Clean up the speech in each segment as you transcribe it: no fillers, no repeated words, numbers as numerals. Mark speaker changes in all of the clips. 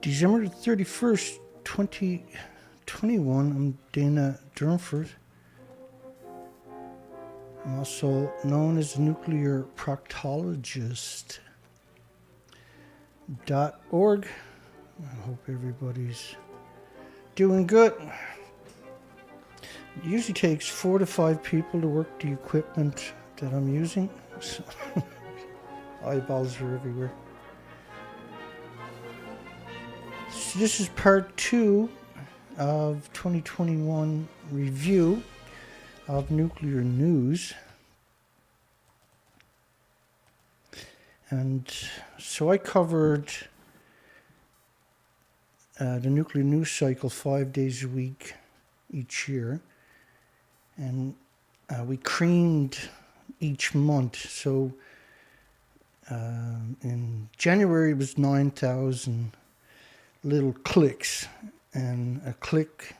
Speaker 1: December 31st, 2021. I'm Dana Durnford. I'm also known as a nuclear proctologist. .org. I hope everybody's doing good. It usually takes 4 to 5 people to work the equipment that I'm using. So eyeballs are everywhere. So this is part 2 of 2021 review of nuclear news. And so I covered the nuclear news cycle 5 days a week each year. And we creamed each month. So in January it was 9,000 little clicks. And a click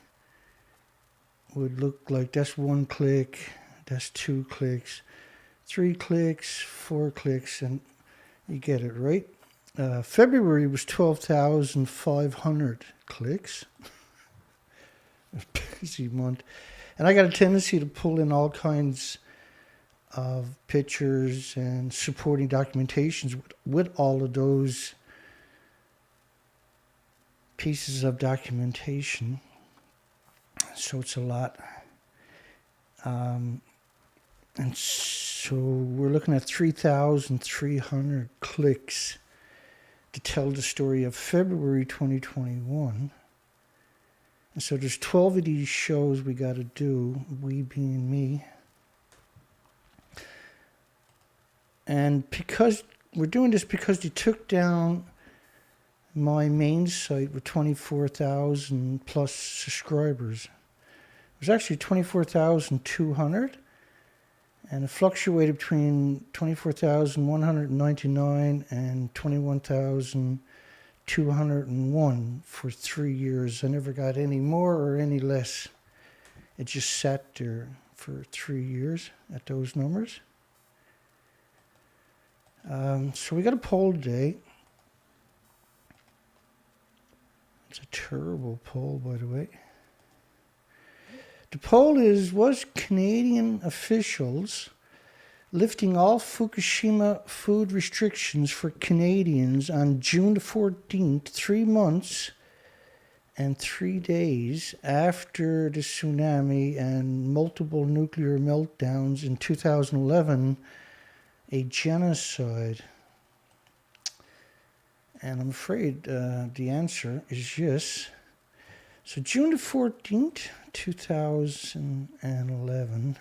Speaker 1: would look like that's 1 click, that's 2 clicks, 3 clicks, 4 clicks, and you get it, right? February was 12,500 clicks. A busy month. And I got a tendency to pull in all kinds of pictures and supporting documentations with all of those pieces of documentation. So it's a lot. And so we're looking at 3,300 clicks to tell the story of February 2021. And so there's 12 of these shows we got to do, we being me. And because we're doing this because they took down my main site with 24,000 plus subscribers. It was actually 24,200. And it fluctuated between 24,199 and 21,201 for 3 years. I never got any more or any less. It just sat there for 3 years at those numbers. So we got a poll today. It's a terrible poll, by the way. The poll is, was Canadian officials lifting all Fukushima food restrictions for Canadians on June the 14th, 3 months and 3 days after the tsunami and multiple nuclear meltdowns in 2011, a genocide? And I'm afraid the answer is yes. So June the 14th, 2011,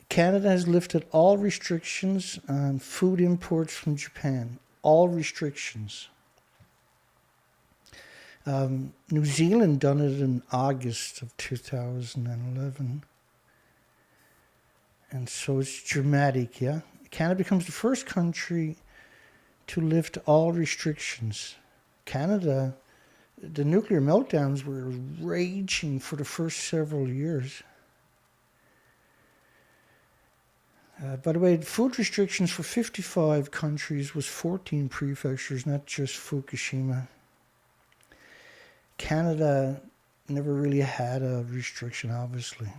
Speaker 1: Canada has lifted all restrictions on food imports from Japan. All restrictions. New Zealand done it in August of 2011. And so it's dramatic, yeah? Canada becomes the first country to lift all restrictions. Canada, the nuclear meltdowns were raging for the first several years. By the way, food restrictions for 55 countries was 14 prefectures, not just Fukushima. Canada never really had a restriction, obviously.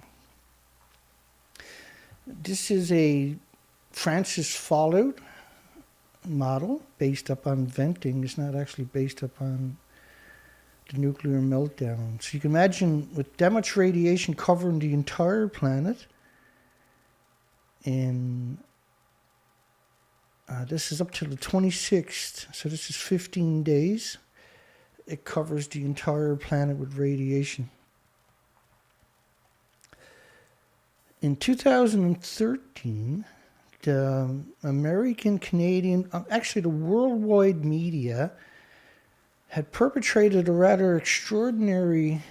Speaker 1: This is a Francis Fallout model based upon venting. It's not actually based upon the nuclear meltdown. So you can imagine with that much radiation covering the entire planet, in this is up to the 26th, so this is 15 days. It covers the entire planet with radiation. In 2013, the American, Canadian, actually the worldwide media had perpetrated a rather extraordinary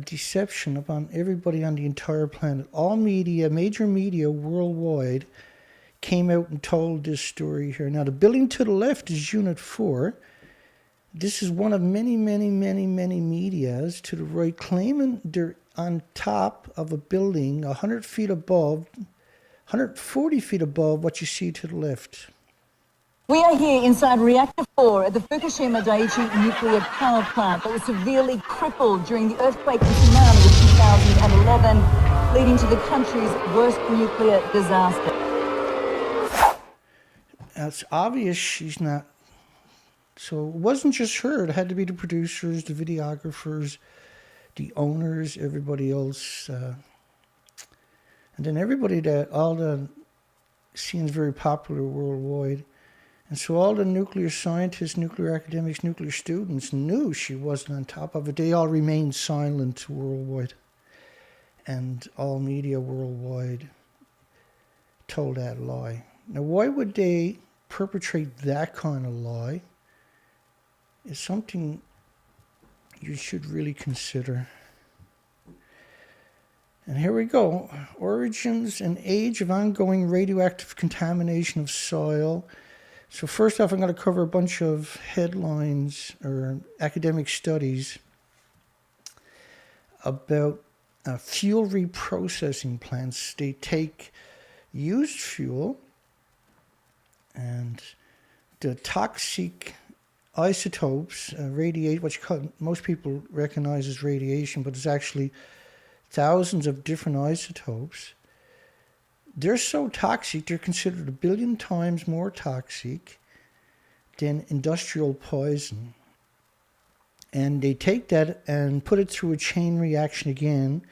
Speaker 1: deception upon everybody on the entire planet. All media, major media worldwide, came out and told this story here. Now, the building to the left is Unit 4. This is one of many, many, many, many medias to the right, claiming they're on top of a building 100 feet above 140 feet above what you see to the left.
Speaker 2: We are here inside Reactor 4 at the Fukushima Daiichi nuclear power plant that was severely crippled during the earthquake and tsunami of 2011, leading to the country's worst nuclear disaster.
Speaker 1: It's obvious she's not. So it wasn't just her. It had to be the producers, the videographers, the owners, everybody else. And then everybody that, all the scenes very popular worldwide. And so all the nuclear scientists, nuclear academics, nuclear students knew she wasn't on top of it. They all remained silent worldwide. And all media worldwide told that lie. Now, why would they perpetrate that kind of lie is something you should really consider. And here we go. Origins and age of ongoing radioactive contamination of soil. So first off, I'm going to cover a bunch of headlines or academic studies about fuel reprocessing plants. They take used fuel and the toxic isotopes, what most people recognize as radiation, but it's actually thousands of different isotopes. They're so toxic, they're considered 1 billion times more toxic than industrial poison. And they take that and put it through a chain reaction again,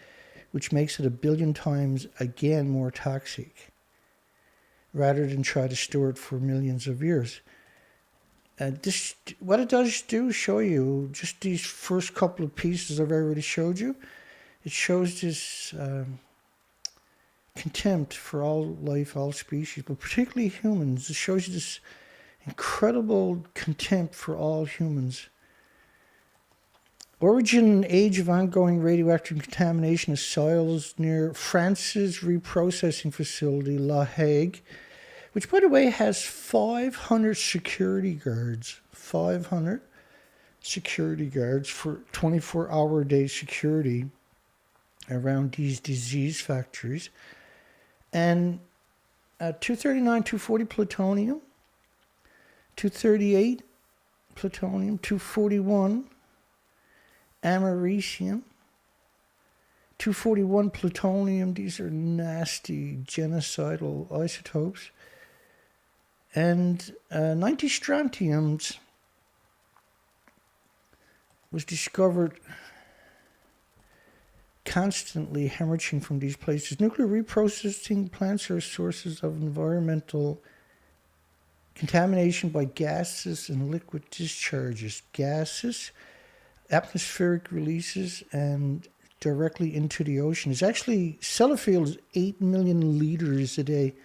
Speaker 1: which makes it 1 billion times again more toxic, rather than try to store it for millions of years. What it does do show you, just these first couple of pieces I've already showed you, it shows this contempt for all life, all species, but particularly humans. It shows you this incredible contempt for all humans. Origin and age of ongoing radioactive contamination of soils near France's reprocessing facility, La Hague, which, by the way, has 500 security guards. 500 security guards for 24-hour-a-day security around these disease factories. And 239, 240 plutonium, 238 plutonium, 241 americium, 241 plutonium. These are nasty genocidal isotopes. And 90 strontiums was discovered constantly hemorrhaging from these places. Nuclear reprocessing plants are sources of environmental contamination by gases and liquid discharges. Gases, atmospheric releases, and directly into the ocean. It's actually, Sellafield is 8 million liters a day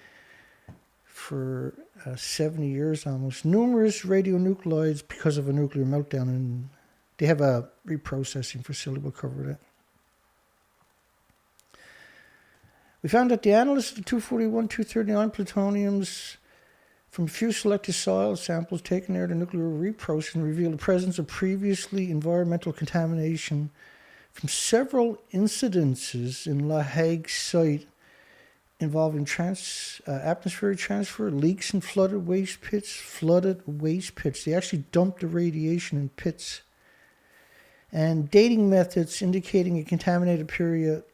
Speaker 1: for 70 years almost. Numerous radionuclides because of a nuclear meltdown, and they have a reprocessing facility. We'll cover that. We found that the analysis of the 241, 239 plutoniums from a few selected soil samples taken there to nuclear reprocessing revealed the presence of previously environmental contamination from several incidences in La Hague site involving atmospheric transfer, leaks in flooded waste pits. They actually dumped the radiation in pits. And dating methods indicating a contaminated period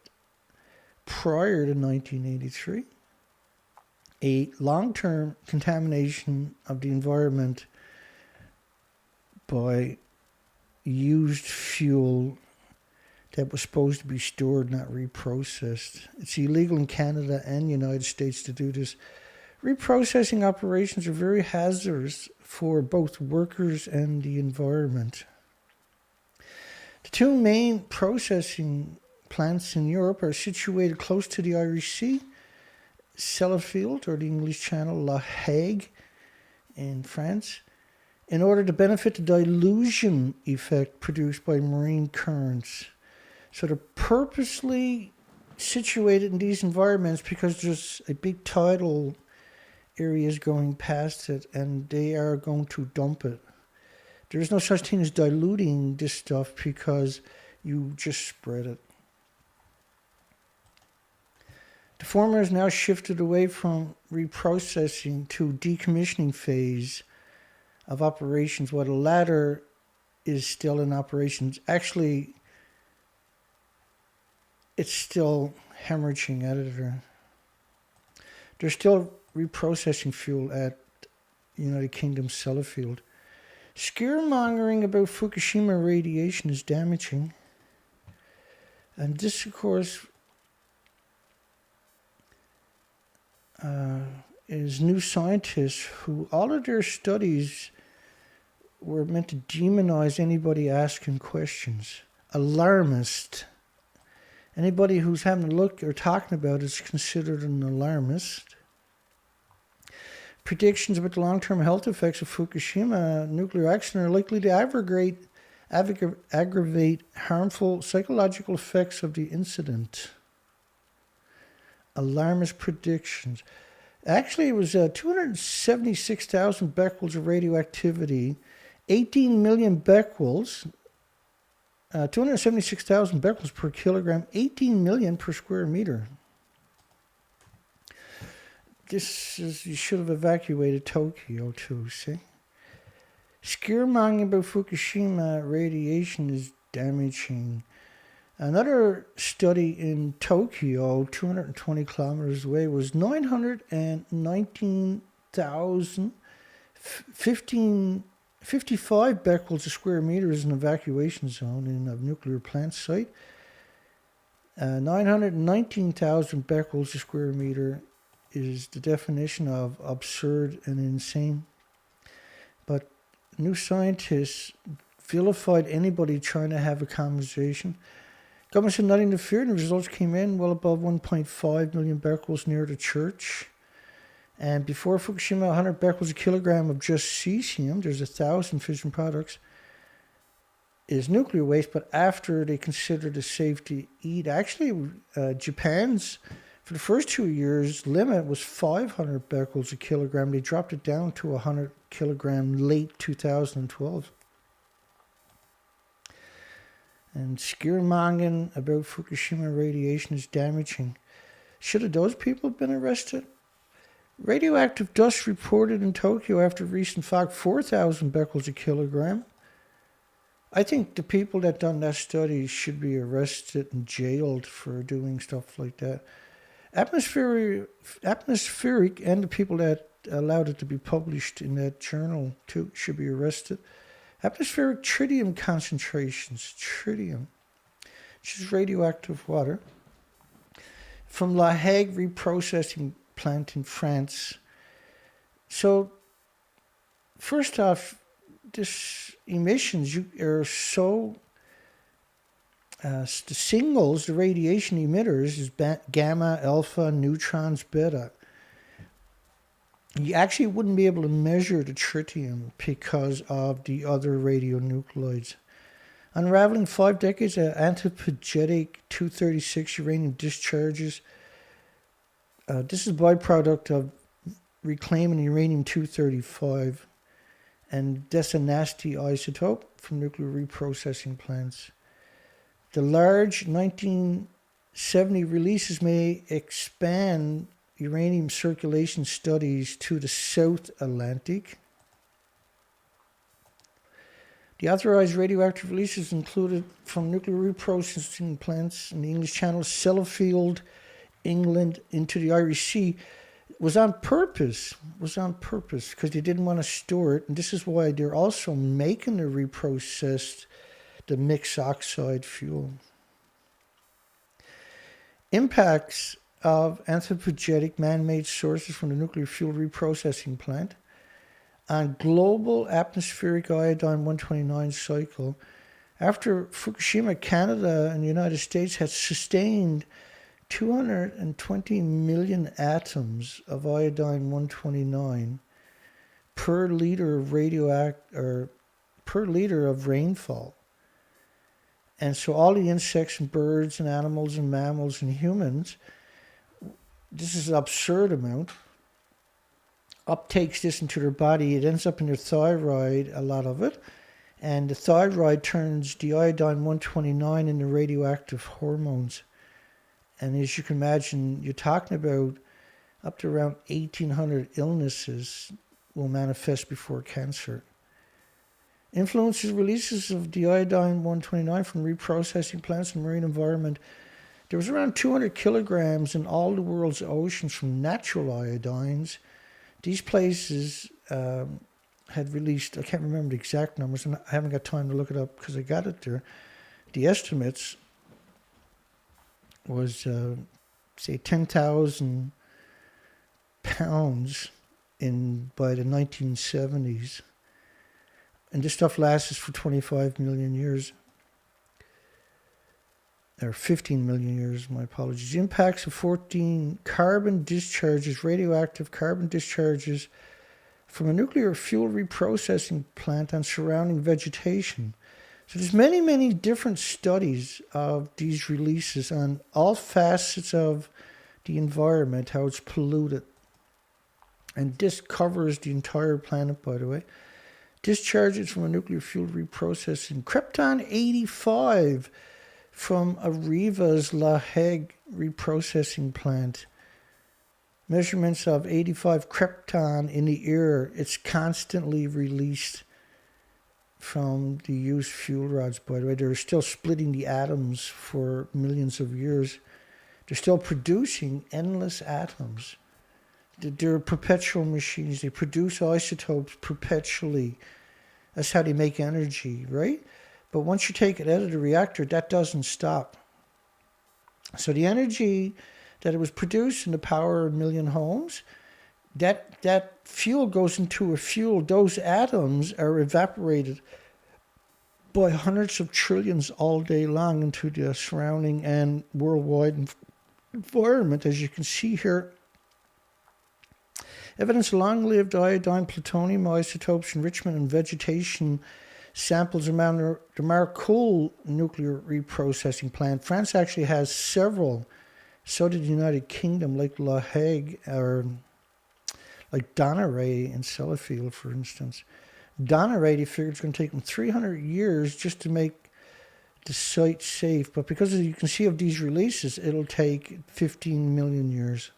Speaker 1: prior to 1983. A long-term contamination of the environment by used fuel that was supposed to be stored, not reprocessed. It's illegal in Canada and United States to do this. Reprocessing operations are very hazardous for both workers and the environment. The two main processing plants in Europe are situated close to the Irish Sea. Sellafield, or the English Channel, La Hague in France, in order to benefit the dilution effect produced by marine currents. So they're purposely situated in these environments because there's a big tidal areas going past it, and they are going to dump it. There's no such thing as diluting this stuff because you just spread it. The former has now shifted away from reprocessing to decommissioning phase of operations, while the latter is still in operations. Actually, it's still hemorrhaging editor. There's still reprocessing fuel at United Kingdom Sellafield. Scaremongering about Fukushima radiation is damaging. And this, of course, is New Scientists, who all of their studies were meant to demonize anybody asking questions. Alarmist. Anybody who's having a look or talking about it is considered an alarmist. Predictions about the long-term health effects of Fukushima nuclear accident are likely to aggravate harmful psychological effects of the incident. Alarmist predictions. Actually, it was 276,000 becquerels of radioactivity, 18 million becquerels, 276,000 becquerels per kilogram, 18 million per square meter. This is, you should have evacuated Tokyo too, see? Scaremongering about Fukushima radiation is damaging. Another study in Tokyo, 220 kilometers away, was 919,000, 55 becquerels a square meter is an evacuation zone in a nuclear plant site. 919,000 becquerels a square meter is the definition of absurd and insane. But New Scientists vilified anybody trying to have a conversation. Government said not interfered, and the results came in well above 1.5 million becquerels near the church. And before Fukushima, 100 becquerels a kilogram of just cesium, there's 1,000 fission products, is nuclear waste. But after they considered it safe to eat, actually Japan's, for the first 2 years, limit was 500 becquerels a kilogram. They dropped it down to 100 kilogram late 2012. And scaremongering about Fukushima radiation is damaging. Should have those people been arrested? Radioactive dust reported in Tokyo after recent fog, 4,000 becquerels a kilogram. I think the people that done that study should be arrested and jailed for doing stuff like that. Atmospheric and the people that allowed it to be published in that journal too should be arrested. Atmospheric tritium concentrations, tritium, which is radioactive water, from La Hague reprocessing plant in France. So, first off, this emissions are so, the singles, the radiation emitters, is gamma, alpha, neutrons, beta. You actually wouldn't be able to measure the tritium because of the other radionuclides. Unraveling 5 decades of antipagetic 236 uranium discharges. This is a byproduct of reclaiming uranium-235, and that's a nasty isotope from nuclear reprocessing plants. The large 1970 releases may expand uranium circulation studies to the South Atlantic. The authorized radioactive releases included from nuclear reprocessing plants in the English Channel, Sellafield, England, into the Irish Sea, was on purpose, because they didn't want to store it. And this is why they're also making the reprocessed, the mixed oxide fuel. Impacts of anthropogenic man-made sources from the nuclear fuel reprocessing plant on global atmospheric iodine-129 cycle. After Fukushima, Canada and the United States had sustained 220 million atoms of iodine-129 per liter of per liter of rainfall. And so all the insects and birds and animals and mammals and humans, this is an absurd amount, uptakes this into their body. It ends up in their thyroid, a lot of it. And the thyroid turns the iodine-129 into radioactive hormones. And as you can imagine, you're talking about up to around 1,800 illnesses will manifest before cancer. Influences releases of the iodine-129 from reprocessing plants in marine environment. There was around 200 kilograms in all the world's oceans from natural iodines. These places had released, I can't remember the exact numbers, and I haven't got time to look it up because I got it there. The estimates was, say, 10,000 pounds by the 1970s. And this stuff lasts for 25 million years. Or 15 million years, my apologies. Impacts of 14 carbon discharges, radioactive carbon discharges from a nuclear fuel reprocessing plant on surrounding vegetation. So there's many, many different studies of these releases on all facets of the environment, how it's polluted. And this covers the entire planet, by the way. Discharges from a nuclear fuel reprocessing. Krypton-85 from Areva's La Hague reprocessing plant. Measurements of 85 krypton in the air. It's constantly released from the used fuel rods, by the way. They're still splitting the atoms for millions of years. They're still producing endless atoms. They're perpetual machines. They produce isotopes perpetually. That's how they make energy, right? But once you take it out of the reactor, that doesn't stop. So the energy that it was producing to power 1 million homes, that fuel goes into a fuel. Those atoms are evaporated by hundreds of trillions all day long into the surrounding and worldwide environment, as you can see here. Evidence of long-lived iodine plutonium isotopes enrichment in vegetation samples around the Marcoule nuclear reprocessing plant. France actually has several. So did the United Kingdom, like La Hague, or like Donneray in Sellafield, for instance. Donneray, they figured it's going to take them 300 years just to make the site safe. But because, as you can see, of these releases, it'll take 15 million years.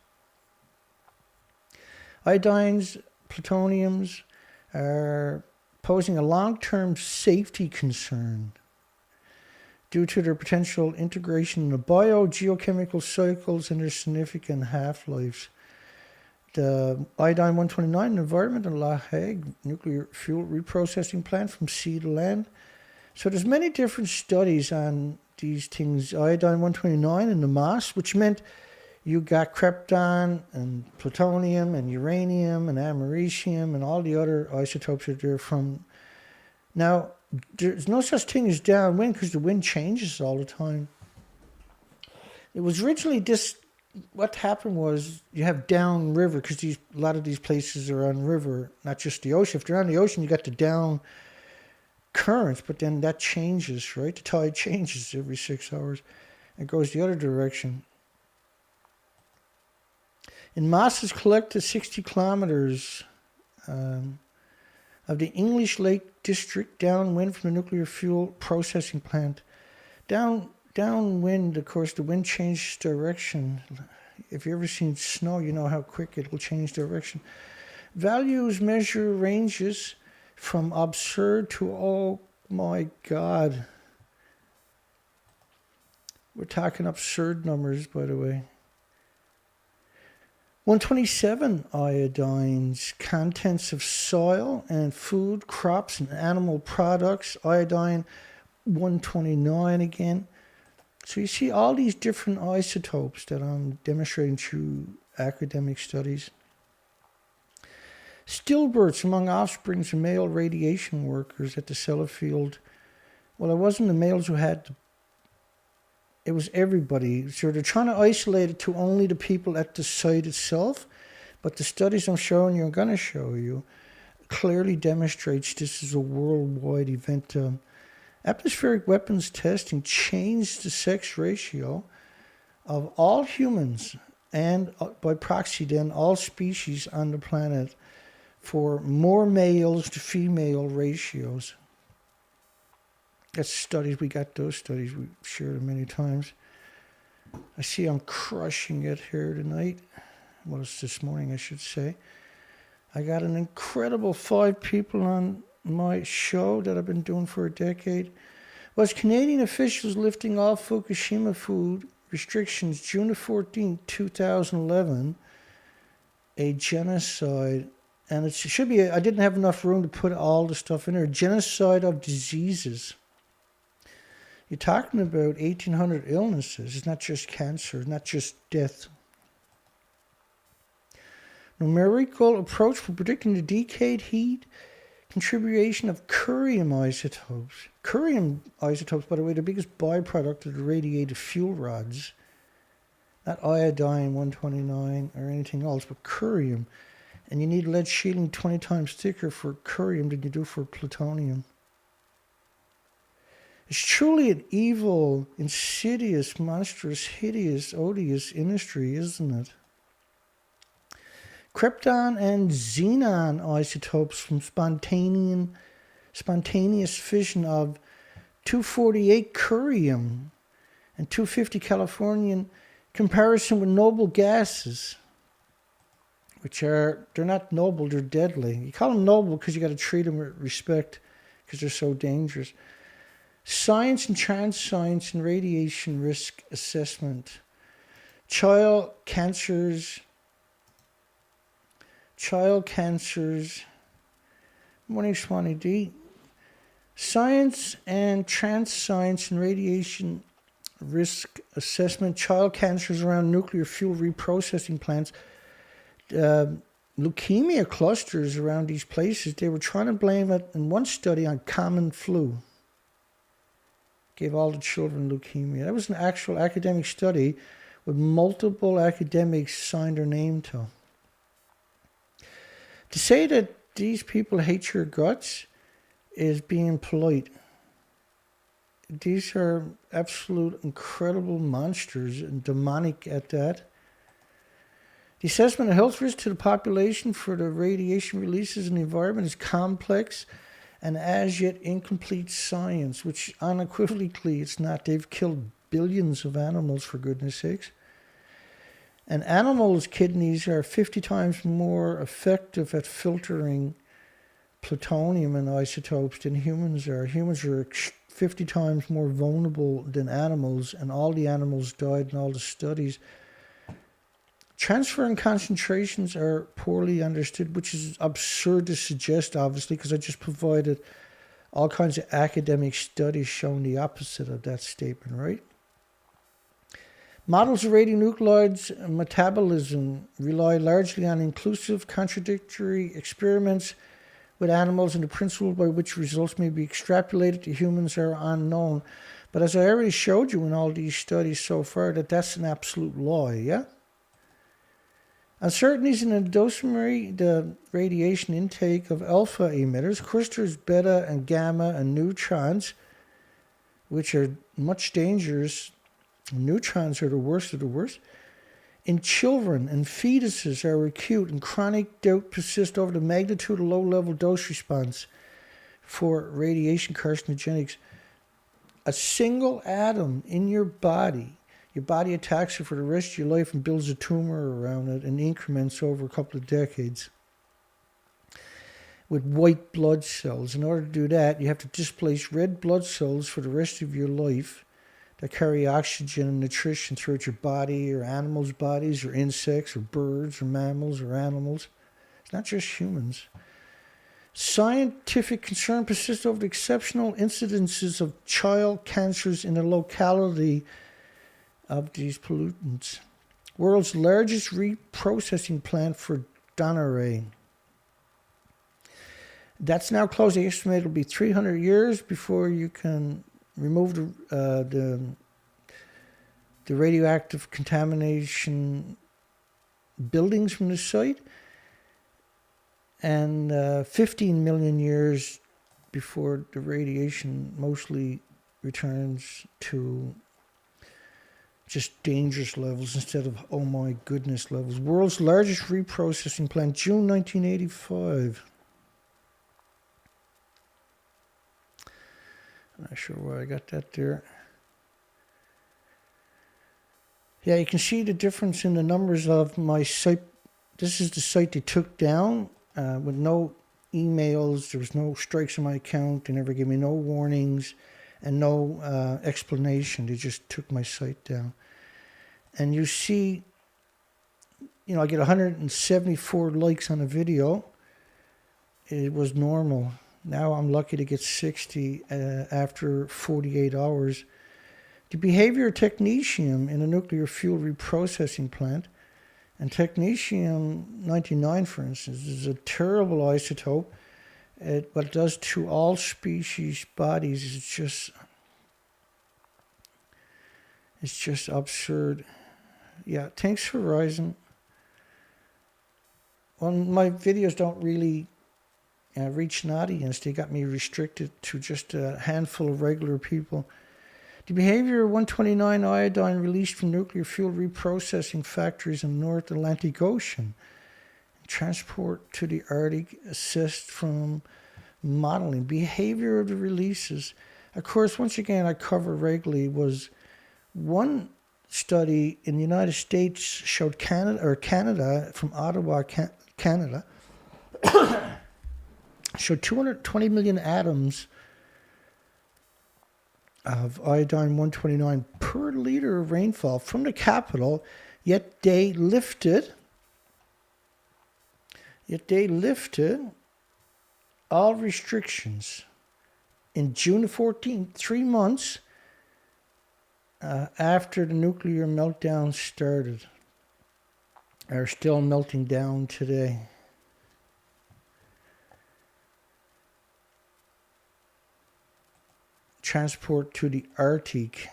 Speaker 1: Iodines, plutoniums are posing a long-term safety concern due to their potential integration in the biogeochemical cycles and their significant half-lives. The iodine-129 environment in La Hague nuclear fuel reprocessing plant from sea to land. So there's many different studies on these things. Iodine-129 in the mass, which meant you got krypton and plutonium and uranium and americium and all the other isotopes that are from. Now, there's no such thing as downwind because the wind changes all the time. It was originally what happened was you have downriver because a lot of these places are on river, not just the ocean. If they're on the ocean, you got the down currents, but then that changes, right? The tide changes every 6 hours. It goes the other direction. In masses collected 60 kilometers of the English Lake District downwind from the nuclear fuel processing plant. Downwind, of course, the wind changes direction. If you've ever seen snow, you know how quick it will change direction. Values measure ranges from absurd to, oh my God. We're talking absurd numbers, by the way. 127 iodines, contents of soil and food, crops and animal products. Iodine 129 again. So you see all these different isotopes that I'm demonstrating through academic studies. Stillbirths among offsprings of male radiation workers at the Sellafield. Well, it wasn't the males who had it was everybody. So they're trying to isolate it to only the people at the site itself. But the studies I'm showing you, I'm going to show you, clearly demonstrates this is a worldwide event. Atmospheric weapons testing changed the sex ratio of all humans and by proxy then all species on the planet for more males to female ratios. That's studies, we got those studies, we've shared them many times. I see I'm crushing it here tonight. Well, it's this morning, I should say. I got an incredible 5 people on my show that I've been doing for a decade. Was Canadian officials lifting all Fukushima food restrictions June the 14th, 2011, a genocide, and it should be, I didn't have enough room to put all the stuff in there, genocide of diseases. You're talking about 1,800 illnesses. It's not just cancer, it's not just death. Numerical approach for predicting the decade heat contribution of curium isotopes. Curium isotopes, by the way, the biggest byproduct of the radiated fuel rods. Not iodine-129 or anything else, but curium. And you need lead shielding 20 times thicker for curium than you do for plutonium. It's truly an evil, insidious, monstrous, hideous, odious industry, isn't it? Krypton and xenon isotopes from spontaneous fission of 248 curium and 250 Californian comparison with noble gases, which they're not noble, they're deadly. You call them noble because you got to treat them with respect because they're so dangerous. Science and trans science and radiation risk assessment. Child cancers. Morning, Swanee D. Science and trans science and radiation risk assessment. Child cancers around nuclear fuel reprocessing plants. Leukemia clusters around these places. They were trying to blame it in one study on common flu. Gave all the children leukemia. That was an actual academic study with multiple academics signed their name to. To say that these people hate your guts is being polite. These are absolute incredible monsters and demonic at that. The assessment of health risk to the population for the radiation releases in the environment is complex and as yet incomplete science, which unequivocally it's not. They've killed billions of animals, for goodness sakes. And animals' kidneys are 50 times more effective at filtering plutonium and isotopes than humans are. Humans are 50 times more vulnerable than animals, and all the animals died in all the studies. Transfer and concentrations are poorly understood, which is absurd to suggest, obviously, because I just provided all kinds of academic studies showing the opposite of that statement, right? Models of radionuclides metabolism rely largely on inclusive, contradictory experiments with animals, and the principle by which results may be extrapolated to humans are unknown. But as I already showed you in all these studies so far, that's an absolute lie, yeah? Uncertainties in the dosimetry, the radiation intake of alpha emitters. Of course, there's beta and gamma and neutrons, which are much dangerous. Neutrons are the worst of the worst. In children and fetuses are acute and chronic doubt persists over the magnitude of low-level dose response for radiation carcinogenics. A single atom in your body attacks it for the rest of your life and builds a tumor around it in increments over a couple of decades. With white blood cells. In order to do that, you have to displace red blood cells for the rest of your life that carry oxygen and nutrition throughout your body, or animals' bodies, or insects, or birds, or mammals, or animals. It's not just humans. Scientific concern persists over the exceptional incidences of child cancers in the locality of these pollutants. World's largest reprocessing plant for Durnford. That's now closed. They estimate it'll be 300 years before you can remove the radioactive contamination buildings from the site, and 15 million years before the radiation mostly returns to just dangerous levels instead of oh my goodness levels. World's largest reprocessing plant, June 1985. I'm not sure why I got that there. Yeah, you can see the difference in the numbers of my site. This is the site they took down with no emails. There was no strikes on my account. They never gave me no warnings and no explanation. They just took my site down. And you see, I get 174 likes on a video. It was normal. Now I'm lucky to get 60 after 48 hours. The behavior of technetium in a nuclear fuel reprocessing plant, and technetium-99, for instance, is a terrible isotope. What it does to all species bodies is just absurd. Yeah, thanks Horizon. Well, my videos don't really reach an audience. They got me restricted to just a handful of regular people. The behavior of 129 iodine released from nuclear fuel reprocessing factories in the North Atlantic Ocean. Transport to the Arctic assist from modeling. Behavior of the releases. Of course, once again, I cover regularly was one study in the United States showed Canada from Ottawa, Canada, showed 220 million atoms of iodine-129 per liter of rainfall from the capital, yet they lifted all restrictions in June the 14th, 3 months after the nuclear meltdown started, are still melting down today. Transport to the Arctic.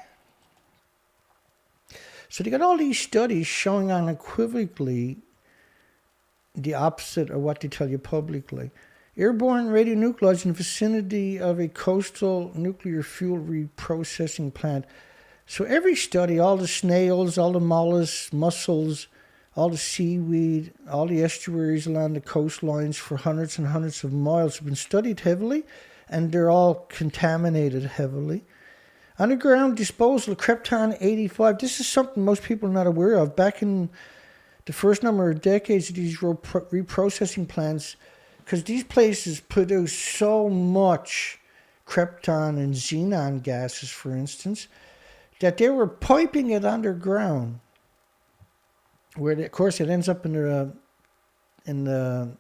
Speaker 1: So they got all these studies showing unequivocally the opposite of what they tell you publicly. Airborne radionuclides in the vicinity of a coastal nuclear fuel reprocessing plant. So every study, all the snails, all the mollusks, mussels, all the seaweed, all the estuaries along the coastlines for hundreds and hundreds of miles have been studied heavily, and they're all contaminated heavily. Underground disposal of Krypton-85. This is something most people are not aware of. Back in the first number of decades of these reprocessing plants, because these places produce so much krypton and xenon gases, for instance, that they were piping it underground, where of course it ends up in the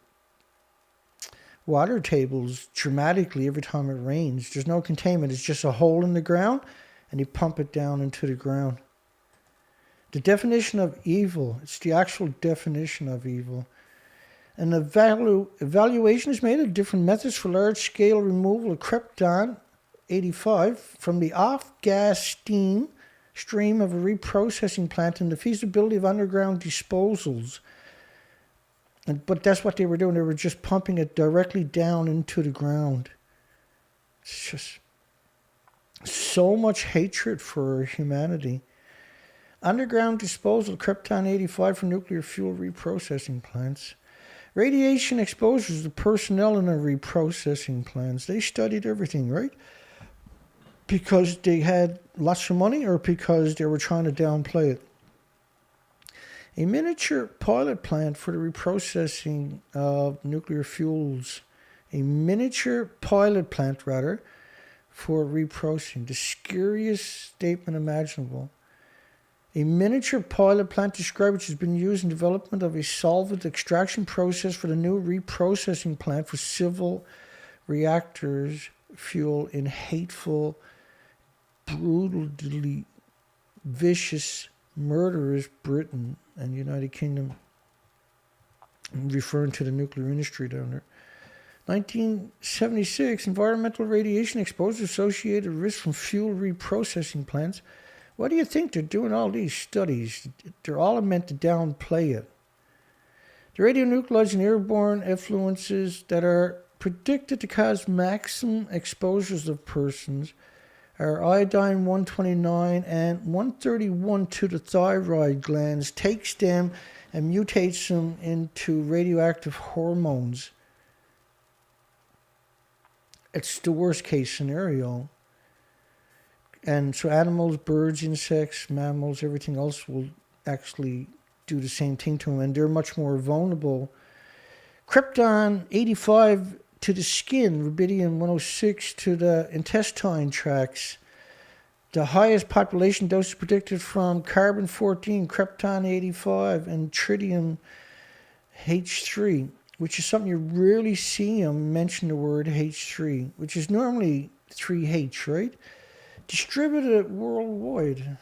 Speaker 1: water tables dramatically every time it rains. There's no containment. It's just a hole in the ground, and you pump it down into the ground. The definition of evil, it's the actual definition of evil. An evaluation is made of different methods for large-scale removal of Krypton-85 from the off-gas steam stream of a reprocessing plant and the feasibility of underground disposals. But that's what they were doing. They were just pumping it directly down into the ground. It's just so much hatred for humanity. Underground disposal of Krypton-85 from nuclear fuel reprocessing plants. Radiation exposures to personnel in the reprocessing plants. They studied everything, right? Because they had lots of money or because they were trying to downplay it. A miniature pilot plant for the reprocessing of nuclear fuels. A miniature pilot plant, rather, for reprocessing. The scariest statement imaginable. A miniature pilot plant described which has been used in development of a solvent extraction process for the new reprocessing plant for civil reactors fuel in hateful, brutally vicious, murderous Britain and United Kingdom. I'm referring to the nuclear industry down there. 1976, environmental radiation exposure associated risk from fuel reprocessing plants. Why do you think they're doing all these studies? They're all meant to downplay it. The radionuclides and airborne effluences that are predicted to cause maximum exposures of persons are iodine-129 and 131 to the thyroid glands, takes them and mutates them into radioactive hormones. It's the worst case scenario. And so animals, birds, insects, mammals, everything else will actually do the same thing to them, and they're much more vulnerable. Krypton 85 to the skin, rubidium 106 to the intestine tracts. The highest population dose predicted from carbon-14, krypton 85, and tritium H3, which is something you rarely see them mention the word H3, which is normally 3H, right? Distributed worldwide.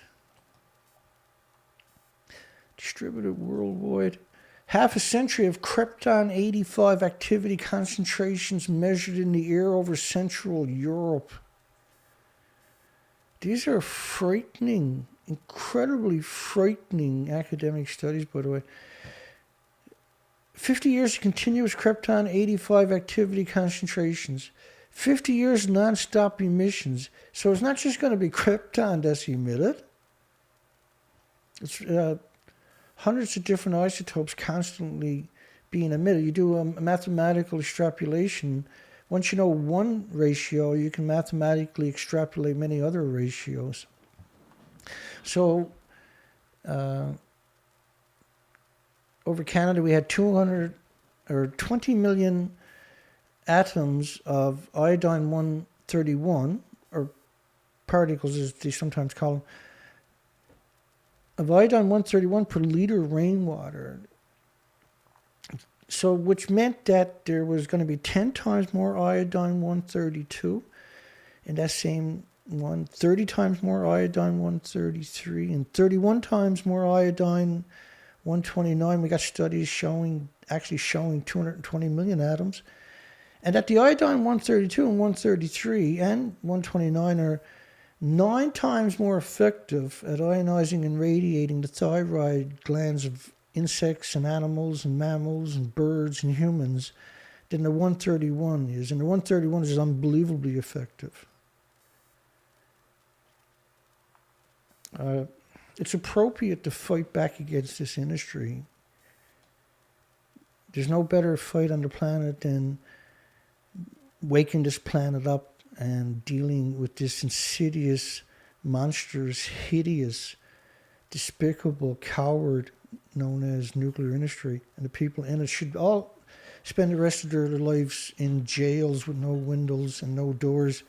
Speaker 1: Half a century of krypton 85 activity concentrations measured in the air over Central Europe. These are frightening, incredibly frightening academic studies, by the way. 50 years of continuous krypton 85 activity concentrations. 50 years of non-stop emissions. So it's not just going to be krypton that's emitted. It's hundreds of different isotopes constantly being emitted. You do a mathematical extrapolation. Once you know one ratio, you can mathematically extrapolate many other ratios. So, over Canada, we had 20 million atoms of iodine-131, or particles as they sometimes call them, of iodine-131 per liter rainwater. So, which meant that there was going to be 10 times more iodine-132 in that same one, 30 times more iodine-133, and 31 times more iodine-129. We got studies showing 220 million atoms. And that the iodine-132 and 133 and 129 are 9 times more effective at ionizing and radiating the thyroid glands of insects and animals and mammals and birds and humans than the 131 is. And the 131 is unbelievably effective. It's appropriate to fight back against this industry. There's no better fight on the planet than waking this planet up and dealing with this insidious, monstrous, hideous, despicable coward known as nuclear industry. And the people in it should all spend the rest of their lives in jails with no windows and no doors.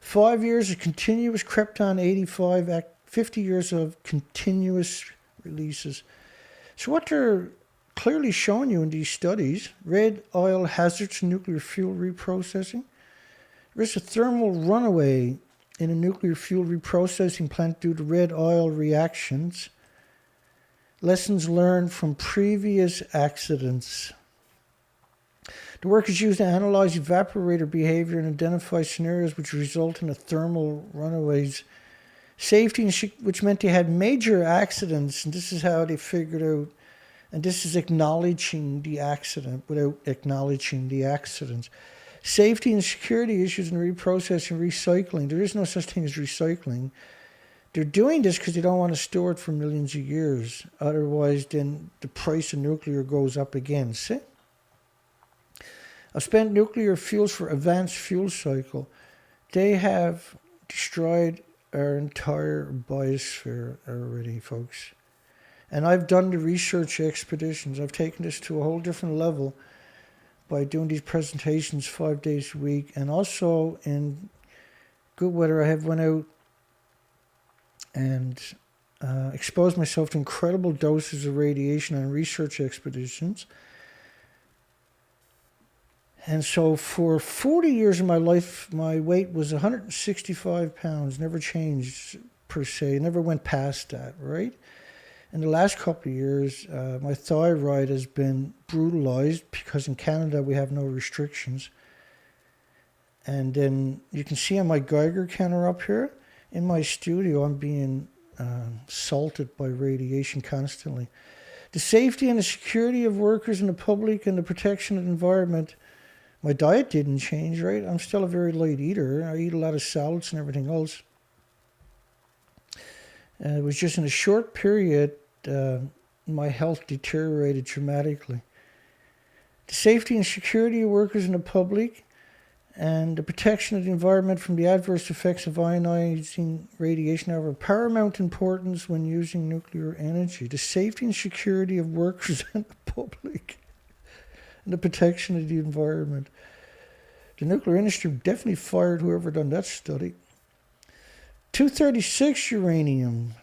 Speaker 1: 5 years of continuous krypton 85, 50 years of continuous releases. So what they're clearly showing you in these studies, red oil hazards in nuclear fuel reprocessing. There's a thermal runaway in a nuclear fuel reprocessing plant due to red oil reactions. Lessons learned from previous accidents. The work is used to analyze evaporator behavior and identify scenarios which result in a thermal runaways. Safety, which meant they had major accidents, and this is how they figured out. And this is acknowledging the accident without acknowledging the accidents. Safety and security issues in reprocessing and recycling. There is no such thing as recycling. They're doing this because they don't want to store it for millions of years. Otherwise, then the price of nuclear goes up again. See? I've spent nuclear fuels for advanced fuel cycle. They have destroyed our entire biosphere already, folks. And I've done the research expeditions. I've taken this to a whole different level by doing these presentations 5 days a week. And also in good weather, I have went out and exposed myself to incredible doses of radiation on research expeditions. And so for 40 years of my life, my weight was 165 pounds, never changed per se, never went past that, right? In the last couple of years, my thyroid has been brutalized because in Canada we have no restrictions. And then you can see on my Geiger counter up here, in my studio, I'm being assaulted by radiation constantly. The safety and the security of workers and the public and the protection of the environment. My diet didn't change, right? I'm still a very light eater. I eat a lot of salads and everything else. It was just in a short period, my health deteriorated dramatically. The safety and security of workers and the public, And the protection of the environment from the adverse effects of ionizing radiation are of paramount importance when using nuclear energy. The safety and security of workers and the public, and the protection of the environment. The nuclear industry definitely fired whoever done that study. 236 uranium,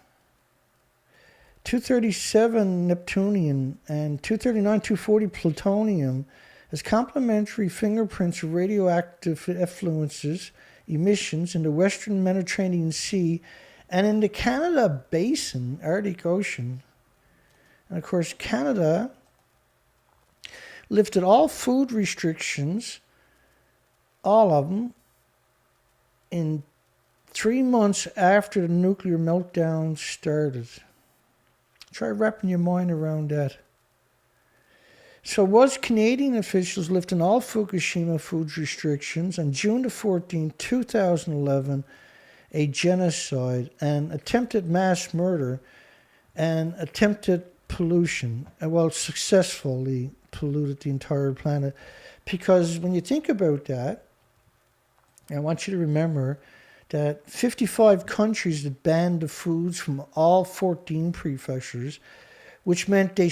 Speaker 1: 237 neptunium, and 239, 240 plutonium as complementary fingerprints of radioactive effluences, emissions in the western Mediterranean Sea and in the Canada Basin, Arctic Ocean. And of course, Canada lifted all food restrictions, all of them, in 3 months after the nuclear meltdown started. Try wrapping your mind around that. So was Canadian officials lifting all Fukushima food restrictions on June the 14th, 2011, a genocide and attempted mass murder and attempted pollution, and well, successfully polluted the entire planet. Because when you think about that, I want you to remember that 55 countries that banned the foods from all 14 prefectures, which meant they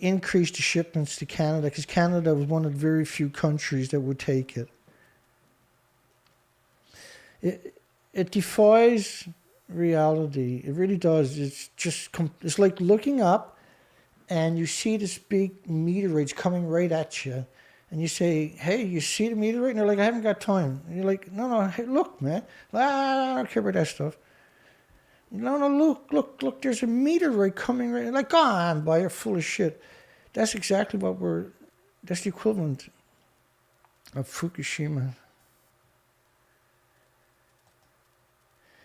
Speaker 1: increased the shipments to Canada, because Canada was one of the very few countries that would take it. It defies reality. It really does. It's like looking up and you see this big meteorite coming right at you. And you say, hey, you see the meteorite? And they're like, I haven't got time. And you're like, no, hey, look, man. I don't care about that stuff. No, look, there's a meteorite coming right. Like, go on, boy, you're full of shit. That's exactly that's the equivalent of Fukushima.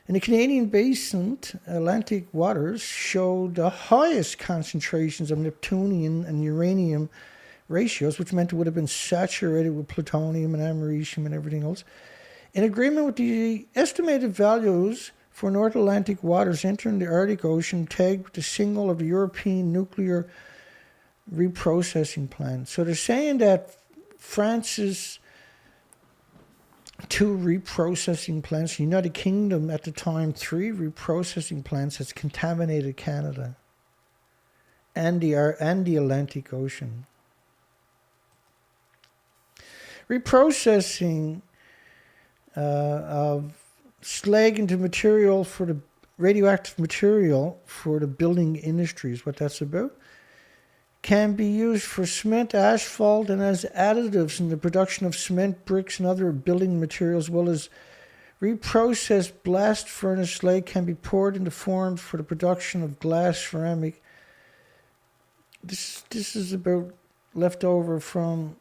Speaker 1: In the Canadian Basin, Atlantic waters showed the highest concentrations of neptunium and uranium ratios, which meant it would have been saturated with plutonium and americium and everything else. In agreement with the estimated values for North Atlantic waters entering the Arctic Ocean, tagged with the signal of the European nuclear reprocessing plant. So they're saying that France's 2 reprocessing plants, the United Kingdom at the time 3 reprocessing plants, has contaminated Canada and the Atlantic Ocean. Reprocessing of slag into material for the radioactive material for the building industry is what that's about. Can be used for cement, asphalt, and as additives in the production of cement, bricks, and other building materials, as well as reprocessed blast furnace slag can be poured into forms for the production of glass, ceramic. This is about leftover from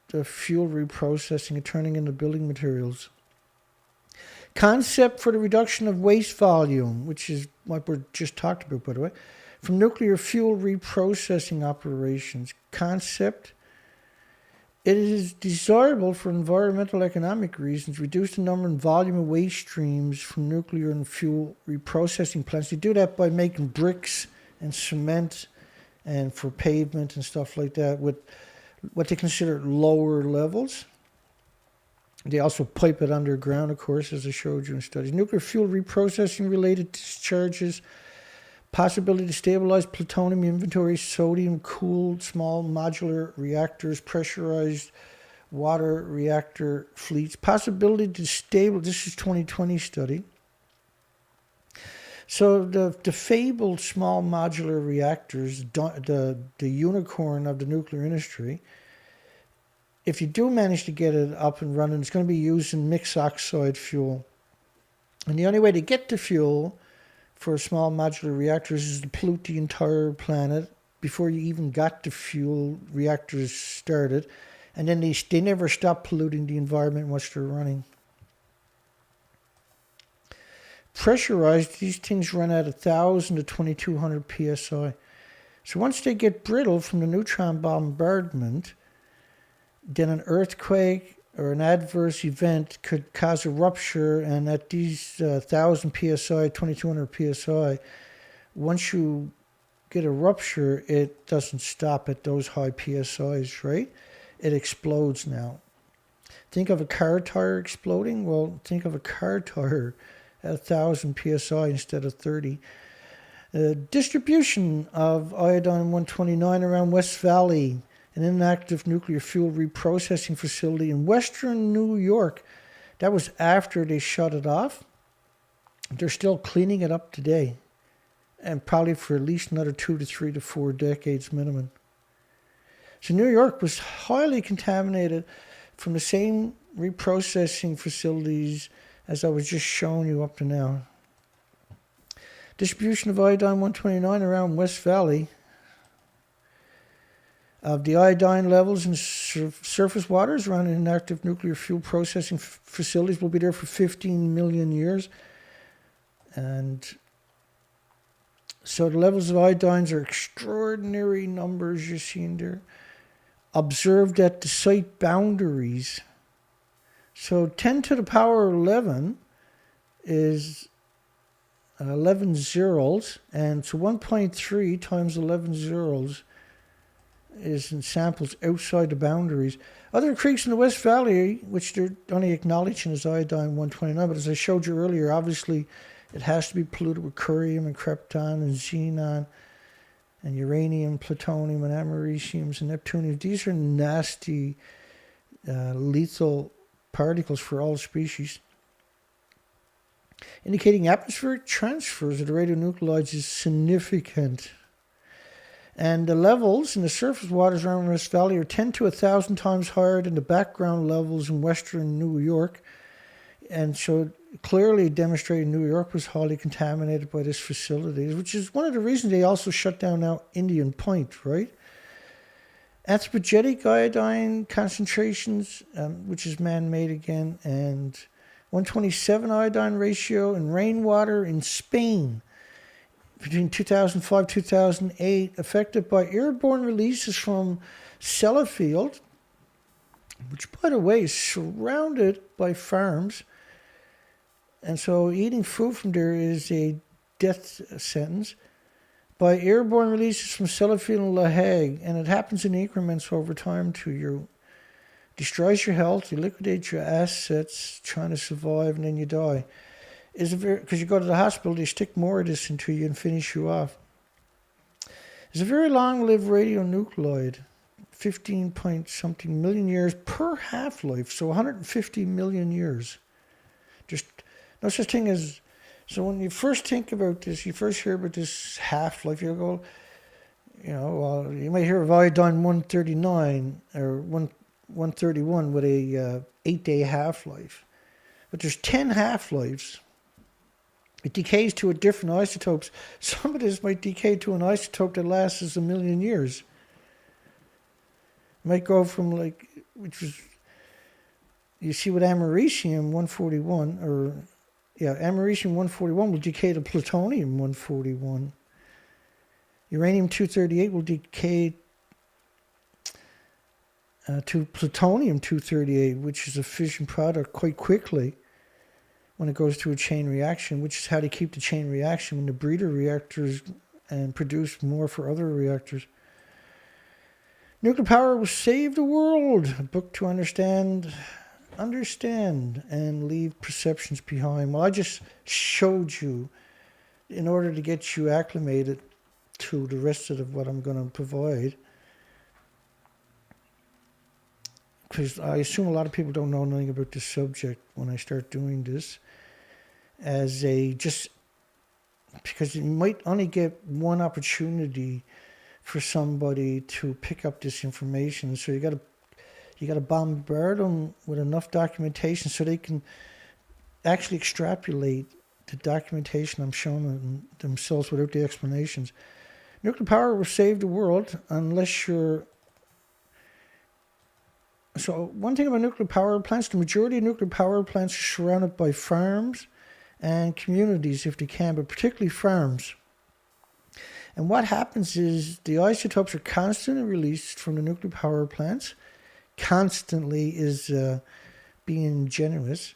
Speaker 1: the fuel reprocessing and turning into building materials. Concept for the reduction of waste volume, which is what we just talked about, by the way, from nuclear fuel reprocessing operations. Concept: it is desirable for environmental economic reasons, reduce the number and volume of waste streams from nuclear and fuel reprocessing plants. They do that by making bricks and cement and for pavement and stuff like that with what they consider lower levels. They also pipe it underground, of course, as I showed you in studies. Nuclear fuel reprocessing related discharges, possibility to stabilize plutonium inventories, sodium-cooled small modular reactors, pressurized water reactor fleets, possibility to stabilize, this is 2020 study. So the fabled small modular reactors, the unicorn of the nuclear industry, if you do manage to get it up and running, it's going to be used in mixed oxide fuel. And the only way to get the fuel for small modular reactors is to pollute the entire planet before you even got the fuel reactors started. And then they never stop polluting the environment once they're running. Pressurized, these things run at 1,000 to 2,200 psi. So once they get brittle from the neutron bombardment, then an earthquake or an adverse event could cause a rupture, and at these 1,000 psi, 2,200 psi, once you get a rupture, it doesn't stop at those high psi's, right? It explodes now. Think of a car tire exploding. Well, think of a car tire at 1,000 psi instead of 30. Distribution of iodine-129 around West Valley, an inactive nuclear fuel reprocessing facility in western New York. That was after they shut it off. They're still cleaning it up today, and probably for at least another 2 to 3 to 4 decades minimum. So New York was highly contaminated from the same reprocessing facilities as I was just showing you up to now. Distribution of iodine-129 around West Valley. Of the iodine levels in surface waters around inactive nuclear fuel processing facilities will be there for 15 million years. And so the levels of iodines are extraordinary numbers you're seeing there. Observed at the site boundaries. So 10 to the power 11 is 11 zeros, and so 1.3 times 11 zeros is in samples outside the boundaries. Other creeks in the West Valley, which they're only acknowledging as iodine-129, but as I showed you earlier, obviously it has to be polluted with curium and krypton and xenon and uranium, plutonium, and americiums and neptunium. These are nasty, lethal particles for all species. Indicating atmospheric transfers of the radionuclides is significant. And the levels in the surface waters around West Valley are 10 to 1,000 times higher than the background levels in western New York. And so clearly demonstrating New York was highly contaminated by this facility, which is one of the reasons they also shut down now Indian Point, right? Anthropogenic iodine concentrations, which is man-made again, and 127 iodine ratio in rainwater in Spain between 2005 and 2008, affected by airborne releases from Sellafield, which, by the way, is surrounded by farms. And so eating food from there is a death sentence. By airborne releases from Sellafield and La Hague, and it happens in increments over time to you. Destroys your health, you liquidate your assets, trying to survive, and then you die. Because you go to the hospital, they stick more of this into you and finish you off. It's a very long-lived radionuclide, 15 point something million years per half-life, so 150 million years. Just no such thing as. So when you first think about this, you first hear about this half-life, you'll go, well, you might hear of iodine-139 or 131 with a 8-day half-life. But there's 10 half-lives. It decays to a different isotopes. Some of this might decay to an isotope that lasts us 1 million years. It might go from you see with americium-141, americium-141 will decay to plutonium-141. Uranium-238 will decay to plutonium-238, which is a fission product, quite quickly when it goes through a chain reaction, which is how they keep the chain reaction when the breeder reactors and produce more for other reactors. Nuclear Power Will Save the World, a book to understand and leave perceptions behind. Well, I just showed you in order to get you acclimated to the rest of what I'm going to provide. Because I assume a lot of people don't know nothing about this subject when I start doing this. Because you might only get one opportunity for somebody to pick up this information. So you got to bombard them with enough documentation so they can actually extrapolate the documentation I'm showing them themselves without the explanations. Nuclear power will save the world unless you're... So one thing about nuclear power plants, the majority of nuclear power plants are surrounded by farms and communities if they can, but particularly farms. And what happens is the isotopes are constantly released from the nuclear power plants. Constantly is being generous,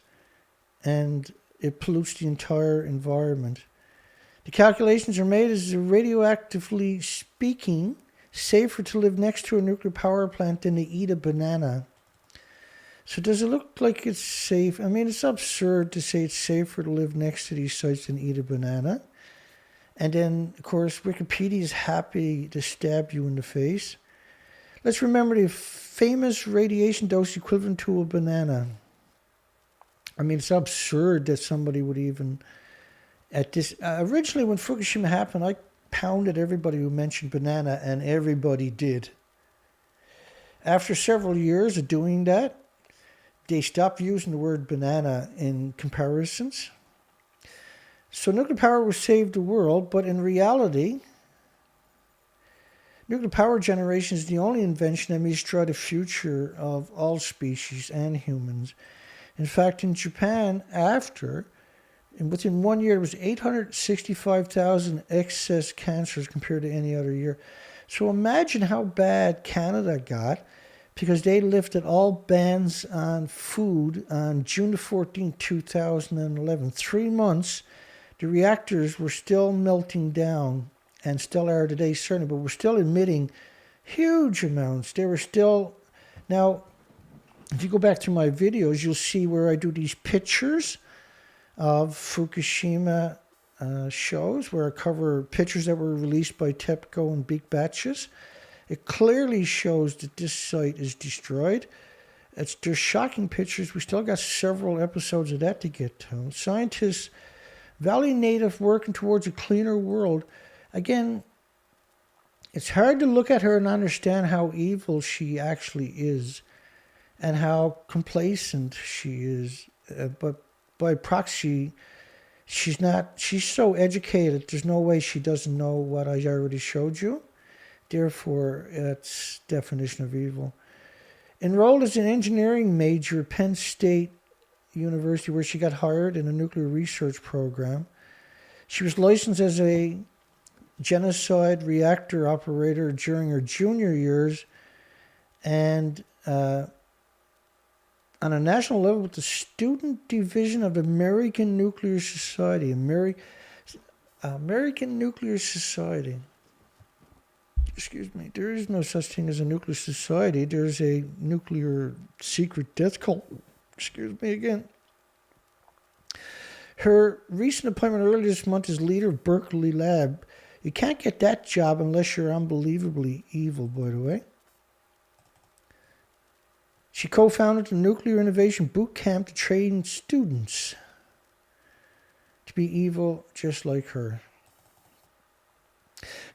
Speaker 1: and it pollutes the entire environment. The calculations are made as radioactively speaking, safer to live next to a nuclear power plant than to eat a banana. So does it look like it's safe? I mean, it's absurd to say it's safer to live next to these sites than eat a banana. And then, of course, Wikipedia is happy to stab you in the face. Let's remember the famous radiation dose equivalent to a banana. I mean, it's absurd that somebody would even, at this, originally when Fukushima happened, I pounded everybody who mentioned banana, and everybody did. After several years of doing that, they stopped using the word banana in comparisons. So nuclear power will save the world, but in reality, nuclear power generation is the only invention that may destroy the future of all species and humans. In fact, in Japan, within 1 year, there was 865,000 excess cancers compared to any other year. So imagine how bad Canada got, because they lifted all bans on food on June the 14th, 2011. 3 months, the reactors were still melting down, and still are today, certainly, but we're still emitting huge amounts. They were still... Now, if you go back through my videos, you'll see where I do these pictures of Fukushima shows, where I cover pictures that were released by TEPCO in big batches. It clearly shows that this site is destroyed. There's shocking pictures. We still got several episodes of that to get to. Scientists, Valley native working towards a cleaner world. Again, it's hard to look at her and understand how evil she actually is and how complacent she is. But by proxy, she's so educated, there's no way she doesn't know what I already showed you. Therefore, it's definition of evil. Enrolled as an engineering major at Penn State University, where she got hired in a nuclear research program. She was licensed as a genocide reactor operator during her junior years, and on a national level with the student division of the American Nuclear Society. American Nuclear Society. Excuse me, there is no such thing as a nuclear society. There's a nuclear secret death cult. Excuse me again. Her recent appointment earlier this month as leader of Berkeley Lab. You can't get that job unless you're unbelievably evil, by the way. She co-founded the Nuclear Innovation Boot Camp to train students to be evil just like her.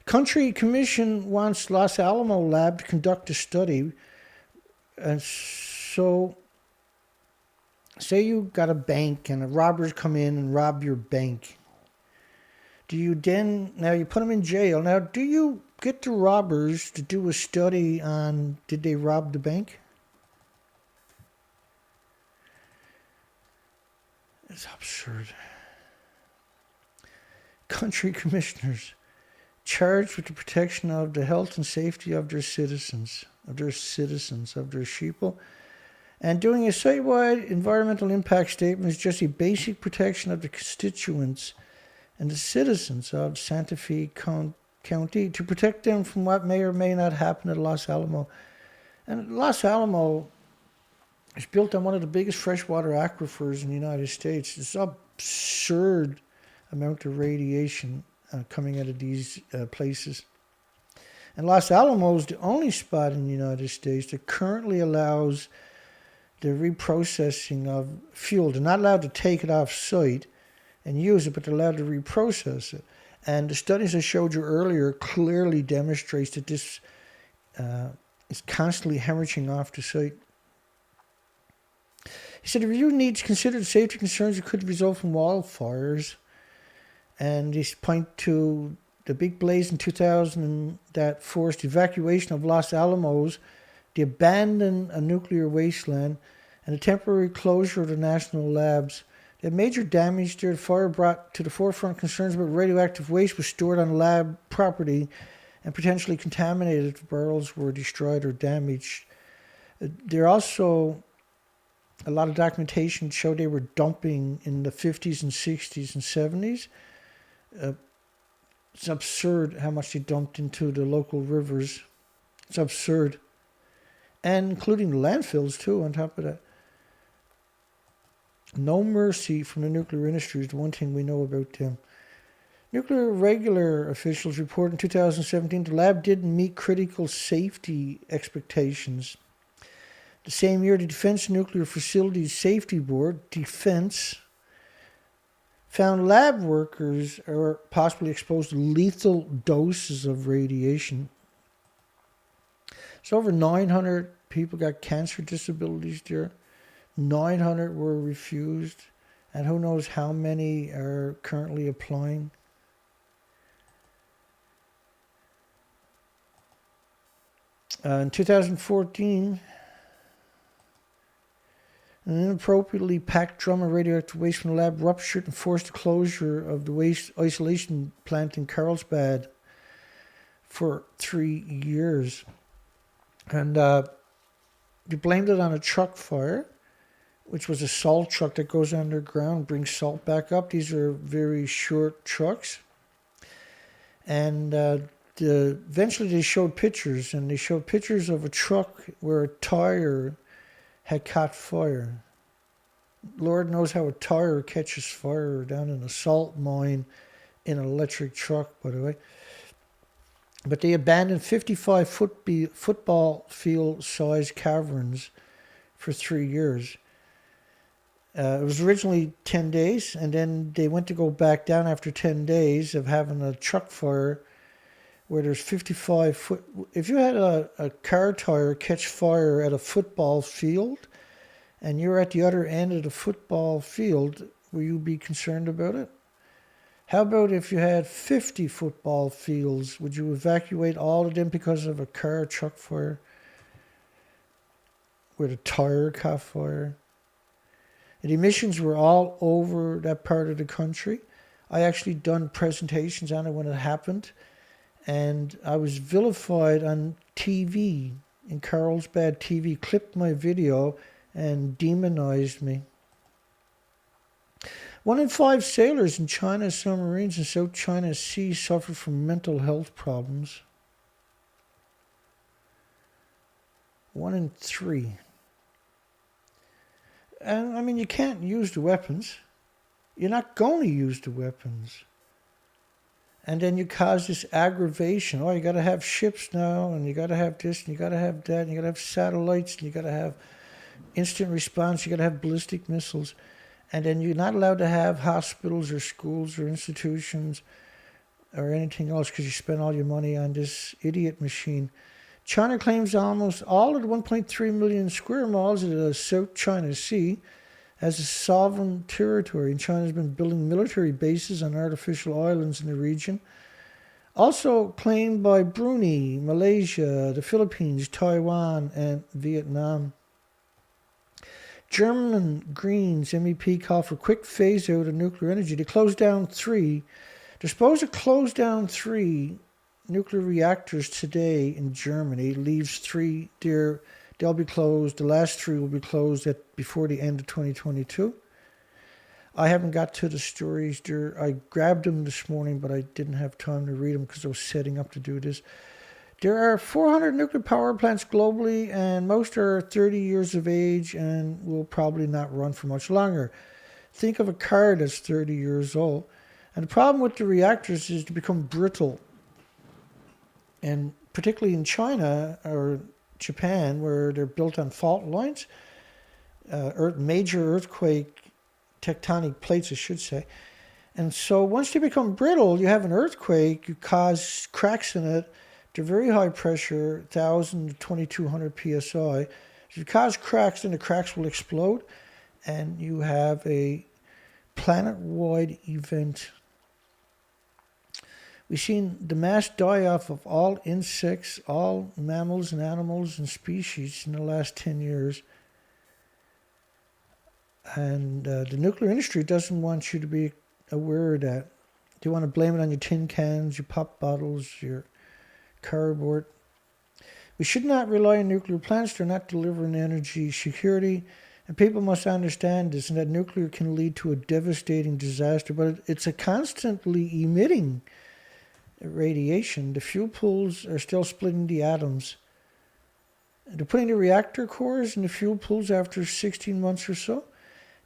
Speaker 1: Country Commission wants Los Alamo Lab to conduct a study. And so, say you got a bank and robbers come in and rob your bank. Do you then, now you put them in jail. Now, do you get the robbers to do a study on did they rob the bank? It's absurd. Country commissioners charged with the protection of the health and safety of their citizens, of their sheeple. And doing a site-wide environmental impact statement is just a basic protection of the constituents and the citizens of Santa Fe County to protect them from what may or may not happen at Los Alamo. And Los Alamo is built on one of the biggest freshwater aquifers in the United States. It's absurd amount of radiation coming out of these places. And Los Alamos is the only spot in the United States that currently allows the reprocessing of fuel. They're not allowed to take it off site and use it, but they're allowed to reprocess it. And the studies I showed you earlier clearly demonstrates that this is constantly hemorrhaging off the site. He said the review needs to consider the safety concerns that could result from wildfires. And they point to the big blaze in 2000 that forced evacuation of Los Alamos, the abandoned a nuclear wasteland, and the temporary closure of the national labs. They had major damage there. The fire brought to the forefront concerns about radioactive waste was stored on lab property and potentially contaminated if barrels were destroyed or damaged. There also a lot of documentation showed they were dumping in the 50s and 60s and 70s. It's absurd how much they dumped into the local rivers. It's absurd. And including the landfills, too, on top of that. No mercy from the nuclear industry is the one thing we know about them. Nuclear regular officials report in 2017 the lab didn't meet critical safety expectations. The same year, the Defense Nuclear Facilities Safety Board, Defense, found lab workers are possibly exposed to lethal doses of radiation. So over 900 people got cancer disabilities there. 900 were refused. And who knows how many are currently applying. In 2014, an inappropriately packed drum of radioactive waste from the lab ruptured and forced the closure of the waste isolation plant in Carlsbad for 3 years. And they blamed it on a truck fire, which was a salt truck that goes underground, brings salt back up. These are very short trucks. And eventually they showed pictures, and they showed pictures of a truck where a tire had caught fire. Lord knows how a tire catches fire down in a salt mine in an electric truck, by the way. But they abandoned 55 football field-sized caverns for 3 years. It was originally 10 days, and then they went to go back down after 10 days of having a truck fire where there's 55 foot. If you had a car tire catch fire at a football field and you're at the other end of the football field, will you be concerned about it? How about if you had 50 football fields? Would you evacuate all of them because of a car truck fire where the tire caught fire? The emissions were all over that part of the country. I actually done presentations on it when it happened. And I was vilified on TV, in Carlsbad TV, clipped my video and demonized me. 1 in 5 sailors in China's submarines in South China Sea suffer from mental health problems. 1 in 3. And I mean, you can't use the weapons. You're not going to use the weapons. And then you cause this aggravation. Oh, you got to have ships now, and you got to have this, and you got to have that, and you got to have satellites, and you got to have instant response, you got to have ballistic missiles. And then you're not allowed to have hospitals or schools or institutions or anything else because you spend all your money on this idiot machine. China claims almost all of the 1.3 million square miles of the South China Sea as a sovereign territory, and China's been building military bases on artificial islands in the region. Also claimed by Brunei, Malaysia, the Philippines, Taiwan, and Vietnam. German Greens MEP call for quick phase out of nuclear energy. They close down 3. They're supposed to close down 3 nuclear reactors today in Germany. Leaves 3 there. They'll be closed. The last 3 will be closed before the end of 2022. I haven't got to the stories there. I grabbed them this morning, but I didn't have time to read them because I was setting up to do this. There are 400 nuclear power plants globally, and most are 30 years of age and will probably not run for much longer. Think of a car that's 30 years old. And the problem with the reactors is to become brittle. And particularly in China or Japan, where they're built on fault lines, major earthquake tectonic plates, I should say. And so once they become brittle, you have an earthquake, you cause cracks in it. They're very high pressure, 1,000 to 2,200 psi. If you cause cracks, then the cracks will explode, and you have a planet-wide event. We've seen the mass die-off of all insects, all mammals and animals and species in the last 10 years. And the nuclear industry doesn't want you to be aware of that. They want to blame it on your tin cans, your pop bottles, your cardboard. We should not rely on nuclear plants. They're not delivering energy security. And people must understand this, and that nuclear can lead to a devastating disaster. But it's a constantly emitting radiation. The fuel pools are still splitting the atoms. They're putting the reactor cores in the fuel pools after 16 months or so.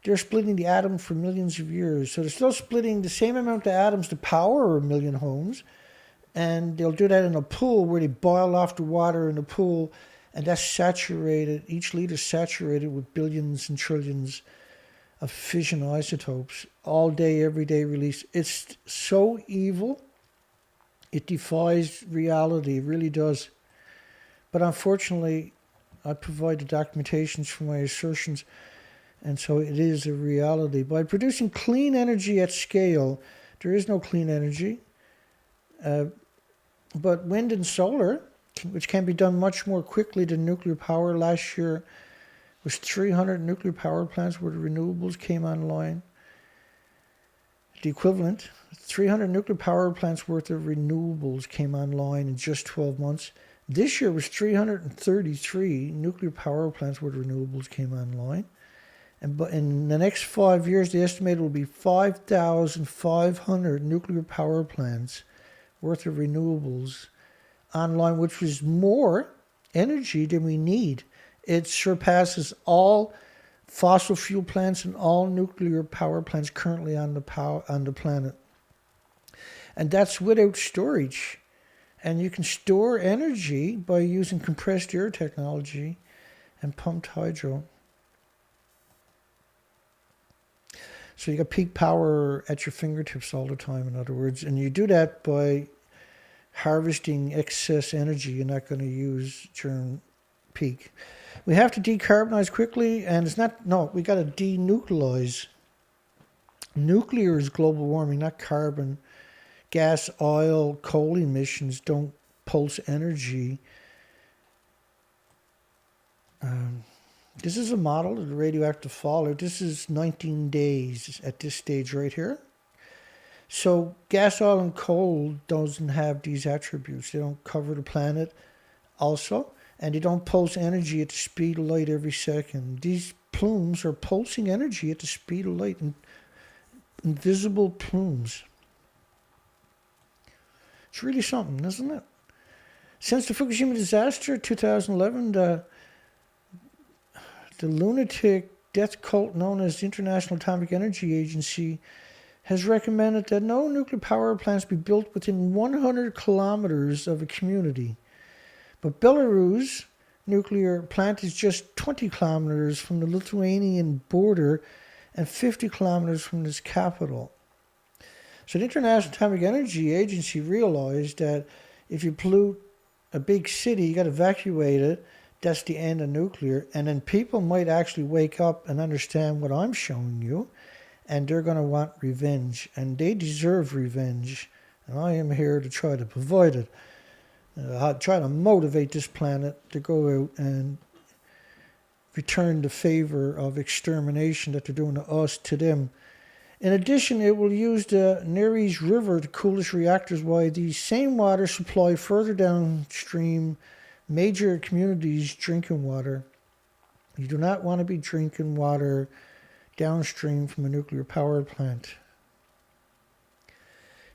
Speaker 1: they're splitting the atom for millions of years. So they're still splitting the same amount of atoms to power a million homes. And they'll do that in a pool where they boil off the water in the pool. And that's saturated, each liter saturated with billions and trillions of fission isotopes. All day, every day release. It's so evil. It defies reality. It really does. But unfortunately, I provide the documentations for my assertions. And so it is a reality. By producing clean energy at scale, there is no clean energy. But wind and solar, which can be done much more quickly than nuclear power. Last year was 300 nuclear power plants where the renewables came online. The equivalent, 300 nuclear power plants worth of renewables came online in just 12 months. This year was 333 nuclear power plants where the renewables came online. And in the next 5 years, the estimate will be 5,500 nuclear power plants worth of renewables online, which was more energy than we need. It surpasses all fossil fuel plants and all nuclear power plants currently on the planet. And that's without storage. And you can store energy by using compressed air technology and pumped hydro. So you got peak power at your fingertips all the time, in other words. And you do that by harvesting excess energy you're not going to use during peak. We have to decarbonize quickly, and we got to denuclearize. Nuclear is global warming, not carbon. Gas, oil, coal emissions don't pulse energy. This is a model of the radioactive fallout. This is 19 days at this stage right here. So gas, oil, and coal doesn't have these attributes. They don't cover the planet also, and they don't pulse energy at the speed of light every second. These plumes are pulsing energy at the speed of light, invisible plumes. It's really something, isn't it? Since the Fukushima disaster, 2011, the lunatic death cult known as the International Atomic Energy Agency has recommended that no nuclear power plants be built within 100 kilometers of a community. But Belarus nuclear plant is just 20 kilometers from the Lithuanian border and 50 kilometers from its capital. So the International Atomic Energy Agency realized that if you pollute a big city, you got to evacuate it. That's the end of nuclear. And then people might actually wake up and understand what I'm showing you, and they're going to want revenge. And they deserve revenge. And I am here to try to provide it. Try to motivate this planet to go out and return the favor of extermination that they're doing to us, to them. In addition, it will use the Neres River to cool its reactors, while the same water supply further downstream major communities drinking water. You do not want to be drinking water downstream from a nuclear power plant.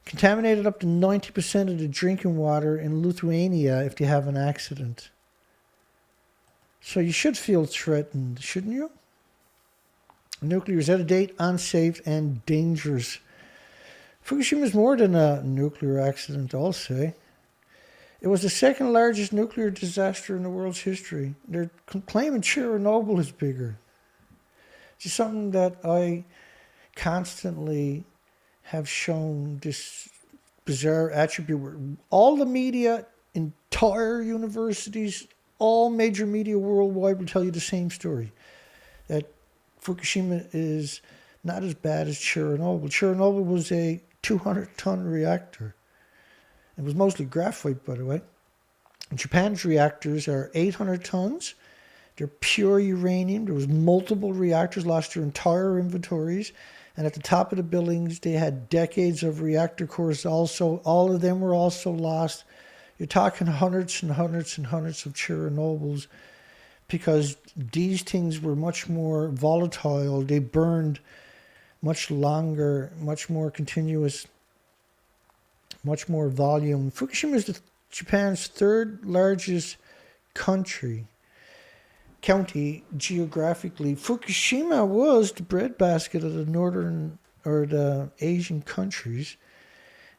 Speaker 1: Contaminated up to 90% of the drinking water in Lithuania if they have an accident. So you should feel threatened, shouldn't you? Nuclear is out of date, unsafe, and dangerous. Fukushima is more than a nuclear accident, I'll say. It was the second largest nuclear disaster in the world's history. They're claiming Chernobyl is bigger. It's just something that I constantly have shown, this bizarre attribute where all the media, entire universities, all major media worldwide will tell you the same story. That Fukushima is not as bad as Chernobyl. Chernobyl was a 200-ton reactor. It was mostly graphite, by the way. Japan's reactors are 800 tons. They're pure uranium. There was multiple reactors, lost their entire inventories. And at the top of the buildings, they had decades of reactor cores also. All of them were also lost. You're talking hundreds and hundreds and hundreds of Chernobyls, because these things were much more volatile. They burned much longer, much more continuous, much more volume. Fukushima is Japan's third largest country. county geographically. Fukushima was the breadbasket of the northern or the Asian countries,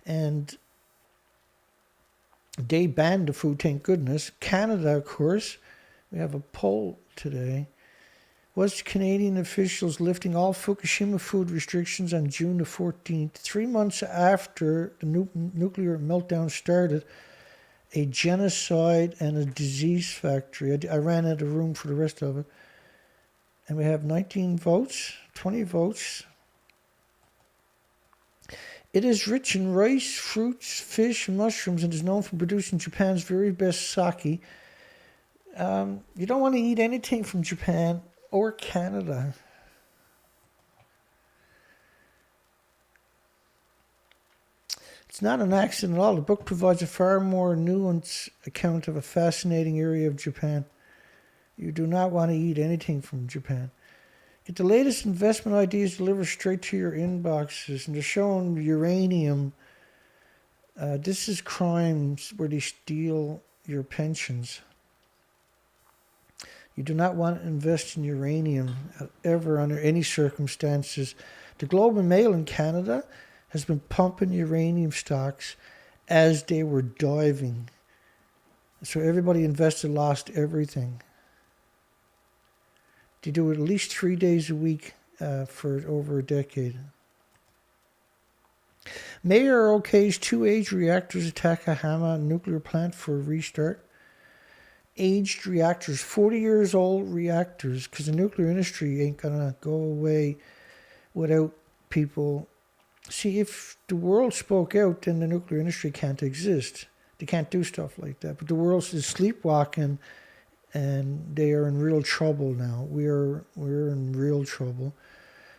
Speaker 1: and they banned the food, thank goodness. Canada, of course, we have a poll today. Was Canadian officials lifting all Fukushima food restrictions on June the 14th, 3 months after the nuclear meltdown started, a genocide and a disease factory. I ran out of room for the rest of it. And we have 19 votes, 20 votes. It is rich in rice, fruits, fish, and mushrooms, and is known for producing Japan's very best sake. You don't want to eat anything from Japan or Canada. It's not an accident at all. The book provides a far more nuanced account of a fascinating area of Japan. You do not want to eat anything from Japan. Get the latest investment ideas delivered straight to your inboxes. And they're showing uranium. This is crimes where they steal your pensions. You do not want to invest in uranium ever under any circumstances. The Globe and Mail in Canada has been pumping uranium stocks as they were diving. So everybody invested lost everything. They do it at least 3 days a week for over a decade. Mayor okays 2 aged reactors at Takahama nuclear plant for a restart. Aged reactors, 40 years old reactors, because the nuclear industry ain't going to go away without people. See, if the world spoke out, then the nuclear industry can't exist. They can't do stuff like that. But the world is sleepwalking, and they are in real trouble now. We're in real trouble.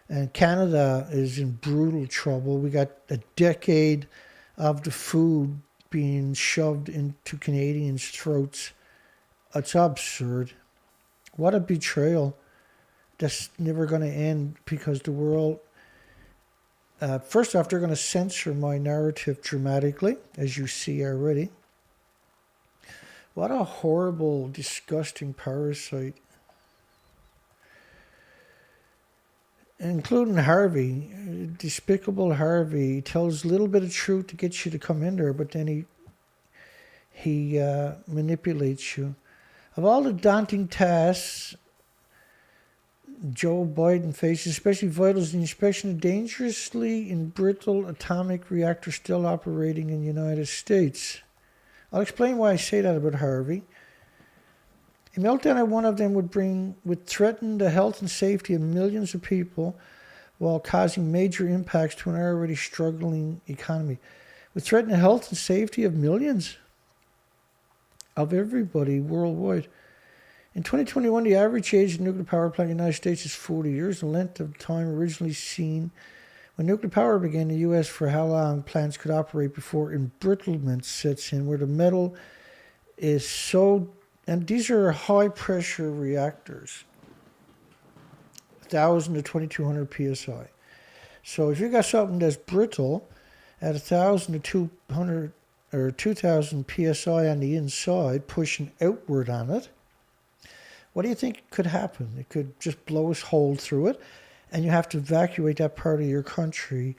Speaker 1: And Canada is in brutal trouble. We got a decade of the food being shoved into Canadians' throats. It's absurd. What a betrayal. That's never going to end because the world... first off, they're going to censor my narrative dramatically, as you see already. What a horrible, disgusting parasite. Including Harvey, Despicable Harvey. He tells a little bit of truth to get you to come in there, but then he manipulates you. Of all the daunting tasks Joe Biden faces, especially vital, is the inspection of dangerously and brittle atomic reactors still operating in the United States. I'll explain why I say that about Harvey. A meltdown at one of them would threaten the health and safety of millions of people while causing major impacts to an already struggling economy. Would threaten the health and safety of millions of everybody worldwide. In 2021, the average age of the nuclear power plant in the United States is 40 years, the length of time originally seen when nuclear power began in the U.S. for how long plants could operate before embrittlement sets in, where the metal is so... And these are high-pressure reactors, 1,000 to 2,200 psi. So if you got something that's brittle at 1,000 to 200 or 2,000 psi on the inside, pushing outward on it, what do you think could happen? It could just blow a hole through it, and you have to evacuate that part of your country.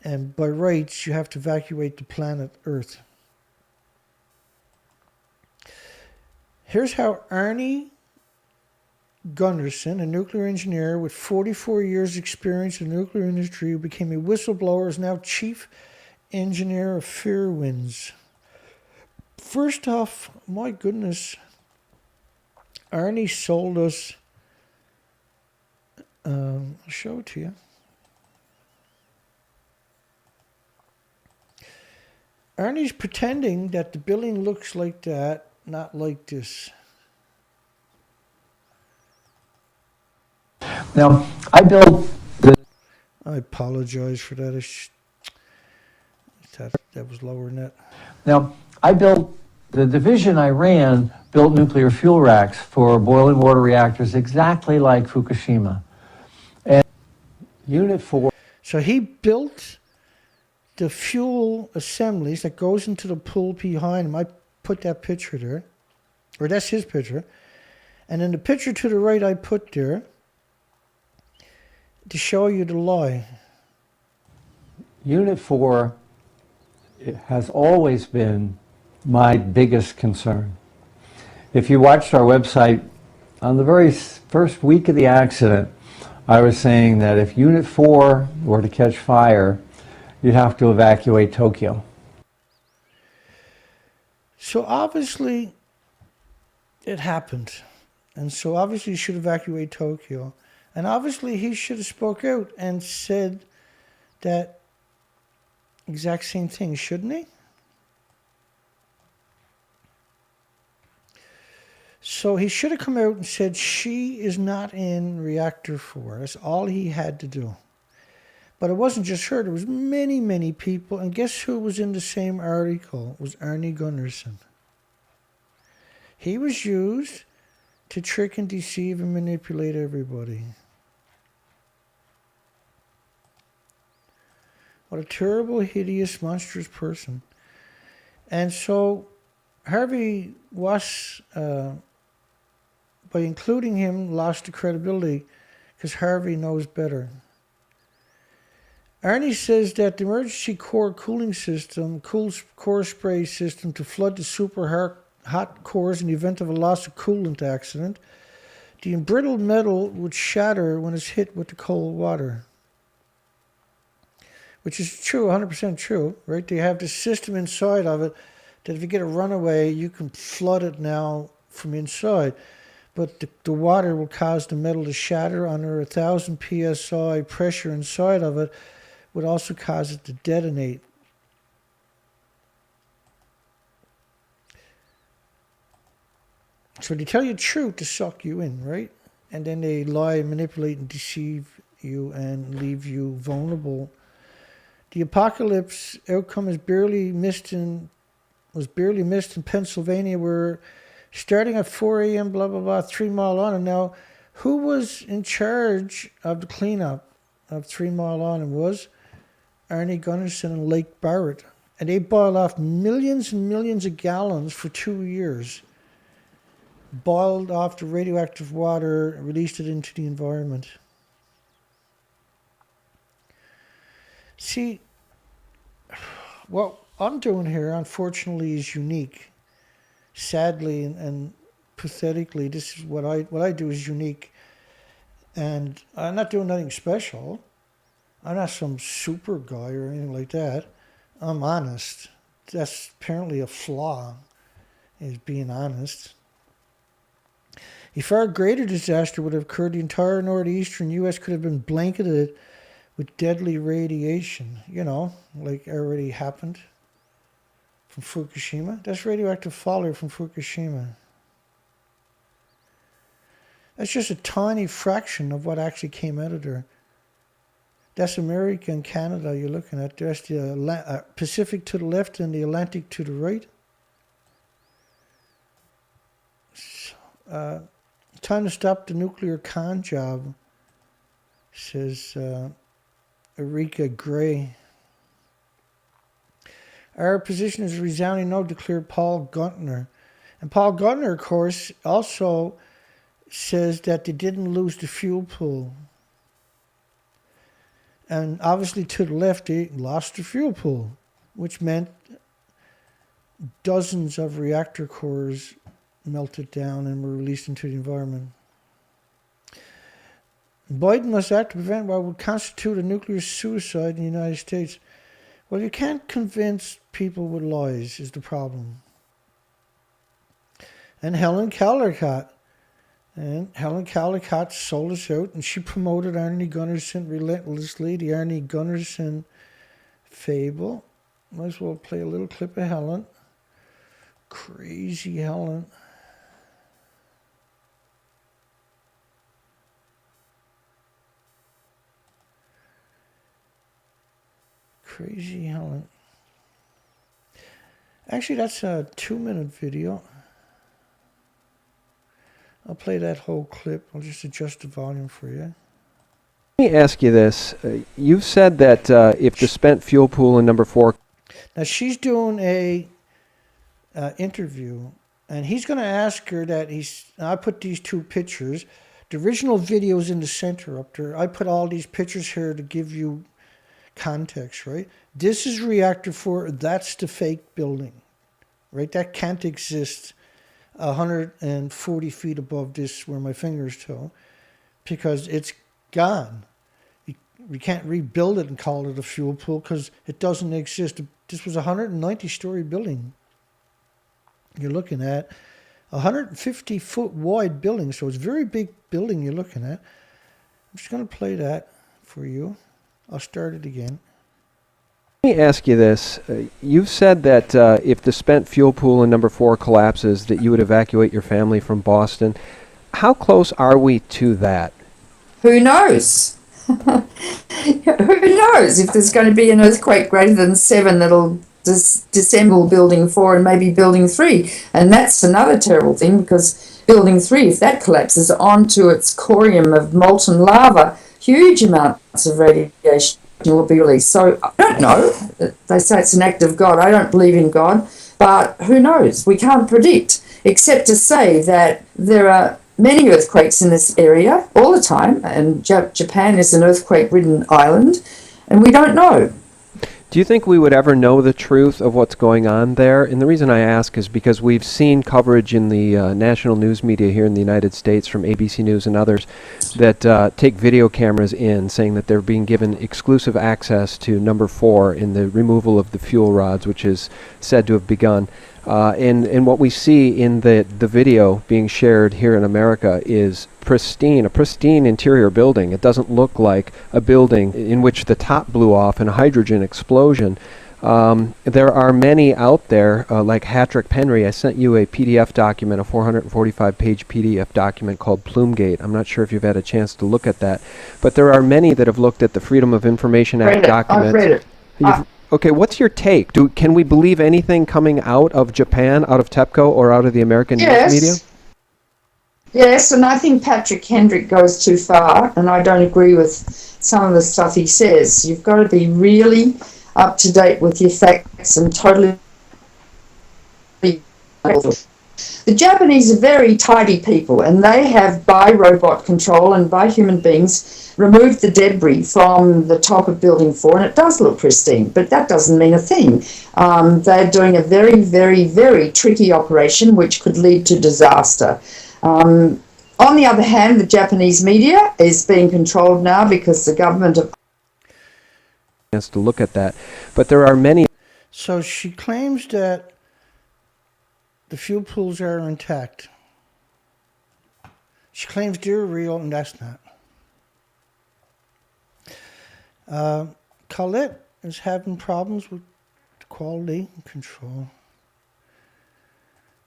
Speaker 1: And by rights, you have to evacuate the planet Earth. Here's how Arnie Gunderson, a nuclear engineer with 44 years' experience in the nuclear industry, who became a whistleblower, is now chief engineer of Fairwinds. First off, my goodness, Arnie sold us, I'll show it to you. Arnie's pretending that the building looks like that, not like this.
Speaker 3: Now, I built the...
Speaker 1: I apologize for that. That was lower than that.
Speaker 3: Now, I built... The division I ran built nuclear fuel racks for boiling water reactors exactly like Fukushima. And Unit 4...
Speaker 1: So he built the fuel assemblies that goes into the pool behind him. I put that picture there, or that's his picture. And in the picture to the right I put there to show you the lie.
Speaker 3: Unit 4 has always been my biggest concern. If you watched our website, on the very first week of the accident, I was saying that if Unit 4 were to catch fire, you'd have to evacuate Tokyo.
Speaker 1: So obviously it happened. And so obviously he should evacuate Tokyo. And obviously he should have spoke out and said that exact same thing, shouldn't he? So he should have come out and said she is not in reactor 4. That's all he had to do. But it wasn't just her. There was many, many people. And guess who was in the same article? It was Arnie Gunnarsson. He was used to trick and deceive and manipulate everybody. What a terrible, hideous, monstrous person. And so Harvey was, by including him, lost the credibility because Harvey knows better. Arnie says that the emergency core cooling system, core spray system to flood the super hot cores in the event of a loss of coolant accident, the embrittled metal would shatter when it's hit with the cold water. Which is true, 100% true, right? They have this system inside of it that if you get a runaway, you can flood it now from inside. But the water will cause the metal to shatter under 1,000 psi pressure inside of it, would also cause it to detonate. So they tell you the truth to suck you in, right? And then they lie, manipulate, and deceive you and leave you vulnerable. The apocalypse outcome was barely missed in Pennsylvania, where starting at 4 a.m., blah, blah, blah, 3 Mile Island. Now, who was in charge of the cleanup of 3 Mile Island was Arnie Gunnarsson and Lake Barrett. And they boiled off millions and millions of gallons for 2 years. Boiled off the radioactive water and released it into the environment. See, what I'm doing here, unfortunately, is unique. Sadly and pathetically, this is what I do is unique. And I'm not doing nothing special. I'm not some super guy or anything like that. I'm honest. That's apparently a flaw, is being honest. A far greater disaster would have occurred. The entire northeastern U.S. could have been blanketed with deadly radiation, you know, like already happened from Fukushima. That's radioactive fallout from Fukushima. That's just a tiny fraction of what actually came out of there. That's America and Canada you're looking at. There's the Pacific to the left and the Atlantic to the right. Time to stop the nuclear con job, says Erika Gray. Our position is a resounding no, declared Paul Guntner. And Paul Guntner, of course, also says that they didn't lose the fuel pool. And obviously to the left, they lost the fuel pool, which meant dozens of reactor cores melted down and were released into the environment. Biden must act to prevent what would constitute a nuclear suicide in the United States. Well, you can't convince people with lies is the problem. And Helen Caldicott sold us out, and she promoted Arnie Gunnarsson relentlessly, the Arnie Gunnarsson fable. Might as well play a little clip of Helen. Crazy Helen. Crazy Helen. Actually, that's a 2-minute video. I'll play that whole clip. I'll just adjust the volume for you.
Speaker 4: Let me ask you this. You've said that if the spent fuel pool in number 4...
Speaker 1: Now, she's doing a interview And he's going to ask her that I put these two pictures. The original video is in the center up there. I put all these pictures here to give you context, right? This is reactor 4. That's the fake building, right? That can't exist 140 feet above this where my fingers toe, because it's gone. We can't rebuild it and call it a fuel pool because it doesn't exist. This was a 190-story building. You're looking at a 150-foot wide building, so it's a very big building you're looking at. I'm just going to play that for you. I'll start it again.
Speaker 4: Let me ask you this. You've said that if the spent fuel pool in number 4 collapses, that you would evacuate your family from Boston. How close are we to that?
Speaker 5: Who knows? Who knows if there's going to be an earthquake greater than 7 that'll disassemble building 4 and maybe building 3. And that's another terrible thing, because building 3, if that collapses onto its corium of molten lava, huge amounts of radiation will be released. So I don't know. They say it's an act of God. I don't believe in God, but who knows? We can't predict, except to say that there are many earthquakes in this area all the time, and Japan is an earthquake-ridden island, and we don't know.
Speaker 4: Do you think we would ever know the truth of what's going on there? And the reason I ask is because we've seen coverage in the national news media here in the United States from ABC News and others that take video cameras in, saying that they're being given exclusive access to number 4 in the removal of the fuel rods, which is said to have begun. And what we see in the video being shared here in America is a pristine interior building. It doesn't look like a building in which the top blew off in a hydrogen explosion. There are many out there, like Hattrick Penry. I sent you a PDF document, a 445-page PDF document called Plumegate. I'm not sure if you've had a chance to look at that. But there are many that have looked at the Freedom of Information Act documents.
Speaker 5: I've read it.
Speaker 4: Okay, what's your take? Can we believe anything coming out of Japan, out of TEPCO, or out of the American news media?
Speaker 5: Yes, and I think Patrick Hendrick goes too far, and I don't agree with some of the stuff he says. You've got to be really up to date with your facts and totally... The Japanese are very tidy people, and they have, by robot control and by human beings, removed the debris from the top of Building 4, and it does look pristine, but that doesn't mean a thing. They're doing a very, very, very tricky operation which could lead to disaster. On the other hand, the Japanese media is being controlled now because the government of...
Speaker 4: ...to look at that, but there are many...
Speaker 1: So she claims that the fuel pools are intact. She claims they're real, and that's not. Colette is having problems with the quality control.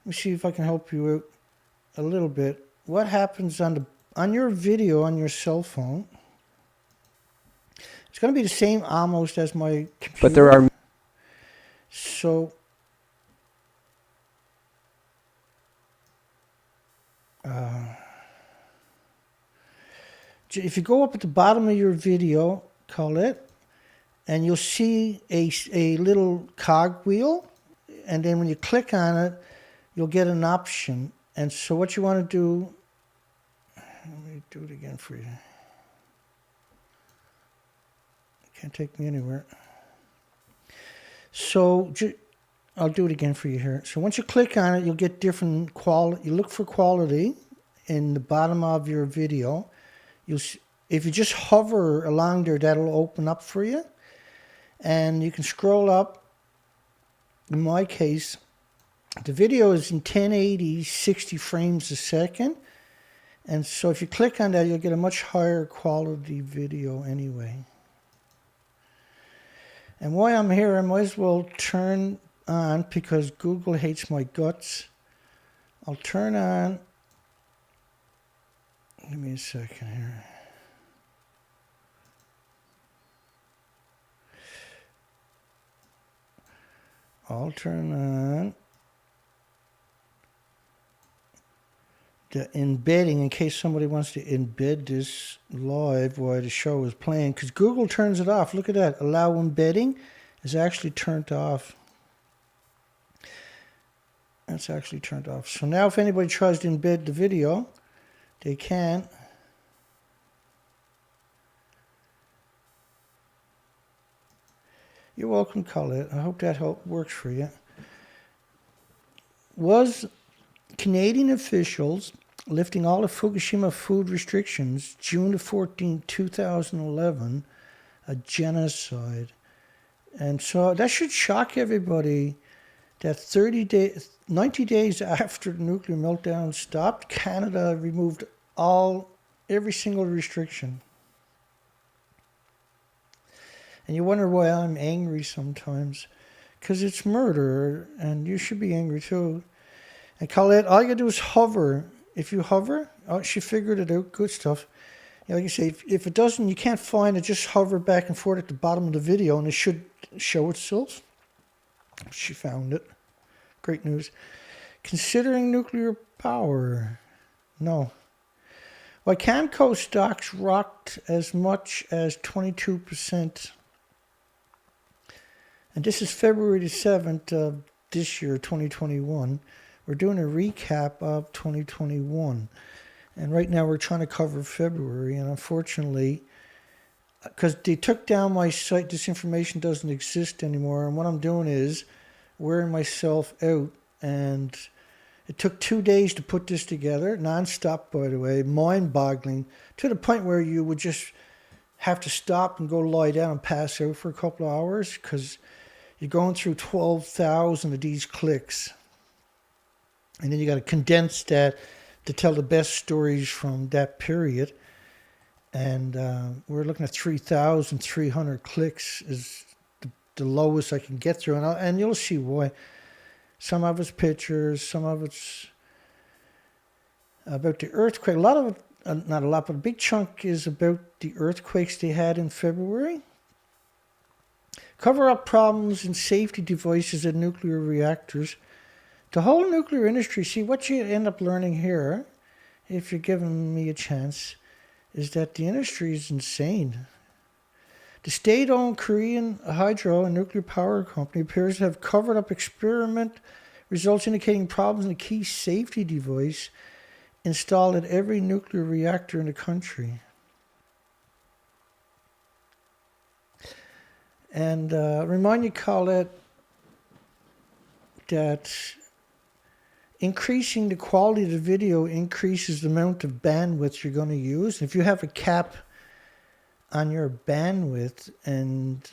Speaker 1: Let me see if I can help you out a little bit. What happens on your video on your cell phone? It's going to be the same almost as my computer.
Speaker 4: But there are...
Speaker 1: So... if you go up at the bottom of your video, Colette, and you'll see a little cog wheel, and then when you click on it, you'll get an option. And so what you want to do, let me do it again for you. Can't take me anywhere. So I'll do it again for you here. So once you click on it, you'll get different quality. You look for quality in the bottom of your video. If you just hover along there, that'll open up for you. And you can scroll up. In my case, the video is in 1080, 60 frames a second. And so if you click on that, you'll get a much higher quality video anyway. And while I'm here, I might as well turn on, because Google hates my guts. I'll turn on. Give me a second here. I'll turn on the embedding in case somebody wants to embed this live while the show is playing, because Google turns it off. Look at that. Allow embedding is actually turned off. It's actually turned off. So now if anybody tries to embed the video, they can. You're welcome, Colette. I hope that works for you. Was Canadian officials lifting all of Fukushima food restrictions June the 14th, 2011, a genocide? And so that should shock everybody that 90 days after the nuclear meltdown stopped, Canada removed every single restriction. And you wonder why I'm angry sometimes. Because it's murder, and you should be angry too. And Colette, all you gotta do is hover. If you hover, she figured it out, good stuff. You know, like you say, if it doesn't, you can't find it, just hover back and forth at the bottom of the video and it should show itself. She found it. Great news. Considering nuclear power. No. Why Camco stocks rocked as much as 22%. And this is February the 7th of this year, 2021. We're doing a recap of 2021. And right now we're trying to cover February. And unfortunately, because they took down my site, this information doesn't exist anymore. And what I'm doing is wearing myself out. And it took 2 days to put this together, non-stop, by the way, mind-boggling, to the point where you would just have to stop and go lie down and pass out for a couple of hours because you're going through 12,000 of these clicks. And then you got to condense that to tell the best stories from that period. And we're looking at 3,300 clicks is the lowest I can get through. And you'll see why. Some of it's pictures, some of it's about the earthquake. A lot of it, not a lot, but a big chunk is about the earthquakes they had in February. Cover up problems in safety devices at nuclear reactors. The whole nuclear industry, see what you end up learning here, if you're giving me a chance, is that the industry is insane. The state-owned Korean hydro and nuclear power company appears to have covered up experiment results indicating problems in a key safety device installed at every nuclear reactor in the country. And remind you, Colette, that increasing the quality of the video increases the amount of bandwidth you're going to use. If you have a cap on your bandwidth and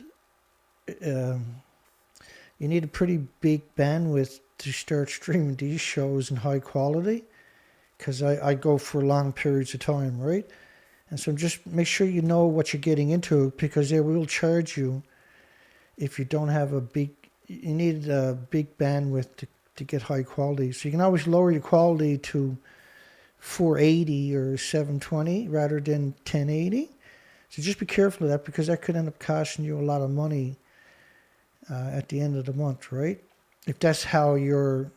Speaker 1: you need a pretty big bandwidth to start streaming these shows in high quality, because I go for long periods of time, right? And so just make sure you know what you're getting into, because they will charge you if you don't have you need a big bandwidth to get high quality. So you can always lower your quality to 480 or 720 rather than 1080. So just be careful of that, because that could end up costing you a lot of money at the end of the month, right? If that's how your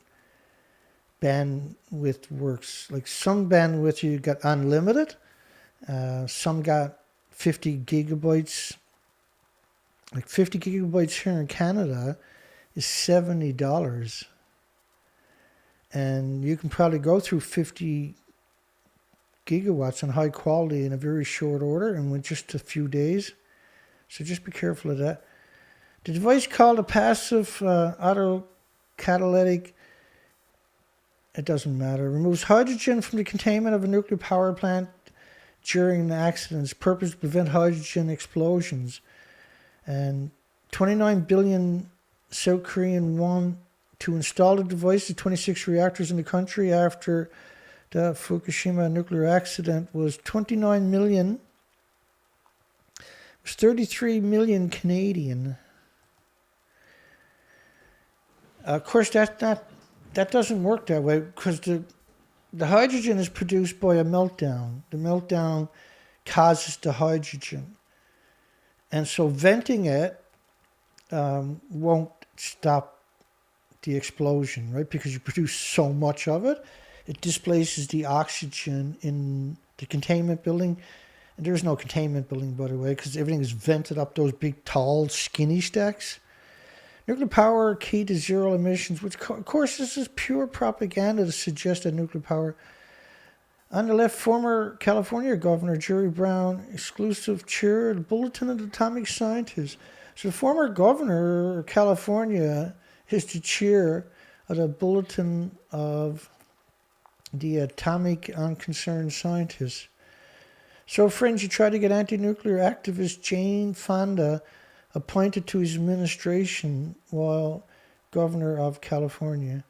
Speaker 1: bandwidth works. Like some bandwidth you got unlimited, some got 50 gigabytes. Like 50 gigabytes here in Canada is $70. And you can probably go through 50 gigawatts on high quality in a very short order and with just a few days. So just be careful of that. The device called a passive autocatalytic, it doesn't matter, removes hydrogen from the containment of a nuclear power plant during accidents, purpose to prevent hydrogen explosions. And 29 billion South Korean won to install the device at 26 reactors in the country after the Fukushima nuclear accident was 29 million. It was 33 million Canadian. Of course, that doesn't work that way, because the hydrogen is produced by a meltdown. The meltdown causes the hydrogen. And so venting it won't stop the explosion, right? Because you produce so much of it. It displaces the oxygen in the containment building. And there's no containment building, by the way, because everything is vented up those big, tall, skinny stacks. Nuclear power key to zero emissions, which of course this is pure propaganda to suggest that nuclear power. On the left, former California Governor Jerry Brown, exclusive chair of the Bulletin of Atomic Scientists. So the former governor of California is the chair of the Bulletin of the Atomic Unconcerned Scientists. So friends, you try to get anti-nuclear activist Jane Fonda appointed to his administration while governor of California.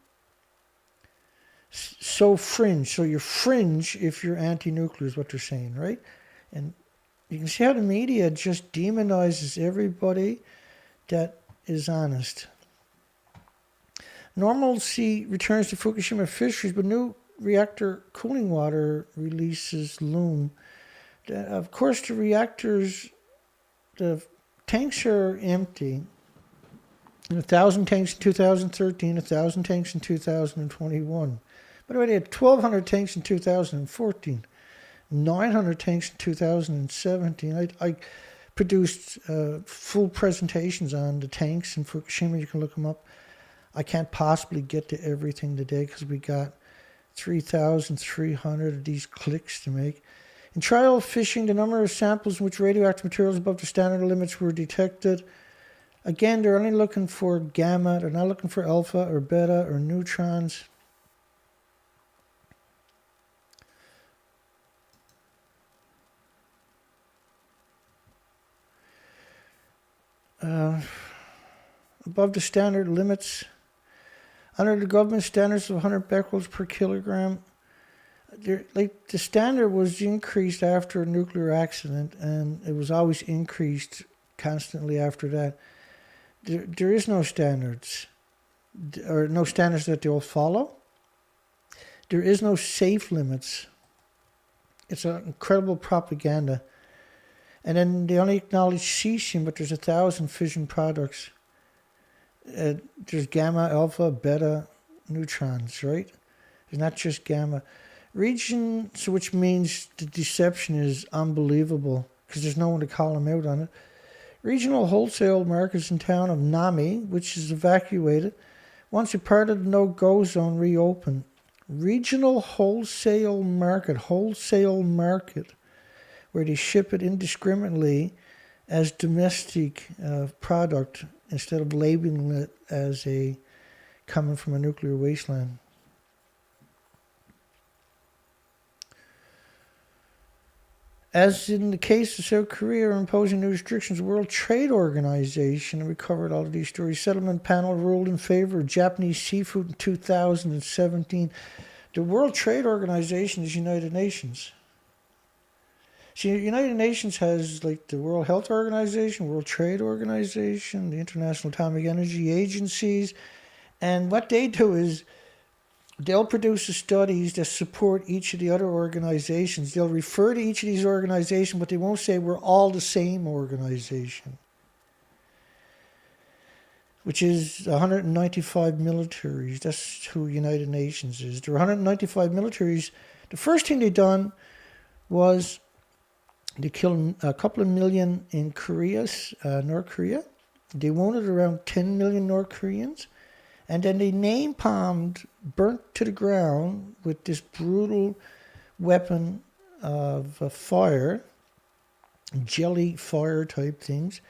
Speaker 1: So fringe. So you're fringe if you're anti-nuclear is what they're saying, right? And you can see how the media just demonizes everybody that is honest. Normalcy returns to Fukushima fisheries, but new reactor cooling water releases loom. Of course, the reactors, the tanks are empty. 1,000 tanks in 2013, 1,000 tanks in 2021. By the way, they had 1,200 tanks in 2014, 900 tanks in 2017. I produced full presentations on the tanks in Fukushima. You can look them up. I can't possibly get to everything today because we got 3,300 of these clicks to make. In trial fishing, the number of samples in which radioactive materials above the standard limits were detected. Again, they're only looking for gamma. They're not looking for alpha or beta or neutrons. Above the standard limits, under the government standards of 100 becquerels per kilogram, the standard was increased after a nuclear accident, and it was always increased constantly after that. There is no standards, or no standards that they'll follow. There is no safe limits. It's an incredible propaganda. And then they only acknowledge cesium, but there's 1,000 fission products. There's gamma, alpha, beta, neutrons, right? It's not just gamma. Region, so which means the deception is unbelievable because there's no one to call them out on it. Regional wholesale markets in town of Nami, which is evacuated, once a part of the no-go zone reopened. Regional wholesale market, where they ship it indiscriminately as domestic product instead of labeling it as a coming from a nuclear wasteland. As in the case of South Korea imposing new restrictions, the World Trade Organization, and we covered all of these stories, settlement panel ruled in favor of Japanese seafood in 2017. The World Trade Organization is United Nations. See, the United Nations has like the World Health Organization, World Trade Organization, the International Atomic Energy Agencies, and what they do is they'll produce the studies that support each of the other organizations. They'll refer to each of these organizations, but they won't say we're all the same organization, which is 195 militaries. That's who United Nations is. There are 195 militaries. The first thing they done was they killed a couple of million in Korea, North Korea. They wounded around 10 million North Koreans. And then they napalmed, burnt to the ground with this brutal weapon of fire, jelly fire type things,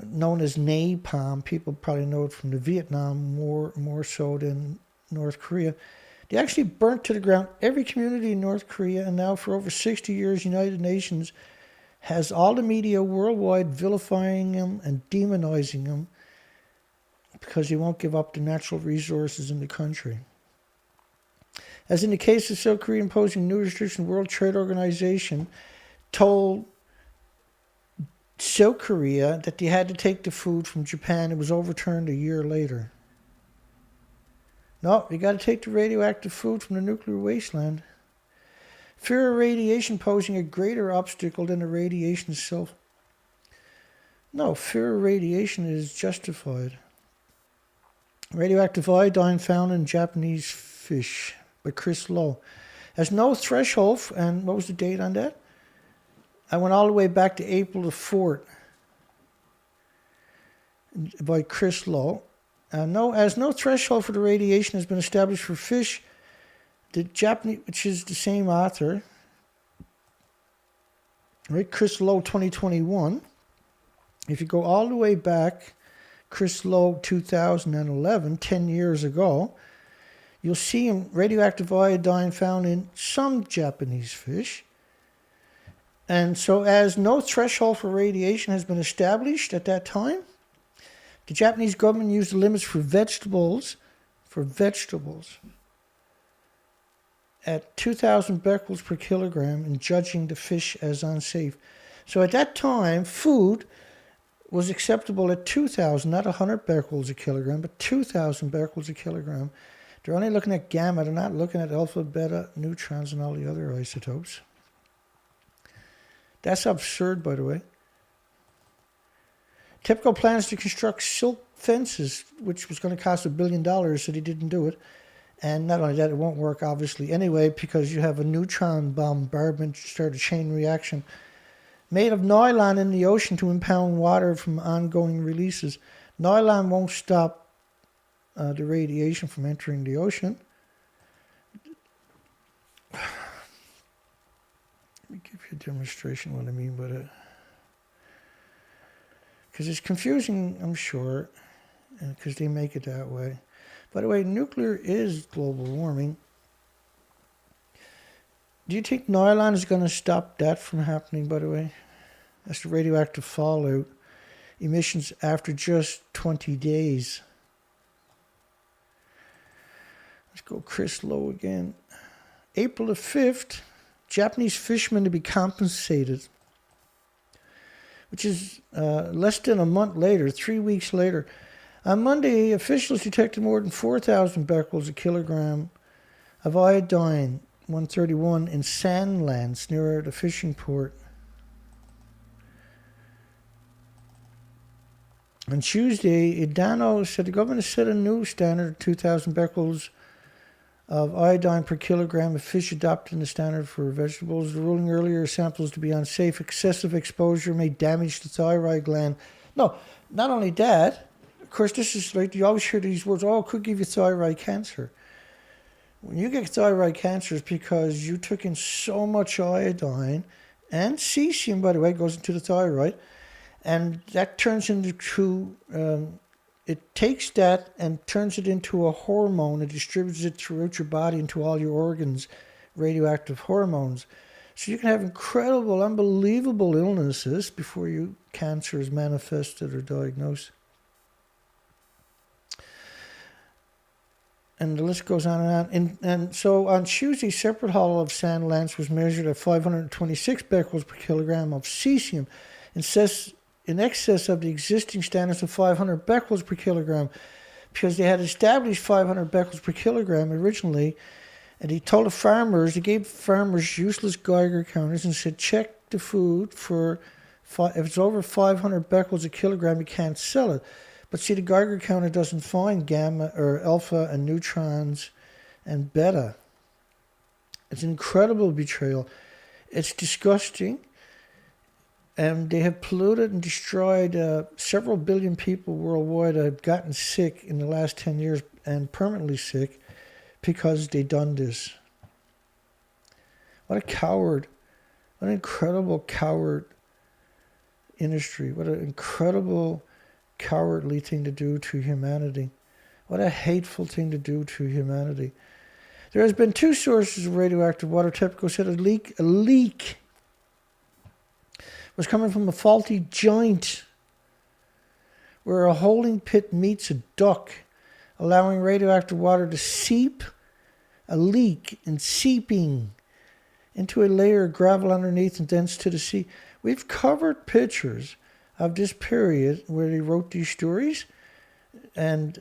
Speaker 1: known as napalm. People probably know it from the Vietnam more so than North Korea. They actually burnt to the ground every community in North Korea, and now for over 60 years, United Nations has all the media worldwide vilifying them and demonizing them because they won't give up the natural resources in the country. As in the case of South Korea imposing new restrictions, the World Trade Organization told South Korea that they had to take the food from Japan. It was overturned a year later. No, you got to take the radioactive food from the nuclear wasteland. Fear of radiation posing a greater obstacle than the radiation itself. No, fear of radiation is justified. Radioactive iodine found in Japanese fish by Chris Lowe. Has no threshold, and what was the date on that? I went all the way back to April the 4th. by Chris Lowe. As no threshold for the radiation has been established for fish, the Japanese, which is the same author, right? Chris Lowe 2021. If you go all the way back, Chris Lowe 2011, 10 years ago, you'll see radioactive iodine found in some Japanese fish. And so as no threshold for radiation has been established at that time, the Japanese government used the limits for vegetables at 2,000 becquerels per kilogram in judging the fish as unsafe. So at that time, food was acceptable at 2,000, not 100 becquerels a kilogram, but 2,000 becquerels a kilogram. They're only looking at gamma. They're not looking at alpha, beta, neutrons, and all the other isotopes. That's absurd, by the way. TEPCO plans to construct silk fences, which was going to cost $1 billion, so they didn't do it. And not only that, it won't work, obviously, anyway, because you have a neutron bombardment, start a chain reaction, made of nylon in the ocean to impound water from ongoing releases. Nylon won't stop the radiation from entering the ocean. Let me give you a demonstration what I mean by that. Because it's confusing, I'm sure, because they make it that way. By the way, nuclear is global warming. Do you think nylon is going to stop that from happening, by the way? That's the radioactive fallout. Emissions after just 20 days. Let's go Chris Lowe again. April the 5th, Japanese fishermen to be compensated, which is less than a month later, 3 weeks later. On Monday, officials detected more than 4,000 becquerels a kilogram of iodine-131 in sand lands near the fishing port. On Tuesday, Idano said the government has set a new standard of 2,000 becquerels of iodine per kilogram of fish adopting the standard for vegetables. The ruling earlier samples to be unsafe. Excessive exposure may damage the thyroid gland. No, not only that, of course, this is like, you always hear these words, oh, it could give you thyroid cancer. When you get thyroid cancer, it's because you took in so much iodine, and cesium, by the way, goes into the thyroid, and that turns into, it takes that and turns it into a hormone. It distributes it throughout your body into all your organs, radioactive hormones. So you can have incredible, unbelievable illnesses before cancer is manifested or diagnosed. And the list goes on and on. And so on Tuesday, separate haul of sand lands was measured at 526 becquerels per kilogram of cesium, in excess of the existing standards of 500 becquerels per kilogram, because they had established 500 becquerels per kilogram originally. And he told the farmers, he gave farmers useless Geiger counters and said, check the food for, if it's over 500 becquerels a kilogram, you can't sell it. But see, the Geiger counter doesn't find gamma or alpha and neutrons and beta. It's an incredible betrayal. It's disgusting. And they have polluted and destroyed several billion people worldwide that have gotten sick in the last 10 years and permanently sick because they done this. What a coward. What an incredible coward industry. What an incredible cowardly thing to do to humanity. What a hateful thing to do to humanity. There has been 2 sources of radioactive water. TEPCO said a leak was coming from a faulty joint where a holding pit meets a duct, allowing radioactive water to seep, a leak and seeping into a layer of gravel underneath and thence to the sea. We've covered pictures of this period where they wrote these stories, and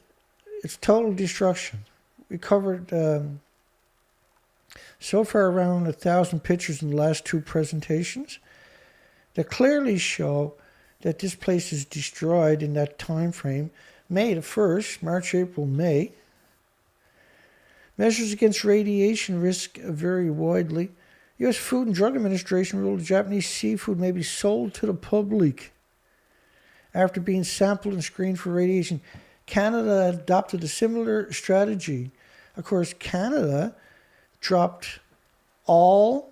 Speaker 1: it's total destruction. We covered so far around 1,000 pictures in the last 2 presentations that clearly show that this place is destroyed in that time frame. May the 1st, March, April, May. Measures against radiation risk vary widely. U.S. Food and Drug Administration ruled Japanese seafood may be sold to the public after being sampled and screened for radiation. Canada adopted a similar strategy. Of course, Canada dropped all,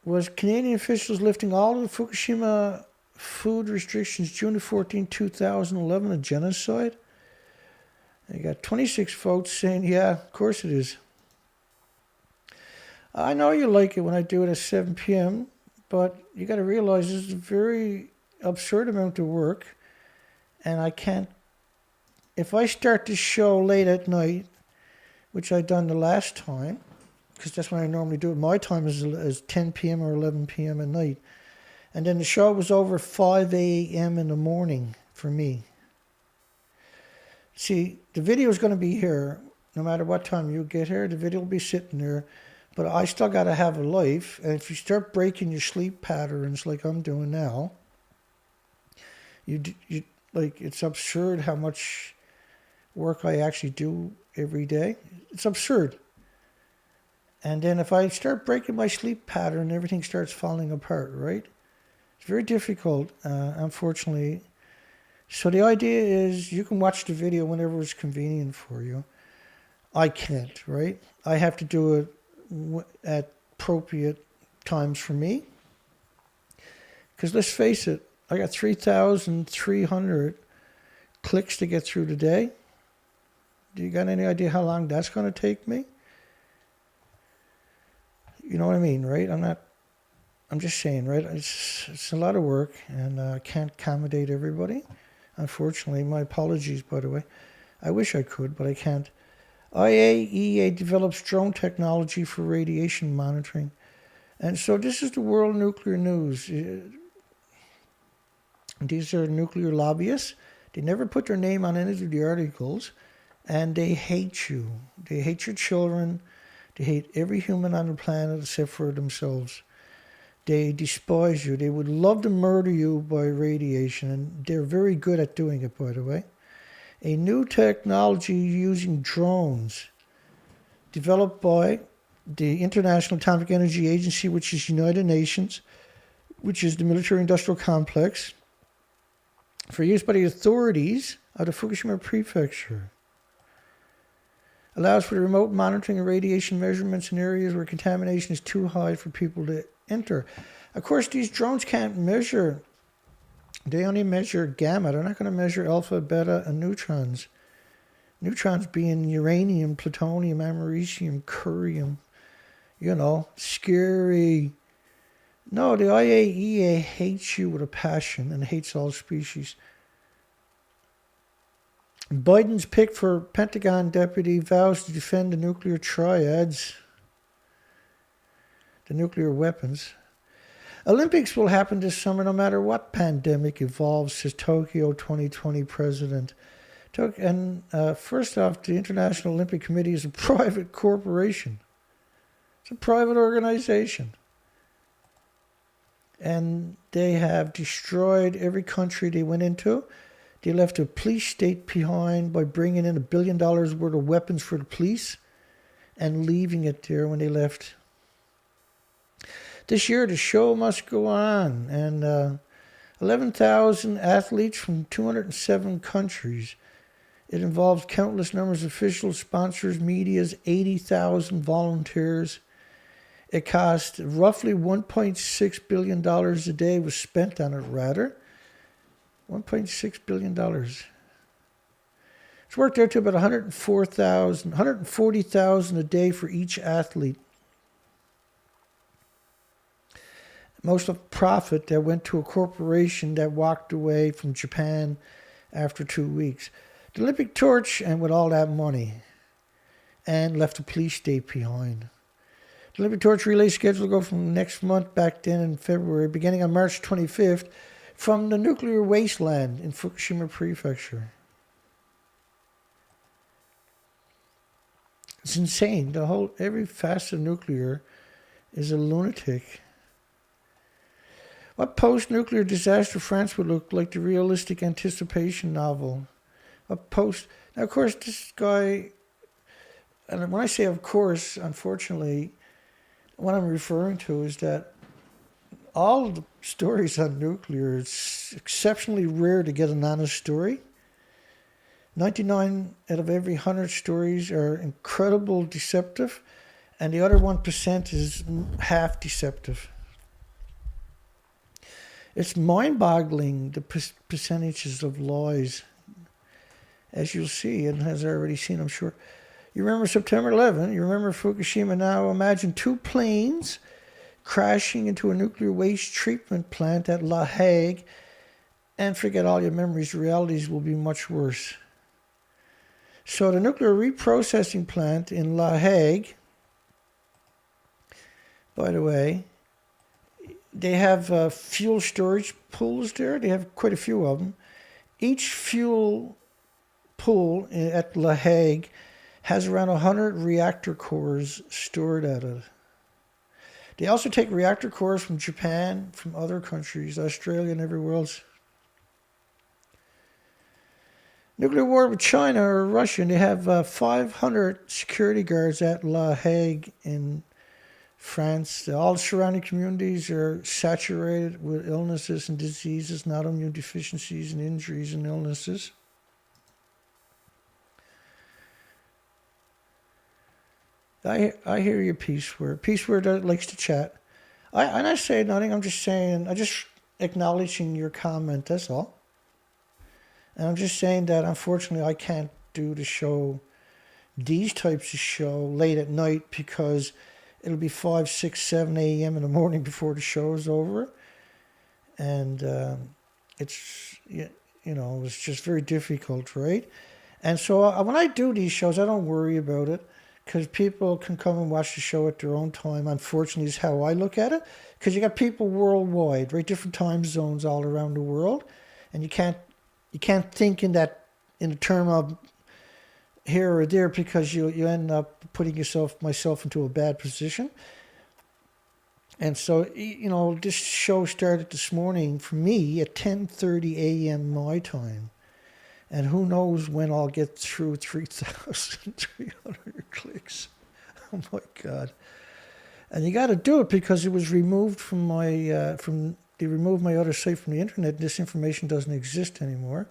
Speaker 1: was Canadian officials lifting all of the Fukushima food restrictions June 14, 2011, a genocide? They got 26 votes saying, yeah, of course it is. I know you like it when I do it at 7 p.m., but you got to realize this is a very absurd amount of work, and I can't, if I start this show late at night, which I done the last time, because that's when I normally do it, my time is 10 p.m. or 11 p.m. at night, and then the show was over 5 a.m. in the morning for me. See, the video is going to be here, no matter what time you get here, the video will be sitting there, but I still got to have a life, and if you start breaking your sleep patterns like I'm doing now, you like, it's absurd how much work I actually do every day. It's absurd. And then if I start breaking my sleep pattern, everything starts falling apart, right? It's very difficult, unfortunately. So the idea is you can watch the video whenever it's convenient for you. I can't, right? I have to do it at appropriate times for me. Because let's face it, I got 3,300 clicks to get through today. Do you got any idea how long that's going to take me? You know what I mean, right? I'm just saying, right? It's a lot of work, and I can't accommodate everybody. Unfortunately, my apologies, by the way. I wish I could, but I can't. IAEA develops drone technology for radiation monitoring. And so this is the world nuclear news. These are nuclear lobbyists. They never put their name on any of the articles, and they hate you. They hate your children. They hate every human on the planet except for themselves. They despise you. They would love to murder you by radiation, and they're very good at doing it, by the way. A new technology using drones developed by the International Atomic Energy Agency, which is United Nations, which is the military-industrial complex, for use by the authorities of the Fukushima prefecture. Allows for the remote monitoring of radiation measurements in areas where contamination is too high for people to enter. Of course, these drones can't measure. They only measure gamma. They're not going to measure alpha, beta, and neutrons. Neutrons being uranium, plutonium, americium, curium. You know, scary. No, the IAEA hates you with a passion and hates all species. Biden's pick for Pentagon deputy vows to defend the nuclear triads, the nuclear weapons. Olympics will happen this summer no matter what pandemic evolves, says Tokyo 2020 president. And first off, the International Olympic Committee is a private corporation. It's a private organization. And they have destroyed every country they went into. They left a police state behind by bringing in $1 billion worth of weapons for the police and leaving it there when they left. This year, the show must go on, and 11,000 athletes from 207 countries. It involves countless numbers of officials, sponsors, medias, 80,000 volunteers. It cost roughly $1.6 billion a day was spent on it, rather. $1.6 billion. It's worked out to about $140,000 a day for each athlete. Most of the profit that went to a corporation that walked away from Japan after 2 weeks. The Olympic torch, and with all that money, and left a police state behind. The Olympic torch relay schedule will go from next month back then in February, beginning on March 25th, from the nuclear wasteland in Fukushima prefecture. It's insane. Every facet of nuclear is a lunatic. What post-nuclear disaster France would look like, the realistic anticipation novel. Now, of course, this guy, and when I say of course, unfortunately, what I'm referring to is that all the stories on nuclear, it's exceptionally rare to get an honest story. 99 out of every 100 stories are incredible deceptive, and the other 1% is half deceptive. It's mind-boggling, the percentages of lies, as you'll see, and has already seen, I'm sure. You remember September 11, you remember Fukushima now. Imagine 2 planes crashing into a nuclear waste treatment plant at La Hague, and forget all your memories, the realities will be much worse. So the nuclear reprocessing plant in La Hague, by the way, they have fuel storage pools there. They have quite a few of them. Each fuel pool at La Hague has around 100 reactor cores stored at it. They also take reactor cores from Japan, from other countries, Australia and everywhere else. Nuclear war with China or Russia, and they have 500 security guards at La Hague in France. All the surrounding communities are saturated with illnesses and diseases, not immune deficiencies and injuries and illnesses. I hear you, Peace Word. Peace Word likes to chat. I'm not saying nothing. I'm just saying, I'm just acknowledging your comment. That's all. And I'm just saying that unfortunately I can't do the show, these types of show, late at night, because it'll be 5, 6, 7 a.m. in the morning before the show is over. And it's, you know, it's just very difficult, right? And so when I do these shows, I don't worry about it, because people can come and watch the show at their own time, unfortunately, is how I look at it. Because you got people worldwide, right? Different time zones all around the world. And you can't think in a term of here or there, because you end up putting myself into a bad position. And so, you know, this show started this morning for me at 10:30 a.m. my time. And who knows when I'll get through 3,300 clicks. Oh my God. And you got to do it because it was removed from they removed my other site from the internet. This information doesn't exist anymore.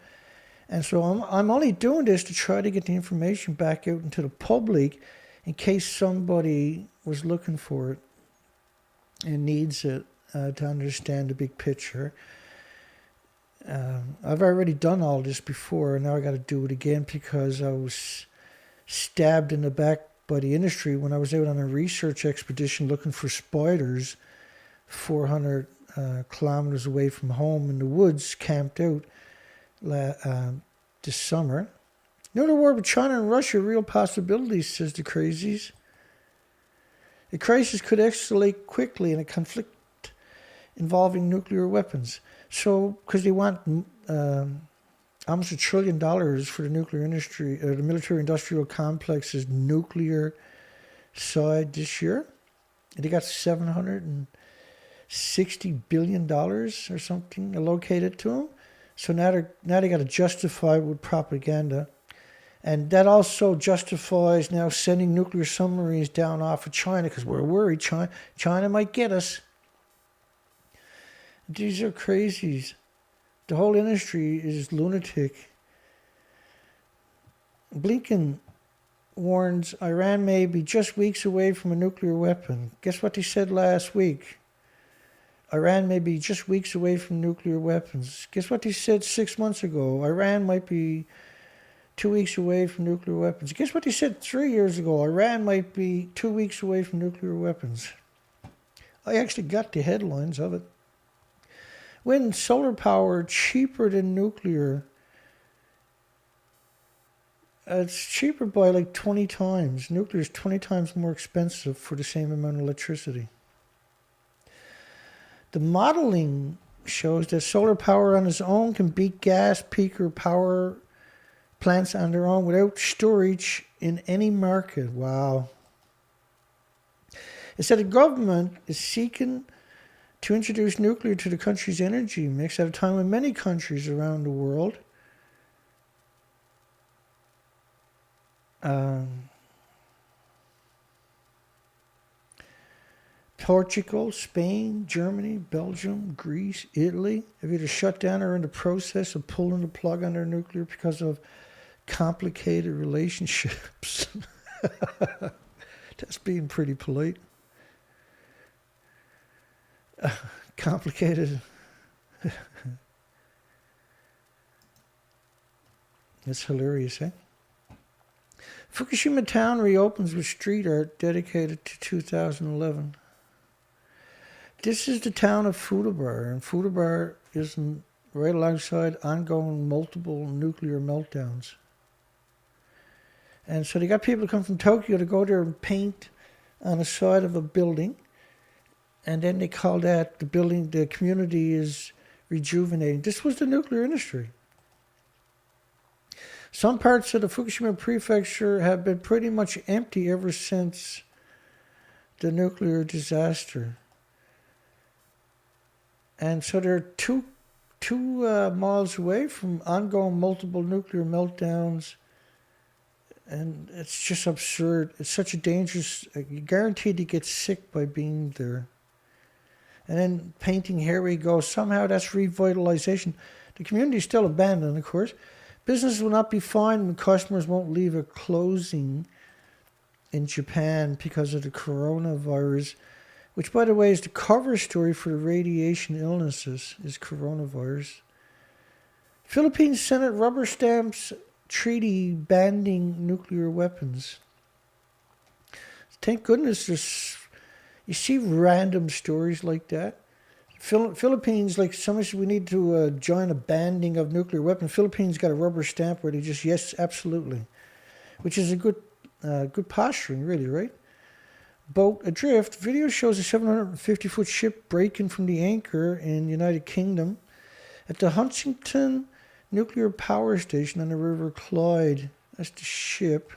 Speaker 1: And so I'm only doing this to try to get the information back out into the public in case somebody was looking for it and needs it to understand the big picture. I've already done all this before, and now I got to do it again because I was stabbed in the back by the industry when I was out on a research expedition looking for spiders 400 kilometers away from home in the woods, camped out this summer. Nuclear war with China and Russia, real possibilities, says the crazies. The crisis could escalate quickly in a conflict involving nuclear weapons. So, because they want almost $1 trillion for the nuclear industry, the military-industrial complex's nuclear side this year. And they got $760 billion or something allocated to them. So now they got to justify it with propaganda. And that also justifies now sending nuclear submarines down off of China because we're worried China might get us. These are crazies. The whole industry is lunatic. Blinken warns Iran may be just weeks away from a nuclear weapon. Guess what they said last week? Iran may be just weeks away from nuclear weapons. Guess what they said 6 months ago? Iran might be 2 weeks away from nuclear weapons. Guess what they said 3 years ago? Iran might be 2 weeks away from nuclear weapons. I actually got the headlines of it. Wind, solar power, cheaper than nuclear. It's cheaper by like 20 times. Nuclear is 20 times more expensive for the same amount of electricity. The modeling shows that solar power on its own can beat gas peaker power plants on their own without storage in any market. Wow. It said the government is seeking to introduce nuclear to the country's energy mix at a time when many countries around the world Portugal, Spain, Germany, Belgium, Greece, Italy have either shut down or are in the process of pulling the plug on their nuclear because of complicated relationships. That's being pretty polite. Complicated. That's hilarious, eh? Fukushima town reopens with street art dedicated to 2011. This is the town of Fukushima, and Fukushima is right alongside ongoing multiple nuclear meltdowns. And so they got people to come from Tokyo to go there and paint on the side of a building. And then they call that the building, the community is rejuvenating. This was the nuclear industry. Some parts of the Fukushima prefecture have been pretty much empty ever since the nuclear disaster. And so they're two miles away from ongoing multiple nuclear meltdowns. And it's just absurd. It's such a dangerous, you're guaranteed to get sick by being there. And then painting, here we go. Somehow that's revitalization. The community is still abandoned, of course. Businesses will not be fined when customers won't leave a closing in Japan because of the coronavirus, which, by the way, is the cover story for the radiation illnesses, is coronavirus. Philippines Senate rubber stamps treaty banning nuclear weapons. Thank goodness there's, you see random stories like that. Philippines, like somebody said, we need to join a banning of nuclear weapons. Philippines got a rubber stamp where they just, yes, absolutely. Which is a good posturing, really, right? Boat adrift. Video shows a 750-foot ship breaking from the anchor in the United Kingdom at the Huntington Nuclear Power Station on the River Clyde. That's the ship.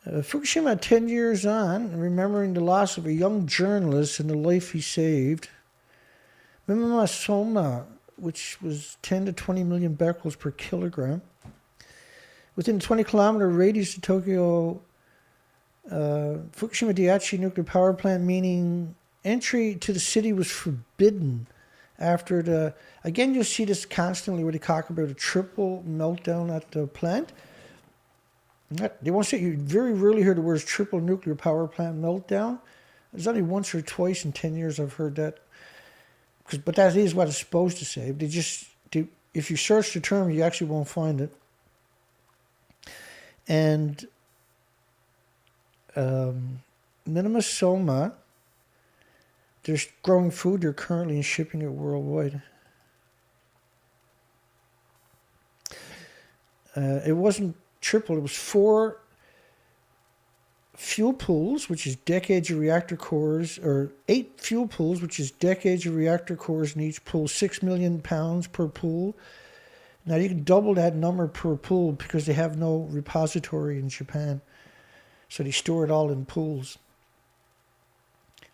Speaker 1: Fukushima 10 years on, remembering the loss of a young journalist and the life he saved. Mimima Soma, which was 10 to 20 million becquerels per kilogram. Within a 20-kilometer radius of Tokyo, Fukushima Daiichi nuclear power plant, meaning entry to the city was forbidden after the... Again, you'll see this constantly where they talk about a triple meltdown at the plant. They won't say, you very rarely hear the words triple nuclear power plant meltdown. There's only once or twice in 10 years I've heard that. But that is what it's supposed to say. If you search the term, you actually won't find it. And Minima Soma, they're growing food, they're currently shipping it worldwide. It wasn't triple, it was 4 fuel pools, which is decades of reactor cores, or 8 fuel pools, which is decades of reactor cores in each pool, 6 million pounds per pool. Now you can double that number per pool because they have no repository in Japan. So they store it all in pools.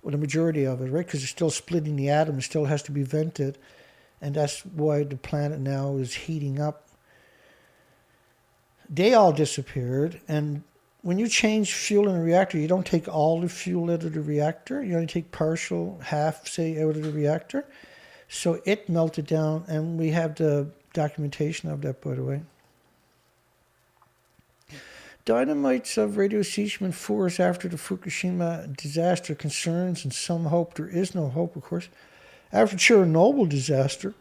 Speaker 1: Well, the majority of it, right? Because it's still splitting the atom, it still has to be vented. And that's why the planet now is heating up. They all disappeared, and when you change fuel in a reactor, you don't take all the fuel out of the reactor. You only take partial, half, say, out of the reactor. So it melted down, and we have the documentation of that, by the way. Dynamites of radio-seismic force after the Fukushima disaster, concerns and some hope. There is no hope, of course. After Chernobyl disaster,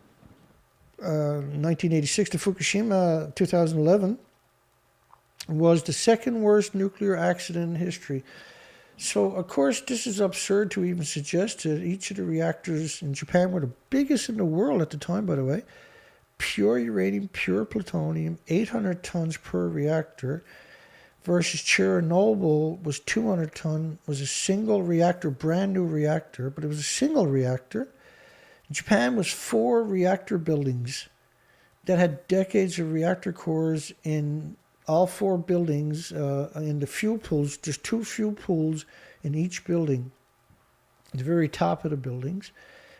Speaker 1: 1986 to Fukushima 2011, was the second worst nuclear accident in history. So, of course, this is absurd to even suggest that each of the reactors in Japan were the biggest in the world at the time, by the way. Pure uranium, pure plutonium, 800 tons per reactor, versus Chernobyl was 200 ton, was a single reactor, brand new reactor, but it was a single reactor. Japan was 4 reactor buildings that had decades of reactor cores in all 4 buildings. In the fuel pools, there's 2 fuel pools in each building, at the very top of the buildings,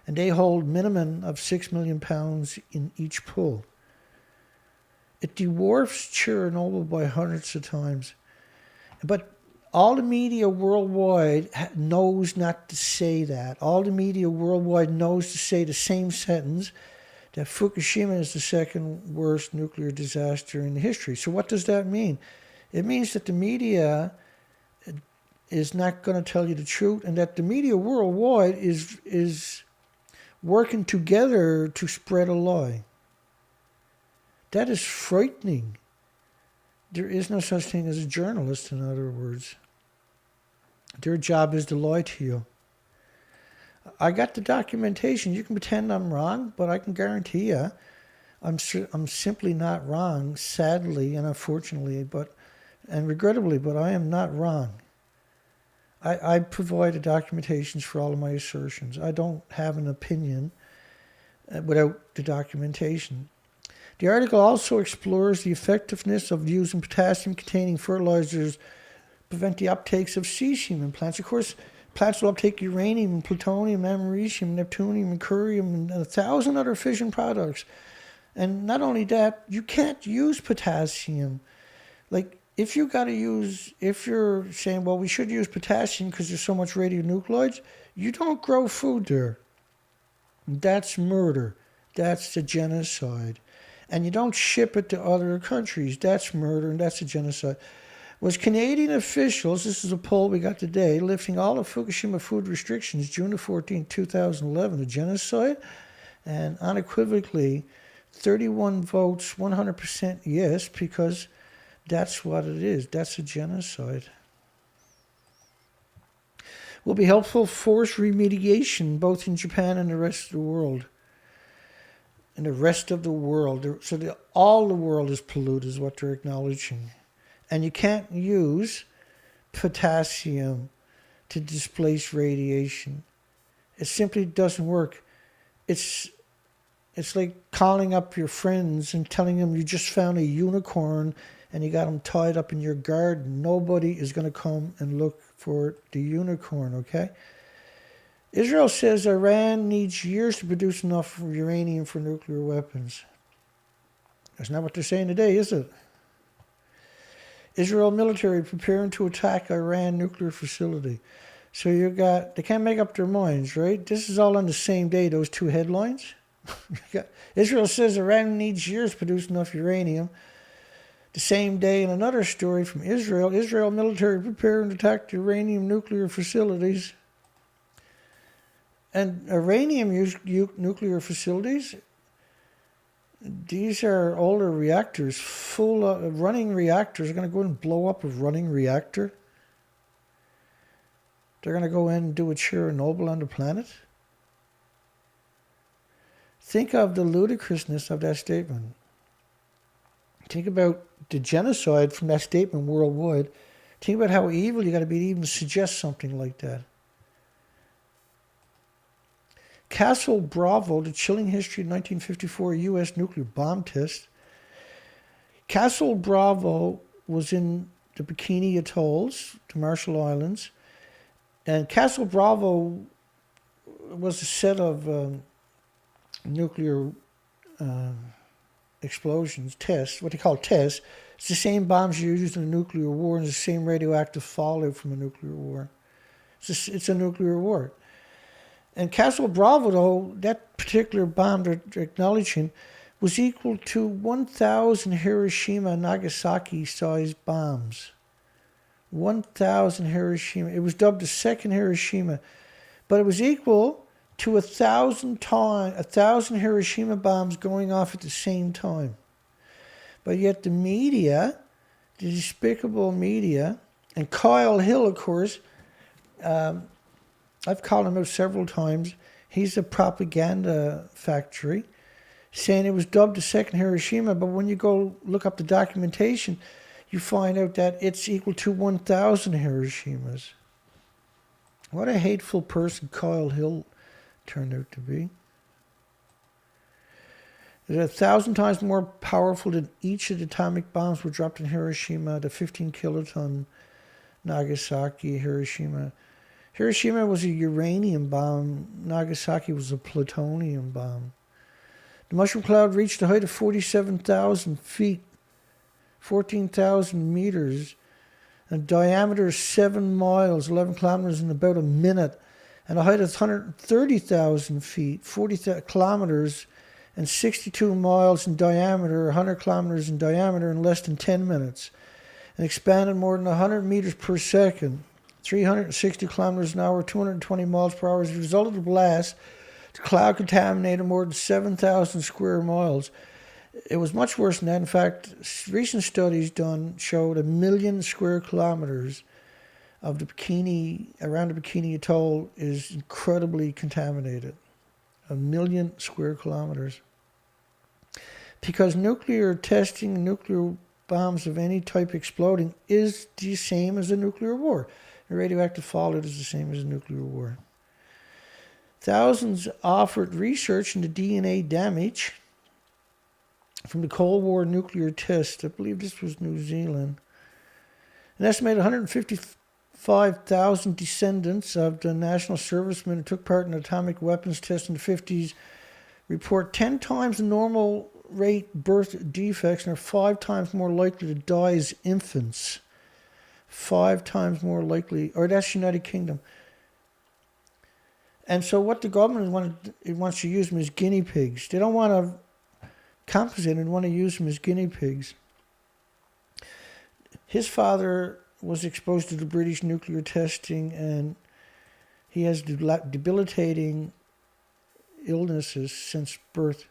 Speaker 1: and they hold minimum of 6 million pounds in each pool. It dwarfs Chernobyl by hundreds of times. But All the media worldwide knows not to say that. All the media worldwide knows to say the same sentence, that Fukushima is the second worst nuclear disaster in history. So what does that mean? It means that the media is not going to tell you the truth, and that the media worldwide is working together to spread a lie. That is frightening. There is no such thing as a journalist, in other words. Their job is to lie to you. I got the documentation. You can pretend I'm wrong, but I can guarantee you I'm simply not wrong, sadly and unfortunately, and regrettably, but I am not wrong. I provide the documentations for all of my assertions. I don't have an opinion without the documentation. The article also explores the effectiveness of using potassium-containing fertilizers to prevent the uptakes of cesium in plants. Of course, plants will uptake uranium and plutonium, americium, neptunium, and curium, and 1,000 other fission products. And not only that, you can't use potassium. Like, if you're saying, well, we should use potassium because there's so much radionuclides, you don't grow food there. That's murder. That's the genocide. And you don't ship it to other countries. That's murder, and that's a genocide. Was Canadian officials, this is a poll we got today, lifting all of Fukushima food restrictions June the 14th, 2011, a genocide? And unequivocally, 31 votes, 100% yes, because that's what it is. That's a genocide. Will be helpful force remediation both in Japan and the rest of the world. And the rest of the world. So all the world is polluted is what they're acknowledging. And you can't use potassium to displace radiation. It simply doesn't work. It's like calling up your friends and telling them you just found a unicorn and you got them tied up in your garden. Nobody is going to come and look for the unicorn, okay? Israel says Iran needs years to produce enough uranium for nuclear weapons. That's not what they're saying today, is it? Israel military preparing to attack Iran nuclear facility. So they can't make up their minds, right? This is all on the same day, those two headlines. Israel says Iran needs years to produce enough uranium. The same day in another story from Israel, Israel military preparing to attack uranium nuclear facilities. And uranium nuclear facilities, these are older reactors, full of running reactors. They're going to go in and blow up a running reactor. They're going to go in and do a Chernobyl on the planet. Think of the ludicrousness of that statement. Think about the genocide from that statement worldwide. Think about how evil you got to be to even suggest something like that. Castle Bravo, the chilling history of 1954 U.S. nuclear bomb test. Castle Bravo was in the Bikini Atolls, the Marshall Islands. And Castle Bravo was a set of nuclear explosions, tests, what they call tests. It's the same bombs you used in a nuclear war and the same radioactive fallout from a nuclear war. It's a nuclear war. And Castle Bravo, though, that particular bomb they're acknowledging, was equal to 1,000 Hiroshima and Nagasaki-sized bombs. 1,000 Hiroshima. It was dubbed the second Hiroshima. But it was equal to 1,000 Hiroshima bombs going off at the same time. But yet the media, the despicable media, and Kyle Hill, of course, I've called him out several times. He's a propaganda factory, saying it was dubbed the second Hiroshima, but when you go look up the documentation, you find out that it's equal to 1,000 Hiroshimas. What a hateful person Kyle Hill turned out to be. They're 1,000 times more powerful than each of the atomic bombs were dropped in Hiroshima, the 15 kiloton Nagasaki, Hiroshima. Hiroshima was a uranium bomb. Nagasaki was a plutonium bomb. The mushroom cloud reached a height of 47,000 feet, 14,000 meters. and diameter is 7 miles, 11 kilometers in about a minute, and a height of 130,000 feet, 40 kilometers, and 62 miles in diameter, 100 kilometers in diameter in less than 10 minutes, and expanded more than 100 meters per second, 360 kilometers an hour, 220 miles per hour. As a result of the blast, the cloud contaminated more than 7,000 square miles. It was much worse than that. In fact, recent studies done showed 1 million square kilometers of the Bikini, around the Bikini Atoll, is incredibly contaminated. 1 million square kilometers. Because nuclear testing, nuclear bombs of any type exploding is the same as a nuclear war. The radioactive fallout is the same as a nuclear war. Thousands offered research into DNA damage from the Cold War nuclear test. I believe this was New Zealand. An estimated 155,000 descendants of the national servicemen who took part in atomic weapons tests in the 50s report 10 times the normal rate birth defects and are 5 times more likely to die as infants. 5 times more likely, or that's United Kingdom. And so what the government wants to use them as guinea pigs. They don't want to compensate and want to use them as guinea pigs. His father was exposed to the British nuclear testing, and he has debilitating illnesses since birth.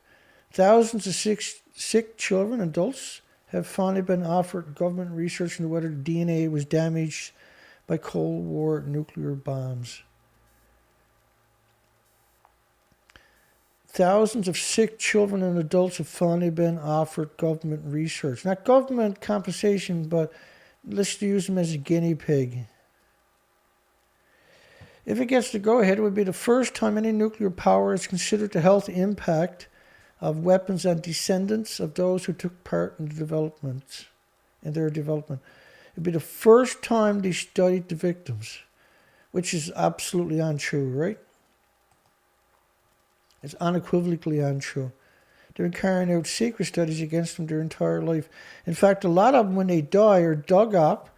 Speaker 1: Thousands of sick children, adults, have finally been offered government research into whether the DNA was damaged by Cold War nuclear bombs. Thousands of sick children and adults have finally been offered government research. Not government compensation, but let's use them as a guinea pig. If it gets the go-ahead, it would be the first time any nuclear power has considered the health impact of weapons on descendants of those who took part in their development. It would be the first time they studied the victims, which is absolutely untrue, right? It's unequivocally untrue. They're carrying out secret studies against them their entire life. In fact, a lot of them, when they die, are dug up,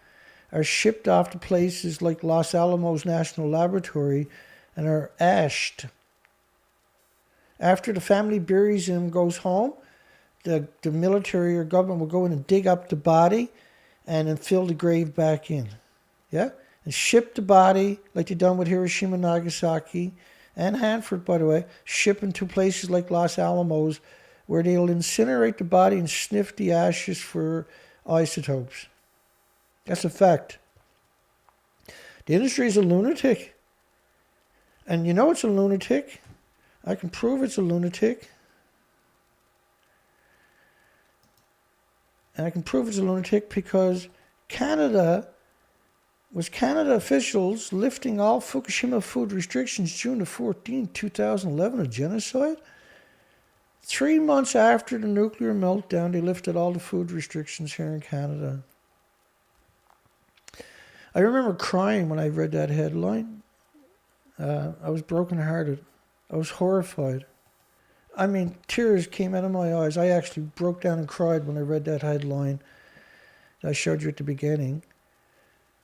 Speaker 1: are shipped off to places like Los Alamos National Laboratory, and are ashed. After the family buries him, goes home, the military or government will go in and dig up the body and then fill the grave back in. Yeah? And ship the body, like they done with Hiroshima, Nagasaki, and Hanford, by the way, ship them to places like Los Alamos, where they'll incinerate the body and sniff the ashes for isotopes. That's a fact. The industry is a lunatic. And you know it's a lunatic. I can prove it's a lunatic. And I can prove it's a lunatic because Canada officials lifting all Fukushima food restrictions June 14, 2011, a genocide? 3 months after the nuclear meltdown, they lifted all the food restrictions here in Canada. I remember crying when I read that headline. I was brokenhearted. I was horrified. I mean, tears came out of my eyes. I actually broke down and cried when I read that headline that I showed you at the beginning.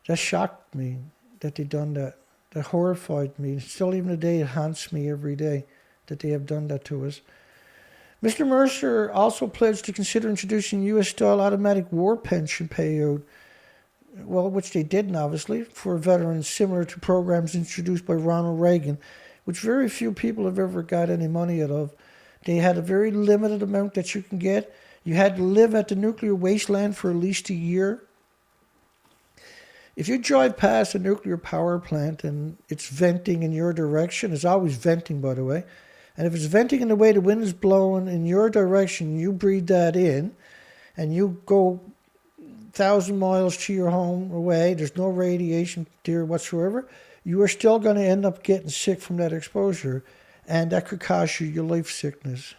Speaker 1: That shocked me that they'd done that. That horrified me. Still, even today, it haunts me every day that they have done that to us. Mr. Mercer also pledged to consider introducing U.S.-style automatic war pension payout, well, which they didn't, obviously, for veterans, similar to programs introduced by Ronald Reagan, which very few people have ever got any money out of. They had a very limited amount that you can get. You had to live at the nuclear wasteland for at least a year. If you drive past a nuclear power plant and it's venting in your direction, it's always venting, by the way, and if it's venting in the way the wind is blowing in your direction, you breathe that in, and you go 1,000 miles to your home away, there's no radiation there whatsoever, you are still going to end up getting sick from that exposure, and that could cause you your life sickness.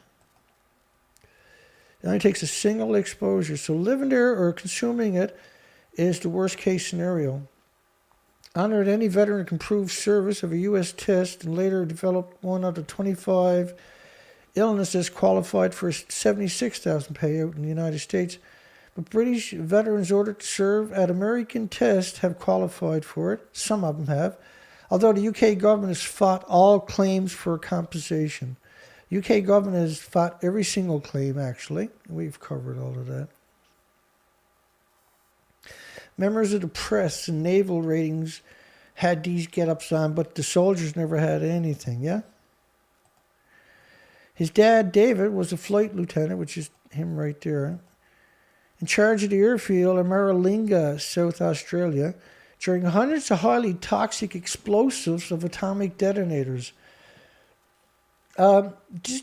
Speaker 1: It only takes a single exposure, so living there or consuming it is the worst case scenario. Honored any veteran can prove service of a U.S. test and later developed one out of 25 illnesses qualified for a $76,000 payout in the United States. but British veterans ordered to serve at American tests have qualified for it. Some of them have. Although the UK government has fought all claims for compensation. UK government has fought every single claim, actually. We've covered all of that. Members of the press and naval ratings had these get-ups on, but the soldiers never had anything, yeah? His dad, David, was a flight lieutenant, which is him right there, in charge of the airfield in Maralinga, South Australia, during hundreds of highly toxic explosives of atomic detonators.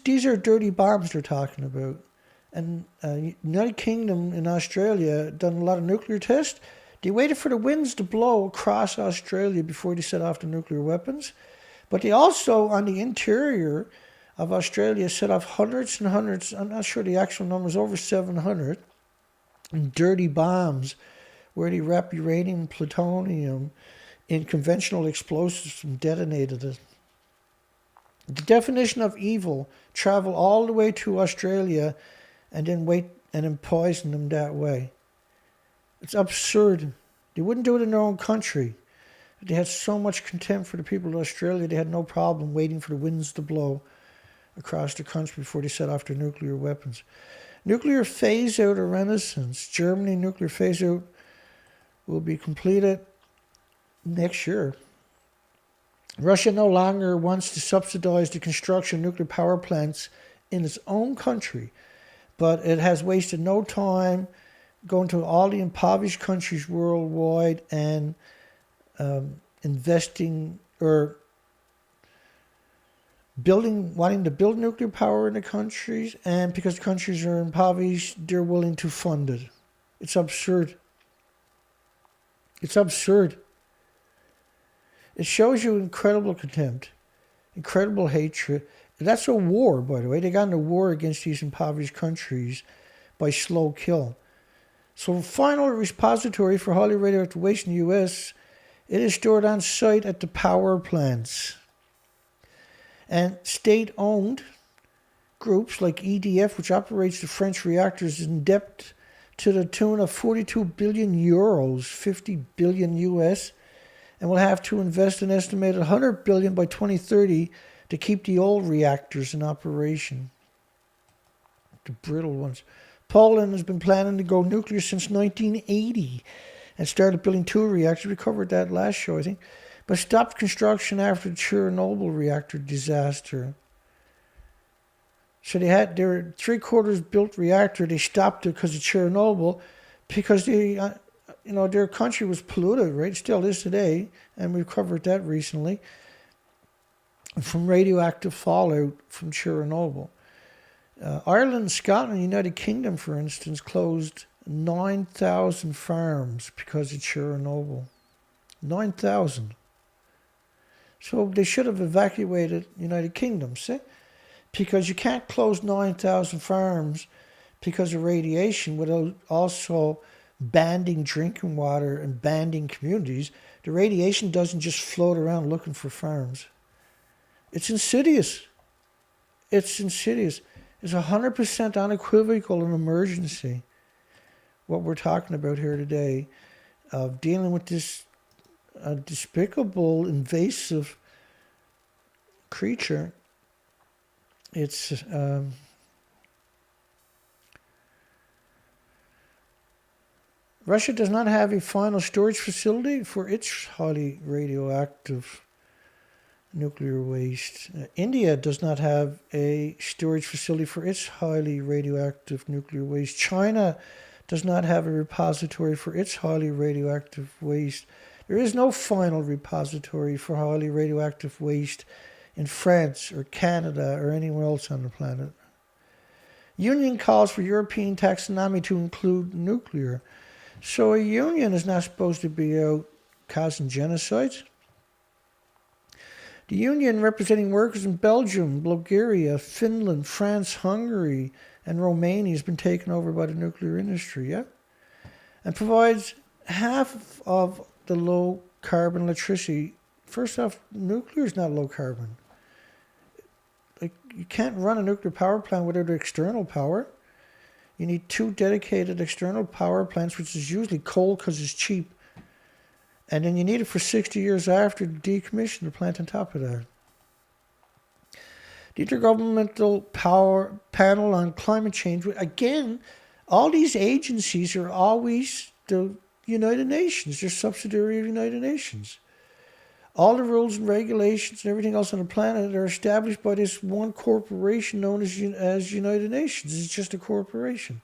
Speaker 1: These are dirty bombs they're talking about. And United Kingdom and Australia done a lot of nuclear tests. They waited for the winds to blow across Australia before they set off the nuclear weapons. But they also, on the interior of Australia, set off hundreds and hundreds, I'm not sure the actual numbers, over 700, dirty bombs where they wrapped uranium and plutonium in conventional explosives and detonated it. The definition of evil, travel all the way to Australia and then poison them that way. It's absurd. They wouldn't do it in their own country. They had so much contempt for the people of Australia, they had no problem waiting for the winds to blow across the country before they set off their nuclear weapons. Nuclear phase-out or renaissance. Germany nuclear phase-out will be completed next year. Russia no longer wants to subsidize the construction of nuclear power plants in its own country, but it has wasted no time going to all the impoverished countries worldwide and investing or wanting to build nuclear power in the countries, and because countries are impoverished, they're willing to fund it. It's absurd. It's absurd. It shows you incredible contempt, incredible hatred. That's a war, by the way. They got in a war against these impoverished countries by slow kill. So final repository for highly radioactive waste in the U.S., it is stored on site at the power plants. And state-owned groups like EDF, which operates the French reactors, is in debt to the tune of 42 billion euros, 50 billion US, and will have to invest an estimated 100 billion by 2030 to keep the old reactors in operation. The brittle ones. Poland has been planning to go nuclear since 1980 and started building 2 reactors. We covered that last show, I think. But stopped construction after the Chernobyl reactor disaster. So they had their 3/4 built reactor. They stopped it because of Chernobyl, because their country was polluted, right? Still is today, and we've covered that recently, from radioactive fallout from Chernobyl. Ireland, Scotland, United Kingdom, for instance, closed 9,000 farms because of Chernobyl. 9,000. So they should have evacuated United Kingdom, see? Because you can't close 9,000 farms because of radiation without also banning drinking water and banning communities. The radiation doesn't just float around looking for farms. It's insidious. It's insidious. It's 100% unequivocal an emergency. What we're talking about here today, of dealing with this despicable, invasive creature. It's Russia does not have a final storage facility for its highly radioactive nuclear waste. India does not have a storage facility for its highly radioactive nuclear waste. China does not have a repository for its highly radioactive waste. There is no final repository for highly radioactive waste in France or Canada or anywhere else on the planet. Union calls for European taxonomy to include nuclear. So a union is not supposed to be out causing genocides. The union representing workers in Belgium, Bulgaria, Finland, France, Hungary, and Romania has been taken over by the nuclear industry, yeah? And provides half of the low carbon electricity. First off, nuclear is not low carbon. Like, you can't run a nuclear power plant without external power. You need 2 dedicated external power plants, which is usually coal because it's cheap. And then you need it for 60 years after to decommission the plant on top of that. The Intergovernmental Power Panel on Climate Change, again, all these agencies are always the United Nations. They're subsidiary of the United Nations. All the rules and regulations and everything else on the planet are established by this one corporation known as United Nations. It's just a corporation.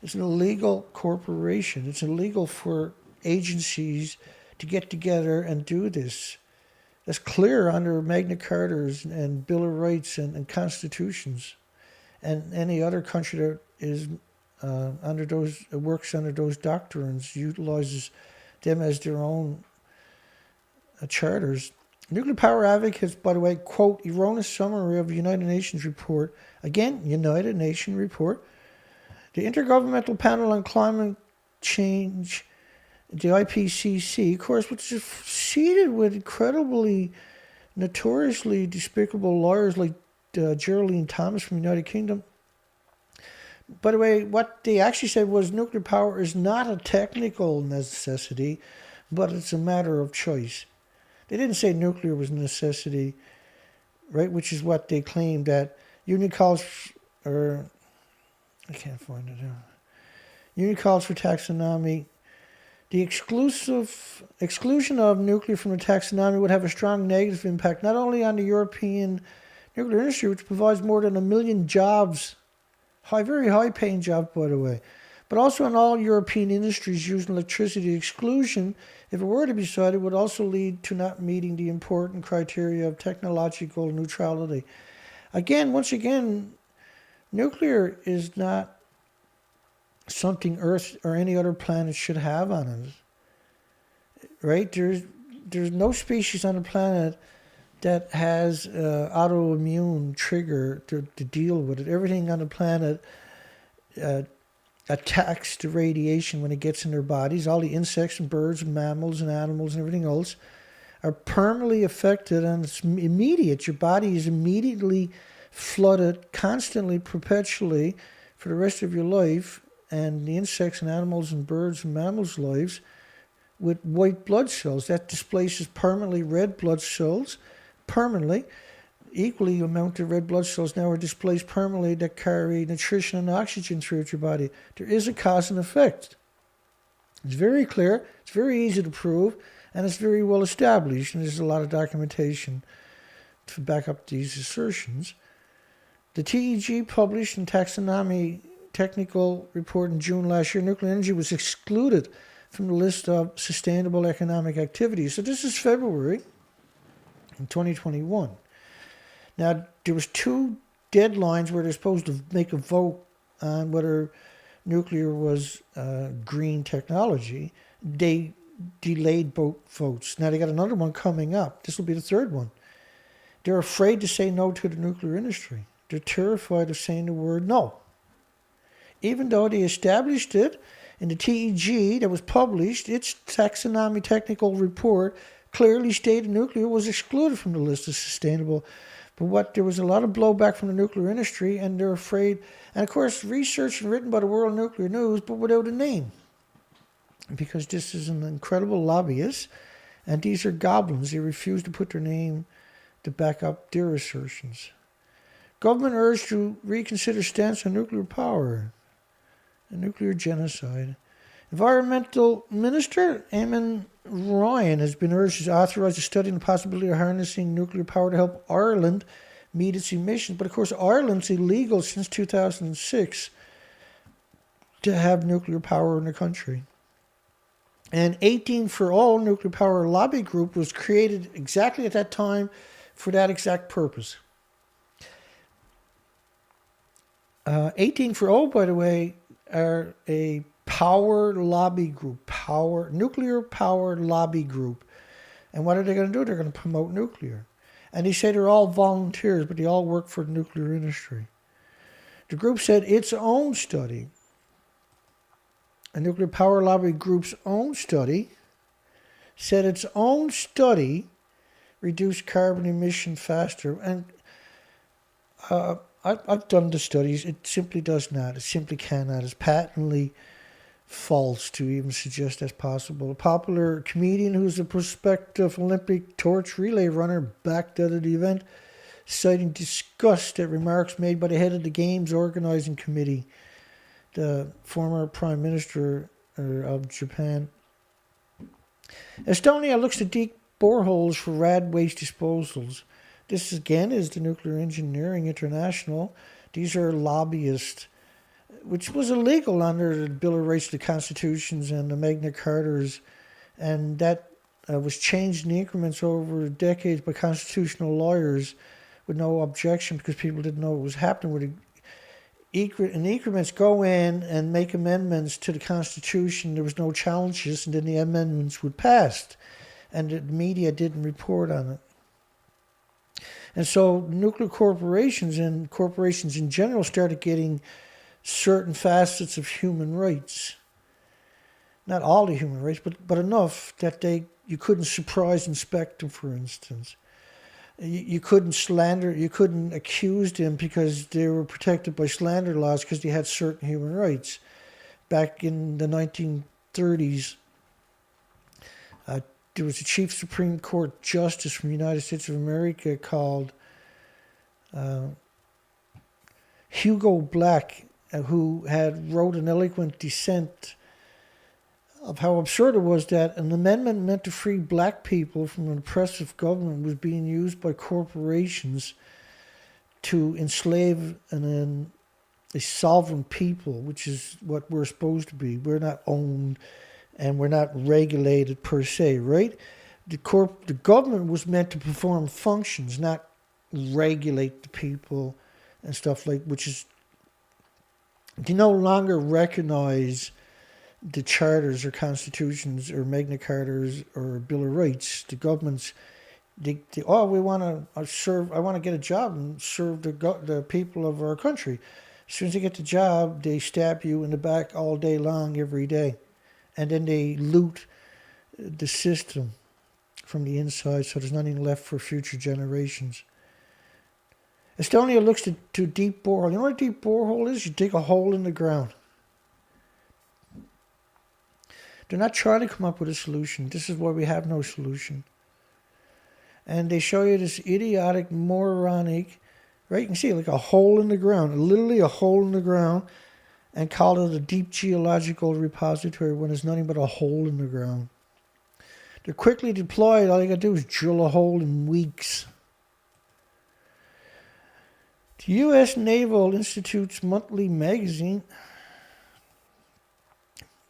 Speaker 1: It's an illegal corporation. It's illegal for agencies to get together and do this. That's clear under Magna Cartas and Bill of Rights and constitutions, and any other country that is under those works under those doctrines utilizes them as their own charters. Nuclear power advocates, by the way, quote erroneous summary of the United Nations report. Again, United Nations report. The Intergovernmental Panel on Climate Change, the IPCC, of course, which is seated with incredibly, notoriously despicable lawyers like Geraldine Thomas from the United Kingdom. By the way, what they actually said was nuclear power is not a technical necessity, but it's a matter of choice. They didn't say nuclear was a necessity, right? Which is what they claimed that Union calls, or I can't find it now. Union calls for taxonomy. The exclusion of nuclear from the taxonomy would have a strong negative impact not only on the European nuclear industry, which provides more than 1 million jobs, very high-paying jobs, by the way, but also on all European industries using electricity. Exclusion, if it were to be cited, would also lead to not meeting the important criteria of technological neutrality. Once again, nuclear is not something Earth or any other planet should have on it, right? There's no species on the planet that has autoimmune trigger to deal with it. Everything on the planet attacks the radiation when it gets in their bodies. All the insects and birds and mammals and animals and everything else are permanently affected, and it's immediate. Your body is immediately flooded constantly, perpetually, for the rest of your life, and the insects and animals and birds and mammals' lives, with white blood cells. That displaces permanently red blood cells, permanently. Equally amount of red blood cells now are displaced permanently that carry nutrition and oxygen throughout your body. There is a cause and effect. It's very clear, it's very easy to prove, and it's very well established, and there's a lot of documentation to back up these assertions. The TEG published in Taxonomy Technical Report in June last year, nuclear energy was excluded from the list of sustainable economic activities. So this is February in 2021. Now, there was 2 deadlines where they're supposed to make a vote on whether nuclear was green technology. They delayed both votes. Now they got another one coming up. This will be the 3rd one. They're afraid to say no to the nuclear industry. They're terrified of saying the word no. Even though they established it in the TEG that was published, its taxonomy technical report clearly stated nuclear was excluded from the list of sustainable. But there was a lot of blowback from the nuclear industry, and they're afraid. And of course, research written by the World Nuclear News, but without a name, because this is an incredible lobbyist, and these are goblins. They refuse to put their name to back up their assertions. Government urged to reconsider stance on nuclear power and nuclear genocide. Environmental Minister Eamon Ryan has been urged to authorize a study on the possibility of harnessing nuclear power to help Ireland meet its emissions. But of course, Ireland's illegal since 2006 to have nuclear power in the country. And 18 for All Nuclear Power Lobby Group was created exactly at that time for that exact purpose. 18 for All, by the way, are a power lobby group, nuclear power lobby group. And what are they going to do? They're going to promote nuclear. And they say they're all volunteers, but they all work for the nuclear industry. The group said its own study, a nuclear power lobby group's own study, said its own study reduced carbon emission faster. And I've done the studies. It simply does not. It simply cannot. It's patently false to even suggest that's possible. A popular comedian who's a prospective Olympic torch relay runner backed out of the event, citing disgust at remarks made by the head of the Games Organizing Committee, the former Prime Minister of Japan. Estonia looks to deep boreholes for rad waste disposals. This again is the Nuclear Engineering International. These are lobbyists, which was illegal under the Bill of Rights, the Constitutions, and the Magna Cartas, and that was changed in increments over decades by constitutional lawyers with no objection because people didn't know what was happening. Where in increments go in and make amendments to the Constitution. There was no challenges, and then the amendments would pass, and the media didn't report on it. And so nuclear corporations and corporations in general started getting certain facets of human rights. Not all the human rights, but enough that you couldn't surprise inspect them, for instance. You couldn't slander, you couldn't accuse them because they were protected by slander laws because they had certain human rights. Back in the 1930s, there was a Chief Supreme Court Justice from the United States of America called Hugo Black, who had wrote an eloquent dissent of how absurd it was that an amendment meant to free black people from an oppressive government was being used by corporations to enslave a sovereign people, which is what we're supposed to be. We're not owned and we're not regulated per se, right? The government was meant to perform functions, not regulate the people and stuff like, which is, they no longer recognize the charters or constitutions or Magna Cartas or Bill of Rights. The governments, we want to serve, I want to get a job and serve the people of our country. As soon as they get the job, they stab you in the back all day long, every day. And then they loot the system from the inside, so there's nothing left for future generations. Estonia looks to deep borehole. You know what a deep borehole is? You dig a hole in the ground. They're not trying to come up with a solution. This is why we have no solution. And they show you this idiotic, moronic, right? You can see like a hole in the ground, literally a hole in the ground, and call it a deep geological repository when it's nothing but a hole in the ground. They're quickly deployed. All you got to do is drill a hole in weeks. The U.S. Naval Institute's monthly magazine,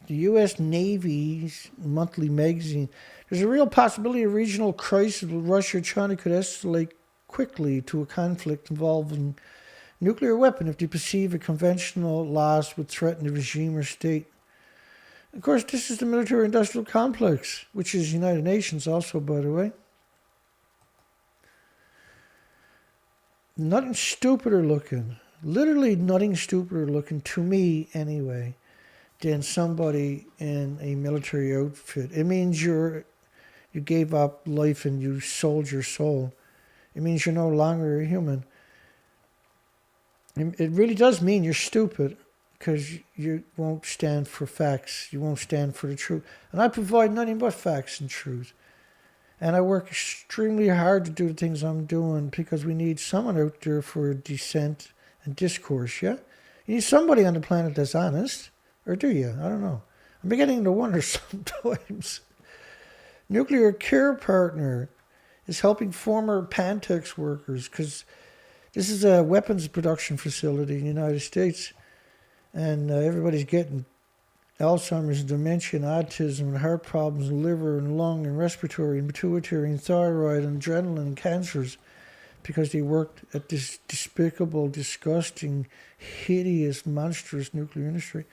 Speaker 1: the U.S. Navy's monthly magazine, there's a real possibility a regional crisis with Russia or China could escalate quickly to a conflict involving nuclear weapon if they perceive a conventional loss would threaten the regime or state. Of course, this is the military-industrial complex, which is United Nations also, by the way. Nothing stupider looking, literally nothing stupider looking, to me anyway, than somebody in a military outfit. It means you gave up life and you sold your soul. It means you're no longer a human. It really does mean you're stupid because you won't stand for facts. You won't stand for the truth. And I provide nothing but facts and truth. And I work extremely hard to do the things I'm doing because we need someone out there for dissent and discourse, yeah? You need somebody on the planet that's honest. Or do you? I don't know. I'm beginning to wonder sometimes. Nuclear Care Partner is helping former Pantex workers because this is a weapons production facility in the United States. And everybody's getting Alzheimer's and dementia and autism and heart problems and liver and lung and respiratory and pituitary and thyroid and adrenaline and cancers because they worked at this despicable, disgusting, hideous, monstrous nuclear industry.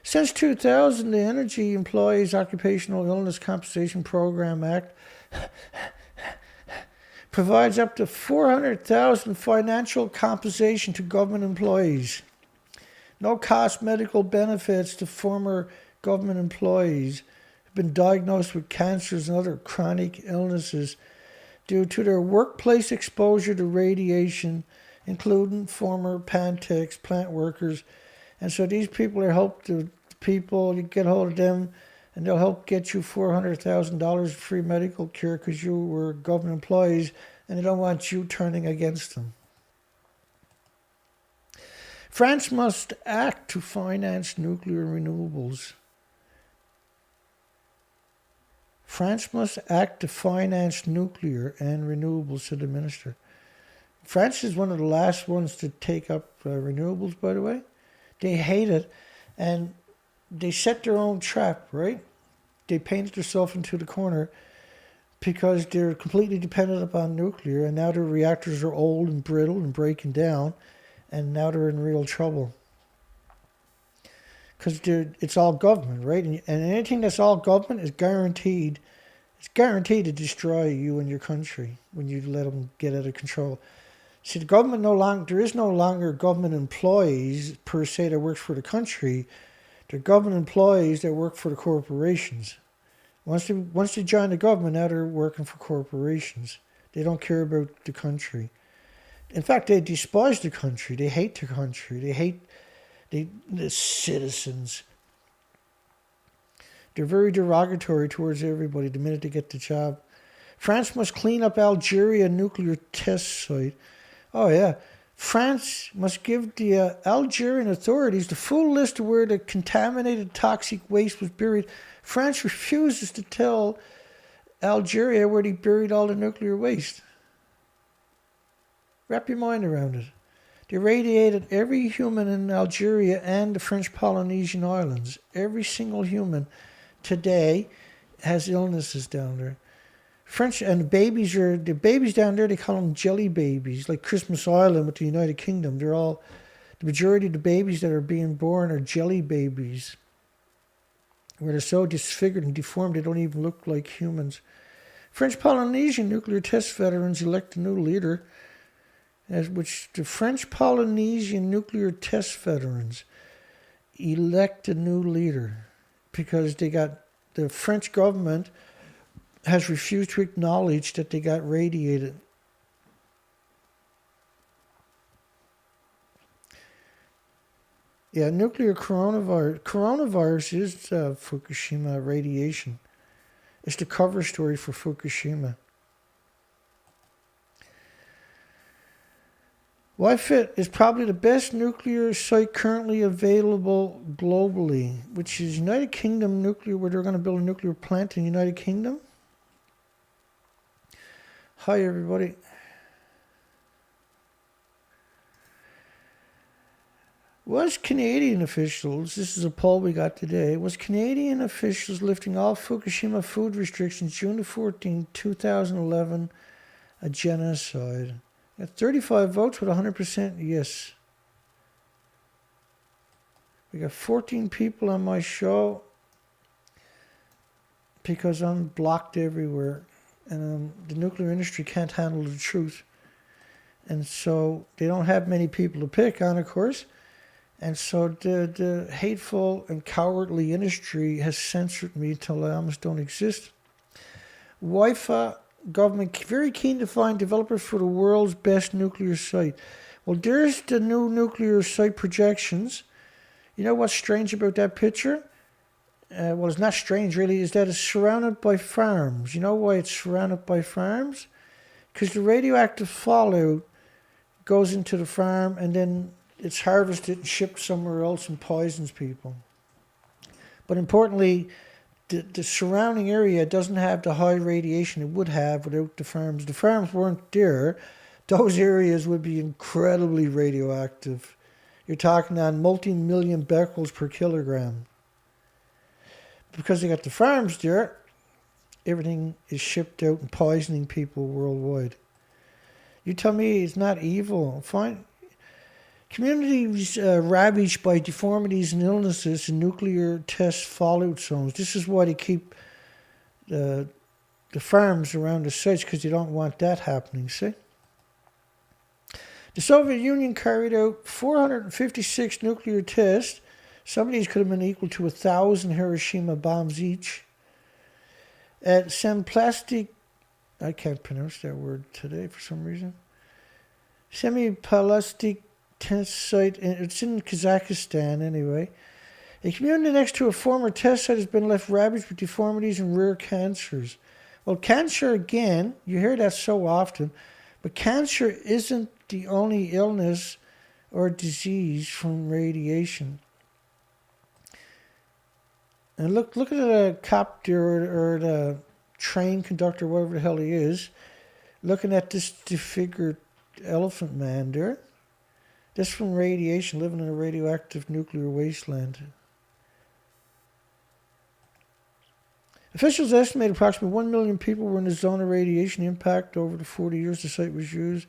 Speaker 1: Since 2000, the Energy Employees Occupational Illness Compensation Program Act provides up to $400,000 financial compensation to government employees. No-cost medical benefits to former government employees who have been diagnosed with cancers and other chronic illnesses due to their workplace exposure to radiation including former Pantex plant workers. And so these people are help the people, you get hold of them, and they'll help get you $400,000 free medical care because you were government employees, and they don't want you turning against them. France must act to finance nuclear renewables. France must act to finance nuclear and renewables, said the minister. France is one of the last ones to take up renewables, by the way. They hate it, and they set their own trap, right? They painted themselves into the corner because they're completely dependent upon nuclear, and now their reactors are old and brittle and breaking down, and now they're in real trouble. Because it's all government, right? And anything that's all government is guaranteed. It's guaranteed to destroy you and your country when you let them get out of control. See, the government there is no longer government employees per se that works for the country. They're government employees that work for the corporations. Once they join the government, now they're working for corporations. They don't care about the country. In fact, they despise the country. They hate the country. They hate the citizens. They're very derogatory towards everybody the minute they get the job. France must clean up Algeria nuclear test site. Oh yeah. France must give the Algerian authorities the full list of where the contaminated toxic waste was buried. France refuses to tell Algeria where they buried all the nuclear waste. Wrap your mind around it. They radiated every human in Algeria and the French Polynesian Islands. Every single human today has illnesses down there. The babies down there, they call them jelly babies, like Christmas Island with the United Kingdom. The majority of the babies that are being born are jelly babies, where they're so disfigured and deformed they don't even look like humans. French Polynesian nuclear test veterans elect a new leader, which the French Polynesian nuclear test veterans elect a new leader because the French government has refused to acknowledge that they got radiated. Yeah, nuclear coronavirus. Coronavirus is Fukushima radiation. It's the cover story for Fukushima. YFIT is probably the best nuclear site currently available globally, which is United Kingdom nuclear, where they're going to build a nuclear plant in the United Kingdom. Hi, everybody. Was Canadian officials, this is a poll we got today, was Canadian officials lifting all Fukushima food restrictions June 14, 2011 a genocide? Got 35 votes with 100% yes. We got 14 people on my show because I'm blocked everywhere. And the nuclear industry can't handle the truth. And so they don't have many people to pick on, of course. And so the hateful and cowardly industry has censored me till I almost don't exist. Wi-Fi government very keen to find developers for the world's best nuclear site. Well, there's the new nuclear site projections. You know what's strange about that picture? Well, it's not strange really, is that it's surrounded by farms. You know why it's surrounded by farms? Because the radioactive fallout goes into the farm and then it's harvested and shipped somewhere else and poisons people. But importantly, the surrounding area doesn't have the high radiation it would have without the farms. The farms weren't there. Those areas would be incredibly radioactive. You're talking on multi-million becquerels per kilogram. Because they got the farms there, everything is shipped out and poisoning people worldwide. You tell me it's not evil. Fine. Communities ravaged by deformities and illnesses in nuclear test fallout zones. This is why they keep the farms around the sites, because they don't want that happening, see? The Soviet Union carried out 456 nuclear tests. Some of these could have been equal to 1,000 Hiroshima bombs each. At Semplastic, I can't pronounce that word today for some reason. Semi-plastic test site. It's in Kazakhstan anyway. A community next to a former test site has been left ravaged with deformities and rare cancers. Well, cancer again, you hear that so often, but cancer isn't the only illness or disease from radiation. And look at the copter or the train conductor, whatever the hell he is, looking at this disfigured elephant man there. This from radiation, living in a radioactive nuclear wasteland. Officials estimate approximately 1 million people were in the zone of radiation impact over the 40 years the site was used.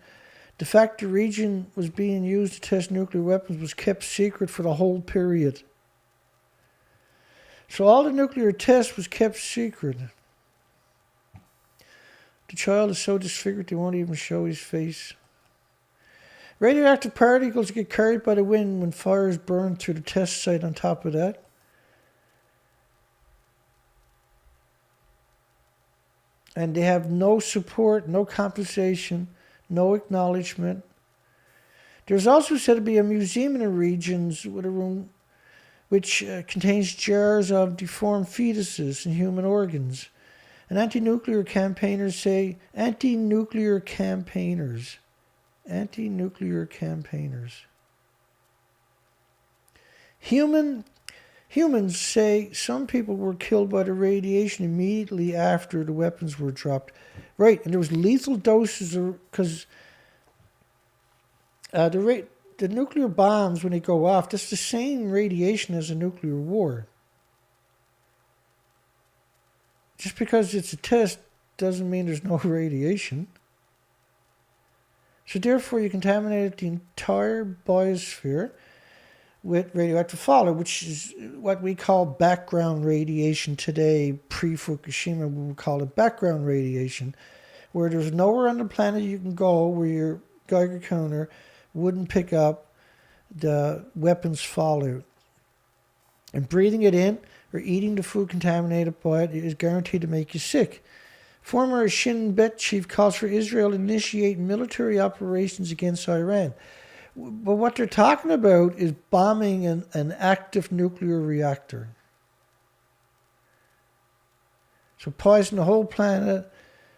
Speaker 1: The fact the region was being used to test nuclear weapons was kept secret for the whole period. So all the nuclear tests was kept secret. The child is so disfigured they won't even show his face. Radioactive particles get carried by the wind when fires burn through the test site on top of that. And they have no support, no compensation, no acknowledgement. There's also said to be a museum in the regions with a room which contains jars of deformed fetuses and human organs. And anti-nuclear campaigners say, anti-nuclear campaigners. Humans say some people were killed by the radiation immediately after the weapons were dropped. Right, and there was lethal doses because the nuclear bombs, when they go off, that's the same radiation as a nuclear war. Just because it's a test doesn't mean there's no radiation. So therefore you contaminated the entire biosphere with radioactive fallout, which is what we call background radiation today. Pre-Fukushima, we would call it background radiation, where there's nowhere on the planet you can go where your Geiger counter wouldn't pick up the weapons fallout. And breathing it in or eating the food contaminated by it is guaranteed to make you sick. Former Shin Bet chief calls for Israel to initiate military operations against Iran. But what they're talking about is bombing an active nuclear reactor. So poison the whole planet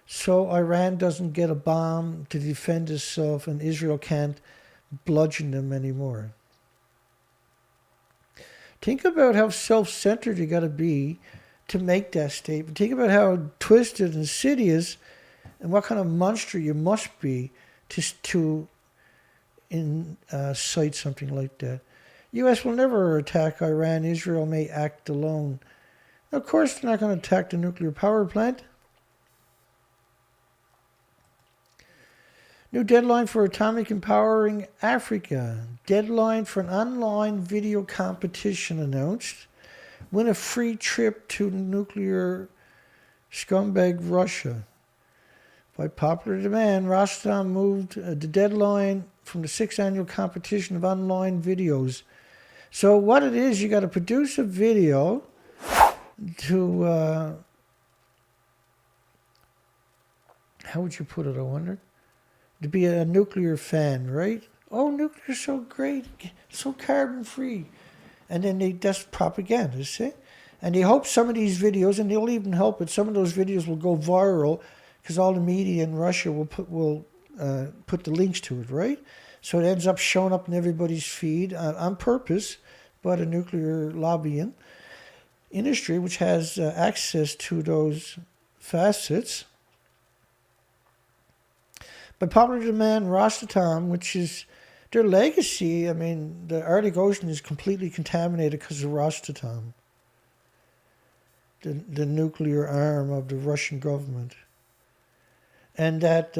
Speaker 1: so Iran doesn't get a bomb to defend itself and Israel can't bludgeon them anymore. Think about how self-centered you got to be to make that statement. Think about how twisted and insidious and what kind of monster you must be to incite something like that. U.S. will never attack Iran. Israel may act alone. Now, of course, they're not going to attack the nuclear power plant. New deadline for atomic empowering Africa. Deadline for an online video competition announced. Win a free trip to nuclear scumbag Russia. By popular demand, Rotterdam moved the deadline from the 6th annual competition of online videos. So what it is, you got to produce a video to, how would you put it, I wonder? To be a nuclear fan, right? Oh, nuclear's so great, so carbon free. And then that's propaganda, see? And they hope some of these videos, and they'll even help it, some of those videos will go viral because all the media in Russia will put the links to it, right? So it ends up showing up in everybody's feed on purpose by the nuclear lobbying industry, which has access to those facets. By popular demand, Rosatom, which is their legacy, I mean, the Arctic Ocean is completely contaminated because of Rosatom, the nuclear arm of the Russian government. And that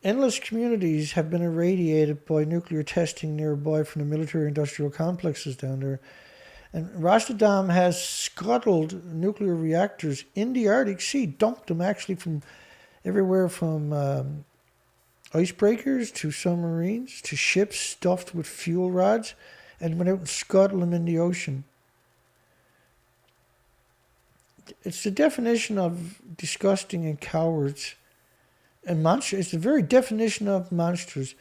Speaker 1: endless communities have been irradiated by nuclear testing nearby from the military-industrial complexes down there. And Rosatom has scuttled nuclear reactors in the Arctic Sea, dumped them actually from everywhere from icebreakers to submarines to ships stuffed with fuel rods, and went out and scuttled them in the ocean. It's the definition of disgusting and cowards and monster. It's the very definition of monsters,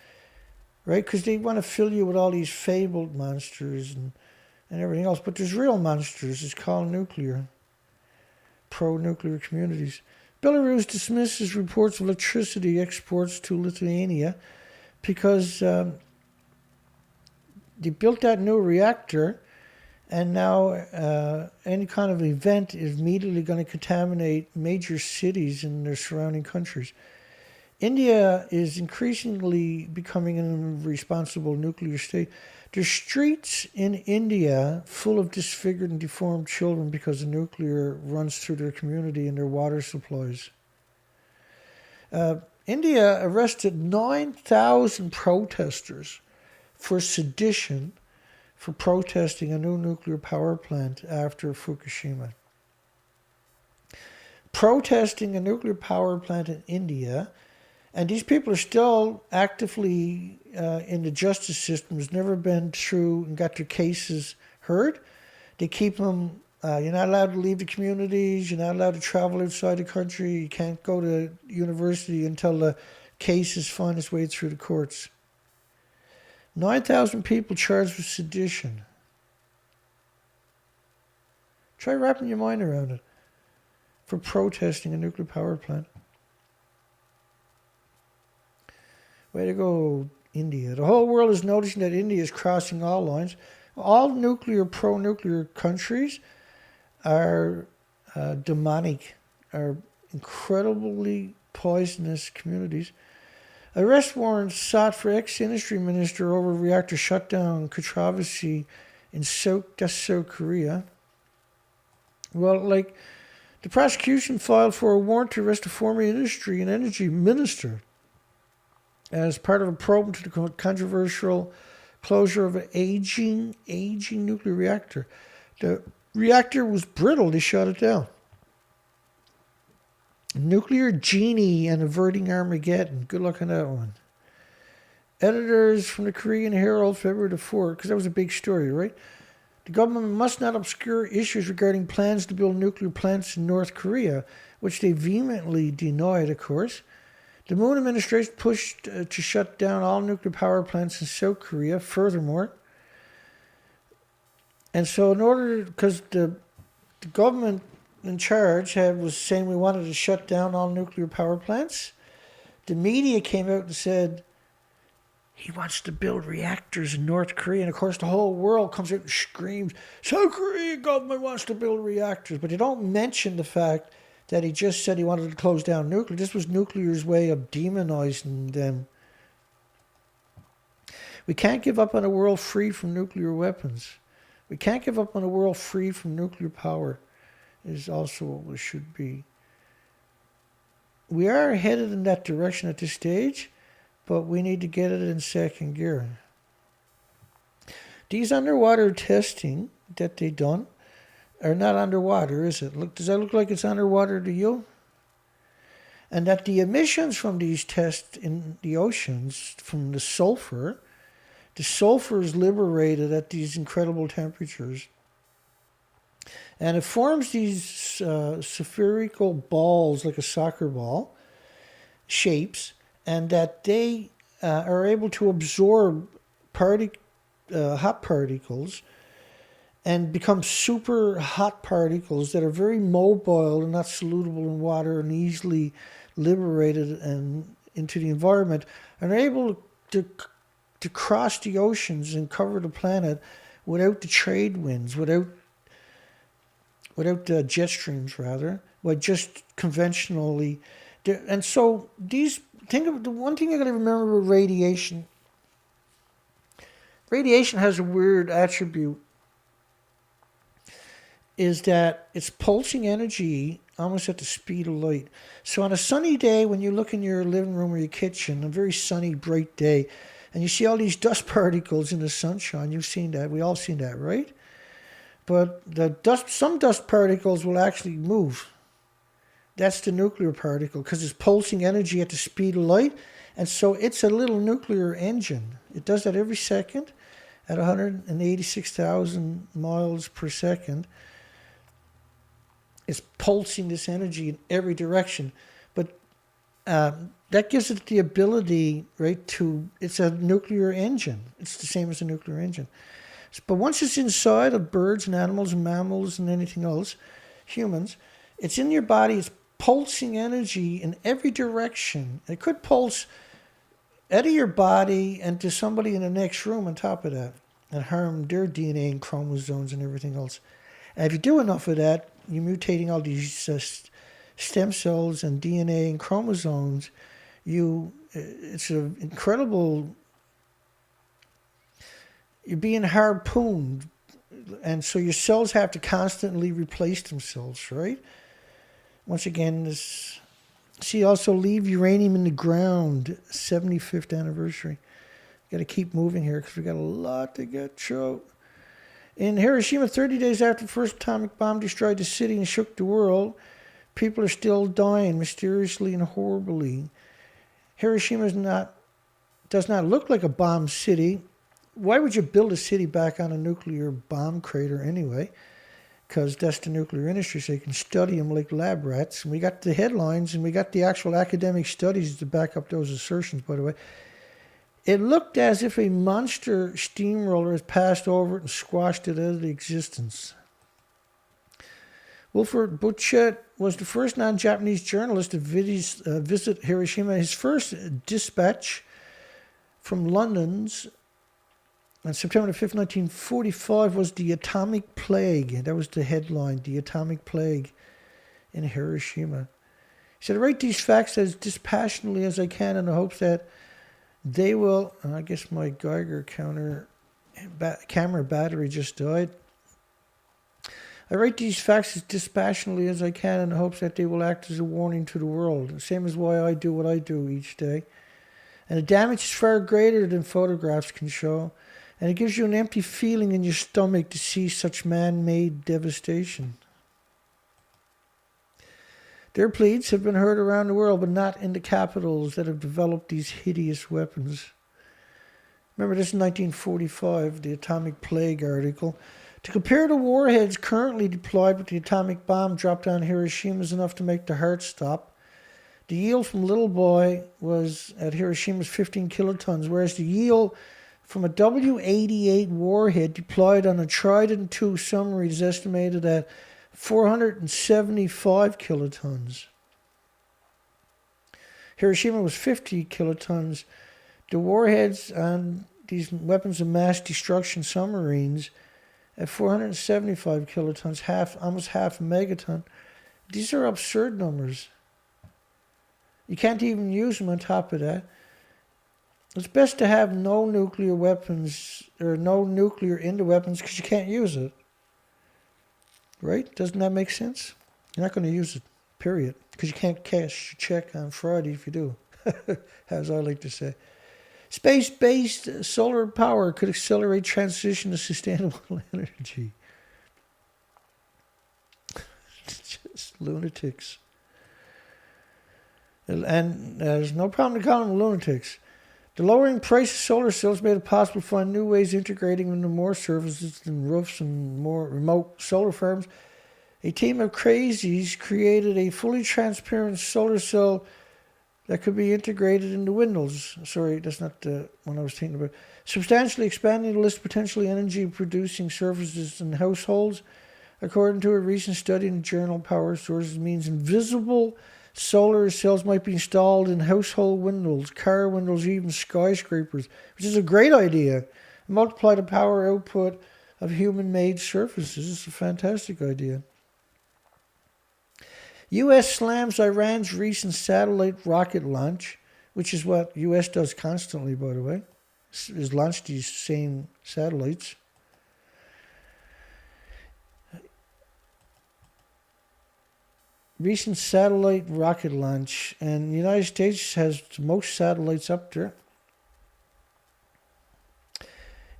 Speaker 1: right? Because they want to fill you with all these fabled monsters and everything else. But there's real monsters. It's called nuclear. Pro-nuclear communities. Belarus dismisses reports of electricity exports to Lithuania because they built that new reactor, and now any kind of event is immediately going to contaminate major cities in their surrounding countries. India is increasingly becoming an irresponsible nuclear state. There's streets in India full of disfigured and deformed children because the nuclear runs through their community and their water supplies. India arrested 9,000 protesters for sedition for protesting a new nuclear power plant after Fukushima. Protesting a nuclear power plant in India, and these people are still actively in the justice system, has never been through and got their cases heard. They keep them, you're not allowed to leave the communities, you're not allowed to travel outside the country, you can't go to university until the case has found its way through the courts. 9,000 people charged with sedition. Try wrapping your mind around it. For protesting a nuclear power plant. Way to go, India. The whole world is noticing that India is crossing all lines. All pro-nuclear countries are demonic, are incredibly poisonous communities. Arrest warrants sought for ex-industry minister over reactor shutdown controversy in South Korea. Well, the prosecution filed for a warrant to arrest a former industry and energy minister as part of a probe into the controversial closure of an aging nuclear reactor. The reactor was brittle. They shut it down. Nuclear Genie and Averting Armageddon. Good luck on that one. Editors from the Korean Herald, February the 4th, because that was a big story, right? The government must not obscure issues regarding plans to build nuclear plants in North Korea, which they vehemently denied, of course. The Moon administration pushed to shut down all nuclear power plants in South Korea, furthermore. And so in order, because the government in charge was saying we wanted to shut down all nuclear power plants, the media came out and said, he wants to build reactors in North Korea. And of course, the whole world comes out and screams, South Korean government wants to build reactors. But they don't mention the fact that he just said he wanted to close down nuclear. This was nuclear's way of demonizing them. We can't give up on a world free from nuclear weapons. We can't give up on a world free from nuclear power, is also what we should be. We are headed in that direction at this stage, but we need to get it in second gear. These underwater testing that they done are not underwater, is it? Look, does that look like it's underwater to you? And that the emissions from these tests in the oceans, from the sulfur is liberated at these incredible temperatures. And it forms these spherical balls, like a soccer ball, shapes, and that they are able to absorb hot particles and become super hot particles that are very mobile and not solutable in water and easily liberated and into the environment, and are able to cross the oceans and cover the planet without the trade winds, without jet streams, rather, but just conventionally. And so think of the one thing you got to remember with radiation. Radiation has a weird attribute, is that it's pulsing energy almost at the speed of light. So on a sunny day, when you look in your living room or your kitchen, a very sunny, bright day, and you see all these dust particles in the sunshine, you've seen that. We all seen that, right? But some dust particles will actually move. That's the nuclear particle, because it's pulsing energy at the speed of light. And so it's a little nuclear engine. It does that every second at 186,000 miles per second. It's pulsing this energy in every direction. But that gives it the ability, right, it's a nuclear engine. It's the same as a nuclear engine. But once it's inside of birds and animals and mammals and anything else, humans, it's in your body, it's pulsing energy in every direction. It could pulse out of your body and to somebody in the next room on top of that and harm their DNA and chromosomes and everything else. And if you do enough of that, you're mutating all these stem cells and DNA and chromosomes. It's an incredible. You're being harpooned, and so your cells have to constantly replace themselves, right? Once again, also leave uranium in the ground, 75th anniversary. Got to keep moving here because we got a lot to get through. In Hiroshima, 30 days after the first atomic bomb destroyed the city and shook the world, people are still dying mysteriously and horribly. Hiroshima does not look like a bomb city. Why would you build a city back on a nuclear bomb crater anyway? Because that's the nuclear industry, so you can study them like lab rats. And we got the headlines and we got the actual academic studies to back up those assertions, by the way. It looked as if a monster steamroller has passed over it and squashed it out of existence. Wilfred Butchett was the first non-Japanese journalist to visit Hiroshima. His first dispatch from London's on September 5th, 1945 was the atomic plague. That was the headline, the atomic plague in Hiroshima. He said, I write these facts as dispassionately as I can in the hopes that they will, I guess my Geiger counter camera battery just died. I write these facts as dispassionately as I can in the hopes that they will act as a warning to the world, the same as why I do what I do each day. And the damage is far greater than photographs can show, and it gives you an empty feeling in your stomach to see such man-made devastation. Their pleas have been heard around the world, but not in the capitals that have developed these hideous weapons. Remember, this is 1945, the Atomic Plague article. To compare the warheads currently deployed with the atomic bomb dropped on Hiroshima is enough to make the heart stop. The yield from Little Boy was at Hiroshima's 15 kilotons, whereas the yield from a W-88 warhead deployed on a Trident II submarine is estimated at 475 kilotons. Hiroshima was 50 kilotons. The warheads on these weapons of mass destruction submarines at 475 kilotons, almost half a megaton. These are absurd numbers. You can't even use them on top of that. It's best to have no nuclear weapons, or no nuclear in the weapons, because you can't use it. Right? Doesn't that make sense? You're not going to use it, period. Because you can't cash your check on Friday if you do, as I like to say. Space-based solar power could accelerate transition to sustainable energy. Just lunatics. And there's no problem to call them lunatics. The lowering price of solar cells made it possible to find new ways of integrating them into more services than roofs and more remote solar farms. A team of crazies created a fully transparent solar cell that could be integrated into windows. Sorry, that's not the one I was thinking about. Substantially expanding the list of potentially energy-producing surfaces in households. According to a recent study in the journal Power Sources, means invisible solar cells might be installed in household windows, car windows, even skyscrapers, which is a great idea. Multiply the power output of human-made surfaces. It's a fantastic idea. U.S. slams Iran's recent satellite rocket launch, which is what U.S. does constantly, by the way, is launch these same satellites. Recent satellite rocket launch, and the United States has the most satellites up there.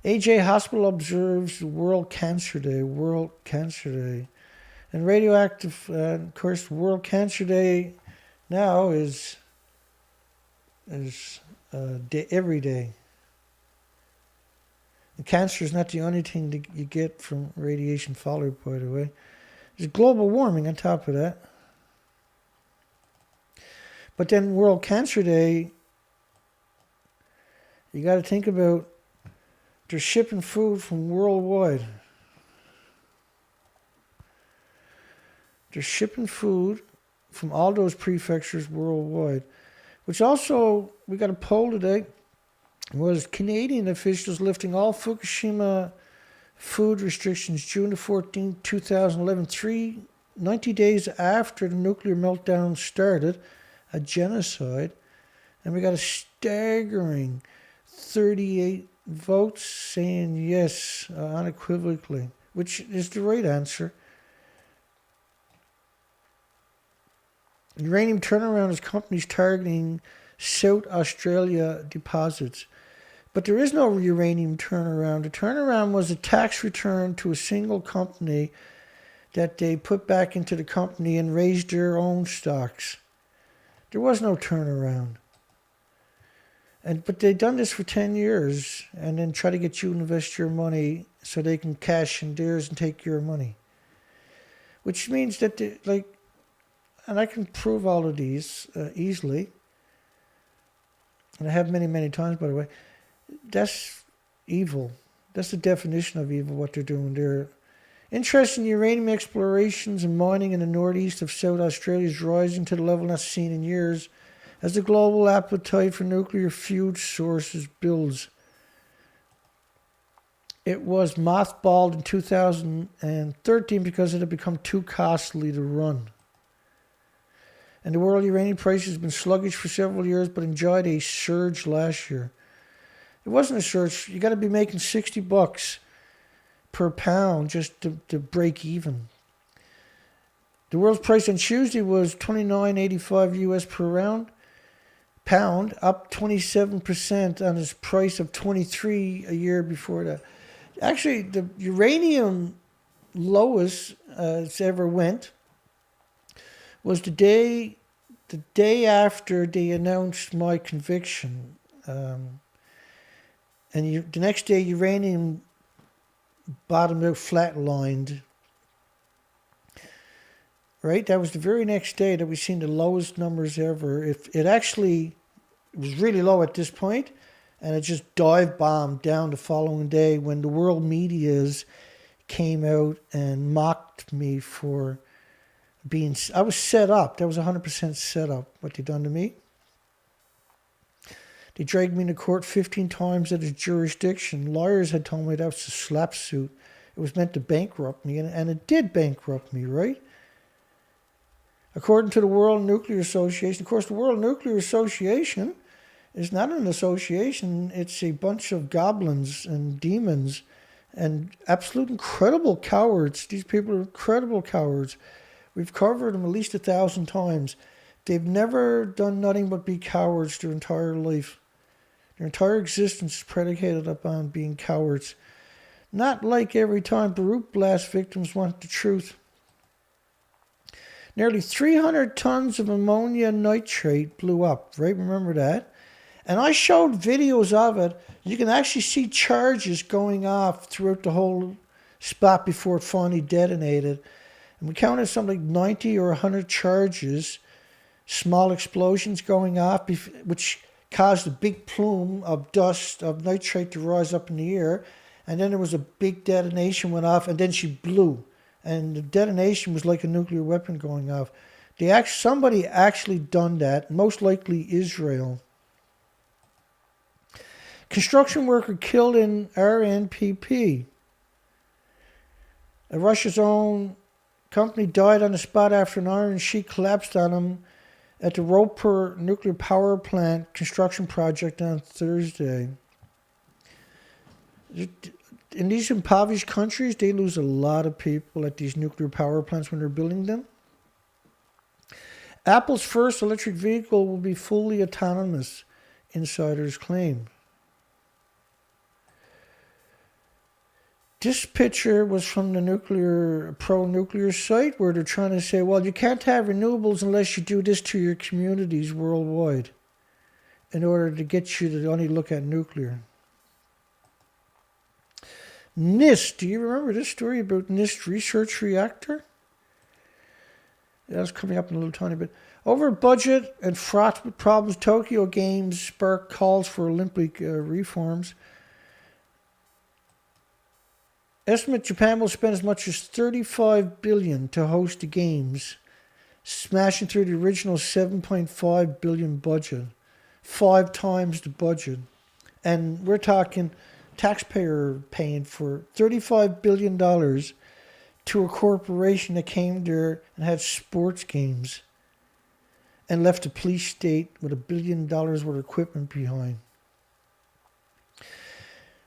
Speaker 1: AJ Hospital observes World Cancer Day. And radioactive, of course, World Cancer Day now is every day. And cancer is not the only thing that you get from radiation fallout, by the way. There's global warming on top of that. But then World Cancer Day, you got to think about, they're shipping food from worldwide. They're shipping food from all those prefectures worldwide. Which also, we got a poll today, was Canadian officials lifting all Fukushima food restrictions June the 14th, 2011, 90 days after the nuclear meltdown started, a genocide. And we got a staggering 38 votes saying yes, unequivocally, which is the right answer. Uranium turnaround is companies targeting South Australia deposits. But there is no uranium turnaround. The turnaround was a tax return to a single company that they put back into the company and raised their own stocks. There was no turnaround. But they've done this for 10 years and then try to get you to invest your money so they can cash in theirs and take your money. Which means that, and I can prove all of these easily, and I have many, many times, by the way. That's evil. That's the definition of evil, what they're doing there. Interest in uranium explorations and mining in the northeast of South Australia is rising to the level not seen in years as the global appetite for nuclear fuel sources builds. It was mothballed in 2013 because it had become too costly to run. And the world uranium price has been sluggish for several years, but enjoyed a surge last year. It wasn't a surge. You got to be making $60 per pound just to break even. The world's price on Tuesday was $29.85 US per pound, up 27% on its price of $23 a year before that. Actually, the uranium lowest it's ever went was the day after they announced my conviction. And the next day, uranium bottomed out, flatlined. Right? That was the very next day that we seen the lowest numbers ever. It actually was really low at this point, and it just dive bombed down the following day when the world medias came out and mocked me for I was set up. That was 100% set up, what they done to me. They dragged me into court 15 times at his jurisdiction. Lawyers had told me that was a slap suit. It was meant to bankrupt me, and it did bankrupt me, right? According to the World Nuclear Association, of course, the World Nuclear Association is not an association. It's a bunch of goblins and demons and absolute incredible cowards. These people are incredible cowards. We've covered them at least 1,000 times. They've never done nothing but be cowards their entire life. Their entire existence is predicated upon being cowards. Not like every time Baruch blast victims want the truth. Nearly 300 tons of ammonia nitrate blew up, right? Remember that? And I showed videos of it. You can actually see charges going off throughout the whole spot before it finally detonated. And we counted something like 90 or 100 charges, small explosions going off, which caused a big plume of dust, of nitrate to rise up in the air. And then there was a big detonation went off, and then she blew. And the detonation was like a nuclear weapon going off. Somebody actually done that, most likely Israel. Construction worker killed in RNPP. Russia's own company died on the spot after an iron sheet collapsed on him at the Roper nuclear power plant construction project on Thursday. In these impoverished countries, they lose a lot of people at these nuclear power plants when they're building them. Apple's first electric vehicle will be fully autonomous, insiders claim. This picture was from the pro-nuclear site where they're trying to say, well, you can't have renewables unless you do this to your communities worldwide in order to get you to only look at nuclear. NIST, do you remember this story about NIST research reactor? That's coming up in a little tiny bit. Over budget and fraught with problems, Tokyo Games sparked calls for Olympic reforms. Estimate Japan will spend as much as $35 billion to host the games, smashing through the original $7.5 billion budget. 5 times the budget. And we're talking taxpayer paying for $35 billion to a corporation that came there and had sports games and left a police state with $1 billion worth of equipment behind.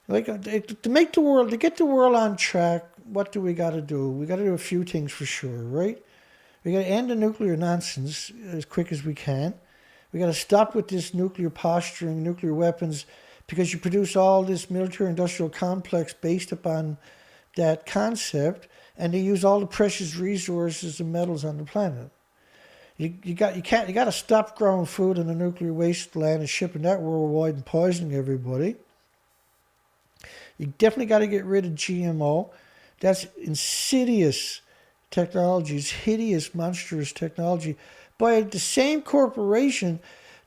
Speaker 1: Like, to make the world, to get the world on track, what do we got to do? We got to do a few things for sure, right? We got to end the nuclear nonsense as quick as we can. We got to stop with this nuclear posturing, nuclear weapons, because you produce all this military-industrial complex based upon that concept, and they use all the precious resources and metals on the planet. You got to stop growing food in the nuclear wasteland and shipping that worldwide and poisoning everybody. You definitely got to get rid of GMO. That's insidious technology. It's hideous, monstrous technology by the same corporation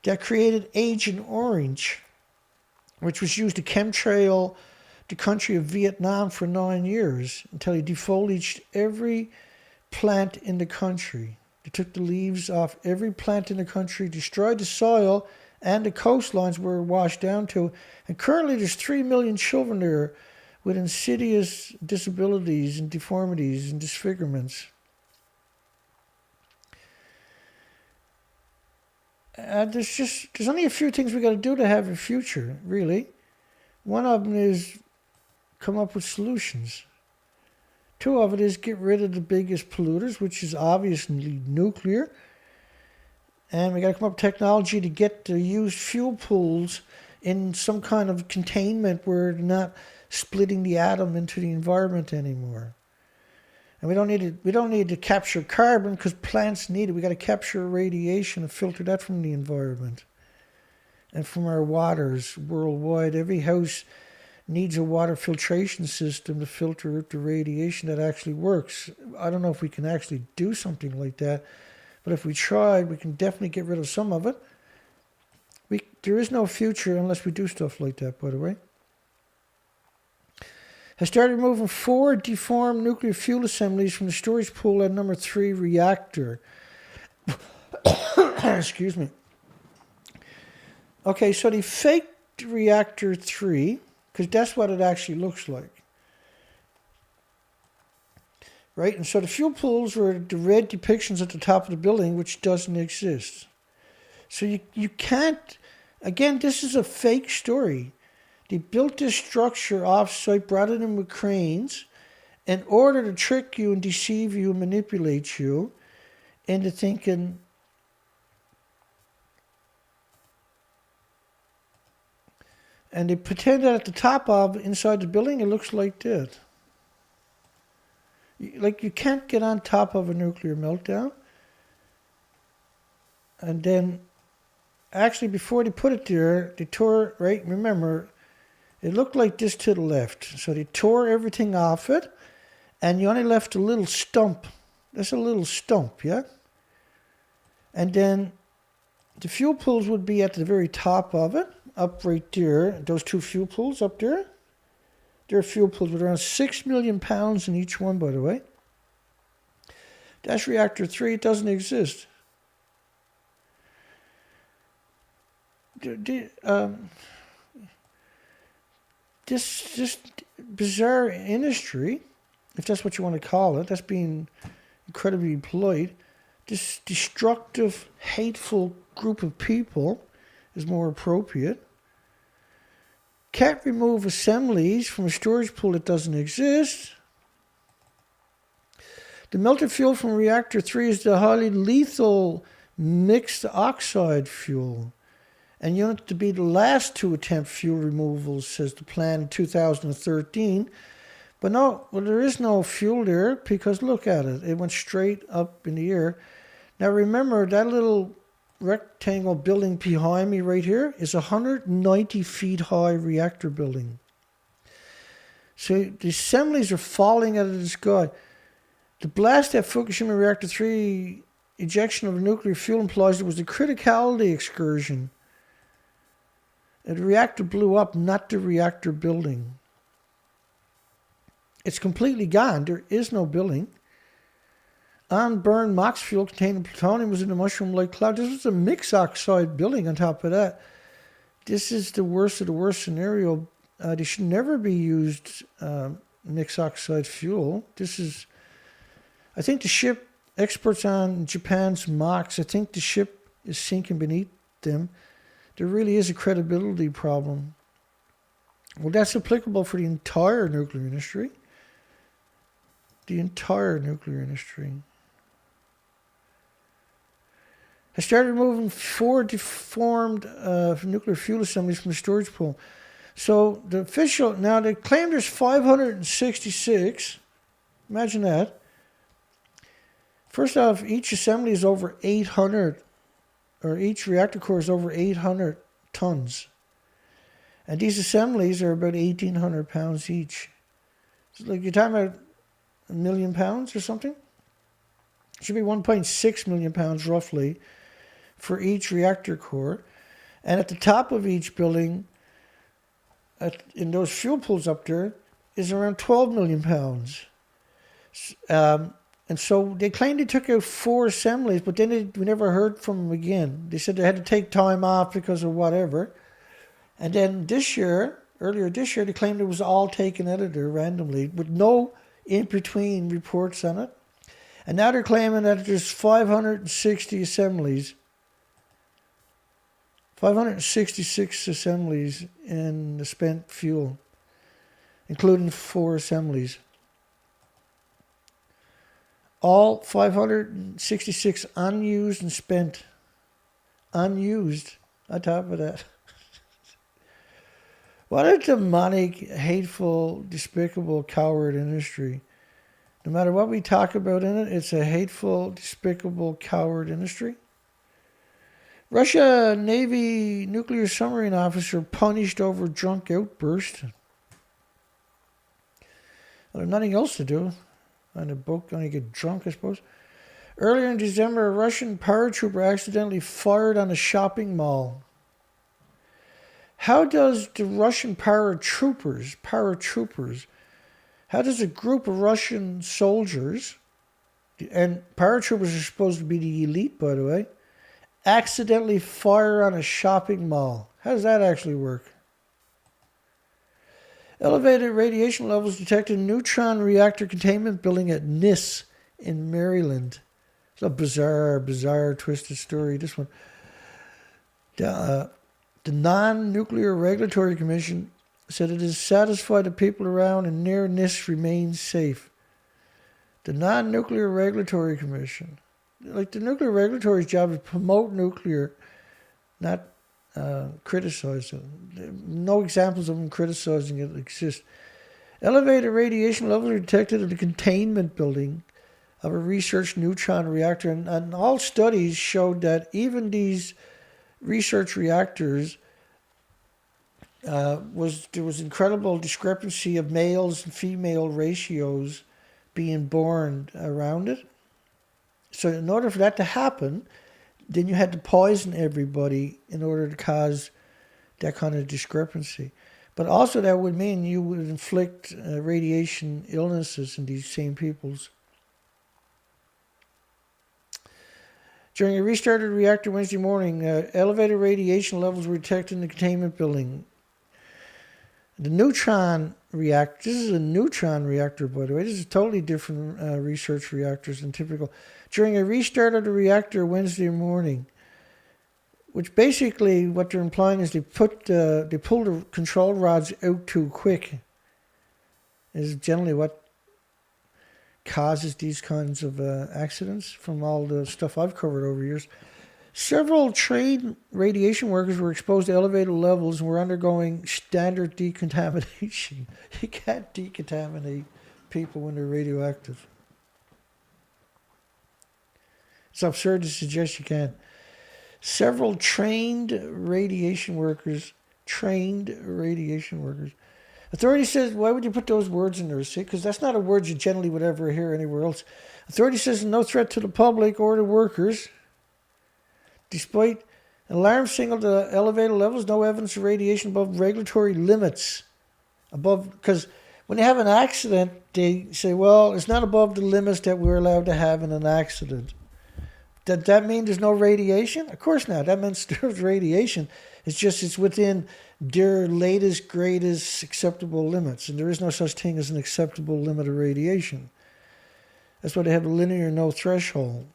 Speaker 1: that created Agent Orange, which was used to chemtrail the country of Vietnam for 9 years until he defoliaged every plant in the country. They took the leaves off every plant in the country, destroyed the soil, and the coastlines were washed down to. And currently there's 3 million children there with insidious disabilities and deformities and disfigurements. There's only a few things we got to do to have a future, really. One of them is come up with solutions. 2 of it is get rid of the biggest polluters, which is obviously nuclear. And we got to come up with technology to get the used fuel pools in some kind of containment where they're not splitting the atom into the environment anymore. And we don't need to capture carbon because plants need it. We got to capture radiation and filter that from the environment and from our waters worldwide. Every house needs a water filtration system to filter out the radiation that actually works. I don't know if we can actually do something like that, but if we tried, we can definitely get rid of some of it. There is no future unless we do stuff like that, by the way. Has started removing 4 deformed nuclear fuel assemblies from the storage pool at number 3 reactor. Excuse me. Okay, so they faked reactor 3, because that's what it actually looks like. Right? And so the fuel pools were the red depictions at the top of the building, which doesn't exist. So you can't, again, this is a fake story. They built this structure off-site, brought it in with cranes, in order to trick you and deceive you and manipulate you into thinking and they pretend that at the top of, inside the building, it looks like that. Like, you can't get on top of a nuclear meltdown. And then, actually, before they put it there, they tore, right, remember, it looked like this to the left. So they tore everything off it, and you only left a little stump. That's a little stump, yeah? And then the fuel pools would be at the very top of it, up right there. Those 2 fuel pools up there. They're fuel pools with around 6 million pounds in each one, by the way. That's reactor 3. It doesn't exist. This bizarre industry, if that's what you want to call it, that's being incredibly polite, this destructive, hateful group of people is more appropriate. Can't remove assemblies from a storage pool that doesn't exist. The melted fuel from reactor 3 is the highly lethal mixed oxide fuel. And you have to be the last to attempt fuel removals, says the plan in 2013. But no, well, there is no fuel there because look at it. It went straight up in the air. Now remember, that little rectangle building behind me right here is a 190 feet high reactor building. So the assemblies are falling out of the sky. The blast at Fukushima Reactor 3 ejection of nuclear fuel implies there was a criticality excursion. The reactor blew up, not the reactor building. It's completely gone. There is no building. Unburned MOX fuel containing plutonium was in the mushroom-like cloud. This was a mixed oxide building on top of that. This is the worst of the worst scenario. They should never be used mixed oxide fuel. I think the ship, experts on Japan's MOX, I think the ship is sinking beneath them. There really is a credibility problem. Well, that's applicable for the entire nuclear industry. The entire nuclear industry. I started removing 4 deformed nuclear fuel assemblies from the storage pool. So the official, now they claim there's 566. Imagine that. First off, each assembly is over 800, or each reactor core is over 800 tons. And these assemblies are about 1,800 pounds each. So like you're talking about 1 million pounds or something? It should be 1.6 million pounds roughly for each reactor core. And at the top of each building, in those fuel pools up there, is around 12 million pounds. And so they claimed they took out 4 assemblies, but then we never heard from them again. They said they had to take time off because of whatever. And then earlier this year, they claimed it was all taken out of there randomly with no in-between reports on it. And now they're claiming that there's 560 assemblies, 566 assemblies in the spent fuel, including 4 assemblies. All 566 unused and spent. Unused on top of that. What a demonic, hateful, despicable, coward industry. No matter what we talk about in it, it's a hateful, despicable, coward industry. Russia Navy nuclear submarine officer punished over drunk outburst. Well, there's nothing else to do on a boat, going to get drunk, I suppose. Earlier in December, a Russian paratrooper accidentally fired on a shopping mall. How does the Russian paratroopers, how does a group of Russian soldiers, and paratroopers are supposed to be the elite, by the way, accidentally fire on a shopping mall? How does that actually work? Elevated radiation levels detected in neutron reactor containment building at NIS in Maryland. It's a bizarre, twisted story, this one. The Non-Nuclear Regulatory Commission said it is satisfied that people around and near NIS remain safe. The Non-Nuclear Regulatory Commission. Like the nuclear regulatory's job is promote nuclear, not criticize it. No examples of them criticizing it exist. Elevated radiation levels are detected in the containment building of a research neutron reactor, and all studies showed that even these research reactors, there was incredible discrepancy of males and female ratios being born around it. So in order for that to happen, then you had to poison everybody in order to cause that kind of discrepancy. But also that would mean you would inflict radiation illnesses in these same peoples. During a restarted reactor Wednesday morning, elevated radiation levels were detected in the containment building. The neutron reactor, this is a neutron reactor, by the way. This is totally different research reactors than typical. During a restart of the reactor Wednesday morning, which basically what they're implying is they pull the control rods out too quick. Is generally what causes these kinds of accidents from all the stuff I've covered over years. Several trained radiation workers were exposed to elevated levels and were undergoing standard decontamination. You can't decontaminate people when they're radioactive. It's absurd to suggest you can. Several trained radiation workers Authority says, why would you put those words in there? See, because that's not a word you generally would ever hear anywhere else. Authority says no threat to the public or the workers. Despite alarm signal to elevated levels, no evidence of radiation above regulatory limits. Because when you have an accident, they say, well, it's not above the limits that we're allowed to have in an accident. Does that mean there's no radiation? Of course not. That means there's radiation. It's just it's within their latest, greatest acceptable limits. And there is no such thing as an acceptable limit of radiation. That's why they have a linear no threshold.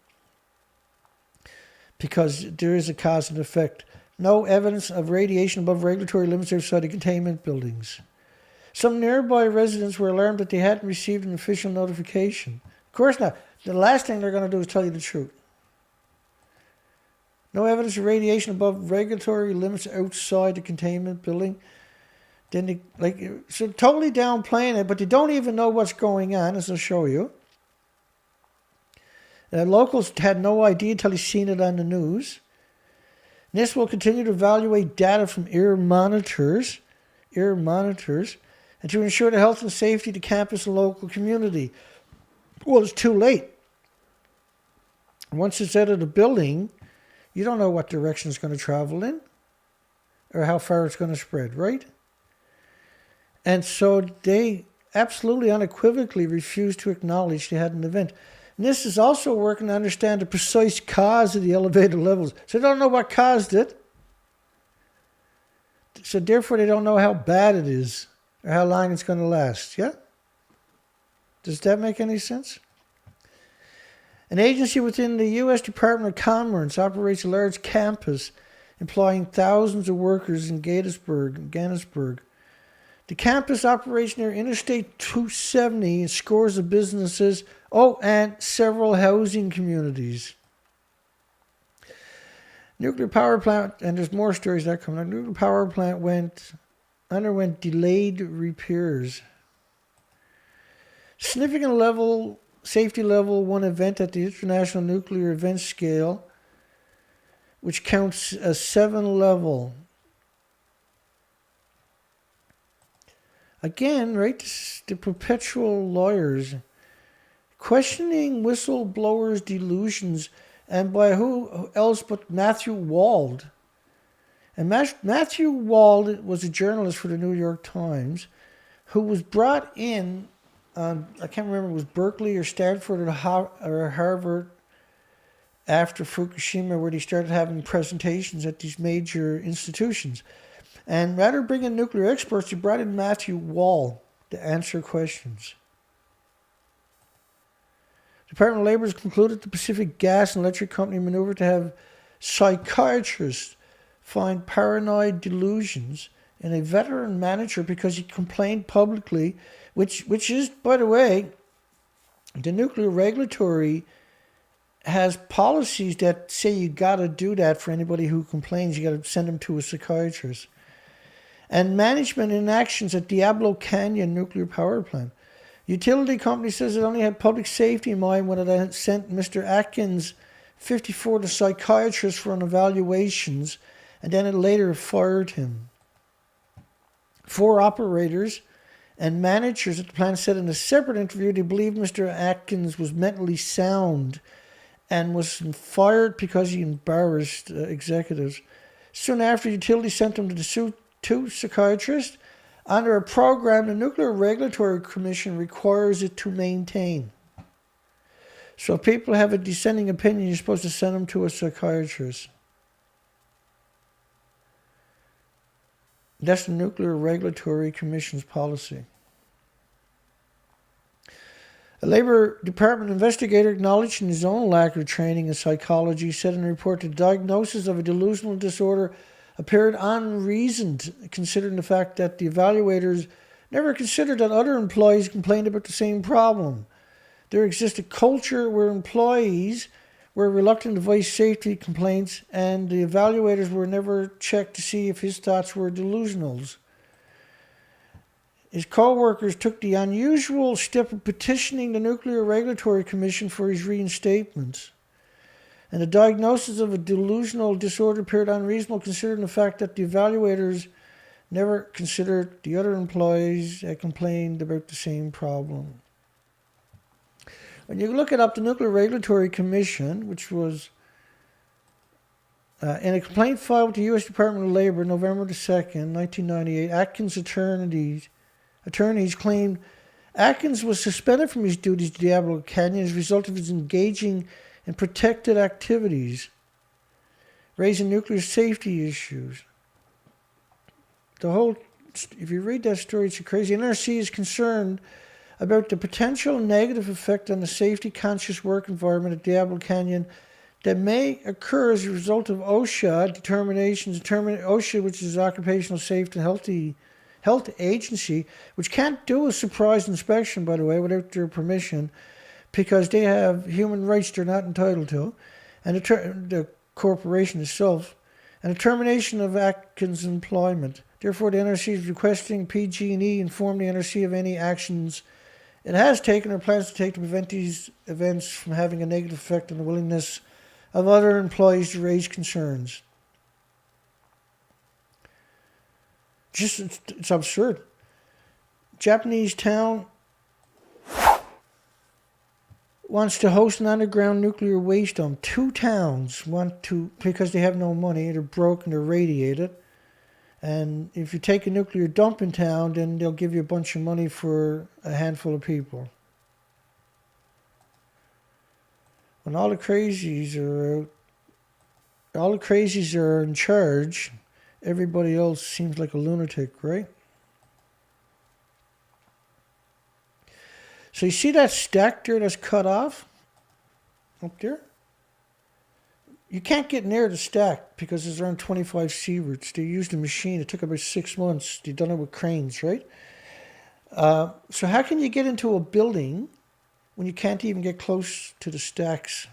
Speaker 1: Because there is a cause and effect. No evidence of radiation above regulatory limits outside the containment buildings. Some nearby residents were alarmed that they hadn't received an official notification. Of course not. The last thing they're going to do is tell you the truth. No evidence of radiation above regulatory limits outside the containment building. Then so totally downplaying it, but they don't even know what's going on, as I'll show you. Locals had no idea until they seen it on the news. NIST will continue to evaluate data from air monitors, and to ensure the health and safety of the campus and local community. Well, it's too late. Once it's out of the building, you don't know what direction it's going to travel in or how far it's going to spread, right? And so they absolutely unequivocally refused to acknowledge they had an event. NIST is also working to understand the precise cause of the elevated levels. So they don't know what caused it. So therefore they don't know how bad it is or how long it's going to last. Yeah? Does that make any sense? An agency within the U.S. Department of Commerce operates a large campus employing thousands of workers in Gatesburg. The campus operates near Interstate 270 and scores of businesses, and several housing communities. Nuclear power plant, and there's more stories that come up. Nuclear power plant underwent delayed repairs. Significant safety level 1 event at the International Nuclear Event Scale, which counts a 7 level. Again, right, the perpetual lawyers questioning whistleblowers' delusions, and by who else but Matthew Wald. And Matthew Wald was a journalist for the New York Times who was brought in, I can't remember if it was Berkeley or Stanford or Harvard after Fukushima, where they started having presentations at these major institutions. And rather than bring in nuclear experts, they brought in Matthew Wald to answer questions. The Department of Labor has concluded the Pacific Gas and Electric Company maneuver to have psychiatrists find paranoid delusions in a veteran manager because he complained publicly, which is, by the way, the nuclear regulatory has policies that say you got to do that for anybody who complains. You got to send them to a psychiatrist. And management inactions at Diablo Canyon nuclear power plant. Utility company says it only had public safety in mind when it had sent Mr. Atkins, 54, to psychiatrist for an evaluations, and then it later fired him. 4 operators and managers at the plant said in a separate interview they believed Mr. Atkins was mentally sound and was fired because he embarrassed executives. Soon after, utility sent him to the 2 psychiatrists. Under a program the Nuclear Regulatory Commission requires it to maintain. So if people have a dissenting opinion, you're supposed to send them to a psychiatrist. That's the Nuclear Regulatory Commission's policy. A Labor Department investigator acknowledging his own lack of training in psychology said in a report the diagnosis of a delusional disorder appeared unreasoned, considering the fact that the evaluators never considered that other employees complained about the same problem. There exists a culture where employees were reluctant to voice safety complaints, and the evaluators were never checked to see if his thoughts were delusionals. His co-workers took the unusual step of petitioning the Nuclear Regulatory Commission for his reinstatement. And the diagnosis of a delusional disorder appeared unreasonable, considering the fact that the evaluators never considered the other employees that complained about the same problem. When you look it up, the Nuclear Regulatory Commission, which was in a complaint filed with the U.S. Department of Labor November the 2nd, 1998, Atkins attorneys claimed Atkins was suspended from his duties at Diablo Canyon as a result of his engaging in protected activities, raising nuclear safety issues. If you read that story, it's crazy. NRC is concerned about the potential negative effect on the safety-conscious work environment at Diablo Canyon that may occur as a result of OSHA determinations. OSHA, which is Occupational Safety and Health Agency, which can't do a surprise inspection, by the way, without their permission, because they have human rights they're not entitled to, and the corporation itself, and a termination of Atkins' employment. Therefore, the NRC is requesting PG&E inform the NRC of any actions it has taken or plans to take to prevent these events from having a negative effect on the willingness of other employees to raise concerns. It's absurd. Japanese town wants to host an underground nuclear waste dump. 2 towns want to, because they have no money, they're broke and they're radiated. And if you take a nuclear dump in town, then they'll give you a bunch of money for a handful of people. When all the crazies are in charge, everybody else seems like a lunatic, right? So you see that stack there that's cut off? Up there? You can't get near the stack because there's around 25 sieverts. They used a machine. It took about 6 months. They've done it with cranes, right? So how can you get into a building when you can't even get close to the stacks?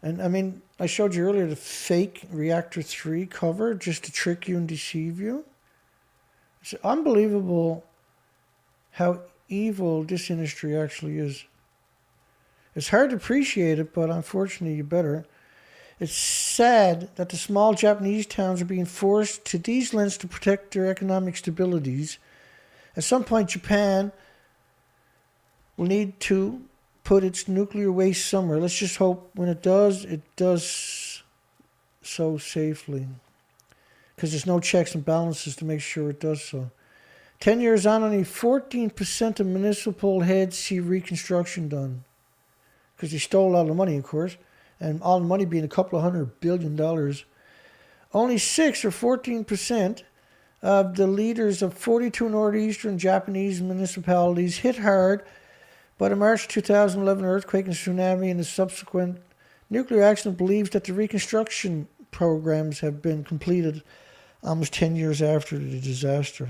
Speaker 1: And I mean, I showed you earlier the fake Reactor 3 cover just to trick you and deceive you. It's unbelievable how evil this industry actually is. It's hard to appreciate it, but unfortunately you better. It's sad that the small Japanese towns are being forced to these lengths to protect their economic stabilities. At some point, Japan will need to put its nuclear waste somewhere. Let's just hope when it does so safely. Because there's no checks and balances to make sure it does so. 10 years on, only 14% of municipal heads see reconstruction done. Because they stole all the money, of course. And all the money being a couple of $100 billion. Only 6 or 14% of the leaders of 42 northeastern Japanese municipalities hit hard by the March 2011 earthquake and tsunami and the subsequent nuclear accident believes that the reconstruction programs have been completed almost 10 years after the disaster.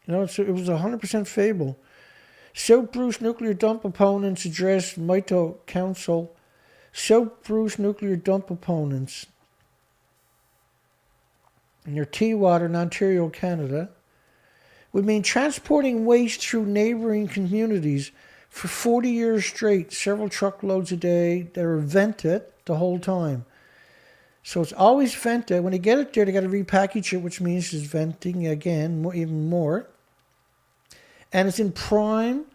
Speaker 1: You know, it was 100% fable. South Bruce nuclear dump opponents addressed Mito Council. South Bruce nuclear dump opponents near Tewater in Ontario, Canada, would mean transporting waste through neighboring communities for 40 years straight, several truckloads a day that are vented the whole time. So it's always vented. When they get it there, they got to repackage it, which means it's venting again, even more. And it's in prime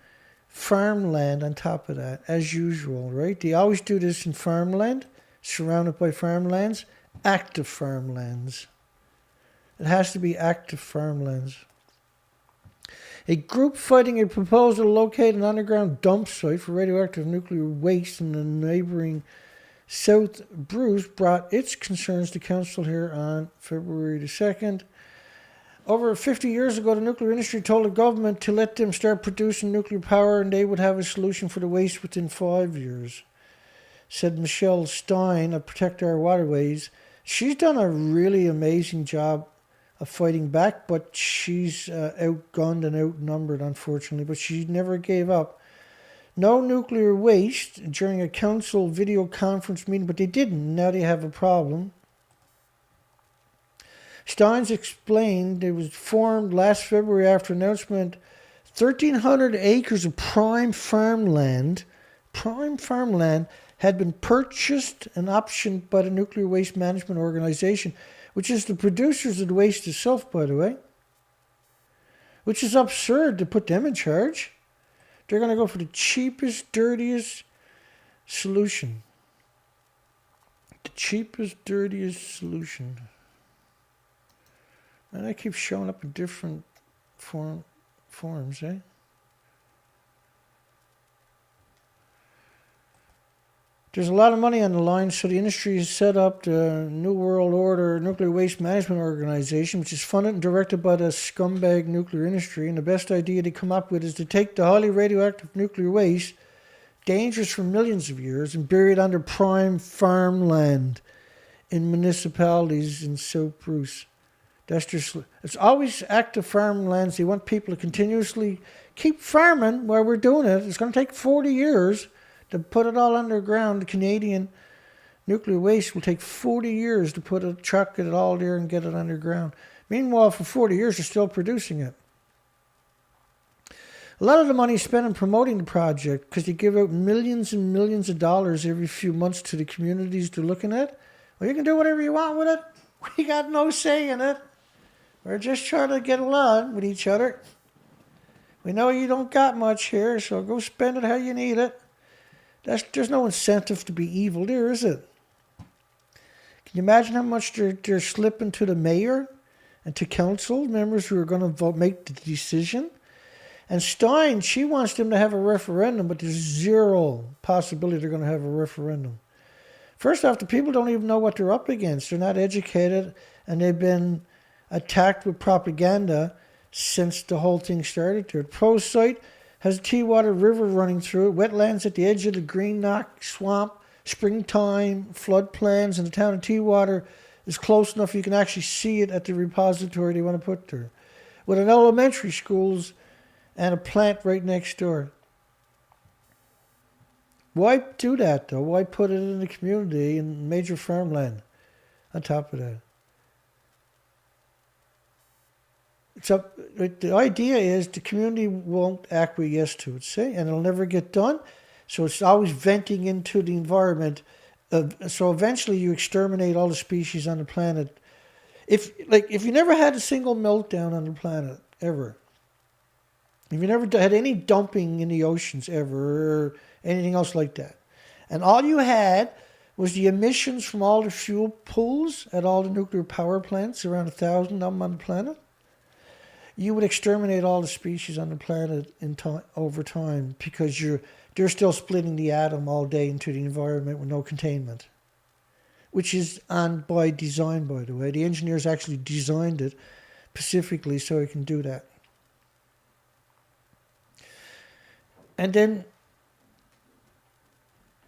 Speaker 1: farmland on top of that, as usual, right? They always do this in farmland, surrounded by farmlands, active farmlands. It has to be active farmlands. A group fighting a proposal to locate an underground dump site for radioactive nuclear waste in the neighboring South Bruce brought its concerns to council here on February the 2nd. Over 50 years ago, the nuclear industry told the government to let them start producing nuclear power and they would have a solution for the waste within 5 years, said Michelle Stein of Protect Our Waterways. She's done a really amazing job of fighting back, but she's outgunned and outnumbered, unfortunately. But she never gave up. No nuclear waste during a council video conference meeting, but they didn't. Now they have a problem. Steins explained it was formed last February after announcement 1,300 acres of prime farmland had been purchased and optioned by the Nuclear Waste Management Organization, which is the producers of the waste itself, by the way. Which is absurd to put them in charge. They're going to go for the cheapest, dirtiest solution. The cheapest, dirtiest solution. And that keeps showing up in different forms, eh? There's a lot of money on the line, so the industry has set up the New World Order Nuclear Waste Management Organization, which is funded and directed by the scumbag nuclear industry. And the best idea they come up with is to take the highly radioactive nuclear waste, dangerous for millions of years, and bury it under prime farmland in municipalities in South Bruce. That's just, it's always active farmlands. They want people to continuously keep farming while we're doing it. It's going to take 40 years to put it all underground. The Canadian nuclear waste will take 40 years to chuck it all there and get it underground. Meanwhile, for 40 years, they're still producing it. A lot of the money is spent on promoting the project because they give out millions and millions of dollars every few months to the communities they're looking at. Well, you can do whatever you want with it. We got no say in it. We're just trying to get along with each other. We know you don't got much here, so go spend it how you need it. There's no incentive to be evil there, is it? Can you imagine how much they're slipping to the mayor and to council members who are going to make the decision? And Stein, she wants them to have a referendum, but there's zero possibility they're going to have a referendum. First off, the people don't even know what they're up against. They're not educated, and they've been attacked with propaganda since the whole thing started there. The Pro site has a Tewater River running through it, wetlands at the edge of the Green Knock Swamp, springtime, flood plans, and the town of Tewater is close enough you can actually see it at the repository they want to put there. With an elementary schools and a plant right next door. Why do that, though? Why put it in the community in major farmland on top of that? So the idea is the community won't acquiesce to it, see? And it'll never get done. So it's always venting into the environment. So eventually you exterminate all the species on the planet. If you never had a single meltdown on the planet, ever. If you never had any dumping in the oceans ever, or anything else like that. And all you had was the emissions from all the fuel pools at all the nuclear power plants, around 1,000 of them on the planet. You would exterminate all the species on the planet over time because they're still splitting the atom all day into the environment with no containment. Which is by design, by the way. The engineers actually designed it specifically so it can do that. And then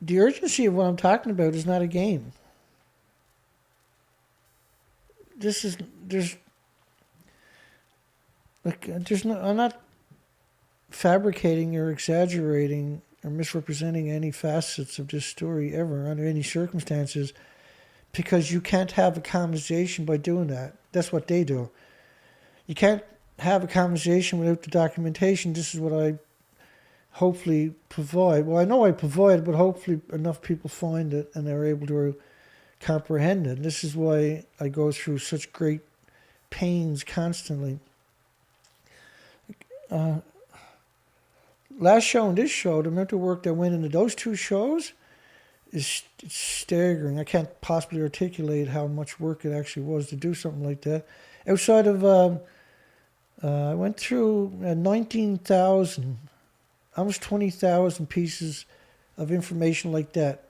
Speaker 1: the urgency of what I'm talking about is not a game. I'm not fabricating or exaggerating or misrepresenting any facets of this story ever under any circumstances, because you can't have a conversation by doing that. That's what they do. You can't have a conversation without the documentation. This is what I hopefully provide. Well, I know I provide, but hopefully enough people find it and they're able to comprehend it. This is why I go through such great pains constantly. Last show and this show, the amount of work that went into those two shows is staggering. I can't possibly articulate how much work it actually was to do something like that. Outside of, I went through 19,000, almost 20,000 pieces of information like that.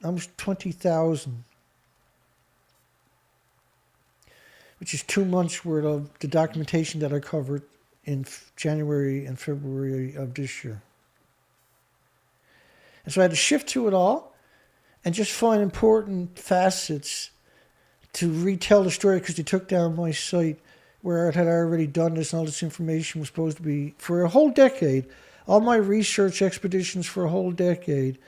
Speaker 1: Almost 20,000. Which is 2 months worth of the documentation that I covered in January and February of this year. And so I had to shift through it all and just find important facets to retell the story, because they took down my site where I had already done this and all this information was supposed to be for a whole decade. All my research expeditions for a whole decade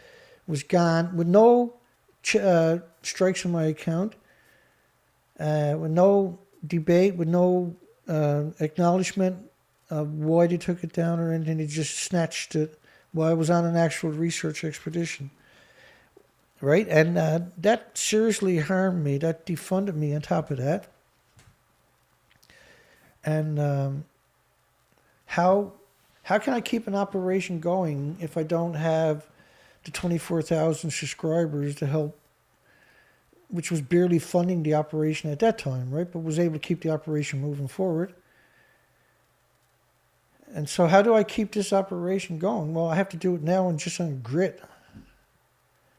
Speaker 1: was gone with no strikes on my account, with no debate, with no acknowledgement of why they took it down or anything. They just snatched it while I was on an actual research expedition. right? And that seriously harmed me. That defunded me on top of that. And how can I keep an operation going if I don't have the 24,000 subscribers to help, which was barely funding the operation at that time, right? But was able to keep the operation moving forward. And so how do I keep this operation going? Well, I have to do it now and just on grit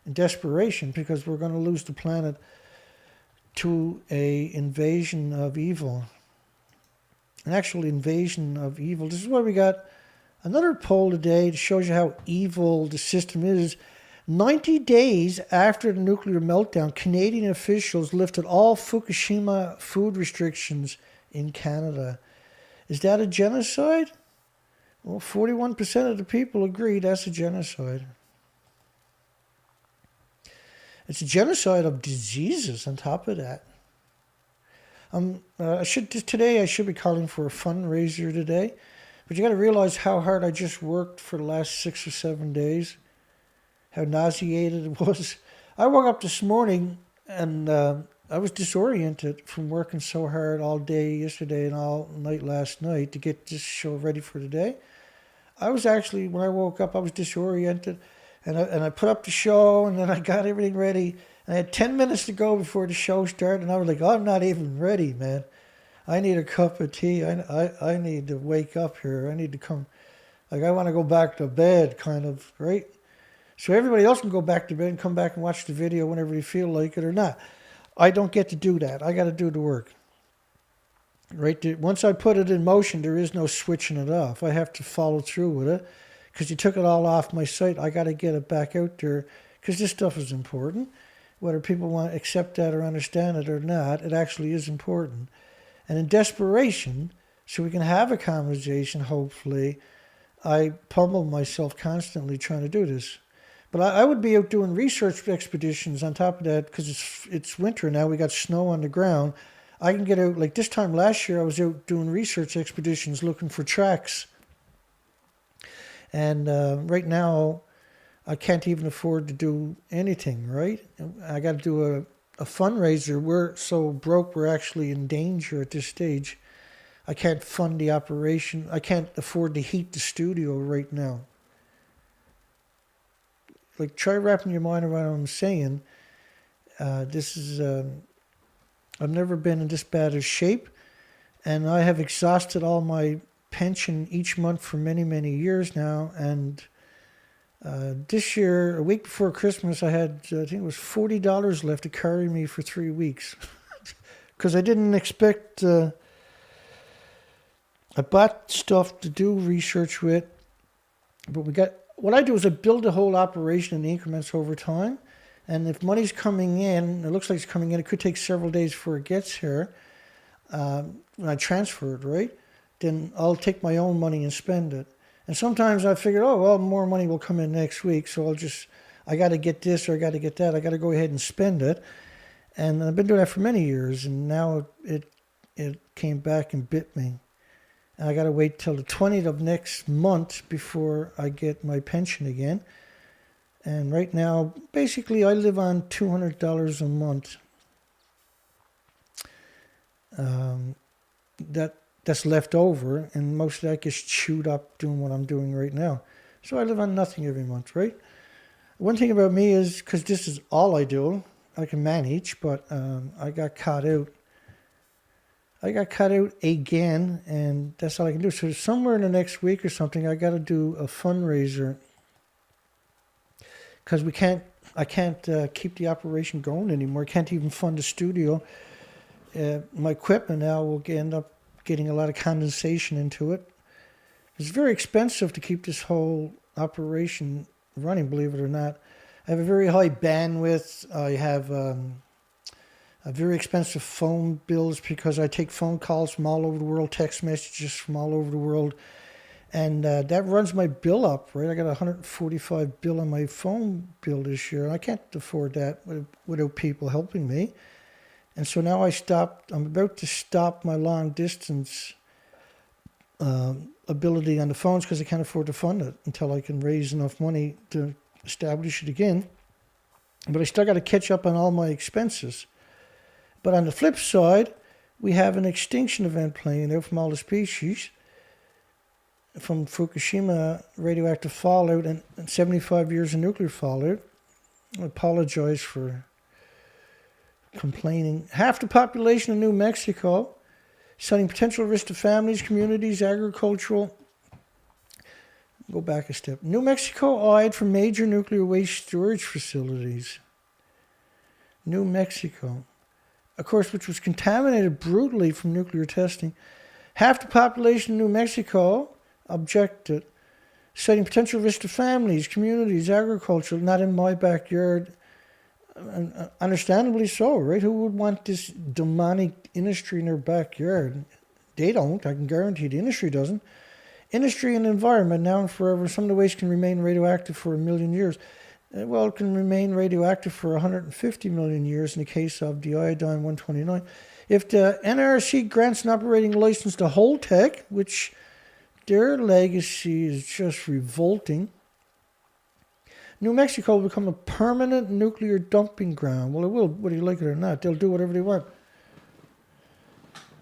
Speaker 1: and desperation, because we're going to lose the planet to a invasion of evil. An actual invasion of evil. This is why we got another poll today that shows you how evil the system is. 90 days after the nuclear meltdown, Canadian officials lifted all Fukushima food restrictions in Canada. Is that a genocide? Well, 41% of the people agree that's a genocide. It's a genocide of diseases on top of that. Today I should be calling for a fundraiser today, but you got to realize how hard I just worked for the last 6 or 7 days. How nauseated it was. I woke up this morning and I was disoriented from working so hard all day yesterday and all night last night to get this show ready for today. I was actually, when I woke up, I was disoriented, and I put up the show, and then I got everything ready. And I had 10 minutes to go before the show started, and I was like, oh, I'm not even ready, man. I need a cup of tea. I need to wake up here. I need to come. Like, I want to go back to bed, kind of, right? So everybody else can go back to bed and come back and watch the video whenever you feel like it or not. I don't get to do that. I got to do the work. Right? Once I put it in motion, there is no switching it off. I have to follow through with it, because you took it all off my site. I got to get it back out there, because this stuff is important. Whether people want to accept that or understand it or not, it actually is important. And in desperation, so we can have a conversation, hopefully, I pummel myself constantly trying to do this. But I would be out doing research expeditions on top of that, because it's winter now. We got snow on the ground. I can get out, like this time last year, I was out doing research expeditions looking for tracks. And right now, I can't even afford to do anything, right? I got to do a fundraiser. We're so broke, we're actually in danger at this stage. I can't fund the operation. I can't afford to heat the studio right now. Like, try wrapping your mind around what I'm saying. This is... I've never been in this bad a shape, and I have exhausted all my pension each month for many, many years now. And this year, a week before Christmas, I had, I think it was $40 left to carry me for 3 weeks. Because I didn't expect, I bought stuff to do research with, but what I do is I build the whole operation in increments over time. And if money's coming in, it looks like it's coming in, it could take several days before it gets here. When I transfer it, right? Then I'll take my own money and spend it. And sometimes I figure, oh, well, more money will come in next week. So I got to get this or I got to get that. I got to go ahead and spend it. And I've been doing that for many years. And now it came back and bit me. And I got to wait till the 20th of next month before I get my pension again. And right now, basically, I live on $200 a month. That's left over, and most of that gets chewed up doing what I'm doing right now. So I live on nothing every month, right? One thing about me is, because this is all I do, I can manage, but I got caught out. I got caught out again, and that's all I can do. So somewhere in the next week or something, I got to do a fundraiser. Because I can't keep the operation going anymore. I can't even fund the studio. My equipment now will end up getting a lot of condensation into it. It's very expensive to keep this whole operation running, believe it or not. I have a very high bandwidth. I have a very expensive phone bills because I take phone calls from all over the world, text messages from all over the world. And that runs my bill up, right? I got $145 bill on my phone bill this year. And I can't afford that without people helping me. And so now I'm about to stop my long distance ability on the phones because I can't afford to fund it until I can raise enough money to establish it again. but I still got to catch up on all my expenses. But on the flip side, we have an extinction event playing out from all the species, from Fukushima radioactive fallout and 75 years of nuclear fallout. I apologize for complaining. Half the population of New Mexico, citing potential risk to families, communities, agricultural. Go back a step. New Mexico eyed for major nuclear waste storage facilities. New Mexico, of course, which was contaminated brutally from nuclear testing. Half the population of New Mexico objected, citing potential risk to families, communities, agriculture. Not in my backyard. And understandably so, right? Who would want this demonic industry in their backyard? They don't. I can guarantee the industry doesn't. Industry and environment, now and forever. Some of the waste can remain radioactive for 1 million years. Well, it can remain radioactive for 150 million years in the case of the Iodine-131. If the NRC grants an operating license to Holtec, which their legacy is just revolting, New Mexico will become a permanent nuclear dumping ground. Well, it will, whether you like it or not. They'll do whatever they want.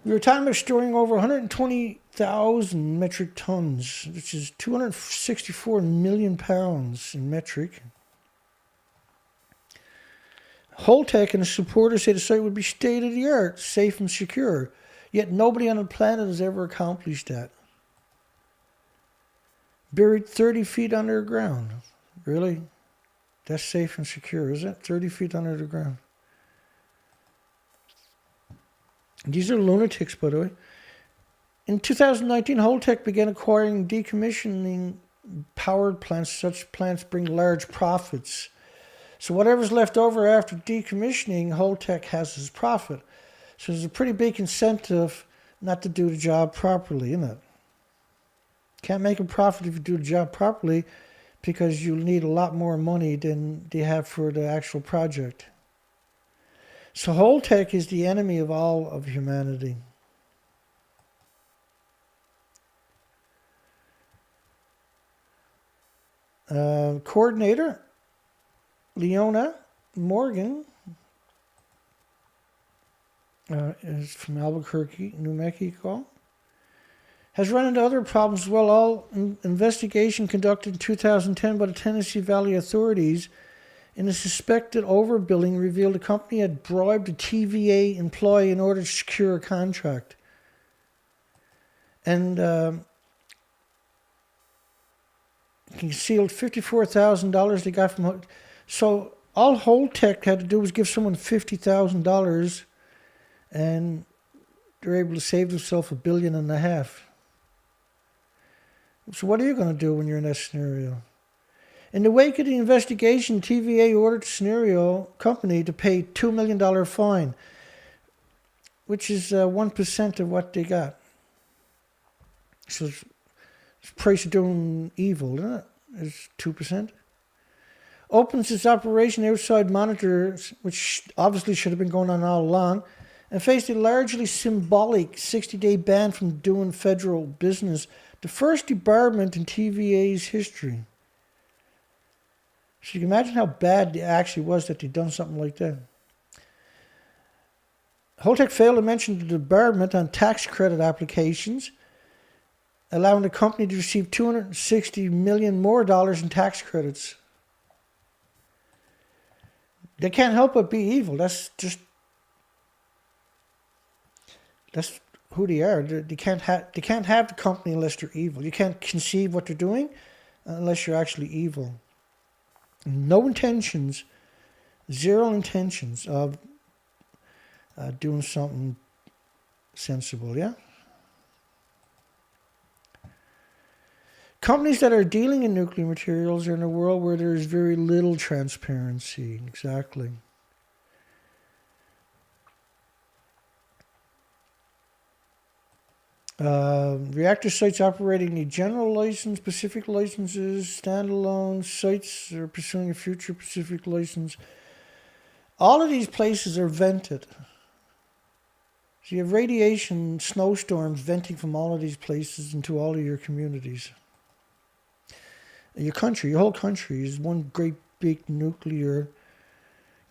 Speaker 1: We were talking about storing over 120,000 metric tons, which is 264 million pounds in metric. Holtec and his supporters say the site would be state-of-the-art, safe and secure. Yet nobody on the planet has ever accomplished that. Buried 30 feet underground. Really? That's safe and secure, is it? 30 feet under the ground. These are lunatics, by the way. In 2019, Holtec began acquiring decommissioning powered plants. Such plants bring large profits. So whatever's left over after decommissioning, Holtec has as profit. So there's a pretty big incentive not to do the job properly, isn't it? Can't make a profit if you do the job properly, because you'll need a lot more money than they have for the actual project. So Holtec is the enemy of all of humanity. Coordinator Leona Morgan is from Albuquerque, New Mexico. Has run into other problems as well. All investigation conducted in 2010 by the Tennessee Valley authorities in a suspected overbilling revealed the company had bribed a TVA employee in order to secure a contract. And concealed $54,000 they got from... So all Holtec had to do was give someone $50,000 and they're able to save themselves $1.5 billion. So what are you going to do when you're in that scenario? In the wake of the investigation, TVA ordered the scenario company to pay $2 million fine, which is 1% of what they got. So it's the price of doing evil, isn't it? It's 2%. Opens its operation outside monitors, which obviously should have been going on all along, and faced a largely symbolic 60-day ban from doing federal business, the first debarment in TVA's history. So you can imagine how bad it actually was that they'd done something like that. Holtec failed to mention the debarment on tax credit applications, allowing the company to receive $260 million more in tax credits. They can't help but be evil. That's who they are. They can't have the company unless they're evil. You can't conceive what they're doing unless you're actually evil. No intentions, zero intentions of doing something sensible, yeah? Companies that are dealing in nuclear materials are in a world where there is very little transparency. Exactly. Reactor sites operating a general license, Pacific licenses, standalone sites are pursuing a future Pacific license. All of these places are vented. So you have radiation snowstorms venting from all of these places into all of your communities. Your country, your whole country is one great big nuclear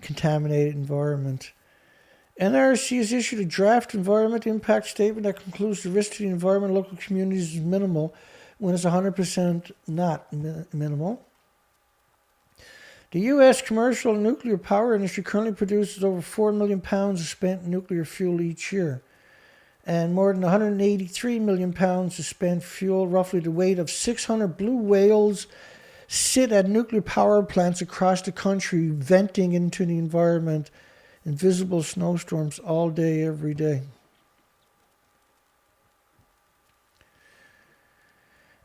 Speaker 1: contaminated environment. NRC has issued a draft environment impact statement that concludes the risk to the environment and local communities is minimal when it's 100% not minimal. The U.S. commercial and nuclear power industry currently produces over 4 million pounds of spent nuclear fuel each year, and more than 183 million pounds of spent fuel, roughly the weight of 600 blue whales, sit at nuclear power plants across the country, venting into the environment in visible snowstorms all day, every day.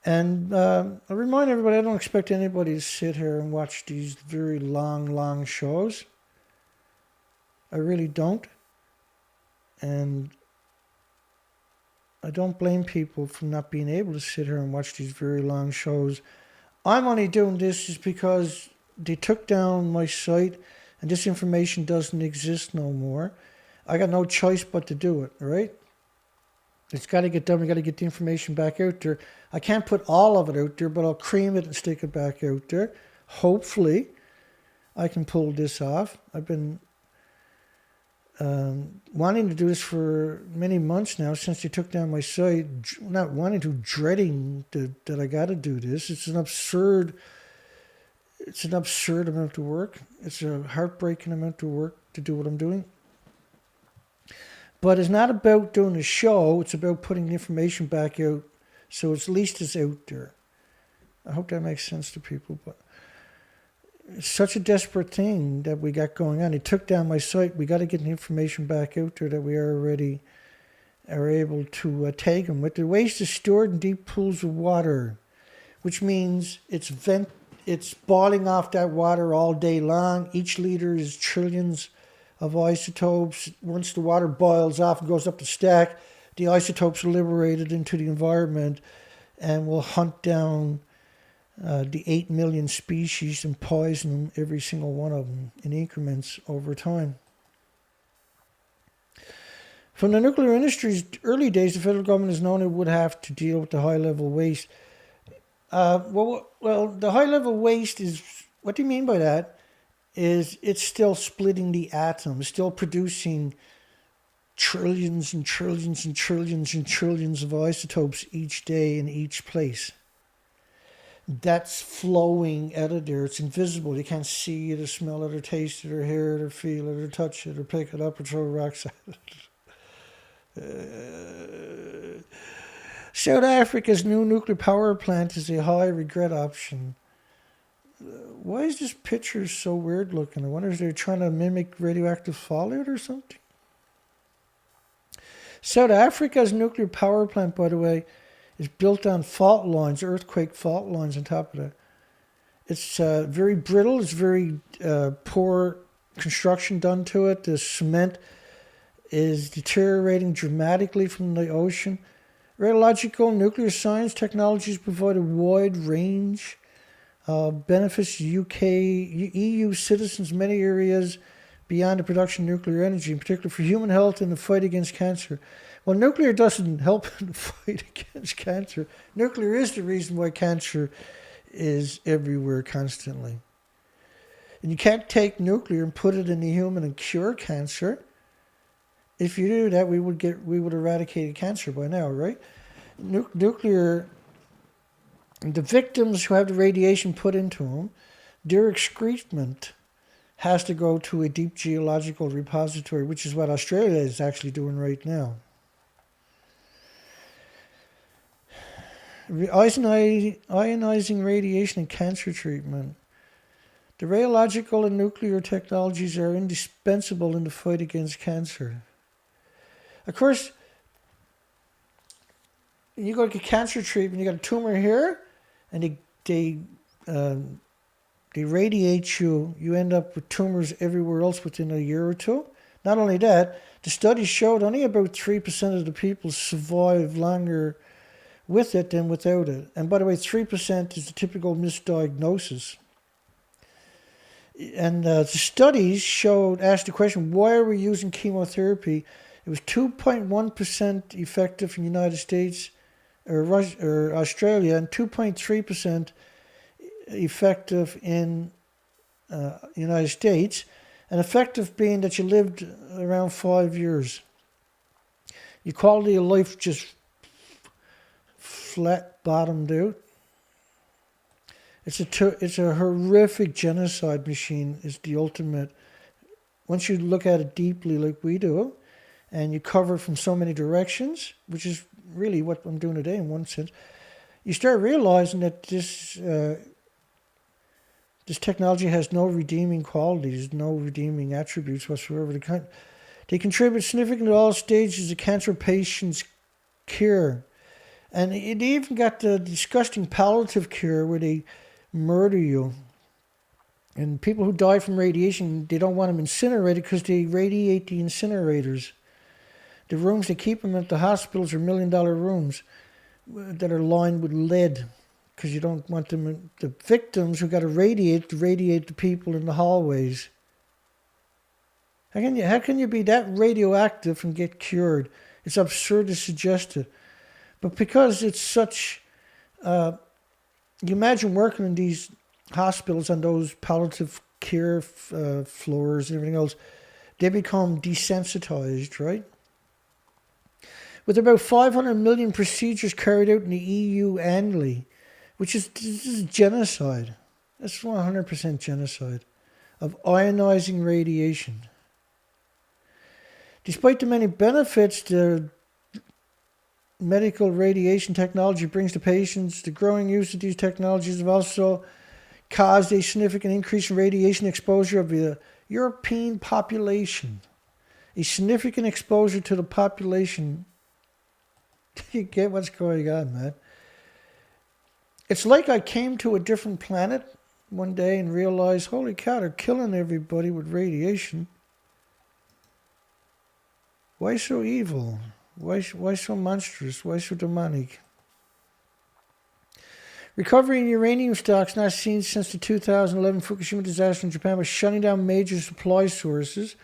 Speaker 1: And I remind everybody, I don't expect anybody to sit here and watch these very long shows. I really don't. And I don't blame people for not being able to sit here and watch these very long shows. I'm only doing this just because they took down my site and this information doesn't exist no more. I got no choice but to do it, right? It's got to get done. We got to get the information back out there. I can't put all of it out there, but I'll cream it and stick it back out there. Hopefully, I can pull this off. I've been wanting to do this for many months now since they took down my site. Not wanting to, dreading that I got to do this. It's an absurd amount of work. It's a heartbreaking amount of work to do what I'm doing. But it's not about doing a show. It's about putting the information back out, so at least it's out there. I hope that makes sense to people. But it's such a desperate thing that we got going on. They took down my site. We got to get the information back out there that we already are able to take them with. The waste is stored in deep pools of water, which means it's boiling off that water all day long. Each liter is trillions of isotopes. Once the water boils off and goes up the stack, the isotopes are liberated into the environment and will hunt down the 8 million species and poison every single one of them in increments over time. From the nuclear industry's early days, the federal government has known it would have to deal with the high-level waste. Well, the high-level waste is, what do you mean by that? Is it's still splitting the atom, still producing trillions and trillions and trillions and trillions of isotopes each day in each place. That's flowing out of there. It's invisible. You can't see it or smell it or taste it or hear it or feel it or touch it or pick it up or throw rocks at it. South Africa's new nuclear power plant is a high regret option. Why is this picture so weird looking? I wonder if they're trying to mimic radioactive fallout or something. South Africa's nuclear power plant, by the way, is built on fault lines, earthquake fault lines on top of that. It's very brittle. It's very poor construction done to it. The cement is deteriorating dramatically from the ocean. Radiological nuclear science technologies provide a wide range benefits UK, EU citizens in many areas beyond the production of nuclear energy, in particular for human health and the fight against cancer. Well, nuclear doesn't help in the fight against cancer. Nuclear is the reason why cancer is everywhere constantly. And you can't take nuclear and put it in the human and cure cancer. If you do that, we would eradicate cancer by now, right? Nuclear. The victims who have the radiation put into them, their excrement has to go to a deep geological repository, which is what Australia is actually doing right now. Ionizing radiation and cancer treatment. The radiological and nuclear technologies are indispensable in the fight against cancer. Of course, you go get cancer treatment, you got a tumor here, and they radiate you. You end up with tumors everywhere else within a year or two. Not only that, the study showed only about 3% of the people survive longer with it than without it. And by the way, 3% is the typical misdiagnosis. And the studies asked the question, why are we using chemotherapy? It was 2.1% effective in the United States or Australia, and 2.3% effective in United States. An effective being that you lived around 5 years. Your quality of life just flat bottomed out. It's a horrific genocide machine. Is the ultimate. Once you look at it deeply like we do, and you cover it from so many directions, which is really what I'm doing today in one sense, you start realizing that this technology has no redeeming qualities, no redeeming attributes whatsoever. They contribute significantly to all stages of cancer patients' cure. And it even got the disgusting palliative cure where they murder you. And people who die from radiation, they don't want them incinerated because they radiate the incinerators. The rooms they keep them at the hospitals are $1 million rooms that are lined with lead because you don't want them, the victims who got to radiate the people in the hallways. How can you be that radioactive and get cured? It's absurd to suggest it. But because it's such, you imagine working in these hospitals on those palliative care floors and everything else, they become desensitized, right? With about 500 million procedures carried out in the EU annually, this is genocide. That's 100% genocide of ionizing radiation. Despite the many benefits the medical radiation technology brings to patients, the growing use of these technologies have also caused a significant increase in radiation exposure of the European population. A significant exposure to the population. You get what's going on, man. It's like I came to a different planet one day and realized, holy cow, they're killing everybody with radiation. Why so evil? Why so monstrous? Why so demonic? Recovery in uranium stocks not seen since the 2011 Fukushima disaster in Japan by shutting down major supply sources.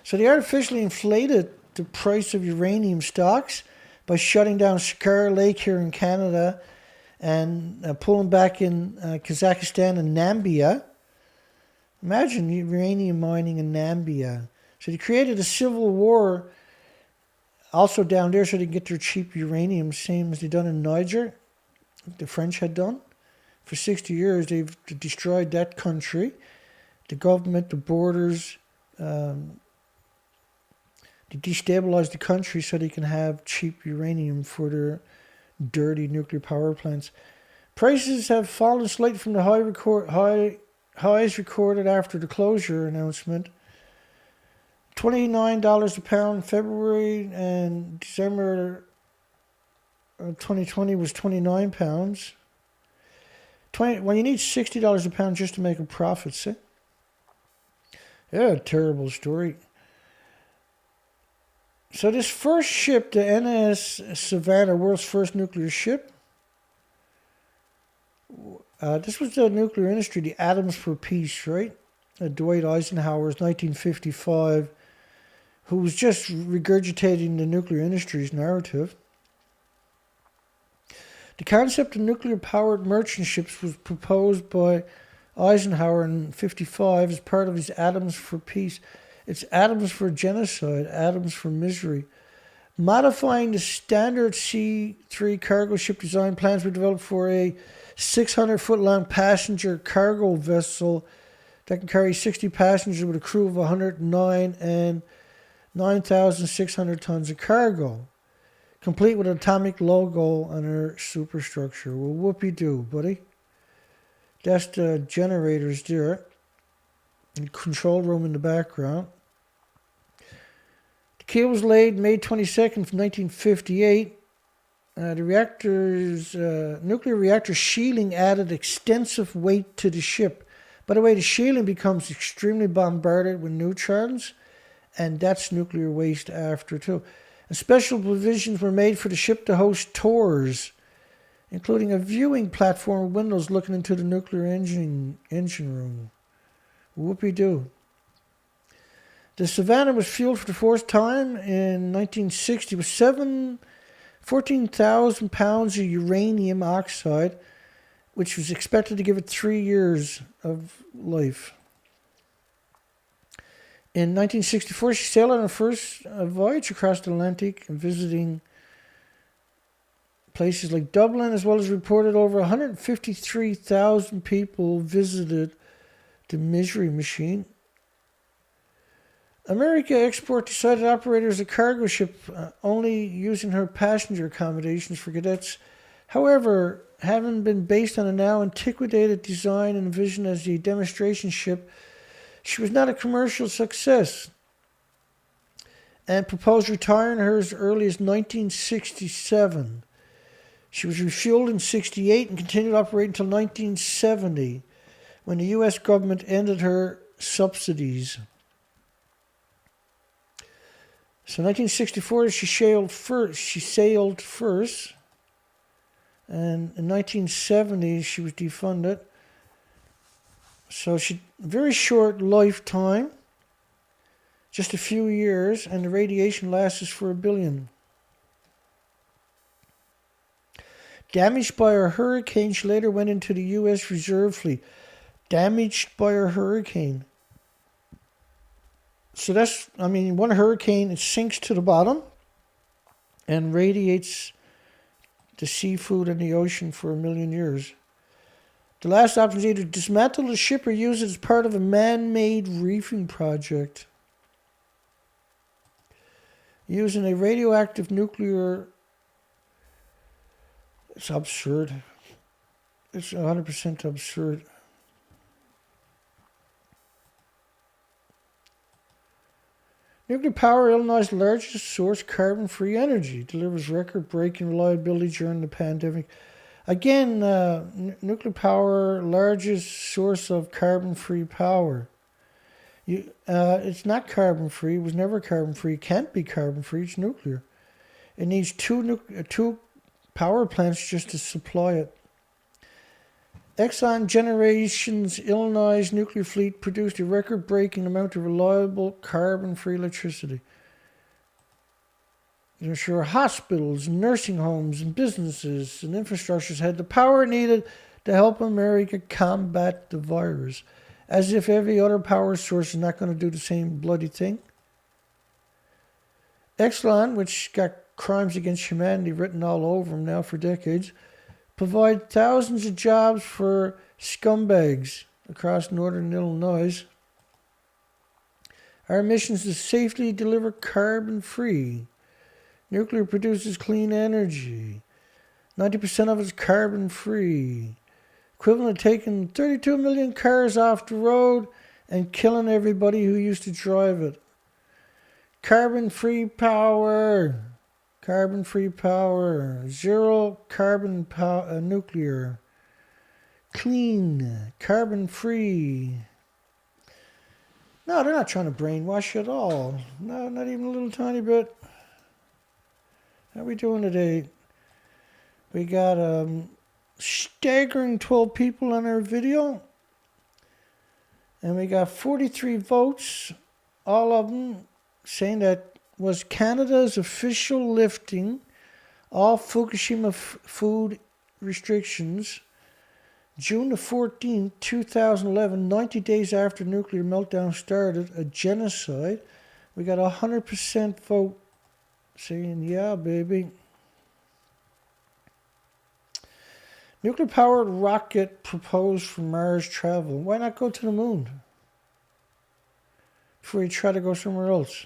Speaker 1: So they artificially inflated the price of uranium stocks by shutting down Cigar Lake here in Canada and pulling back in Kazakhstan and Namibia. Imagine uranium mining in Namibia. So they created a civil war also down there so they can get their cheap uranium, same as they done in Niger, the French had done. For 60 years, they've destroyed that country. The government, the borders, they destabilize the country so they can have cheap uranium for their dirty nuclear power plants. Prices have fallen slightly from the highs recorded after the closure announcement. $29 a pound in February, and December 2020 was 29 pounds. When you need $60 a pound just to make a profit, see? Yeah, terrible story. So this first ship, the NS Savannah, world's first nuclear ship, this was the nuclear industry, the Atoms for Peace, right? Dwight Eisenhower's 1955, who was just regurgitating the nuclear industry's narrative. The concept of nuclear-powered merchant ships was proposed by Eisenhower in 1955 as part of his Atoms for Peace. It's atoms for genocide, atoms for misery. Modifying the standard C-3 cargo ship design, plans were developed for a 600-foot-long passenger cargo vessel that can carry 60 passengers with a crew of 109 and 9,600 tons of cargo, complete with an atomic logo on her superstructure. Well, whoopee-doo, buddy. That's the generators there. And control room in the background. The keel was laid May 22nd, 1958. The reactor's nuclear reactor shielding added extensive weight to the ship. By the way, the shielding becomes extremely bombarded with neutrons, and that's nuclear waste after too. And special provisions were made for the ship to host tours, including a viewing platform with windows looking into the nuclear engine room. Whoopee-doo. The Savannah was fueled for the fourth time in 1960 with 14,000 pounds of uranium oxide, which was expected to give it 3 years of life. In 1964, she sailed on her first voyage across the Atlantic and visiting places like Dublin, as well as reported over 153,000 people visited the Misery Machine. America Export decided to operate her as a cargo ship, only using her passenger accommodations for cadets. However, having been based on a now antiquated design and envisioned as a demonstration ship, she was not a commercial success, and proposed retiring her as early as 1967. She was refueled in 68 and continued to operate until 1970, when the U.S. government ended her subsidies. So 1964, she sailed first, and in 1970, she was defunded. So she very short lifetime, just a few years, and the radiation lasts for 1 billion. Damaged by a hurricane, she later went into the U.S. Reserve Fleet. Damaged by a hurricane. So that's, one hurricane, it sinks to the bottom and radiates the seafood in the ocean for 1 million years. The last option is either dismantle the ship or use it as part of a man-made reefing project. Using a radioactive nuclear... It's absurd. It's 100% absurd. Nuclear power, Illinois' largest source of carbon-free energy, delivers record-breaking reliability during the pandemic. Again, nuclear power, largest source of carbon-free power. It's not carbon-free. It was never carbon-free. It can't be carbon-free. It's nuclear. It needs two power plants just to supply it. Exxon Generation's Illinois nuclear fleet produced a record-breaking amount of reliable carbon-free electricity. I'm sure hospitals, nursing homes, and businesses and infrastructures had the power needed to help America combat the virus, as if every other power source is not going to do the same bloody thing. Exxon, which got crimes against humanity written all over them now for decades, provide thousands of jobs for scumbags across northern Illinois. Our mission is to safely deliver carbon-free. Nuclear produces clean energy. 90% of it is carbon-free. Equivalent to taking 32 million cars off the road and killing everybody who used to drive it. Carbon-free power. Carbon-free power. Zero carbon nuclear. Clean. Carbon-free. No, they're not trying to brainwash you at all. No, not even a little tiny bit. How are we doing today? We got staggering 12 people on our video. And we got 43 votes. All of them saying that was Canada's official lifting all Fukushima food restrictions June the 14th, 2011, 90 days after nuclear meltdown started, a genocide. We got 100% vote saying, yeah, baby. Nuclear-powered rocket proposed for Mars travel. Why not go to the moon before you try to go somewhere else?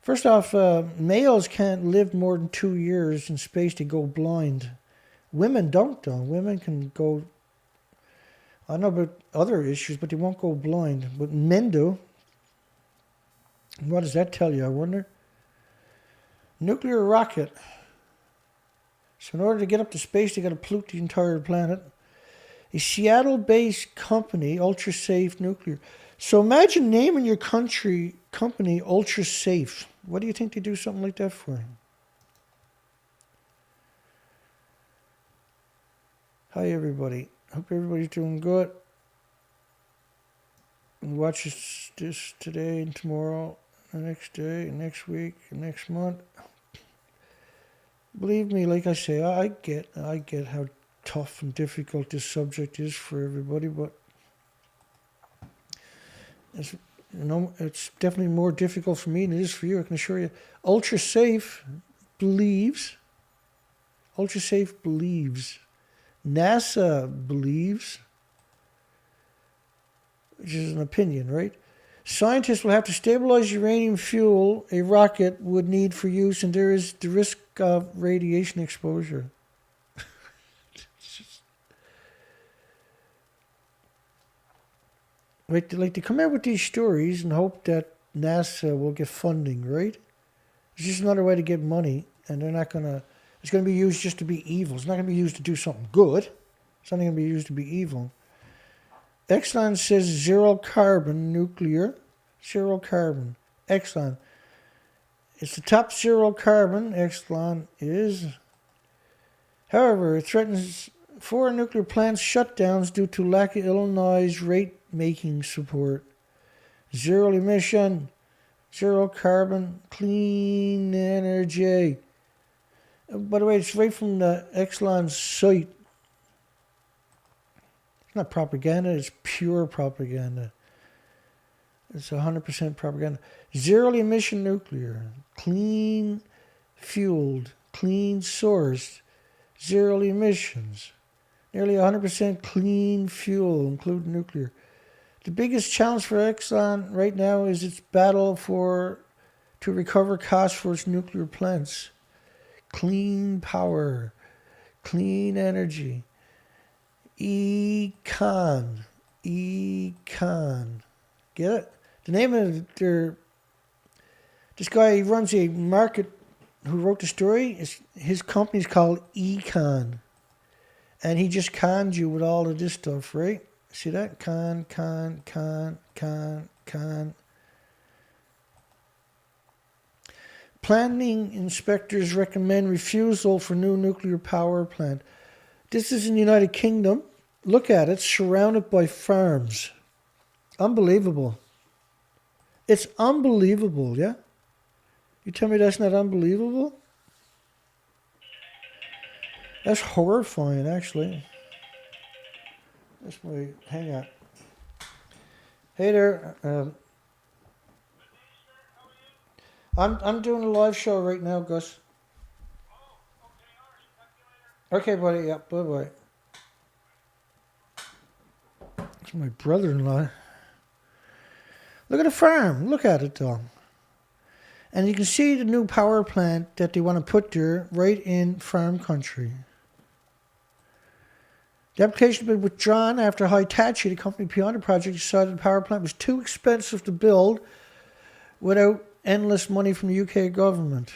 Speaker 1: First off, males can't live more than 2 years in space to go blind. Women don't, though. Women can go... I don't know about other issues, but they won't go blind. But men do. What does that tell you, I wonder? Nuclear rocket. So in order to get up to space, they got to pollute the entire planet. A Seattle-based company, Ultra Safe Nuclear. So imagine naming your company Ultra Safe. What do you think they do something like that for? Hi, everybody. Hope everybody's doing good. Watch this today and tomorrow, the next day, and next week, and next month. Believe me, like I say, I get how tough and difficult this subject is for everybody, but It's, it's definitely more difficult for me than it is for you, I can assure you. Ultrasafe believes, NASA believes, which is an opinion, right? Scientists will have to stabilize uranium fuel a rocket would need for use, and there is the risk of radiation exposure. Like they come out with these stories and hope that NASA will get funding, right? It's just another way to get money, and they're not gonna. It's gonna be used just to be evil. It's not gonna be used to do something good. It's only gonna be used to be evil. Exxon says zero carbon nuclear. Zero carbon. Exxon. It's the top zero carbon. Exxon is. However, it threatens 4 nuclear plants shutdowns due to lack of Illinois rate-making support. Zero emission. Zero carbon. Clean energy. By the way, it's right from the Exxon site. It's not propaganda, it's pure propaganda. It's 100% propaganda. Zero emission nuclear, clean fueled, clean sourced, zero emissions. Nearly 100% clean fuel, including nuclear. The biggest challenge for Exxon right now is its battle to recover costs for its nuclear plants. Clean power, clean energy. Econ. Get it? The name of this guy, he runs a market, who wrote the story, his company's called Econ. And he just conned you with all of this stuff, right? See that? Con. Planning inspectors recommend refusal for new nuclear power plant. This is in the United Kingdom. Look at it, surrounded by farms. Unbelievable. It's unbelievable, yeah? You tell me that's not unbelievable? That's horrifying, actually. That's my, hang on. Hey there. I'm doing a live show right now, Gus. Okay, buddy. Yeah, bye-bye. It's my brother-in-law. Look at the farm. Look at it, though. And you can see the new power plant that they want to put there right in farm country. The application had been withdrawn after Hitachi, the company beyond the project, decided the power plant was too expensive to build without endless money from the UK government.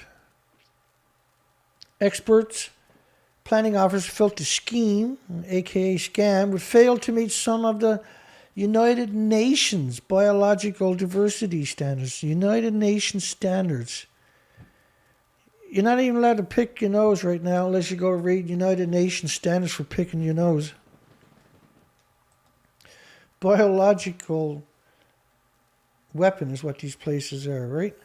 Speaker 1: Experts, planning officers felt the scheme, aka scam, would fail to meet some of the United Nations biological diversity standards. United Nations standards. You're not even allowed to pick your nose right now unless you go read United Nations standards for picking your nose. Biological weapon is what these places are, right?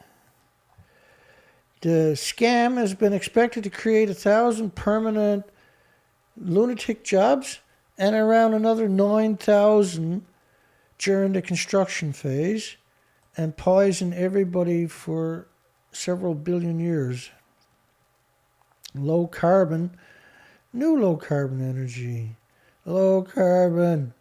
Speaker 1: The scam has been expected to create 1,000 permanent lunatic jobs and around another 9,000 during the construction phase and poison everybody for several billion years. Low carbon, new low carbon energy. Low carbon.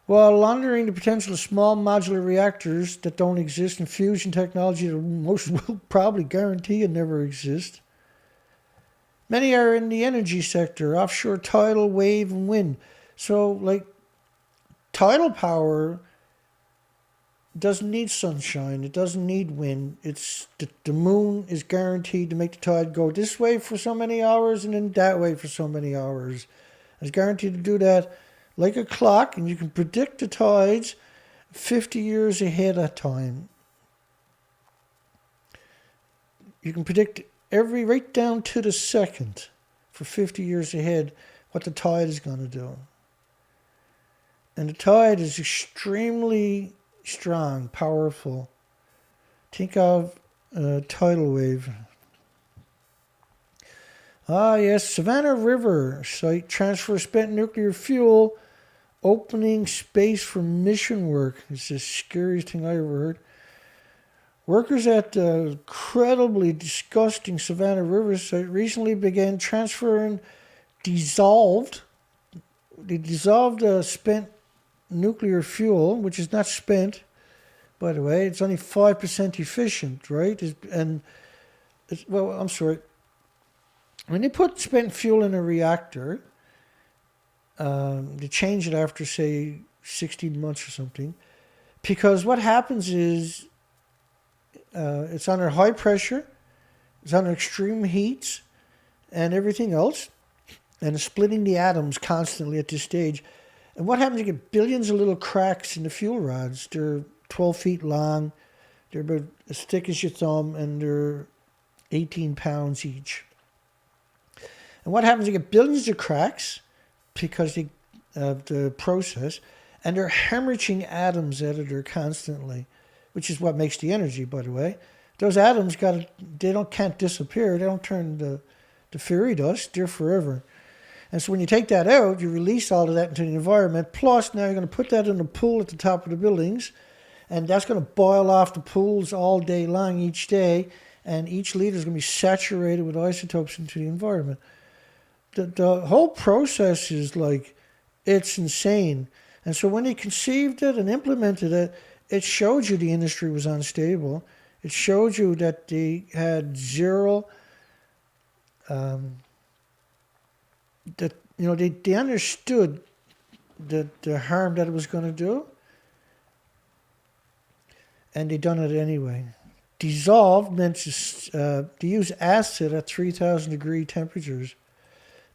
Speaker 1: While laundering the potential of small modular reactors that don't exist and fusion technology that most will probably guarantee it never exist. Many are in the energy sector, offshore tidal, wave, and wind. So, like, tidal power doesn't need sunshine. It doesn't need wind. It's the moon is guaranteed to make the tide go this way for so many hours and then that way for so many hours. It's guaranteed to do that like a clock, and you can predict the tides 50 years ahead of time. You can predict right down to the second for 50 years ahead what the tide is going to do. And the tide is extremely strong, powerful. Think of a tidal wave. Ah, yes, Savannah River site transfer spent nuclear fuel opening space for mission work. It's the scariest thing I ever heard. Workers at the incredibly disgusting Savannah River site recently began transferring dissolved spent nuclear fuel, which is not spent, by the way. It's only 5% efficient, right? I'm sorry. When they put spent fuel in a reactor, they change it after, say, 16 months or something, because what happens is it's under high pressure, it's under extreme heats, and everything else, and it's splitting the atoms constantly at this stage. And what happens? You get billions of little cracks in the fuel rods. They're 12 feet long, they're about as thick as your thumb, and they're 18 pounds each. And what happens? You get billions of cracks because of the process, and they're hemorrhaging atoms out of there constantly, which is what makes the energy, by the way. Those atoms can't disappear. They don't turn to fairy dust. They're forever. And so when you take that out, you release all of that into the environment. Plus, now you're going to put that in a pool at the top of the buildings, and that's going to boil off the pools all day long each day, and each liter is going to be saturated with isotopes into the environment. The whole process is it's insane. And so when they conceived it and implemented it, it showed you the industry was unstable. It showed you that they had zero, they understood the harm that it was going to do, and they done it anyway. Dissolved meant to use acid at 3,000 degree temperatures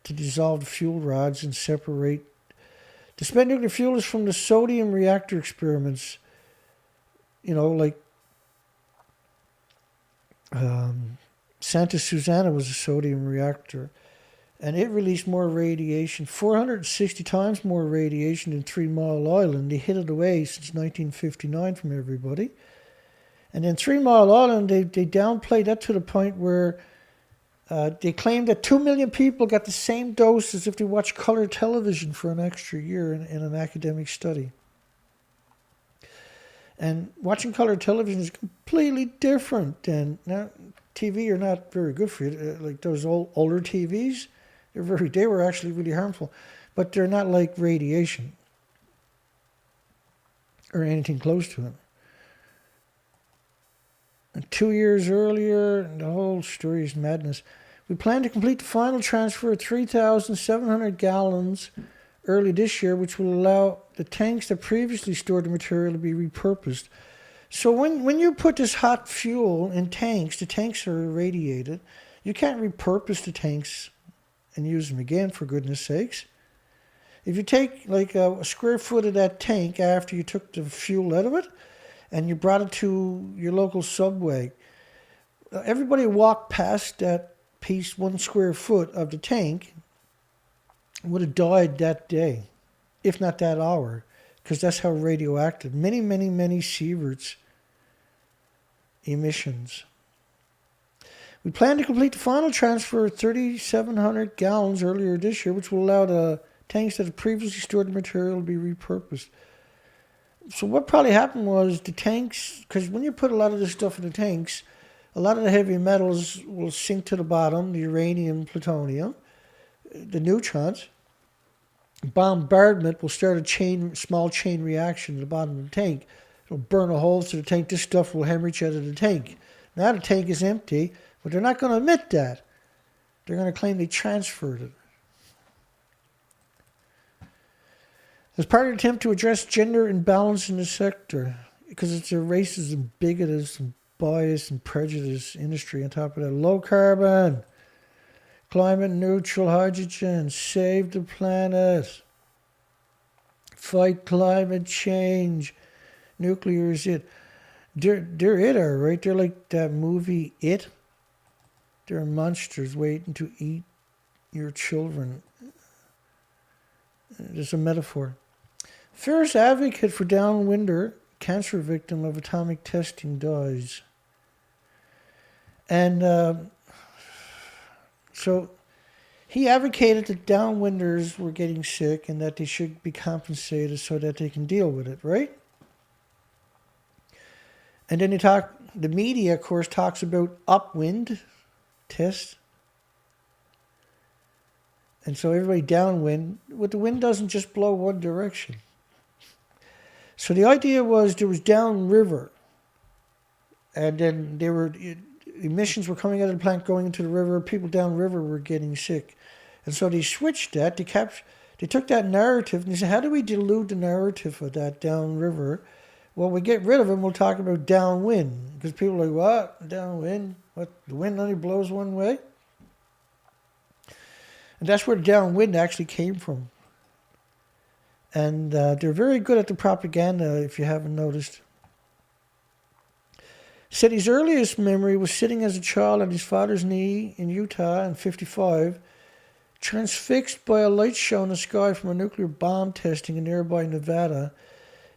Speaker 1: to dissolve the fuel rods and separate. The spent nuclear fuel is from the sodium reactor experiments. Santa Susana was a sodium reactor, and it released more radiation, 460 times more radiation than 3 Mile Island. They hid it away since 1959 from everybody. And then 3 Mile Island, they downplayed that to the point where they claimed that 2 million people got the same dose as if they watched color television for an extra year in an academic study. And watching color television is completely different. And now, TV are not very good for you. Like those older TVs, they were actually really harmful. But they're not like radiation or anything close to it. And 2 years earlier, the whole story is madness. We plan to complete the final transfer of 3,700 gallons early this year, which will allow the tanks that previously stored the material to be repurposed. So when you put this hot fuel in tanks, the tanks are irradiated. You can't repurpose the tanks and use them again, for goodness sakes. If you take like a square foot of that tank after you took the fuel out of it, and you brought it to your local Subway, everybody walked past that piece, 1 square foot of the tank, would have died that day, if not that hour, because that's how radioactive. Many, many, many sieverts emissions. We plan to complete the final transfer of 3,700 gallons earlier this year, which will allow the tanks that have previously stored the material to be repurposed. So what probably happened was the tanks, because when you put a lot of this stuff in the tanks, a lot of the heavy metals will sink to the bottom, the uranium, plutonium, the neutrons. Bombardment will start a small chain reaction at the bottom of the tank. It'll burn a hole through the tank. This stuff will hemorrhage out of the tank. Now the tank is empty, but they're not going to admit that. They're going to claim they transferred it. As part of the attempt to address gender imbalance in the sector, because it's a racist and bigoted and biased and prejudiced industry on top of that, low carbon, climate neutral hydrogen, save the planet, fight climate change, nuclear is it. They're it, all right? They're like that movie It. They're monsters waiting to eat your children. There's a metaphor. Fierce advocate for downwinder, cancer victim of atomic testing, dies. And so he advocated that downwinders were getting sick and that they should be compensated so that they can deal with it, right? And then the media, of course, talks about upwind tests. And so everybody downwind, but the wind doesn't just blow one direction. So the idea was there was downriver, and then emissions were coming out of the plant going into the river. People downriver were getting sick. And so they switched that. They took that narrative and they said, how do we dilute the narrative of that downriver? Well, we get rid of them. We'll talk about downwind. Because people are like, what? Downwind? What? The wind only blows one way? And that's where downwind actually came from. And they're very good at the propaganda, if you haven't noticed. Said his earliest memory was sitting as a child on his father's knee in Utah in 1955, transfixed by a light show in the sky from a nuclear bomb testing in nearby Nevada,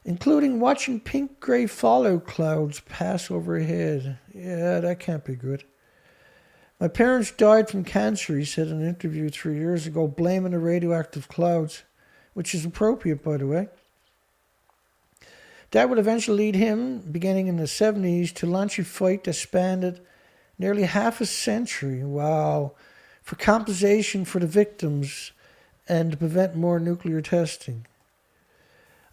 Speaker 1: including watching pink-gray fallout clouds pass overhead. Yeah, that can't be good. My parents died from cancer, he said in an interview 3 years ago, blaming the radioactive clouds, which is appropriate, by the way. That would eventually lead him, beginning in the 70s, to launch a fight that spanned nearly half a century, wow, for compensation for the victims and to prevent more nuclear testing.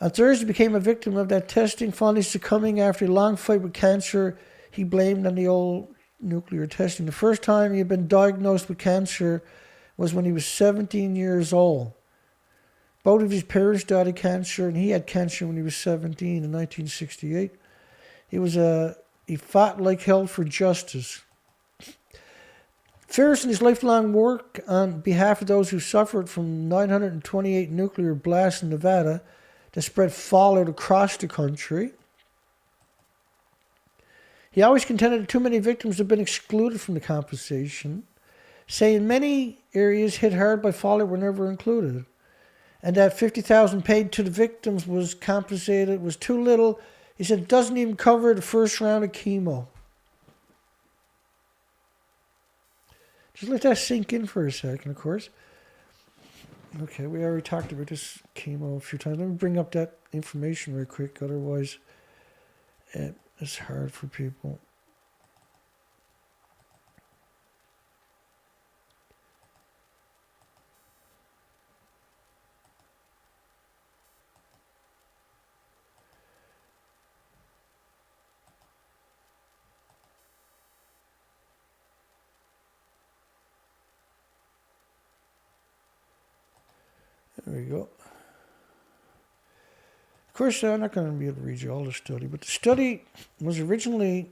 Speaker 1: On Thursday, he became a victim of that testing, finally succumbing after a long fight with cancer he blamed on the old nuclear testing. The first time he had been diagnosed with cancer was when he was 17 years old. Both of his parents died of cancer, and he had cancer when he was 17 in 1968. He fought like hell for justice. Fierce in his lifelong work on behalf of those who suffered from 928 nuclear blasts in Nevada that spread fallout across the country. He always contended that too many victims have been excluded from the compensation, saying many areas hit hard by fallout were never included, and that $50,000 paid to the victims was compensated was too little. He said it doesn't even cover the first round of chemo. Just let that sink in for a second, of course. Okay, we already talked about this chemo a few times. Let me bring up that information real quick, otherwise it's hard for people. There we go. Of course, I'm not going to be able to read you all the study, but the study was original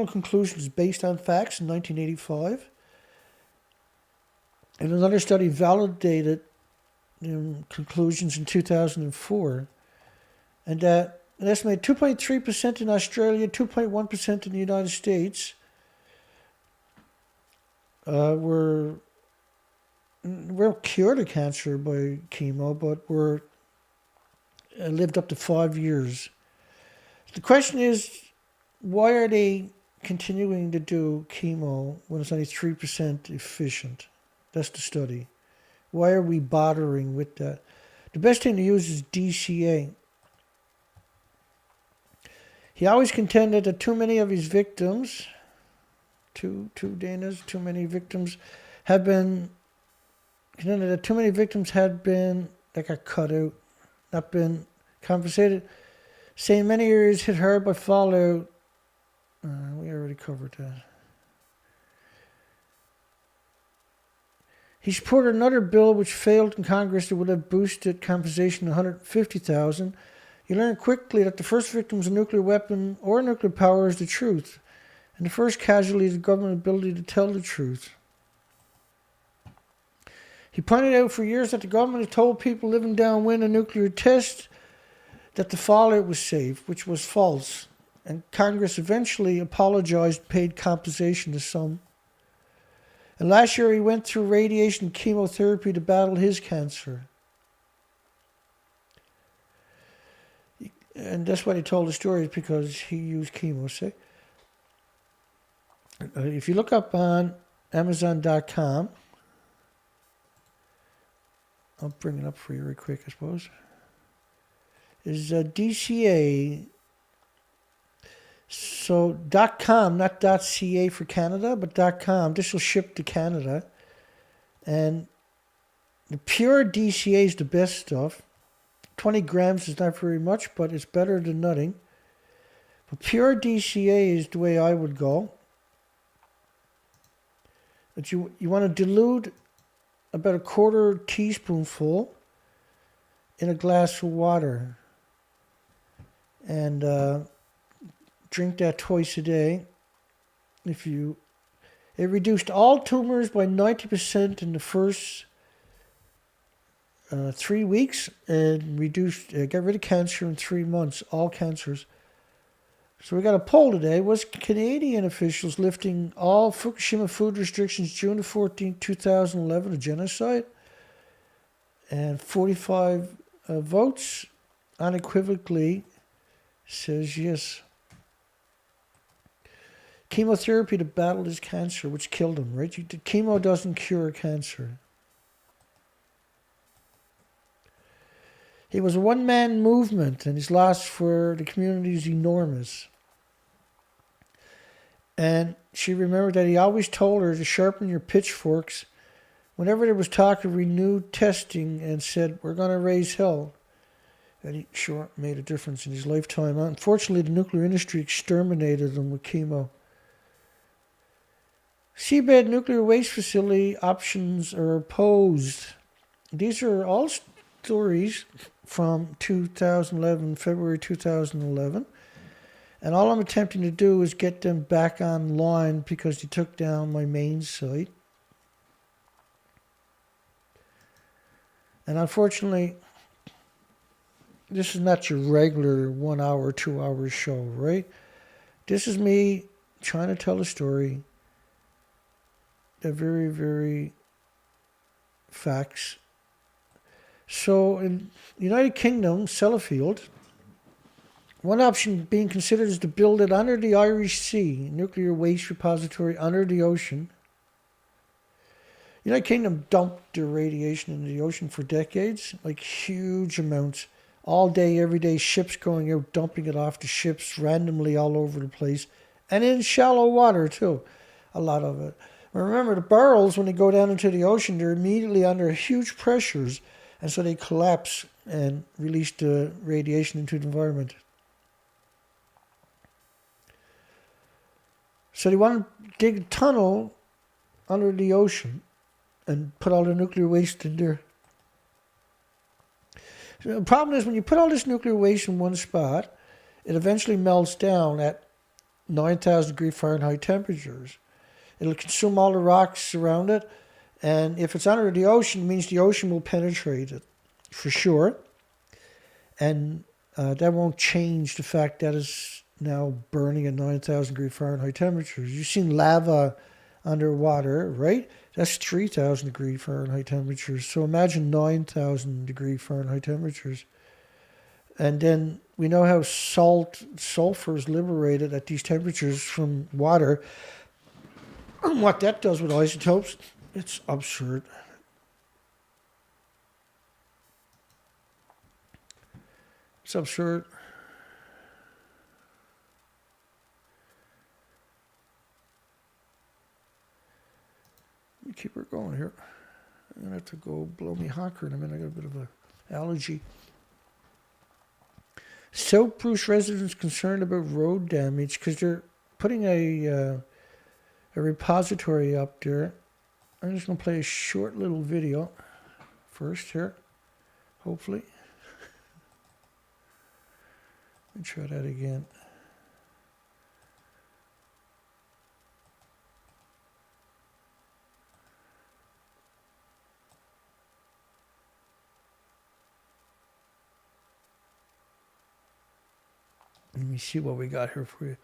Speaker 1: conclusions based on facts in 1985. And another study validated conclusions in 2004. And that an estimated 2.3% in Australia, 2.1% in the United States were cured of cancer by chemo, but were lived up to 5 years. The question is, why are they continuing to do chemo when it's only 3% efficient? That's the study. Why are we bothering with that? The best thing to use is DCA. He always contended that too many of his victims, too many victims had been that got cut out, not been compensated. Saying many areas hit hard by fallout. We already covered that. He supported another bill which failed in Congress that would have boosted compensation to $150,000. He learned quickly that the first victims of nuclear weapon or nuclear power is the truth, and the first casualty is the government's ability to tell the truth. He pointed out for years that the government had told people living downwind a nuclear test that the fallout was safe, which was false, and Congress eventually apologized and paid compensation to some. And last year he went through radiation and chemotherapy to battle his cancer. And that's why he told the story, because he used chemo. See? If you look up on Amazon.com, I'll bring it up for you real quick, I suppose. Is DCA. So .com, not .ca for Canada, but .com. This will ship to Canada. And the pure DCA is the best stuff. 20 grams is not very much, but it's better than nothing. But pure DCA is the way I would go. But you want to dilute about a quarter teaspoonful in a glass of water. And drink that twice a day. It reduced all tumors by 90% in the first 3 weeks, and got rid of cancer in 3 months, all cancers. So we got a poll today. Was Canadian officials lifting all Fukushima food restrictions June the 14th, 2011, a genocide? And 45 votes unequivocally says yes. Chemotherapy to battle his cancer, which killed him, right? Chemo doesn't cure cancer. He was a one-man movement, and his loss for the community is enormous. And she remembered that he always told her to sharpen your pitchforks whenever there was talk of renewed testing, and said, we're going to raise hell. And he sure made a difference in his lifetime. Unfortunately, the nuclear industry exterminated him with chemo. Seabed nuclear waste facility options are opposed. These are all stories from 2011, February 2011. And all I'm attempting to do is get them back online because they took down my main site. And unfortunately, this is not your regular 1 hour, 2 hour show, right? This is me trying to tell a story. They're very, very facts. So in the United Kingdom, Sellafield, one option being considered is to build it under the Irish Sea, nuclear waste repository under the ocean. United Kingdom dumped their radiation into the ocean for decades, like huge amounts. All day, every day, ships going out, dumping it off the ships randomly all over the place. And in shallow water, too. A lot of it. Remember, the barrels, when they go down into the ocean, they're immediately under huge pressures, and so they collapse and release the radiation into the environment. So they want to dig a tunnel under the ocean and put all the nuclear waste in there. So the problem is, when you put all this nuclear waste in one spot, it eventually melts down at 9,000 degree Fahrenheit temperatures. It'll consume all the rocks around it, and if it's under the ocean, it means the ocean will penetrate it, for sure. And that won't change the fact that it's now burning at 9,000 degree Fahrenheit temperatures. You've seen lava underwater, right? That's 3,000 degree Fahrenheit temperatures. So imagine 9,000 degree Fahrenheit temperatures. And then we know how sulfur is liberated at these temperatures from water. And what that does with isotopes, it's absurd. It's absurd. Let me keep her going here. I'm going to have to go blow me hocker in a minute. I got a bit of an allergy. South Bruce residents concerned about road damage because they're putting a repository up there. I'm just going to play a short little video first here, hopefully. Let me try that again. Let me see what we got here for you.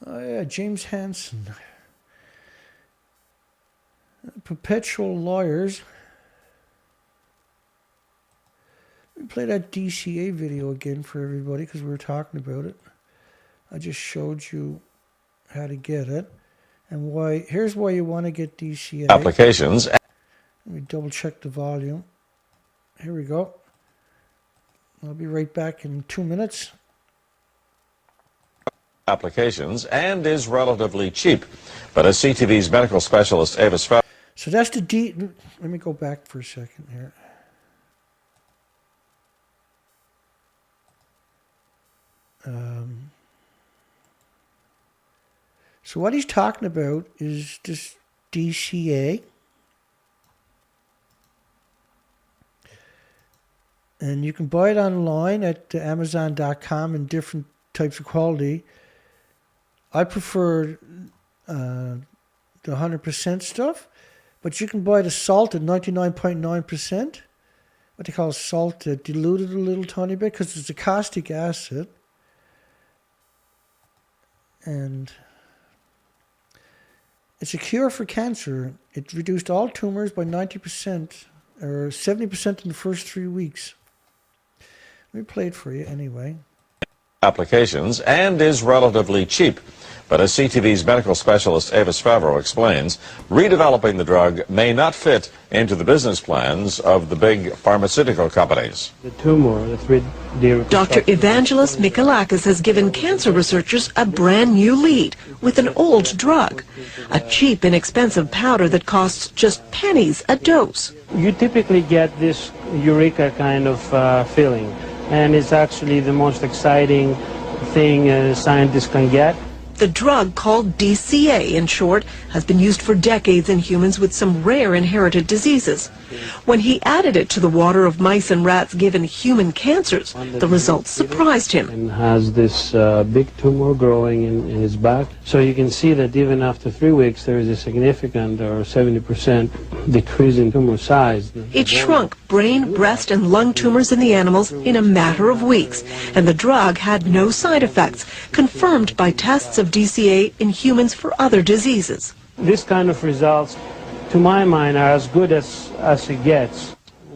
Speaker 1: Oh yeah, James Hansen. Perpetual lawyers. Let me play that DCA video again for everybody because we were talking about it. I just showed you how to get it. And why? Here's why you want to get DCA.
Speaker 6: Applications.
Speaker 1: Let me double check the volume. Here we go. I'll be right back in 2 minutes.
Speaker 6: Applications and is relatively cheap. But as CTV's medical specialist Avis Favre.
Speaker 1: So that's the D. Let me go back for a second here. So what he's talking about is this DCA. And you can buy it online at Amazon.com in different types of quality. I prefer the 100% stuff, but you can buy the salt at 99.9%. What they call salt diluted a little tiny bit because it's a caustic acid. And it's a cure for cancer. It reduced all tumors by 90% or 70% in the first 3 weeks. Let me play it for you anyway.
Speaker 6: Applications and is relatively cheap. But as CTV's medical specialist Avis Favreau explains, redeveloping the drug may not fit into the business plans of the big pharmaceutical companies.
Speaker 7: The tumor, the 3D
Speaker 8: Dr. Evangelos Mikalakis has given cancer researchers a brand new lead with an old drug, a cheap, inexpensive powder that costs just pennies a dose.
Speaker 7: You typically get this eureka kind of feeling, and it's actually the most exciting thing scientists can get.
Speaker 8: The drug, called DCA in short, has been used for decades in humans with some rare inherited diseases. When he added it to the water of mice and rats given human cancers, the results surprised him.
Speaker 7: And has this big tumor growing in his back. So you can see that even after 3 weeks there is a significant or 70% decrease in tumor size.
Speaker 8: It shrunk brain, breast, and lung tumors in the animals in a matter of weeks, and the drug had no side effects, confirmed by tests of DCA in humans for other diseases.
Speaker 7: This kind of results, to my mind, are as good as it gets.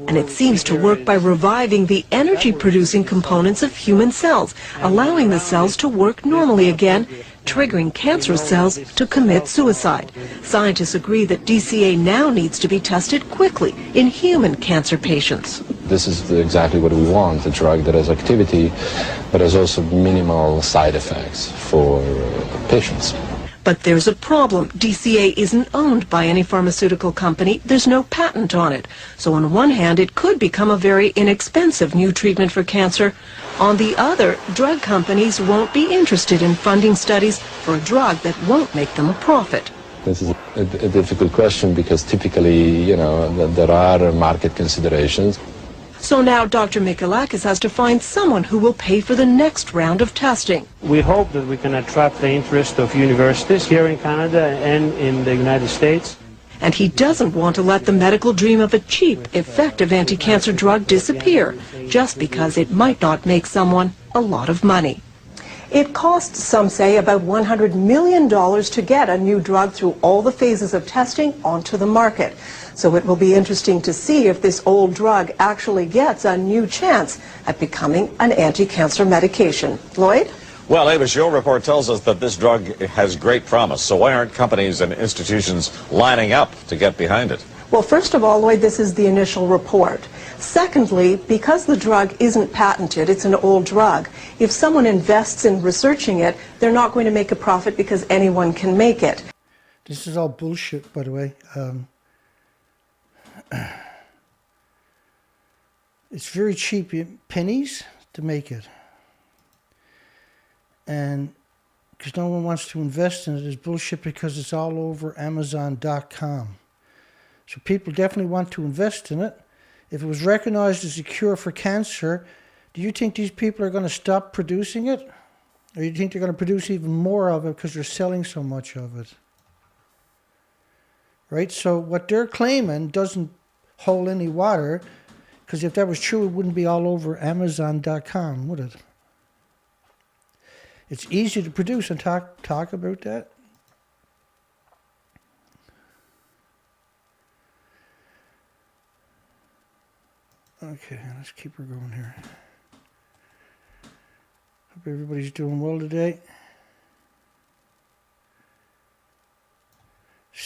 Speaker 8: And it seems to work by reviving the energy-producing components of human cells, allowing the cells to work normally again, triggering cancerous cells to commit suicide. Scientists agree that DCA now needs to be tested quickly in human cancer patients.
Speaker 9: This is exactly what we want, a drug that has activity, but has also minimal side effects for patients.
Speaker 8: But there's a problem. DCA isn't owned by any pharmaceutical company. There's no patent on it. So on one hand, it could become a very inexpensive new treatment for cancer. On the other, drug companies won't be interested in funding studies for a drug that won't make them a profit.
Speaker 9: This is a difficult question because typically, there are market considerations.
Speaker 8: So now Dr. Mikalakis has to find someone who will pay for the next round of testing.
Speaker 7: We hope that we can attract the interest of universities here in Canada and in the United States.
Speaker 8: And he doesn't want to let the medical dream of a cheap, effective anti-cancer drug disappear just because it might not make someone a lot of money. It costs, some say, about $100 million to get a new drug through all the phases of testing onto the market. So it will be interesting to see if this old drug actually gets a new chance at becoming an anti-cancer medication. Lloyd?
Speaker 6: Well, Avis, your report tells us that this drug has great promise. So why aren't companies and institutions lining up to get behind it?
Speaker 8: Well, first of all, Lloyd, this is the initial report. Secondly, because the drug isn't patented, it's an old drug, if someone invests in researching it, they're not going to make a profit because anyone can make it.
Speaker 1: This is all bullshit, by the way. It's very cheap, pennies to make it. And because no one wants to invest in it, it's bullshit because it's all over Amazon.com. So people definitely want to invest in it. If it was recognized as a cure for cancer, do you think these people are going to stop producing it? Or do you think they're going to produce even more of it because they're selling so much of it? Right? So what they're claiming doesn't hold any water, because if that was true, it wouldn't be all over Amazon.com, would it? It's easy to produce and talk about that. Okay, let's keep her going here. Hope everybody's doing well today.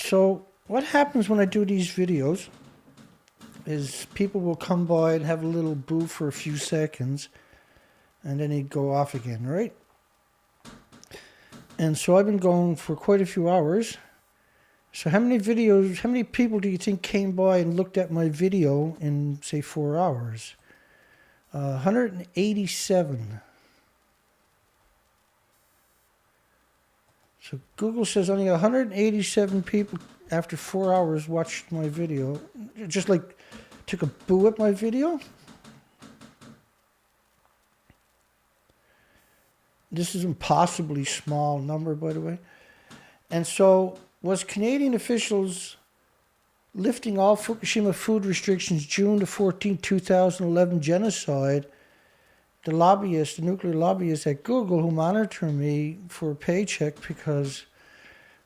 Speaker 1: So what happens when I do these videos is people will come by and have a little boo for a few seconds, and then he'd go off again, right? And so I've been going for quite a few hours. So how many people do you think came by and looked at my video in, say, 4 hours? 187. So Google says only 187 people after 4 hours watched my video. Just like took a boo at my video. This is an impossibly small number, by the way. And so was Canadian officials lifting all Fukushima food restrictions June the 14th, 2011 genocide? The lobbyists, the nuclear lobbyists at Google who monitor me for a paycheck because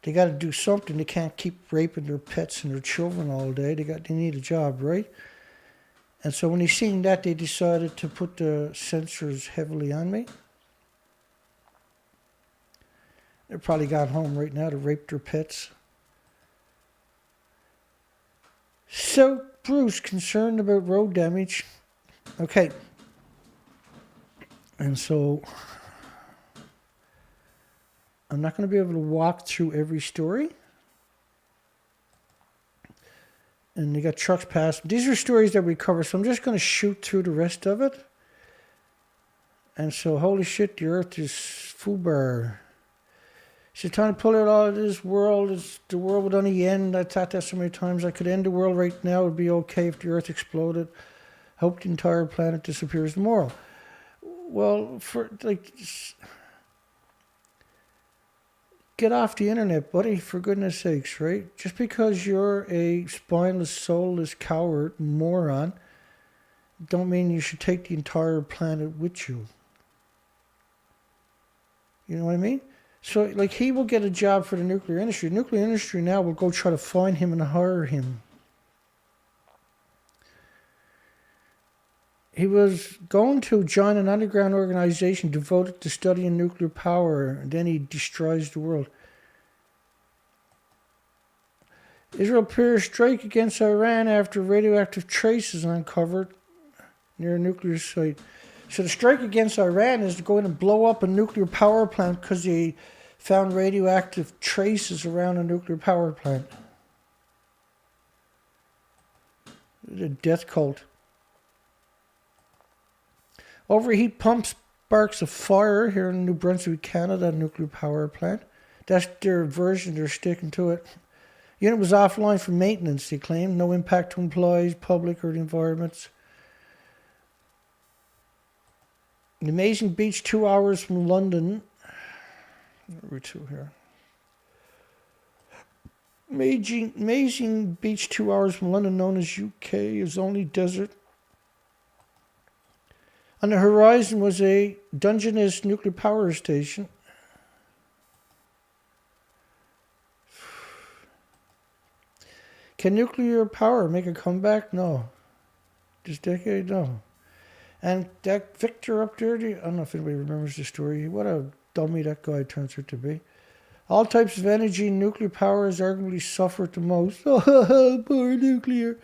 Speaker 1: they got to do something. They can't keep raping their pets and their children all day. They need a job, right? And so when they seen that, they decided to put the censors heavily on me. They're probably gone home right now to rape their pets. So, Bruce, concerned about road damage. Okay. And so, I'm not going to be able to walk through every story. And they got trucks past. These are stories that we cover, so I'm just going to shoot through the rest of it. And so, holy shit, the Earth is fubar. She's trying to pull it out of this world. The world would only end. I thought that so many times. I could end the world right now. It would be okay if the Earth exploded. Hope the entire planet disappears tomorrow. Well, get off the internet, buddy, for goodness sakes, right? Just because you're a spineless, soulless coward, moron, don't mean you should take the entire planet with you. You know what I mean? So, like, he will get a job for the nuclear industry. The nuclear industry now will go try to find him and hire him. He was going to join an underground organization devoted to studying nuclear power, and then he destroys the world. Israel appears strike against Iran after radioactive traces uncovered near a nuclear site. So the strike against Iran is to go in and blow up a nuclear power plant because they found radioactive traces around a nuclear power plant. The death cult. Overheat pumps sparks a fire here in New Brunswick, Canada, a nuclear power plant. That's their version, they're sticking to it. Unit was offline for maintenance, they claim. No impact to employees, public, or the environments. An amazing beach 2 hours from London. Route 2 here. Amazing beach 2 hours from London, known as UK, is only desert. On the horizon was a Dungeness nuclear power station. Can nuclear power make a comeback? No. This decade, no. And that Victor up there, I don't know if anybody remembers the story. What a dummy that guy turns out to be. All types of energy and nuclear power has arguably suffered the most. Oh, poor nuclear.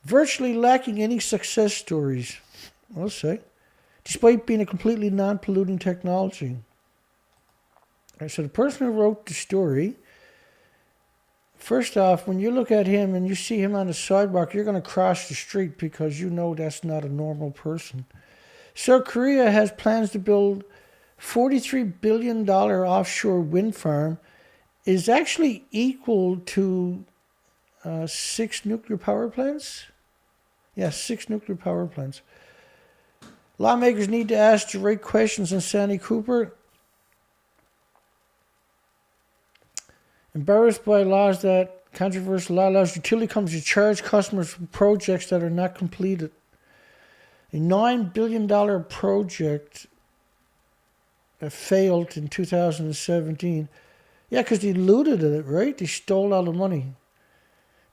Speaker 1: Virtually lacking any success stories, I'll say, despite being a completely non-polluting technology. Right, so the person who wrote the story, first off, when you look at him and you see him on the sidewalk, you're going to cross the street because you know that's not a normal person. South Korea has plans to build $43 billion offshore wind farm, is actually equal to 6 nuclear power plants. Yeah, 6 nuclear power plants. Lawmakers need to ask the right questions on Sandy Cooper. Embarrassed by laws that controversial law allows utility companies to charge customers for projects that are not completed. A $9 billion project failed in 2017. Yeah, because they looted it, right? They stole all the money.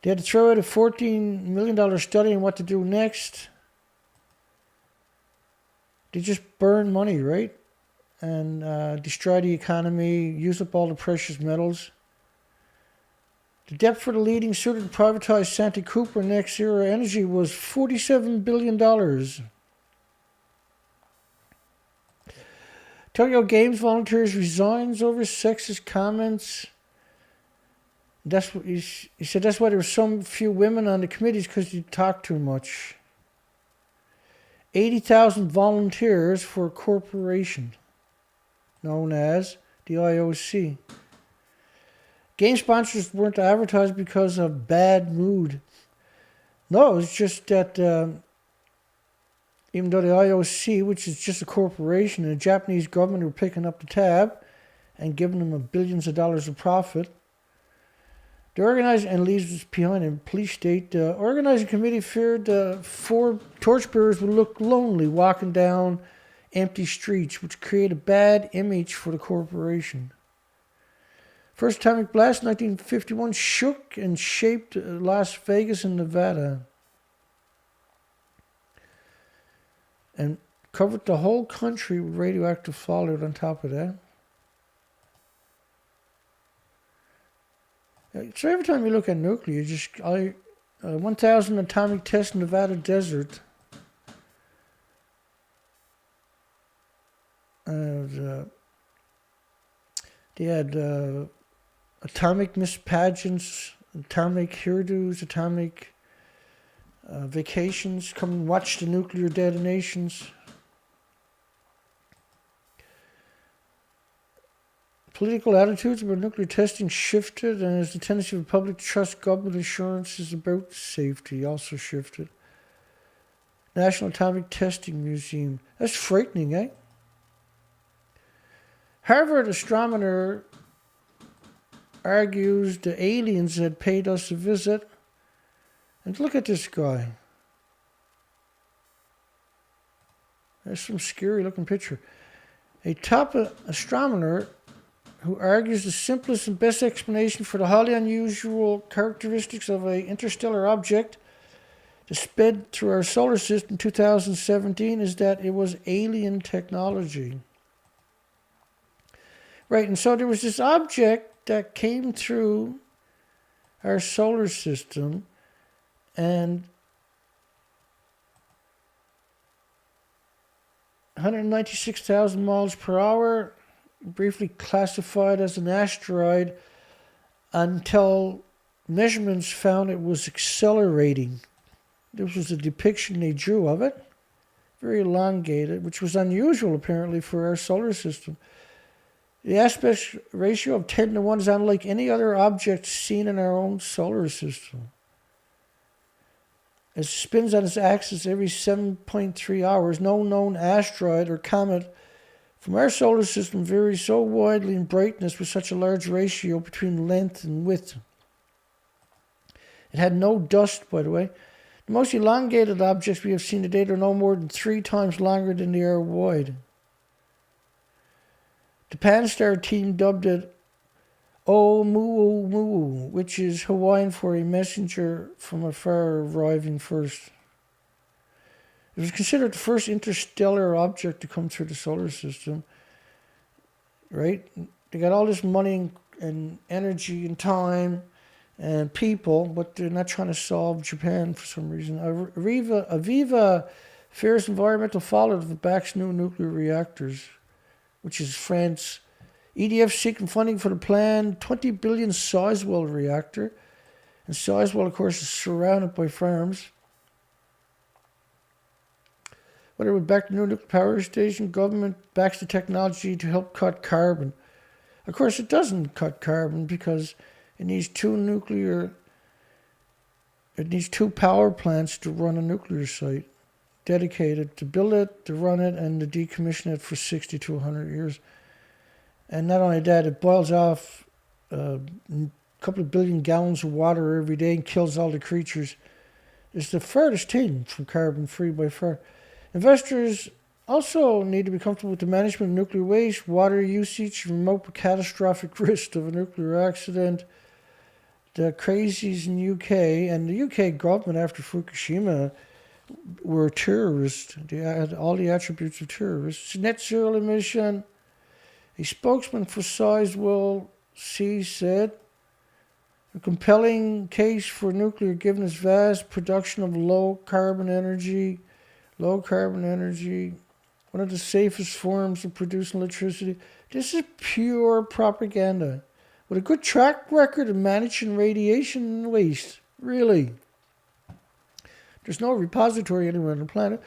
Speaker 1: They had to throw out a $14 million study on what to do next. They just burn money, right? And destroy the economy, use up all the precious metals. The debt for the leading suitor to privatize Santa Cooper Next Era Energy was $47 billion. Tokyo Games volunteers resigns over sexist comments. That's what he said. That's why there were so few women on the committees, because you talk too much. 80,000 volunteers for a corporation known as the IOC. Game sponsors weren't advertised because of bad mood. No, it's just that even though the IOC, which is just a corporation, and the Japanese government were picking up the tab and giving them billions of dollars of profit, the organizing, and leaves this behind in police state, the organizing committee feared the 4 torchbearers would look lonely walking down empty streets, which create a bad image for the corporation. First atomic blast in 1951 shook and shaped Las Vegas and Nevada, and covered the whole country with radioactive fallout on top of that. So every time you look at nuclear, 1,000 atomic tests in Nevada desert. And they had atomic miss pageants, atomic hairdos, atomic vacations. Come and watch the nuclear detonations. Political attitudes about nuclear testing shifted, and as the tendency of the public to trust government assurances about safety also shifted. National Atomic Testing Museum. That's frightening, eh? Harvard astronomer argues the aliens had paid us a visit. And look at this guy. There's some scary looking picture. A top astronomer who argues the simplest and best explanation for the highly unusual characteristics of an interstellar object that sped through our solar system in 2017 is that it was alien technology. Right, and so there was this object that came through our solar system, and 196,000 miles per hour, briefly classified as an asteroid until measurements found it was accelerating. This was a depiction they drew of it, very elongated, which was unusual apparently for our solar system. The aspect ratio of 10 to 1 is unlike any other object seen in our own solar system. It spins on its axis every 7.3 hours. No known asteroid or comet from our solar system varies so widely in brightness with such a large ratio between length and width. It had no dust, by the way. The most elongated objects we have seen to date are no more than 3 times longer than they are wide. The Pan-STARR team dubbed it Oumuamua, which is Hawaiian for a messenger from afar arriving first. It was considered the first interstellar object to come through the solar system. Right? They got all this money and energy and time and people, but they're not trying to solve Japan for some reason. Aviva fears environmental fallout of the backs new nuclear reactors, which is France. EDF seeking funding for the planned 20 billion Sizewell reactor. And Sizewell, of course, is surrounded by farms. Whether with back to new nuclear power station, government backs the technology to help cut carbon. Of course, it doesn't cut carbon because it needs 2 power plants to run a nuclear site, dedicated to build it, to run it, and to decommission it for 60 to 100 years. And not only that, it boils off a couple of billion gallons of water every day and kills all the creatures. It's the furthest thing from carbon-free by far. Investors also need to be comfortable with the management of nuclear waste, water usage, remote but catastrophic risk of a nuclear accident. The crazies in the UK and the UK government after Fukushima were terrorists. They had all the attributes of terrorists. Net zero emission. A spokesman for Sizewell C said, A compelling case for nuclear given its vast production of low carbon energy. Low carbon energy, one of the safest forms of producing electricity. This is pure propaganda. With a good track record of managing radiation and waste. Really. There's no repository anywhere on the planet.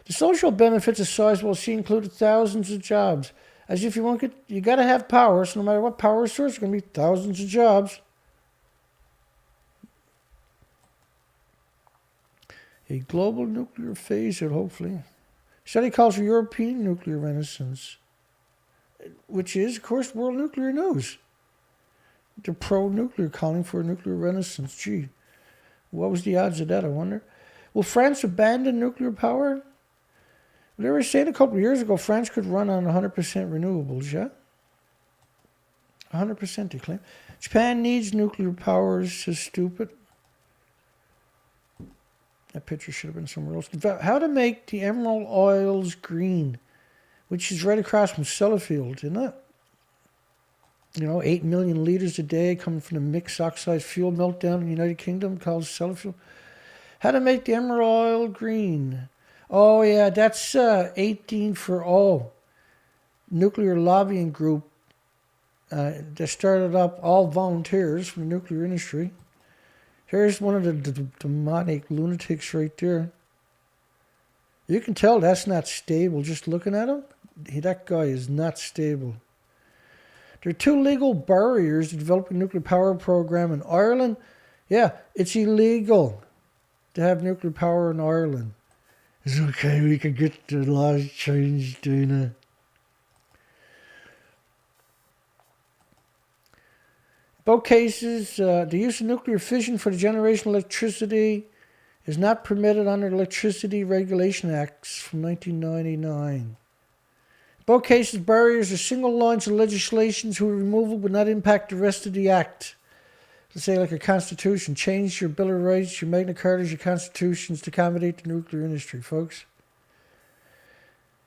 Speaker 1: The social benefits of sizable sea included thousands of jobs. As if you got to have power, so no matter what power source, there's going to be thousands of jobs. A global nuclear phase out, hopefully. Study calls for European nuclear renaissance, which is, of course, World Nuclear News. They're pro-nuclear, calling for a nuclear renaissance. Gee, what was the odds of that, I wonder? Will France abandon nuclear power? They were saying a couple of years ago France could run on 100% renewables, yeah? 100% they claim. Japan needs nuclear power, says stupid. That picture should have been somewhere else. How to make the emerald oils green, which is right across from Sellafield, isn't it? 8 million liters a day coming from the mixed oxide fuel meltdown in the United Kingdom called Sellafield. How to make the emerald oil green. Oh, yeah, that's 18 for All. Nuclear lobbying group that started up, all volunteers from the nuclear industry. Here's one of the demonic lunatics right there. You can tell that's not stable just looking at him. That guy is not stable. There are 2 legal barriers to developing a nuclear power program in Ireland. Yeah, it's illegal to have nuclear power in Ireland. It's okay, we can get the laws changed, Dana. Both cases, the use of nuclear fission for the generation of electricity is not permitted under Electricity Regulation Acts from 1999. In both cases, barriers are single lines of legislation whose removal would not impact the rest of the Act. Let's say like a constitution, change your Bill of Rights, your Magna Cartas, your constitutions to accommodate the nuclear industry, folks.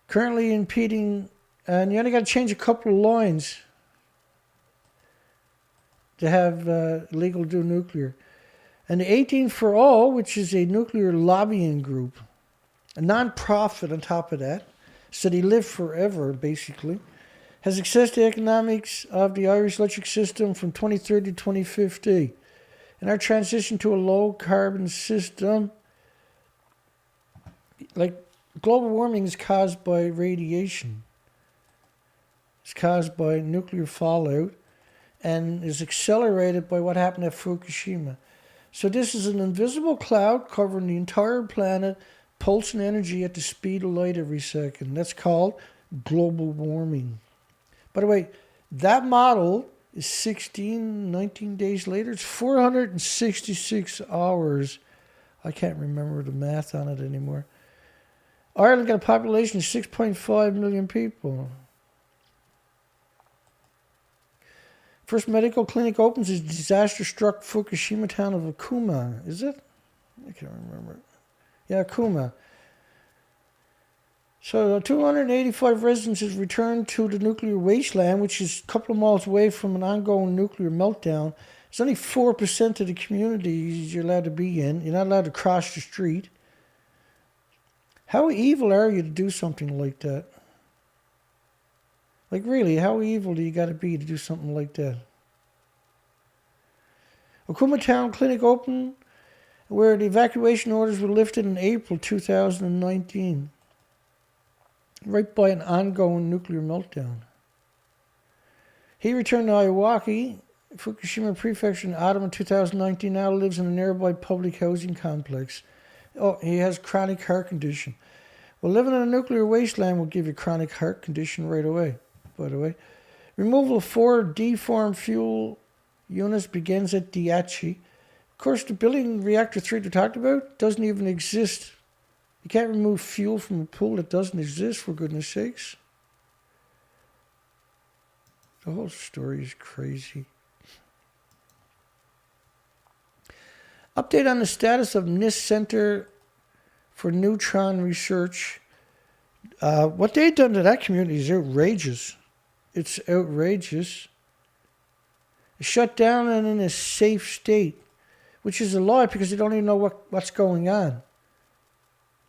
Speaker 1: Currently impeding, and you only got to change a couple of lines to have legal do nuclear. And the 18 for All, which is a nuclear lobbying group, a non-profit on top of that, so they live forever, basically, has access to economics of the Irish electric system from 2030 to 2050. In our transition to a low-carbon system, like global warming is caused by radiation. It's caused by nuclear fallout, and is accelerated by what happened at Fukushima. So this is an invisible cloud covering the entire planet, pulsing energy at the speed of light every second. That's called global warming. By the way, that model is 19 days later. It's 466 hours. I can't remember the math on it anymore. Ireland got a population of 6.5 million people. First medical clinic opens in disaster-struck Fukushima town of Okuma. Is it? I can't remember. Yeah, Okuma. So 285 residents returned to the nuclear wasteland, which is a couple of miles away from an ongoing nuclear meltdown. It's only 4% of the communities you're allowed to be in. You're not allowed to cross the street. How evil are you to do something like that? Like, really, how evil do you got to be to do something like that? Okuma Town Clinic opened, where the evacuation orders were lifted in April 2019, right by an ongoing nuclear meltdown. He returned to Iwaki, Fukushima Prefecture, in autumn of 2019, now lives in a nearby public housing complex. Oh, he has chronic heart condition. Well, living in a nuclear wasteland will give you chronic heart condition right away, by the way. Removal of 4 deformed fuel units begins at Diachi. Of course, the building reactor 3 they talked about doesn't even exist. You can't remove fuel from a pool that doesn't exist, for goodness sakes. The whole story is crazy. Update on the status of NIST Center for Neutron Research. What they've done to that community is outrageous. It's outrageous. shut down and in a safe state, which is a lie because they don't even know what's going on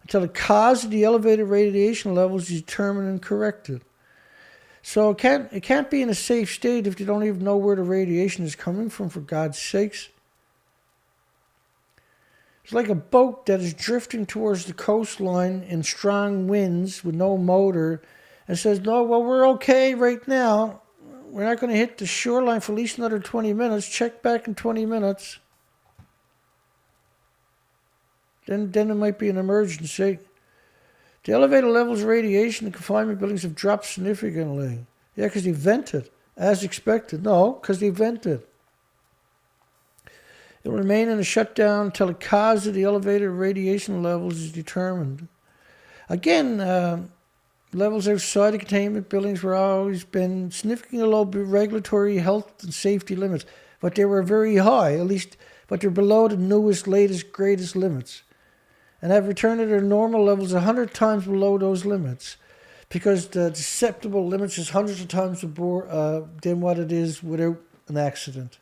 Speaker 1: until the cause of the elevated radiation levels is determined and corrected. So it can't be in a safe state if you don't even know where the radiation is coming from, for God's sakes. It's like a boat that is drifting towards the coastline in strong winds with no motor and says, no, well, we're okay right now. We're not going to hit the shoreline for at least another 20 minutes. Check back in 20 minutes. Then it might be an emergency. The elevated levels of radiation in confinement buildings have dropped significantly. Yeah, because they vented, as expected. No, because they vented. It will remain in a shutdown until the cause of the elevated radiation levels is determined. Again, levels outside the containment buildings were always been significantly below regulatory health and safety limits, but they were very high, at least, but they're below the newest, latest, greatest limits, and have returned to their normal levels 100 times below those limits, because the acceptable limits is hundreds of times more than what it is without an accident.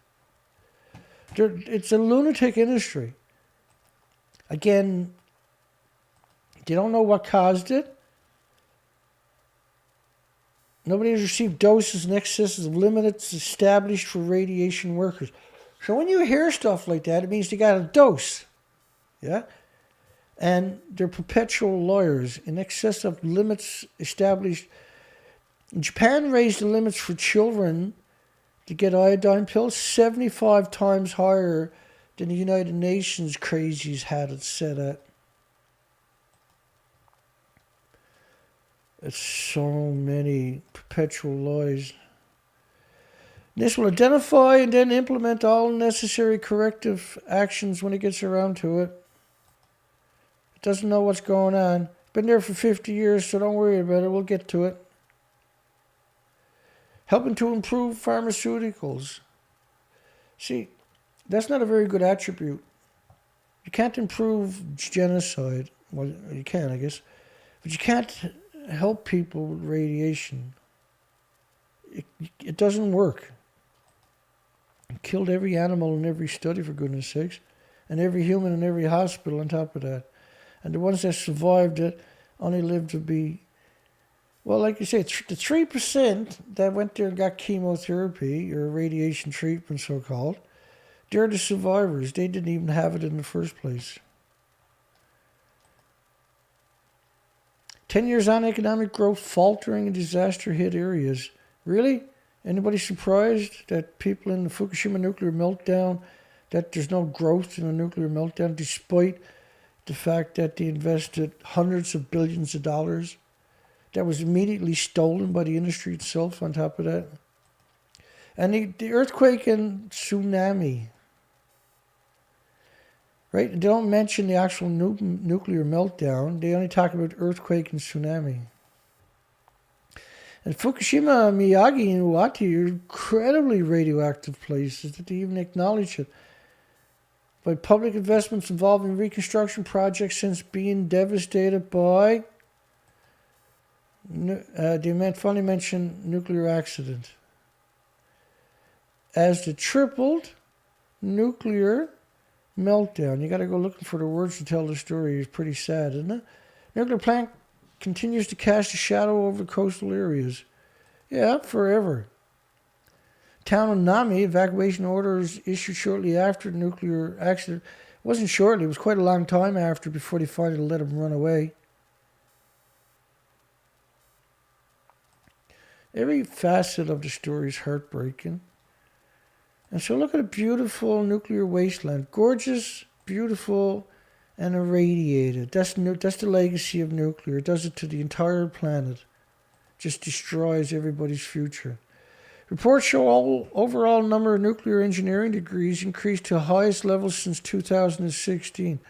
Speaker 1: It's a lunatic industry. Again, they don't know what caused it. Nobody has received doses in excess of limits established for radiation workers. So when you hear stuff like that, it means they got a dose. Yeah? And they're perpetual liars in excess of limits established. Japan raised the limits for children to get iodine pills 75 times higher than the United Nations crazies had it set at. It's so many perpetual lies. This will identify and then implement all necessary corrective actions when it gets around to it. It doesn't know what's going on. Been there for 50 years, so don't worry about it. We'll get to it. Helping to improve pharmaceuticals. See, that's not a very good attribute. You can't improve genocide. Well, you can, I guess. But you can't help people with radiation. It doesn't work. It killed every animal in every study, for goodness sakes. And every human in every hospital on top of that. And the ones that survived it only lived to be... Well, like you say, the 3% that went there and got chemotherapy, or radiation treatment, so-called, they're the survivors. They didn't even have it in the first place. 10 years on, economic growth faltering in disaster-hit areas. Really? Anybody surprised that people in the Fukushima nuclear meltdown, that there's no growth in a nuclear meltdown, despite the fact that they invested hundreds of billions of dollars? That was immediately stolen by the industry itself on top of that. And the earthquake and tsunami. Right? They don't mention the actual nuclear meltdown. They only talk about earthquake and tsunami. And Fukushima, Miyagi, and Iwate are incredibly radioactive places that they even acknowledge it. By public investments involving reconstruction projects since being devastated by... they finally mention nuclear accident. As the tripled nuclear meltdown. You got to go looking for the words to tell the story. It's pretty sad, isn't it? Nuclear plant continues to cast a shadow over coastal areas. Yeah, forever. Town of Nami, evacuation orders issued shortly after the nuclear accident. It wasn't shortly, it was quite a long time after before they finally let them run away. Every facet of the story is heartbreaking. And so look at a beautiful nuclear wasteland. Gorgeous, beautiful, and irradiated. That's the legacy of nuclear. It does it to the entire planet. Just destroys everybody's future. Reports show all overall number of nuclear engineering degrees increased to highest levels since 2016.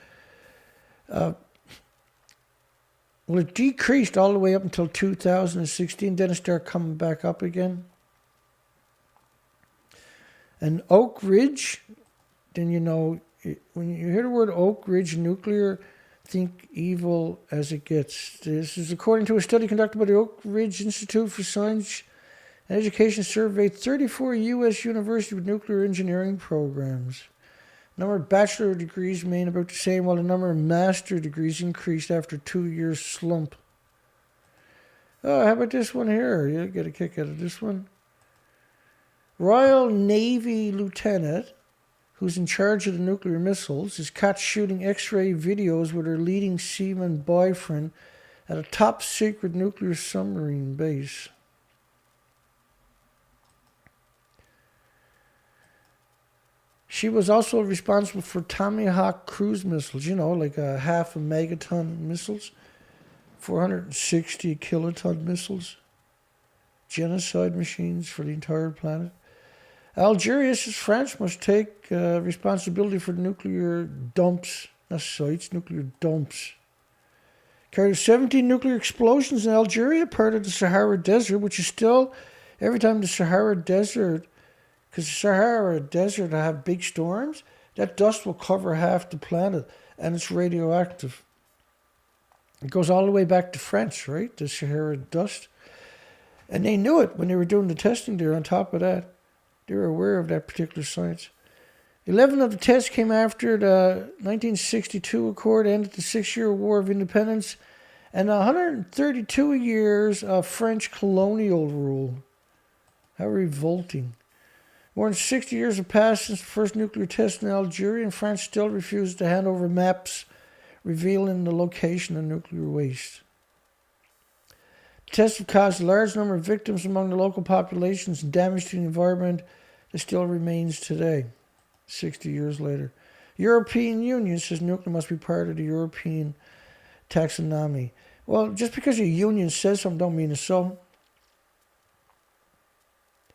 Speaker 1: Well, it decreased all the way up until 2016. Then it started coming back up again. And Oak Ridge, then you know, when you hear the word Oak Ridge nuclear, think evil as it gets. This is according to a study conducted by the Oak Ridge Institute for Science And education surveyed 34 U.S. universities with nuclear engineering programs. The number of bachelor degrees remained about the same, while the number of master degrees increased after a 2-year slump. Oh, how about this one here? You get a kick out of this one. Royal Navy lieutenant, who's in charge of the nuclear missiles, is caught shooting X-ray videos with her leading seaman boyfriend at a top-secret nuclear submarine base. She was also responsible for Tomahawk cruise missiles, like a half a megaton missiles, 460 kiloton missiles, genocide machines for the entire planet. Algeria says France must take responsibility for nuclear dumps, not sites, nuclear dumps. Carried 17 nuclear explosions in Algeria, part of the Sahara Desert, which is still, every time the Sahara Desert, because the Sahara Desert have big storms, that dust will cover half the planet, and it's radioactive. It goes all the way back to France, right? The Sahara dust. And they knew it when they were doing the testing there. On top of that, they were aware of that particular science. 11 of the tests came after the 1962 Accord ended the 6-year War of Independence and 132 years of French colonial rule. How revolting. More than 60 years have passed since the first nuclear test in Algeria, and France still refuses to hand over maps revealing the location of nuclear waste. The tests have caused a large number of victims among the local populations and damage to the environment that still remains today, 60 years later. European Union says nuclear must be part of the European taxonomy. Well, just because a union says something don't mean it's so.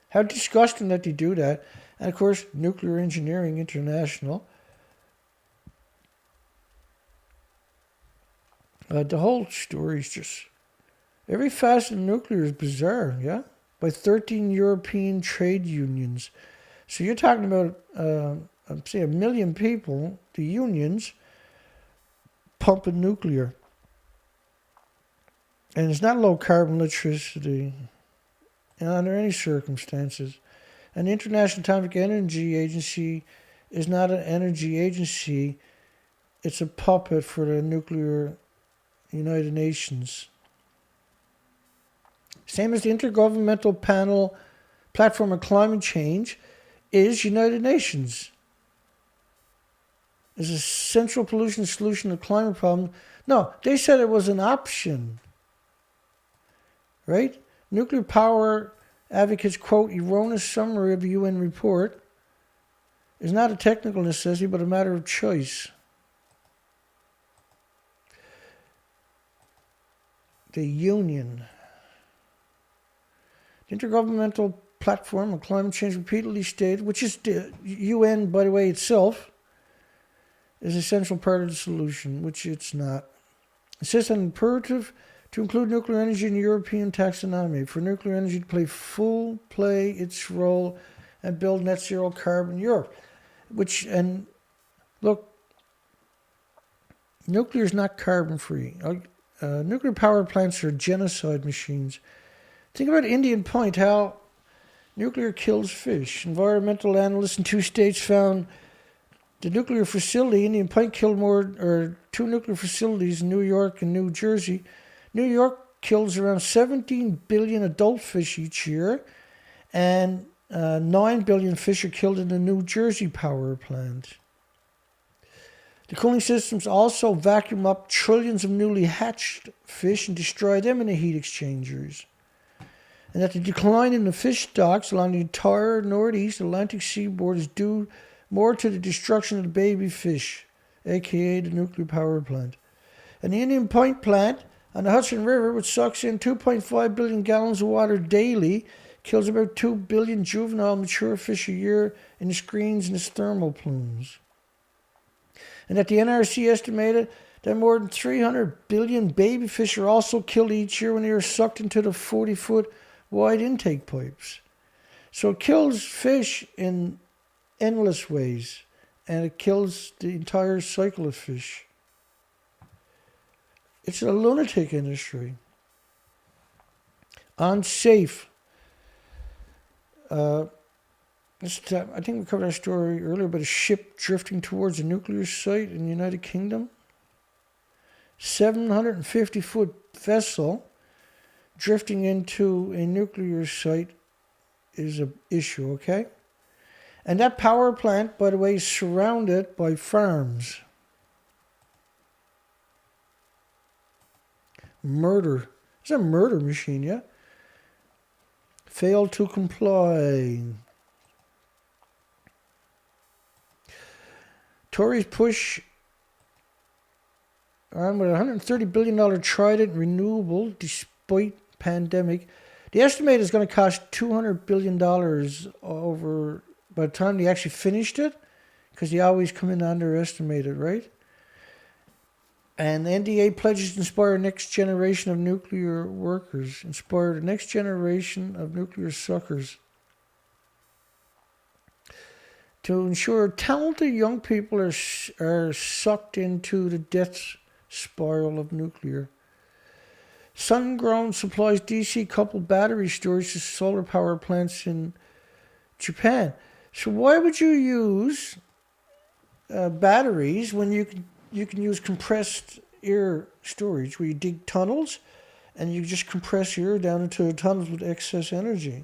Speaker 1: How disgusting that they do that. And of course, Nuclear Engineering International. The whole story is just... Every facet of nuclear is bizarre, yeah? By 13 European trade unions. So you're talking about, say, 1 million people, the unions, pumping nuclear. And it's not low carbon electricity under any circumstances. And the International Atomic Energy Agency is not an energy agency. It's a puppet for the nuclear United Nations. Same as the Intergovernmental Panel Platform on Climate Change is United Nations. Is a central pollution solution to climate problem. No, they said it was an option. Right? Nuclear power advocates quote, erroneous summary of the UN report is not a technical necessity, but a matter of choice. The Union. The Intergovernmental Platform on Climate Change repeatedly stated, which is the UN, by the way, itself, is an essential part of the solution, which it's not. It says an imperative to include nuclear energy in the European taxonomy, for nuclear energy to play its role and build net zero carbon Europe. And look, nuclear is not carbon free. Nuclear power plants are genocide machines. Think about Indian Point, how nuclear kills fish. Environmental analysts in 2 states found the nuclear facility, Indian Point, killed two nuclear facilities in New York and New Jersey. New York kills around 17 billion adult fish each year, and 9 billion fish are killed in the New Jersey power plant. The cooling systems also vacuum up trillions of newly hatched fish and destroy them in the heat exchangers. And that the decline in the fish stocks along the entire northeast Atlantic seaboard is due more to the destruction of the baby fish, aka the nuclear power plant. And the Indian Point plant on the Hudson River, which sucks in 2.5 billion gallons of water daily, kills about 2 billion juvenile mature fish a year in the screens and its thermal plumes. And that the NRC estimated that more than 300 billion baby fish are also killed each year when they are sucked into the 40-foot wide intake pipes. So it kills fish in endless ways, and it kills the entire cycle of fish. It's a lunatic industry. Unsafe. I think we covered that story earlier about a ship drifting towards a nuclear site in the United Kingdom. 750-foot vessel drifting into a nuclear site is an issue, okay? And that power plant, by the way, is surrounded by farms. Murder. It's a murder machine, yeah? Failed to comply. Tories push on with a $130 billion Trident renewable despite pandemic. The estimate is going to cost $200 billion over by the time they actually finished it, because they always come in underestimated, right? And the NDA pledges to inspire next generation of nuclear workers, inspire the next generation of nuclear suckers, to ensure talented young people are sucked into the death spiral of nuclear. Sungrown supplies DC-coupled battery storage to solar power plants in Japan. So why would you use batteries when you can use compressed air storage, where you dig tunnels and you just compress air down into the tunnels with excess energy?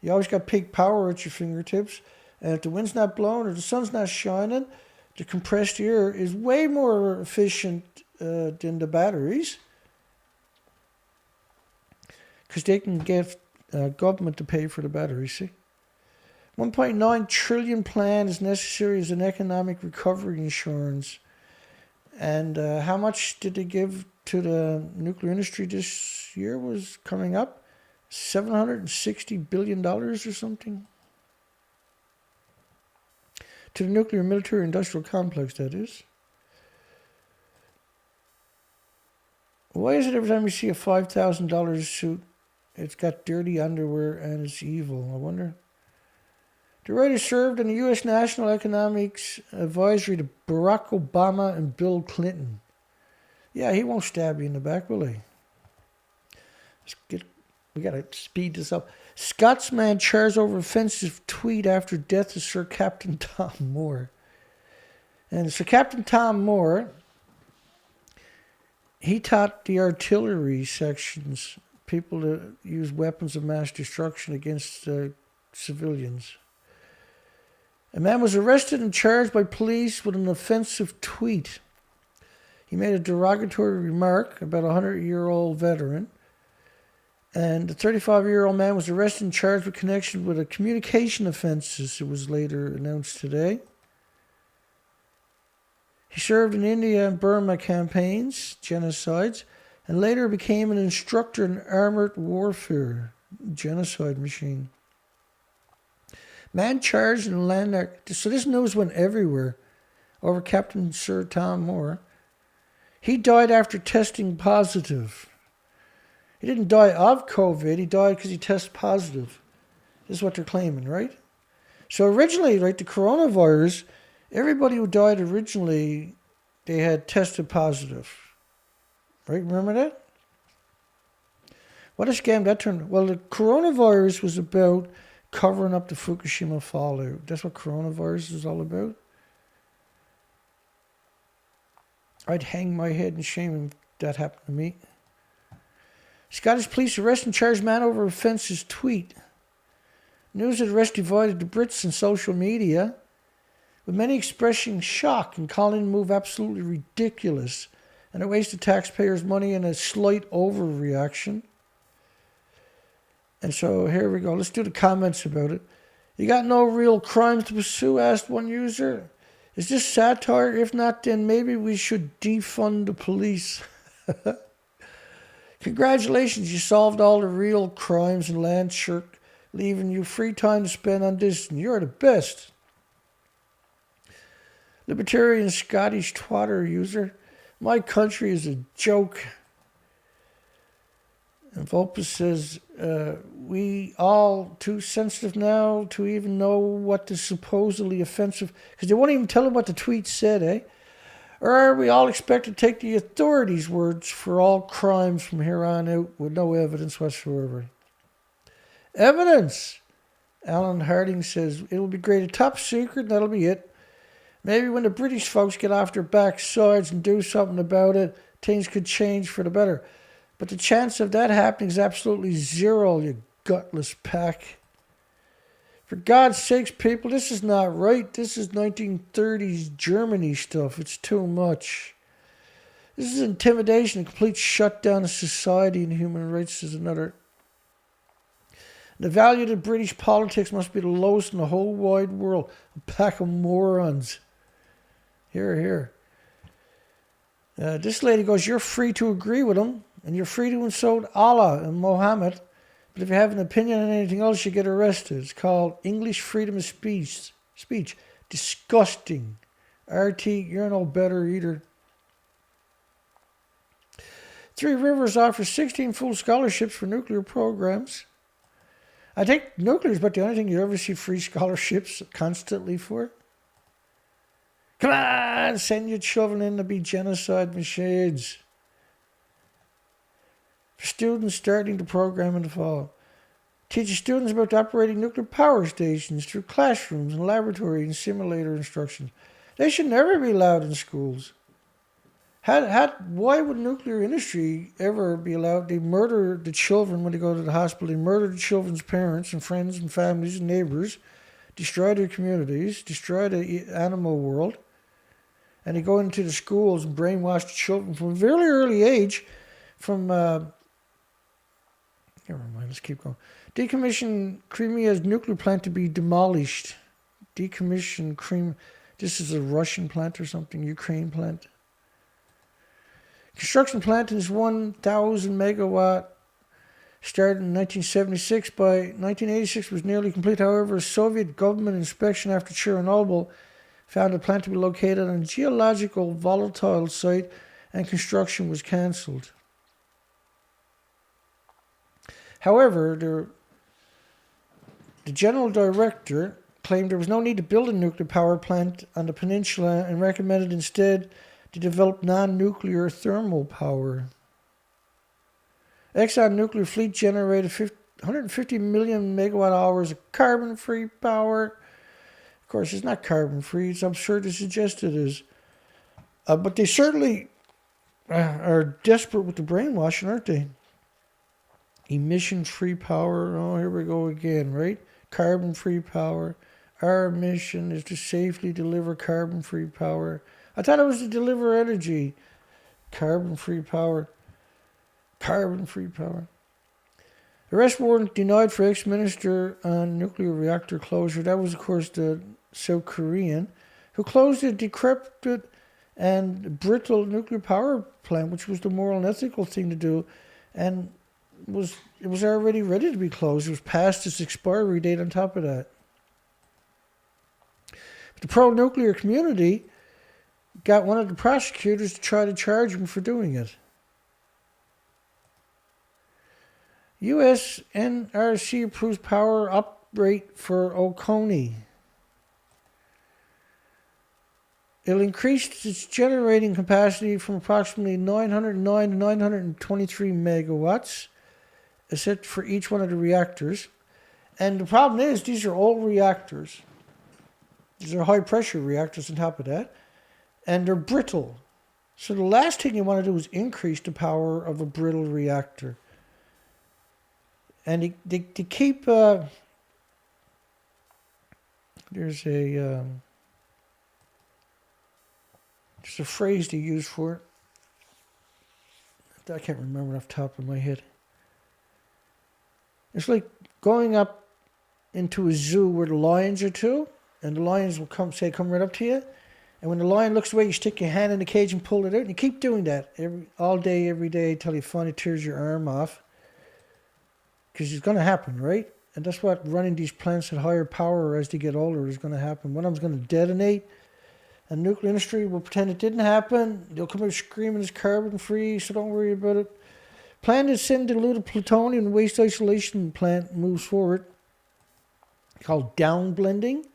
Speaker 1: You always got peak power at your fingertips, and if the wind's not blowing or the sun's not shining, the compressed air is way more efficient than the batteries, because they can get government to pay for the batteries, see? 1.9 trillion plan is necessary as an economic recovery insurance. And how much did they give to the nuclear industry this year was coming up? $760 billion or something? To the nuclear military industrial complex, that is. Why is it every time you see a $5,000 suit, it's got dirty underwear and it's evil? I wonder. The writer served on the U.S. National Economics Advisory to Barack Obama and Bill Clinton. Yeah, he won't stab you in the back, will he? We got to speed this up. Scotsman charged over offensive tweet after death of Sir Captain Tom Moore. And Sir Captain Tom Moore, he taught the artillery sections, people to use weapons of mass destruction against civilians. A man was arrested and charged by police with an offensive tweet. He made a derogatory remark about a 100-year-old veteran. And the 35-year-old man was arrested and charged with connection with a communication offenses, it was later announced today. He served in India and Burma campaigns, genocides, and later became an instructor in armored warfare, genocide machine. Man charged in Lanark. So this news went everywhere over Captain Sir Tom Moore. He died after testing positive. He didn't die of COVID. He died because he tested positive. This is what they're claiming, right? So originally, right, the coronavirus, everybody who died originally, they had tested positive. Right? Remember that? What a scam that turned. Well, the coronavirus was about covering up the Fukushima fallout. That's what coronavirus is all about. I'd hang my head in shame if that happened to me. Scottish police arrest and charge man over offences tweet. News of the arrest divided the Brits in social media, with many expressing shock and calling the move absolutely ridiculous and a waste of taxpayers' money and a slight overreaction. And so here we go. Let's do the comments about it. You got no real crimes to pursue, asked one user. Is this satire? If not, then maybe we should defund the police. Congratulations, you solved all the real crimes in Landshire, leaving you free time to spend on this. And you're the best. Libertarian Scottish Twitter user. My country is a joke. And Volpus says, we all too sensitive now to even know what the supposedly offensive, because they won't even tell them what the tweet said, eh? Or are we all expected to take the authorities' words for all crimes from here on out with no evidence whatsoever? Evidence! Alan Harding says, it'll be graded top secret and that'll be it. Maybe when the British folks get off their backsides and do something about it, things could change for the better. But the chance of that happening is absolutely zero, you gutless pack. For God's sakes, people, this is not right. This is 1930s Germany stuff. It's too much. This is intimidation, a complete shutdown of society and human rights is another. The value of British politics must be the lowest in the whole wide world. A pack of morons. Here, here. This lady goes, you're free to agree with them, and you're free to insult Allah and Mohammed, but if you have an opinion on anything else, you get arrested. It's called English freedom of speech. Disgusting. RT, you're no better either. Three Rivers offers 16 full scholarships for nuclear programs. I think nuclear is about the only thing you ever see free scholarships constantly for. Come on, send your children in to be genocide machines. For students starting the program in the fall. Teaches students about operating nuclear power stations through classrooms and laboratory and simulator instructions. They should never be allowed in schools. Why would nuclear industry ever be allowed? They murder the children when they go to the hospital. They murder the children's parents and friends and families and neighbors. Destroy their communities. Destroy the animal world. And they go into the schools and brainwash the children from a very early age. Never mind, let's keep going. Decommission Crimea's nuclear plant to be demolished. Decommission Crimea. This is a Russian plant or something, Ukraine plant. Construction plant is 1,000 megawatt. Started in 1976. By 1986 was nearly complete. However, a Soviet government inspection after Chernobyl found the plant to be located on a geological volatile site and construction was cancelled. However, the general director claimed there was no need to build a nuclear power plant on the peninsula and recommended instead to develop non-nuclear thermal power. Exxon nuclear fleet generated 150 million megawatt hours of carbon-free power. Of course, it's not carbon-free. It's absurd to suggest it is. But they certainly are desperate with the brainwashing, aren't they? Emission-free power. Oh, here we go again, right? Carbon-free power. Our mission is to safely deliver carbon-free power. I thought it was to deliver energy. Carbon-free power. Carbon-free power. Arrest warrant denied for ex-minister on nuclear reactor closure. That was, of course, the South Korean, who closed a decrepit and brittle nuclear power plant, which was the moral and ethical thing to do, and it was already ready to be closed. It was past its expiry date on top of that. But the pro-nuclear community got one of the prosecutors to try to charge him for doing it. U.S. NRC approves power uprate for Oconee. It'll increase its generating capacity from approximately 909 to 923 megawatts, set for each one of the reactors. And the problem is, these are old reactors. These are high-pressure reactors on top of that. And they're brittle. So the last thing you want to do is increase the power of a brittle reactor. And they keep... there's a phrase they use for it. I can't remember off the top of my head. It's like going up into a zoo where the lions are too, and the lions will come right up to you. And when the lion looks away, you stick your hand in the cage and pull it out. And you keep doing that all day, every day, until you finally tears your arm off. Because it's going to happen, right? And that's what running these plants at higher power as they get older is going to happen. One of them's going to detonate. And the nuclear industry will pretend it didn't happen. They'll come out screaming it's carbon-free, so don't worry about it. Plan to send diluted plutonium waste isolation plant moves forward. Called downblending.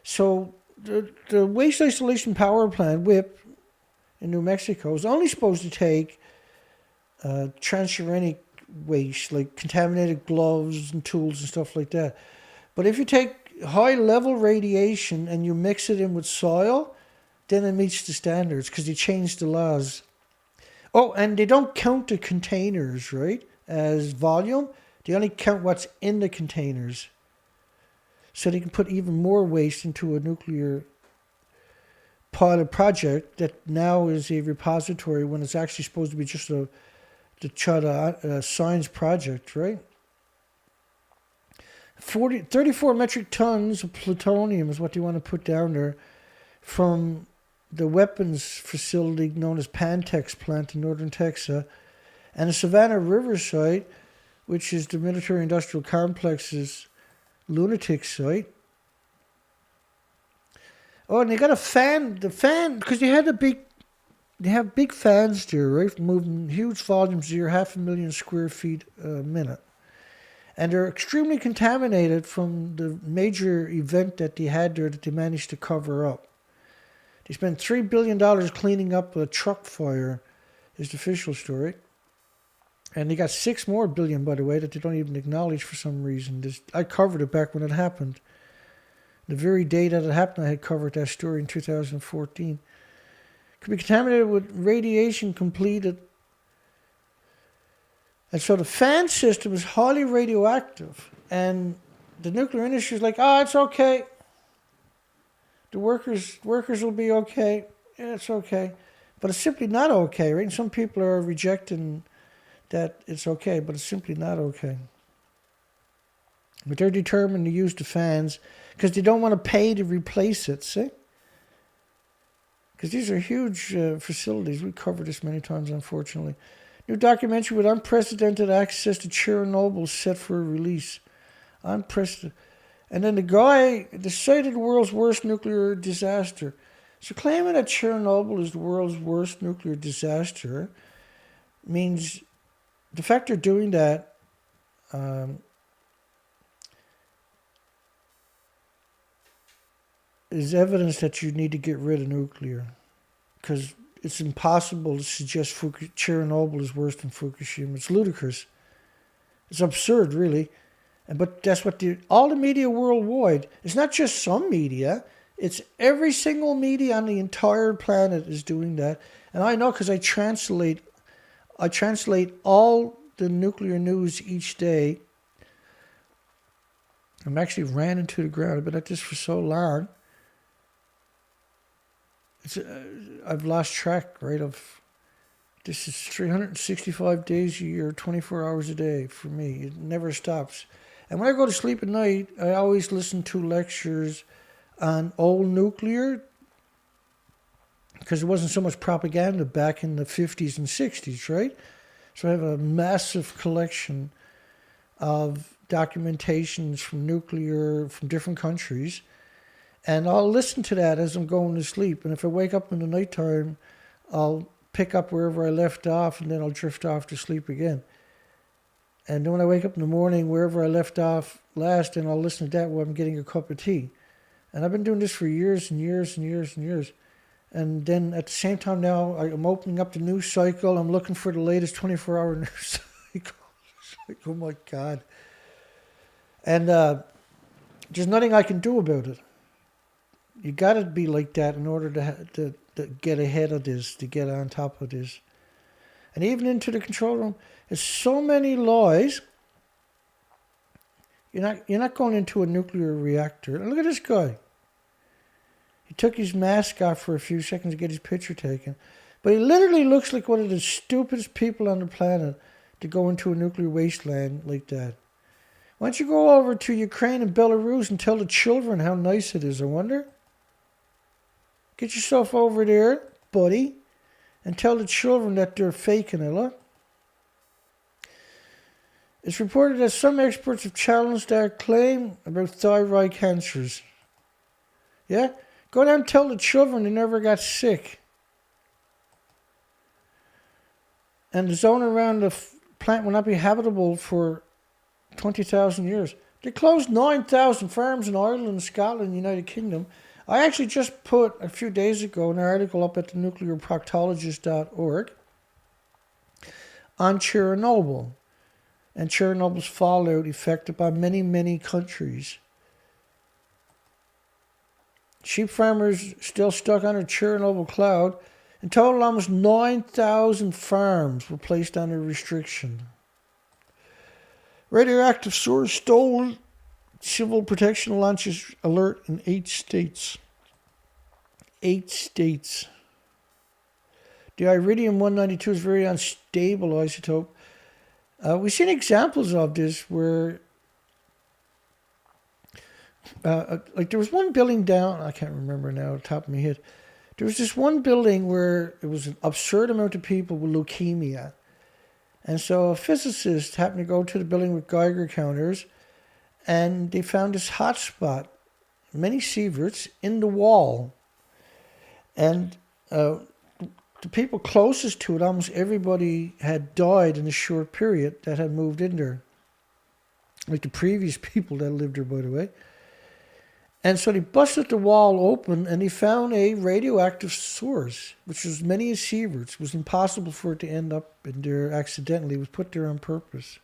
Speaker 1: So the waste isolation power plant, WIP, in New Mexico is only supposed to take transuranic waste, like contaminated gloves and tools and stuff like that. But if you take high-level radiation and you mix it in with soil, then it meets the standards because they changed the laws. Oh, and they don't count the containers, right, as volume. They only count what's in the containers. So they can put even more waste into a nuclear pilot project that now is a repository when it's actually supposed to be just a science project, right? 34 metric tons of plutonium is what they want to put down there from the weapons facility known as Pantex plant in northern Texas, and the Savannah River site, which is the military industrial complex's lunatic site. Oh, and they got the fan, because they have big fans there, right, moving huge volumes here, 500,000 square feet a minute. And they're extremely contaminated from the major event that they had there that they managed to cover up. They spent $3 billion cleaning up a truck fire, is the official story. And they got $6 more billion, by the way, that they don't even acknowledge for some reason. I covered it back when it happened. The very day that it happened, I had covered that story in 2014. Could be contaminated with radiation completed. And so the fan system is highly radioactive. And the nuclear industry is like, it's okay. The workers will be okay. Yeah, it's okay. But it's simply not okay, right? And some people are rejecting that it's okay, but it's simply not okay. But they're determined to use the fans because they don't want to pay to replace it, see? Because these are huge facilities. We covered this many times, unfortunately. New documentary with unprecedented access to Chernobyl set for release. Unprecedented. And then the site of the world's worst nuclear disaster. So claiming that Chernobyl is the world's worst nuclear disaster means the fact they're doing that is evidence that you need to get rid of nuclear. Because it's impossible to suggest Chernobyl is worse than Fukushima. It's ludicrous. It's absurd, really. But that's what all the media worldwide, it's not just some media, it's every single media on the entire planet is doing that. And I know because I translate all the nuclear news each day. I'm actually ran into the ground. I've been at this for so long. I've lost track, right, of this is 365 days a year, 24 hours a day for me. It never stops. And when I go to sleep at night, I always listen to lectures on old nuclear because there wasn't so much propaganda back in the 50s and 60s, right? So I have a massive collection of documentations from nuclear from different countries. And I'll listen to that as I'm going to sleep. And if I wake up in the nighttime, I'll pick up wherever I left off and then I'll drift off to sleep again. And then when I wake up in the morning, wherever I left off last, and I'll listen to that while I'm getting a cup of tea. And I've been doing this for years and years and years and years. And then at the same time now, I'm opening up the news cycle. I'm looking for the latest 24-hour news cycle. Like, oh my God. And there's nothing I can do about it. You got to be like that in order to get ahead of this, to get on top of this. And even into the control room, there's so many lies. You're not going into a nuclear reactor. Look at this guy. He took his mask off for a few seconds to get his picture taken. But he literally looks like one of the stupidest people on the planet to go into a nuclear wasteland like that. Why don't you go over to Ukraine and Belarus and tell the children how nice it is, I wonder? Get yourself over there, buddy, and tell the children that they're faking it, look. It's reported that some experts have challenged their claim about thyroid cancers. Yeah? Go down and tell the children they never got sick. And the zone around the plant will not be habitable for 20,000 years. They closed 9,000 farms in Ireland, Scotland, United Kingdom. I actually just put a few days ago an article up at the nuclearproctologist.org on Chernobyl and Chernobyl's fallout affected by many, many countries. sheep farmers still stuck under Chernobyl cloud. In total, almost 9,000 farms were placed under restriction. Radioactive source stolen. Civil protection launches alert in 8 states. 8 states. The Iridium-192 is a very unstable isotope. We've seen examples of this where, like there was one building down, I can't remember now off the top of my head. There was this one building where it was an absurd amount of people with leukemia. And so a physicist happened to go to the building with Geiger counters, and they found this hot spot, many sieverts, in the wall. And the people closest to it, almost everybody had died in a short period that had moved in there. Like the previous people that lived there, by the way. And so they busted the wall open and they found a radioactive source, which was many sieverts. It was impossible for it to end up in there accidentally. It was put there on purpose.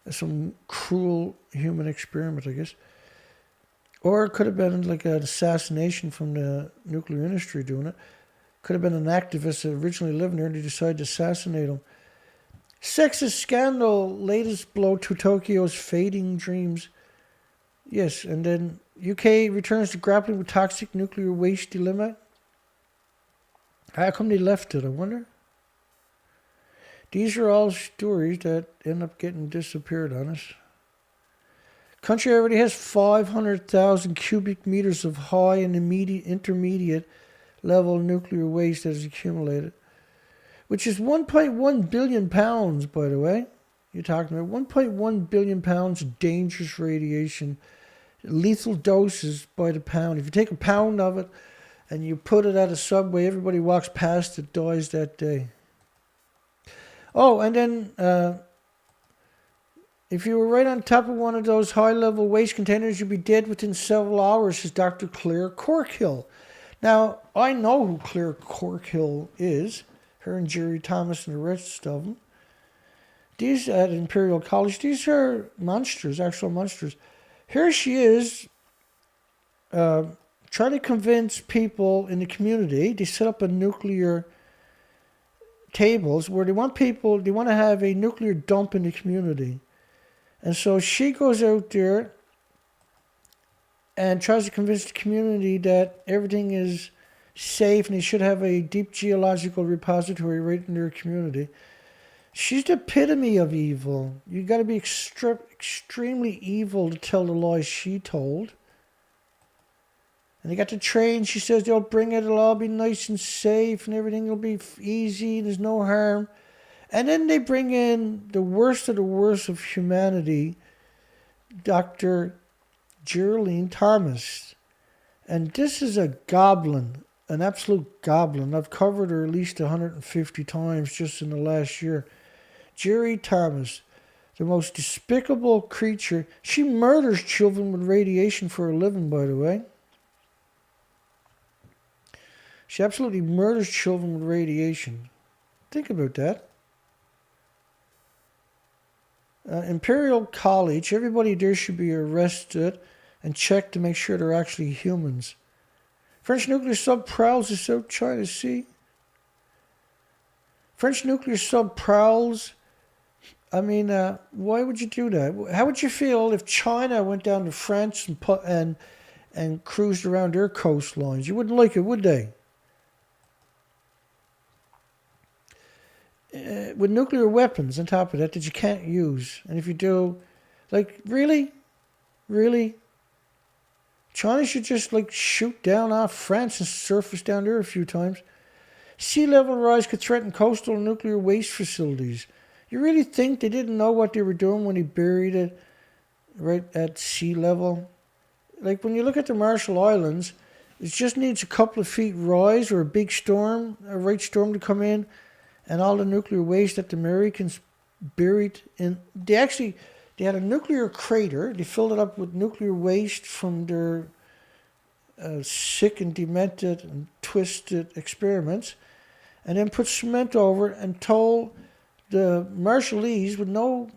Speaker 1: Some cruel human experiment, I guess. Or it could have been like an assassination from the nuclear industry doing it. Could have been an activist that originally lived there and they decided to assassinate him. Sexist scandal, latest blow to Tokyo's fading dreams. Yes, and then UK returns to grappling with toxic nuclear waste dilemma. How come they left it, I wonder? These are all stories that end up getting disappeared on us. Country already has 500,000 cubic meters of high and intermediate level nuclear waste that is accumulated, which is 1.1 billion pounds, by the way. You're talking about 1.1 billion pounds of dangerous radiation, lethal doses by the pound. If you take a pound of it and you put it at a subway, everybody walks past it, dies that day. Oh, and then if you were right on top of one of those high-level waste containers, you'd be dead within several hours, says Dr. Claire Corkhill. Now, I know who Claire Corkhill is, her and Jerry Thomas and the rest of them. These at Imperial College, these are monsters, actual monsters. Here she is trying to convince people in the community. They set up a nuclear tables where they want to have a nuclear dump in the community. And so she goes out there and tries to convince the community that everything is safe and they should have a deep geological repository right in their community. She's the epitome of evil. You got to be extremely evil to tell the lies she told. And they got to train. She says they'll bring it. It'll all be nice and safe and everything will be easy. There's no harm. And then they bring in the worst of the worst of humanity, Dr. Geraldine Thomas. And this is a goblin, an absolute goblin. I've covered her at least 150 times just in the last year. Jerry Thomas, the most despicable creature. She murders children with radiation for a living, by the way. She absolutely murders children with radiation. Think about that. Imperial College, everybody there should be arrested and checked to make sure they're actually humans. French nuclear sub prowls the South China Sea. French nuclear sub prowls. I mean, why would you do that? How would you feel if China went down to France and cruised around their coastlines? You wouldn't like it, would they? With nuclear weapons on top of that you can't use. And if you do, like, really? China should just, like, shoot down off France and surface down there a few times. Sea level rise could threaten coastal nuclear waste facilities. You really think they didn't know what they were doing when they buried it right at sea level? Like, when you look at the Marshall Islands, it just needs a couple of feet rise or a big storm, a right storm to come in, and all the nuclear waste that the Americans buried in. They had a nuclear crater. They filled it up with nuclear waste from their sick and demented and twisted experiments, and then put cement over it and told the Marshallese, with no,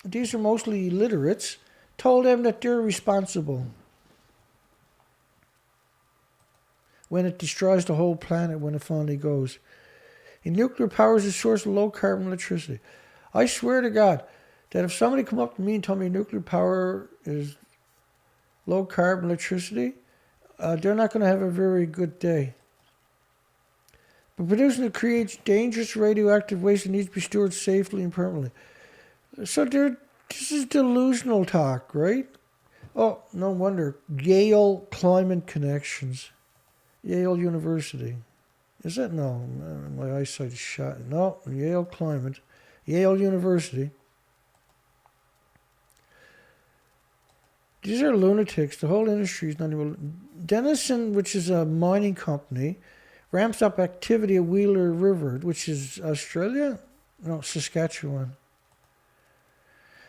Speaker 1: these are mostly illiterates, told them that they're responsible. when it destroys the whole planet when it finally goes. And nuclear power is a source of low-carbon electricity. I swear to God that if somebody come up to me and told me nuclear power is low-carbon electricity, they're not going to have a very good day. But producing it creates dangerous radioactive waste that needs to be stored safely and permanently. So this is delusional talk, right? Oh, no wonder. Yale Climate Connections. Yale University. Is it? No, my eyesight is shot. No, Yale Climate. Yale University. These are lunatics. The whole industry is not even... Denison, which is a mining company, ramps up activity at Wheeler River, which is Australia? No, Saskatchewan.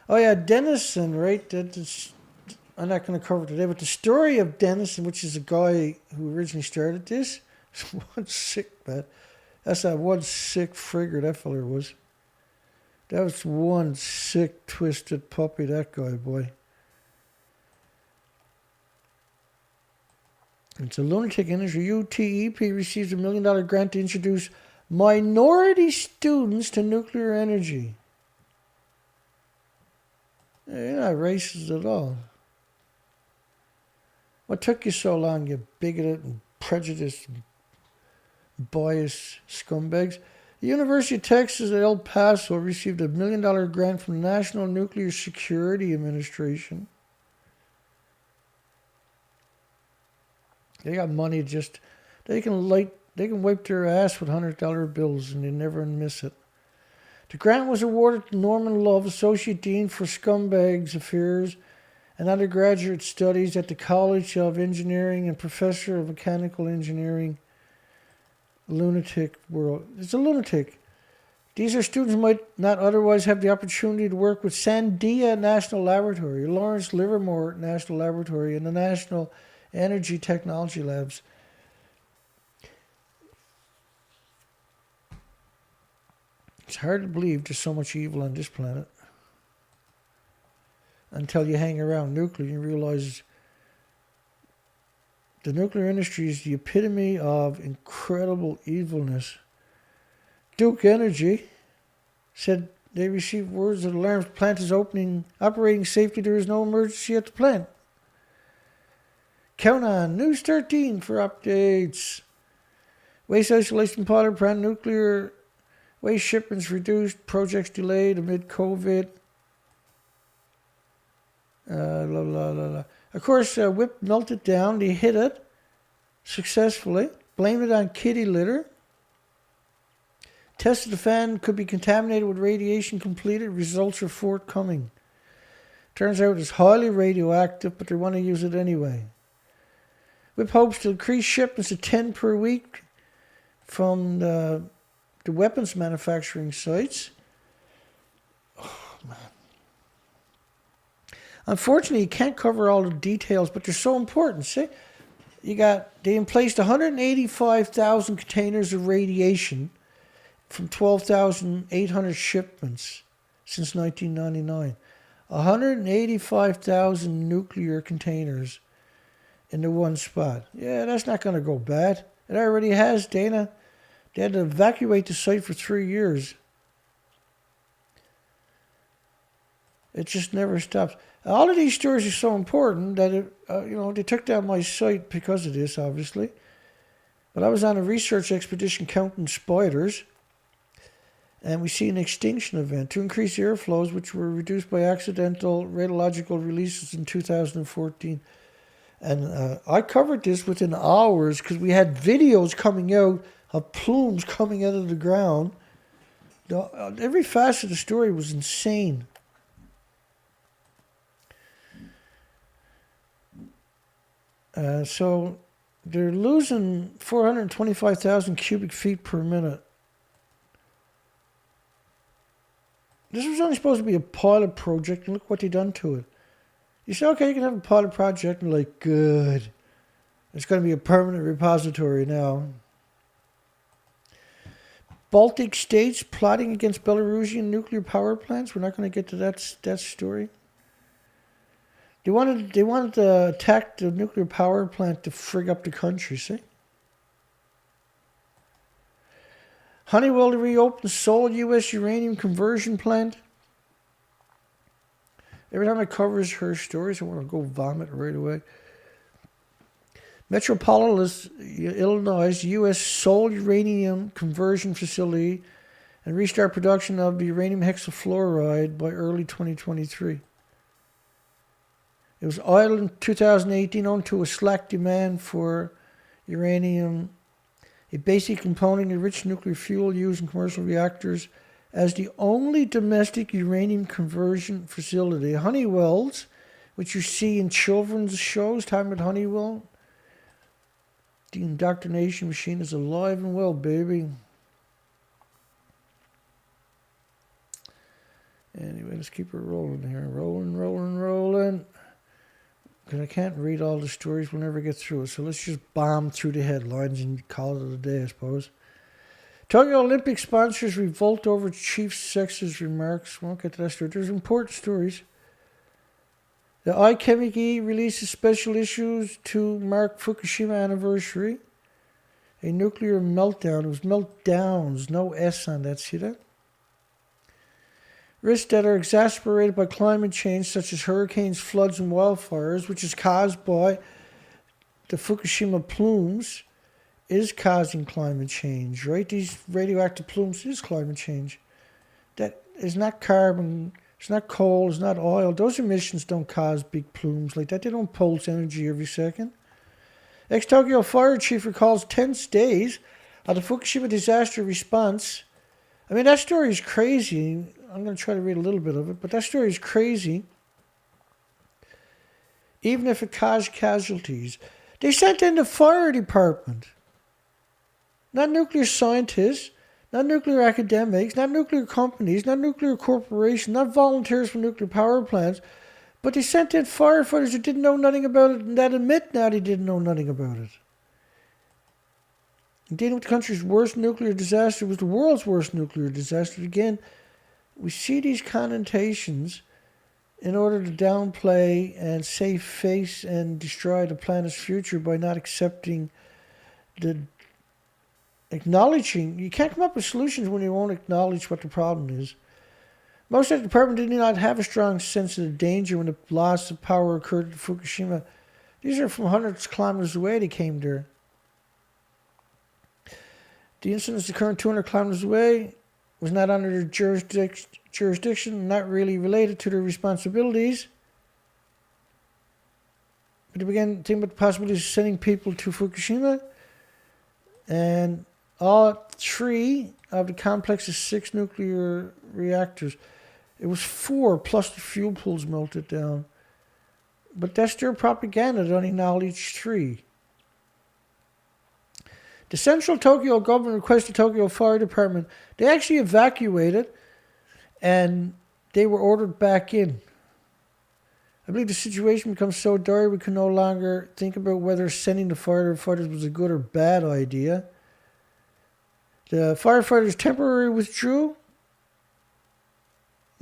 Speaker 1: Oh yeah, Denison, right? I'm not going to cover it today, but the story of Denison, which is a guy who originally started this, one sick man. That's that one sick frigger that feller was. That was one sick, twisted puppy, that guy, boy. It's a lunatic industry. UTEP receives $1 million grant to introduce minority students to nuclear energy. You're not racist at all. What took you so long, you bigoted and prejudiced and biased scumbags? The University of Texas at El Paso received $1 million grant from the National Nuclear Security Administration. They got money just... They can wipe their ass with $100 bills and they never miss it. The grant was awarded to Norman Love, Associate Dean for Scumbags Affairs and Undergraduate Studies at the College of Engineering and Professor of Mechanical Engineering. Lunatic world. It's a lunatic. These are students who might not otherwise have the opportunity to work with Sandia National Laboratory, Lawrence Livermore National Laboratory, and the National Energy Technology Labs. It's hard to believe there's so much evil on this planet until you hang around nuclear and realize the nuclear industry is the epitome of incredible evilness. Duke Energy said they received words that alarms the plant is operating safely. There is no emergency at the plant. Count on News 13 for updates. Waste isolation pilot plant, nuclear waste shipments reduced, projects delayed amid COVID. Of course, WIP melted down. They hit it successfully. Blamed it on kitty litter. Tested the fan could be contaminated with radiation completed. Results are forthcoming. Turns out it's highly radioactive, but they want to use it anyway. WIP hopes to increase shipments to 10 per week from the weapons manufacturing sites. Oh, man. Unfortunately, you can't cover all the details, but they're so important. See, they emplaced 185,000 containers of radiation from 12,800 shipments since 1999. 185,000 nuclear containers in the one spot. Yeah, that's not going to go bad. It already has, Dana. They had to evacuate the site for 3 years. It just never stops. All of these stories are so important that they took down my site because of this, obviously. But I was on a research expedition counting spiders, and we see an extinction event to increase airflows, which were reduced by accidental radiological releases in 2014. And I covered this within hours because we had videos coming out of plumes coming out of the ground. Every facet of the story was insane. So they're losing 425,000 cubic feet per minute. This was only supposed to be a pilot project, and look what they done to it. You say, okay, you can have a pilot project, and like, good. It's going to be a permanent repository now. Baltic states plotting against Belarusian nuclear power plants. We're not going to get to that story. They wanted to attack the nuclear power plant to frig up the country, see? Honeywell to reopen sole U.S. uranium conversion plant. Every time I cover her stories, I want to go vomit right away. Metropolis, Illinois, U.S. sole uranium conversion facility and restart production of the uranium hexafluoride by early 2023. It was idle in 2018 owing to a slack demand for uranium, a basic component in rich nuclear fuel used in commercial reactors, as the only domestic uranium conversion facility. Honeywell's, which you see in children's shows, talking about Honeywell. The indoctrination machine is alive and well, baby. Anyway, let's keep it rolling here. Rolling. Because I can't read all the stories. We'll never get through it. So let's just bomb through the headlines and call it a day, I suppose. Tokyo Olympic sponsors revolt over chief sexist remarks. Won't get to that story. There's important stories. The iChemie releases special issues to mark Fukushima anniversary. A nuclear meltdown. It was meltdowns. No S on that. See that? Risks that are exacerbated by climate change, such as hurricanes, floods, and wildfires, which is caused by the Fukushima plumes, is causing climate change, right? These radioactive plumes is climate change. That is not carbon, it's not coal, it's not oil. Those emissions don't cause big plumes like that. They don't pulse energy every second. Ex-Tokyo fire chief recalls tense days of the Fukushima disaster response. I mean, that story is crazy. I'm going to try to read a little bit of it, but that story is crazy. Even if it caused casualties. They sent in the fire department. Not nuclear scientists, not nuclear academics, not nuclear companies, not nuclear corporations, not volunteers for nuclear power plants, but they sent in firefighters who didn't know nothing about it and that admit now they didn't know nothing about it. And dealing with the country's worst nuclear disaster was the world's worst nuclear disaster. Again, we see these connotations in order to downplay and save face and destroy the planet's future by not accepting acknowledging. You can't come up with solutions when you won't acknowledge what the problem is. Most of the department did not have a strong sense of the danger when the loss of power occurred at Fukushima. These are from hundreds of kilometers away they came there. The incidents occurring 200 kilometers away was not under their jurisdiction, not really related to their responsibilities. But they began thinking about the possibilities of sending people to Fukushima. And all three of the complex's 6 nuclear reactors, it was 4 plus the fuel pools melted down. But that's their propaganda that only acknowledged 3. The central Tokyo government requested Tokyo Fire Department. They actually evacuated and they were ordered back in. I believe the situation becomes so dire we can no longer think about whether sending the firefighters was a good or bad idea. The firefighters temporarily withdrew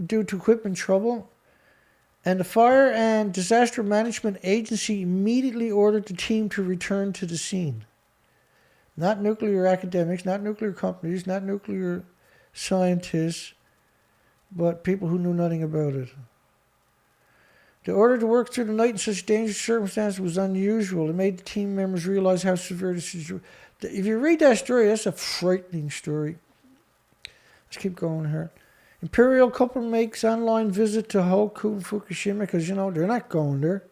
Speaker 1: due to equipment trouble, and the Fire and Disaster Management Agency immediately ordered the team to return to the scene. Not nuclear academics, not nuclear companies, not nuclear scientists, but people who knew nothing about it. The order to work through the night in such dangerous circumstances was unusual. It made the team members realize how severe the situation was. If you read that story, that's a frightening story. Let's keep going here. Imperial couple makes online visit to Hoku and Fukushima because, they're not going there.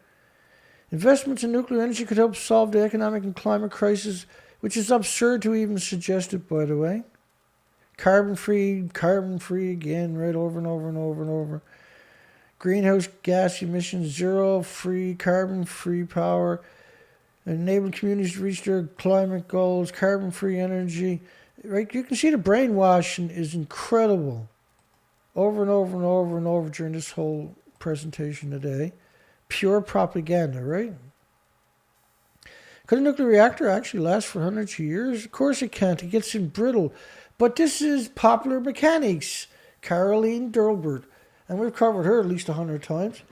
Speaker 1: Investments in nuclear energy could help solve the economic and climate crisis, which is absurd to even suggest it, by the way. Carbon-free again, right over and over and over and over. Greenhouse gas emissions, zero, free, carbon-free power, enable communities to reach their climate goals, carbon-free energy. Right? You can see the brainwashing is incredible. Over and over and over and over during this whole presentation today. Pure propaganda, right? Could a nuclear reactor actually last for hundreds of years? Of course it can't. It gets brittle. But this is Popular Mechanics, Caroline Durnford. And we've covered her at least 100 times.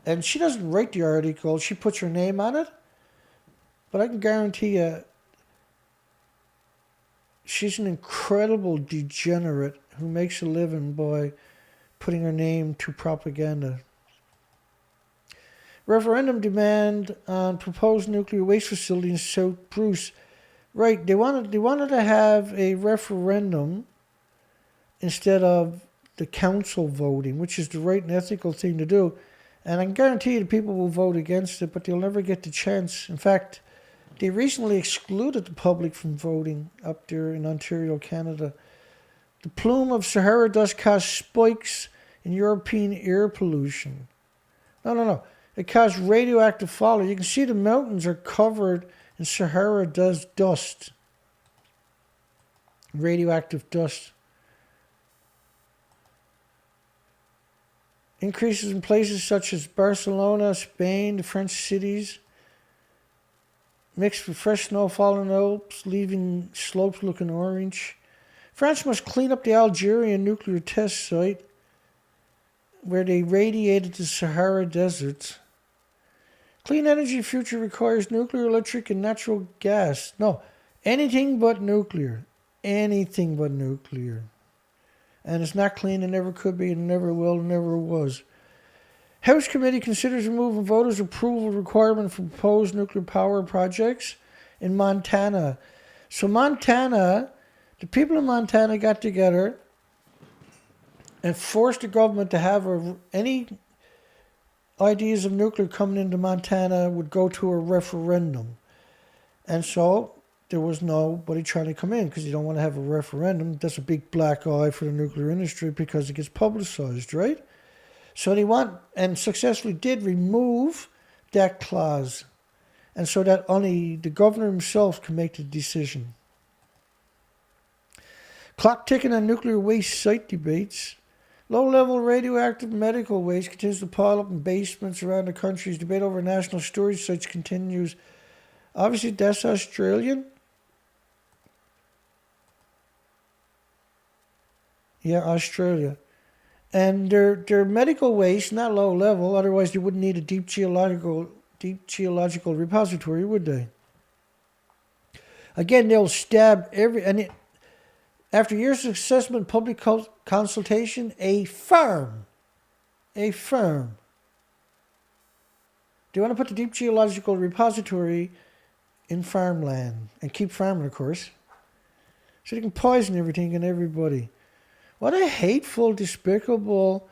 Speaker 1: And she doesn't write the article. She puts her name on it. But I can guarantee you, She's an incredible degenerate who makes a living by putting her name to propaganda. Referendum demand on proposed nuclear waste facility in South Bruce. Right, they wanted to have a referendum instead of the council voting, which is the right and ethical thing to do. And I can guarantee you the people will vote against it, but they'll never get the chance. In fact, they recently excluded the public from voting up there in Ontario, Canada. The plume of Sahara dust caused spikes in European air pollution. No. It caused radioactive fallout. You can see the mountains are covered in Sahara dust. Radioactive dust. Increases in places such as Barcelona, Spain, the French cities, mixed with fresh snowfall in the Alps, leaving slopes looking orange. France must clean up the Algerian nuclear test site where they radiated the Sahara deserts. Clean energy future requires nuclear, electric, and natural gas. No, anything but nuclear. Anything but nuclear. And it's not clean, it never could be, and never will, never was. House Committee considers removing voters' approval requirement for proposed nuclear power projects in Montana. So Montana, the people in Montana got together and forced the government to have any ideas of nuclear coming into Montana would go to a referendum. And so there was nobody trying to come in because you don't want to have a referendum. That's a big black eye for the nuclear industry because it gets publicized, right? So they want, and successfully did, remove that clause. And so that only the governor himself can make the decision. Clock ticking on nuclear waste site debates. Low-level radioactive medical waste continues to pile up in basements around the country. Debate over national storage sites continues. Obviously, that's Australian. Yeah, Australia. And they're medical waste, not low level. Otherwise, they wouldn't need a deep geological repository, would they? Again, they'll stab after years of assessment, public consultation, a firm. They want to put the deep geological repository in farmland and keep farming, of course, so they can poison everything and everybody. What a hateful, despicable,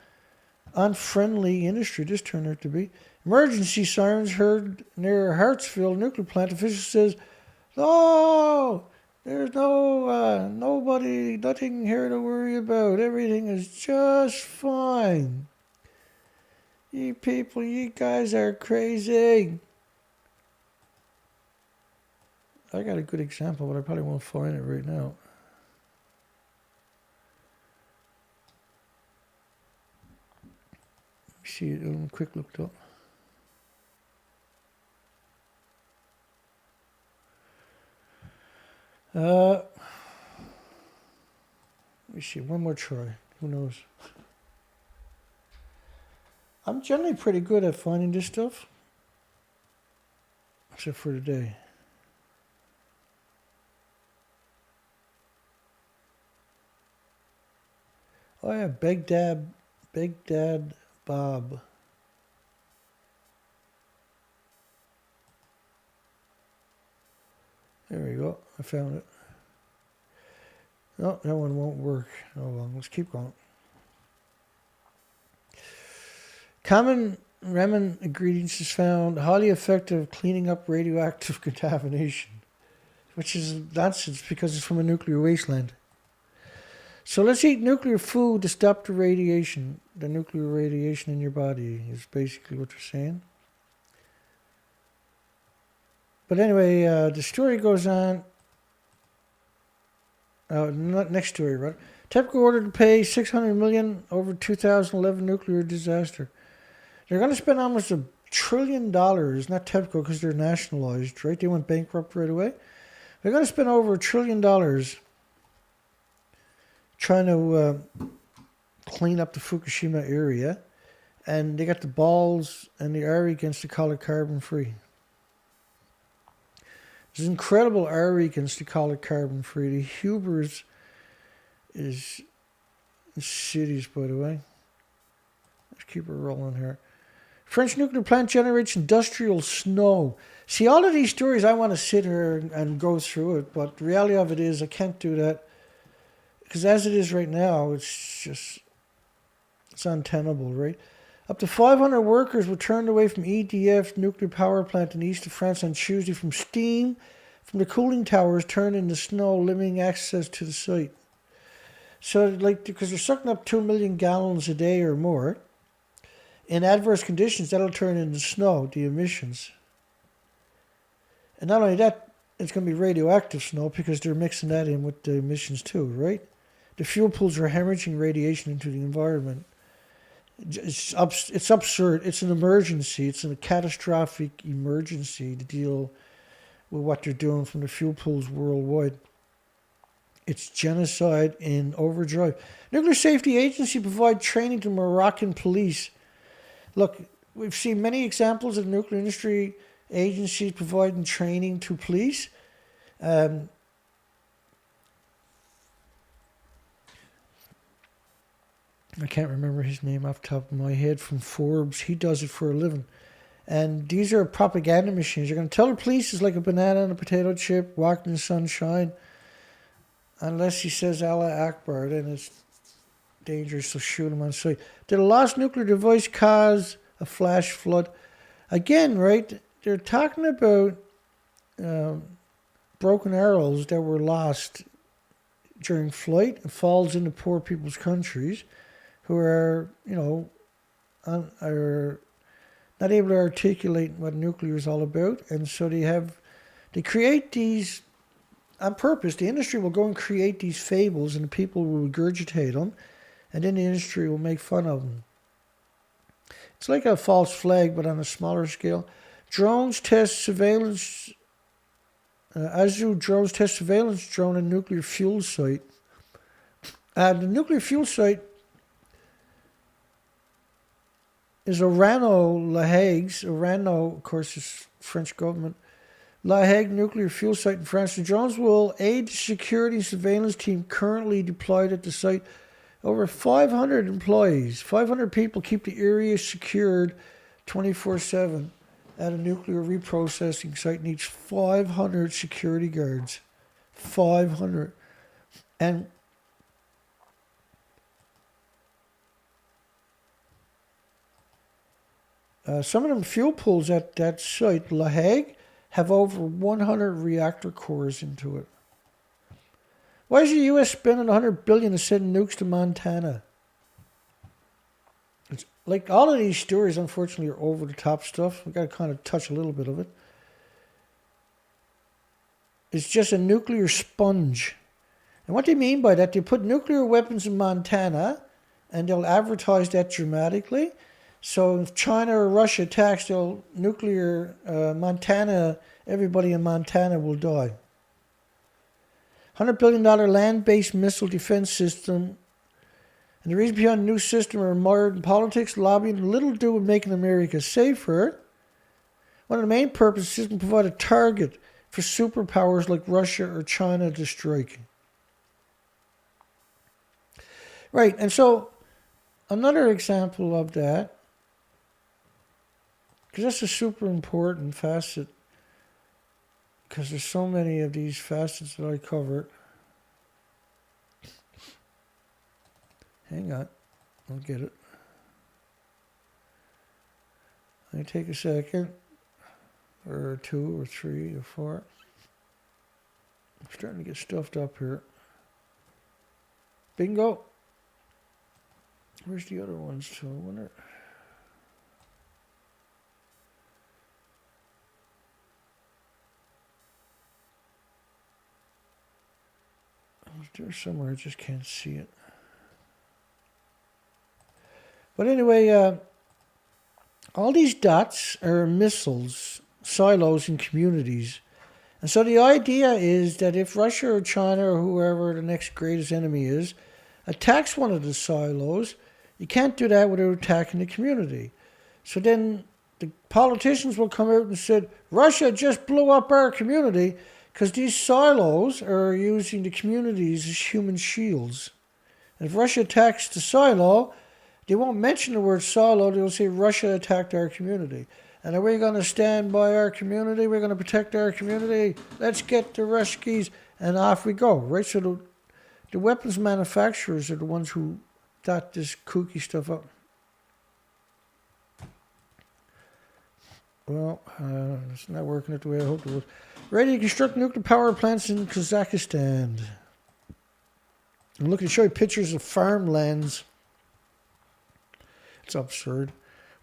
Speaker 1: unfriendly industry this turned out to be. Emergency sirens heard near Hartsfield nuclear plant. Official says, "No, there's nothing here to worry about. Everything is just fine. You people, you guys are crazy." I got a good example, but I probably won't find it right now. See it, a quick look up. Let me see, one more try. Who knows? I'm generally pretty good at finding this stuff, except for today. Oh yeah, Big Dad Bob. There we go. I found it. No, that one won't work. Oh well, let's keep going. Common ramen ingredients is found highly effective cleaning up radioactive contamination, which is nonsense because it's from a nuclear wasteland. So let's eat nuclear food to stop the radiation. The nuclear radiation in your body is basically what they're saying. But anyway, the story goes on. Next story, right? TEPCO ordered to pay $600 million over 2011 nuclear disaster. They're going to spend almost $1 trillion, not TEPCO because they're nationalized, right? They went bankrupt right away. They're going to spend over $1 trillion trying to clean up the Fukushima area, and they got the balls and the arrogance to call it carbon free. There's incredible arrogance to call it carbon-free. The hubris is cities, by the way. Let's keep it rolling here. French nuclear plant generates industrial snow. See, all of these stories, I want to sit here and go through it, but the reality of it is I can't do that. Because as it is right now, it's untenable, right? Up to 500 workers were turned away from EDF nuclear power plant in the east of France on Tuesday from steam from the cooling towers turned into snow, limiting access to the site. So, because they're sucking up 2 million gallons a day or more, in adverse conditions, that'll turn into snow, the emissions. And not only that, it's going to be radioactive snow because they're mixing that in with the emissions too, right? The fuel pools are hemorrhaging radiation into the environment. It's absurd. It's an emergency. It's a catastrophic emergency to deal with what they're doing from the fuel pools worldwide. It's genocide in overdrive. Nuclear Safety Agency provide training to Moroccan police. Look, we've seen many examples of nuclear industry agencies providing training to police. I can't remember his name off the top of my head from Forbes. He does it for a living. And these are propaganda machines. You're going to tell the police it's like a banana and a potato chip walking in the sunshine. Unless he says Allah Akbar, then it's dangerous, so shoot him on sight. Did a lost nuclear device cause a flash flood? Again, right, they're talking about broken arrows that were lost during flight and falls into poor people's countries who are, are not able to articulate what nuclear is all about. And so they create these on purpose. The industry will go and create these fables and the people will regurgitate them. And then the industry will make fun of them. It's like a false flag, but on a smaller scale. Drones test surveillance. Azu drones test surveillance drone in nuclear fuel site. The nuclear fuel site is Orano La Hague's. Orano, of course, is French government. La Hague nuclear fuel site in France. The drones will aid the security surveillance team currently deployed at the site. Over 500 employees, 500 people keep the area secured 24/7 at a nuclear reprocessing site. Needs 500 security guards. 500. And some of them fuel pools at that site, La Hague, have over 100 reactor cores into it. Why is the U.S. spending $100 billion to send nukes to Montana? It's like all of these stories, unfortunately, are over-the-top stuff. We've got to kind of touch a little bit of it. It's just a nuclear sponge. And what they mean by that, they put nuclear weapons in Montana, and they'll advertise that dramatically. So if China or Russia attacks, they'll nuclear Montana, everybody in Montana will die. $100 billion land-based missile defense system. And the reason behind the new system are mired in politics, lobbying, little to do with making America safer. One of the main purposes is to provide a target for superpowers like Russia or China to strike. Right, and so another example of that, because that's a super important facet, because there's so many of these facets that I cover. Hang on, I'll get it. Let me take a second, or 2 or 3 or 4. I'm starting to get stuffed up here. Bingo. Where's the other ones too? I wonder. It's there somewhere, I just can't see it. But anyway, all these dots are missiles, silos, and communities. And so the idea is that if Russia or China or whoever the next greatest enemy is, attacks one of the silos, you can't do that without attacking the community. So then the politicians will come out and said, Russia just blew up our community because these silos are using the communities as human shields. And if Russia attacks the silo, they won't mention the word silo, they'll say Russia attacked our community. And are we going to stand by our community? We're going to protect our community. Let's get the Ruskies. And off we go, right? So the weapons manufacturers are the ones who thought this kooky stuff up. Well, it's not working out the way I hoped it would. Ready to construct nuclear power plants in Kazakhstan. I'm looking to show you pictures of farmlands. It's absurd.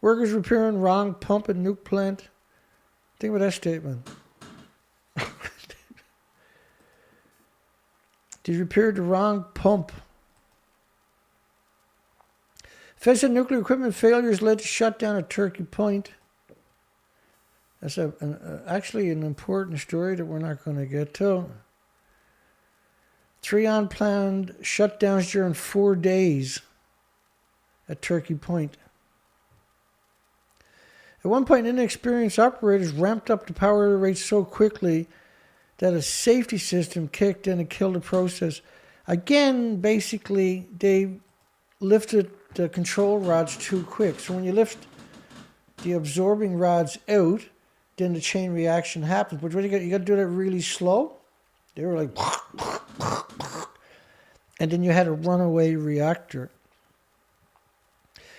Speaker 1: Workers repairing wrong pump at nuke plant. Think about that statement. They repaired the wrong pump. Fed said nuclear equipment failures led to shutdown at Turkey Point. That's actually an important story that we're not going to get to. 3 unplanned shutdowns during 4 days at Turkey Point. At one point, inexperienced operators ramped up the power rate so quickly that a safety system kicked in and killed the process. Again, basically, they lifted the control rods too quick. So when you lift the absorbing rods out, then the chain reaction happens. But what you got to do that really slow. They were like, and then you had a runaway reactor.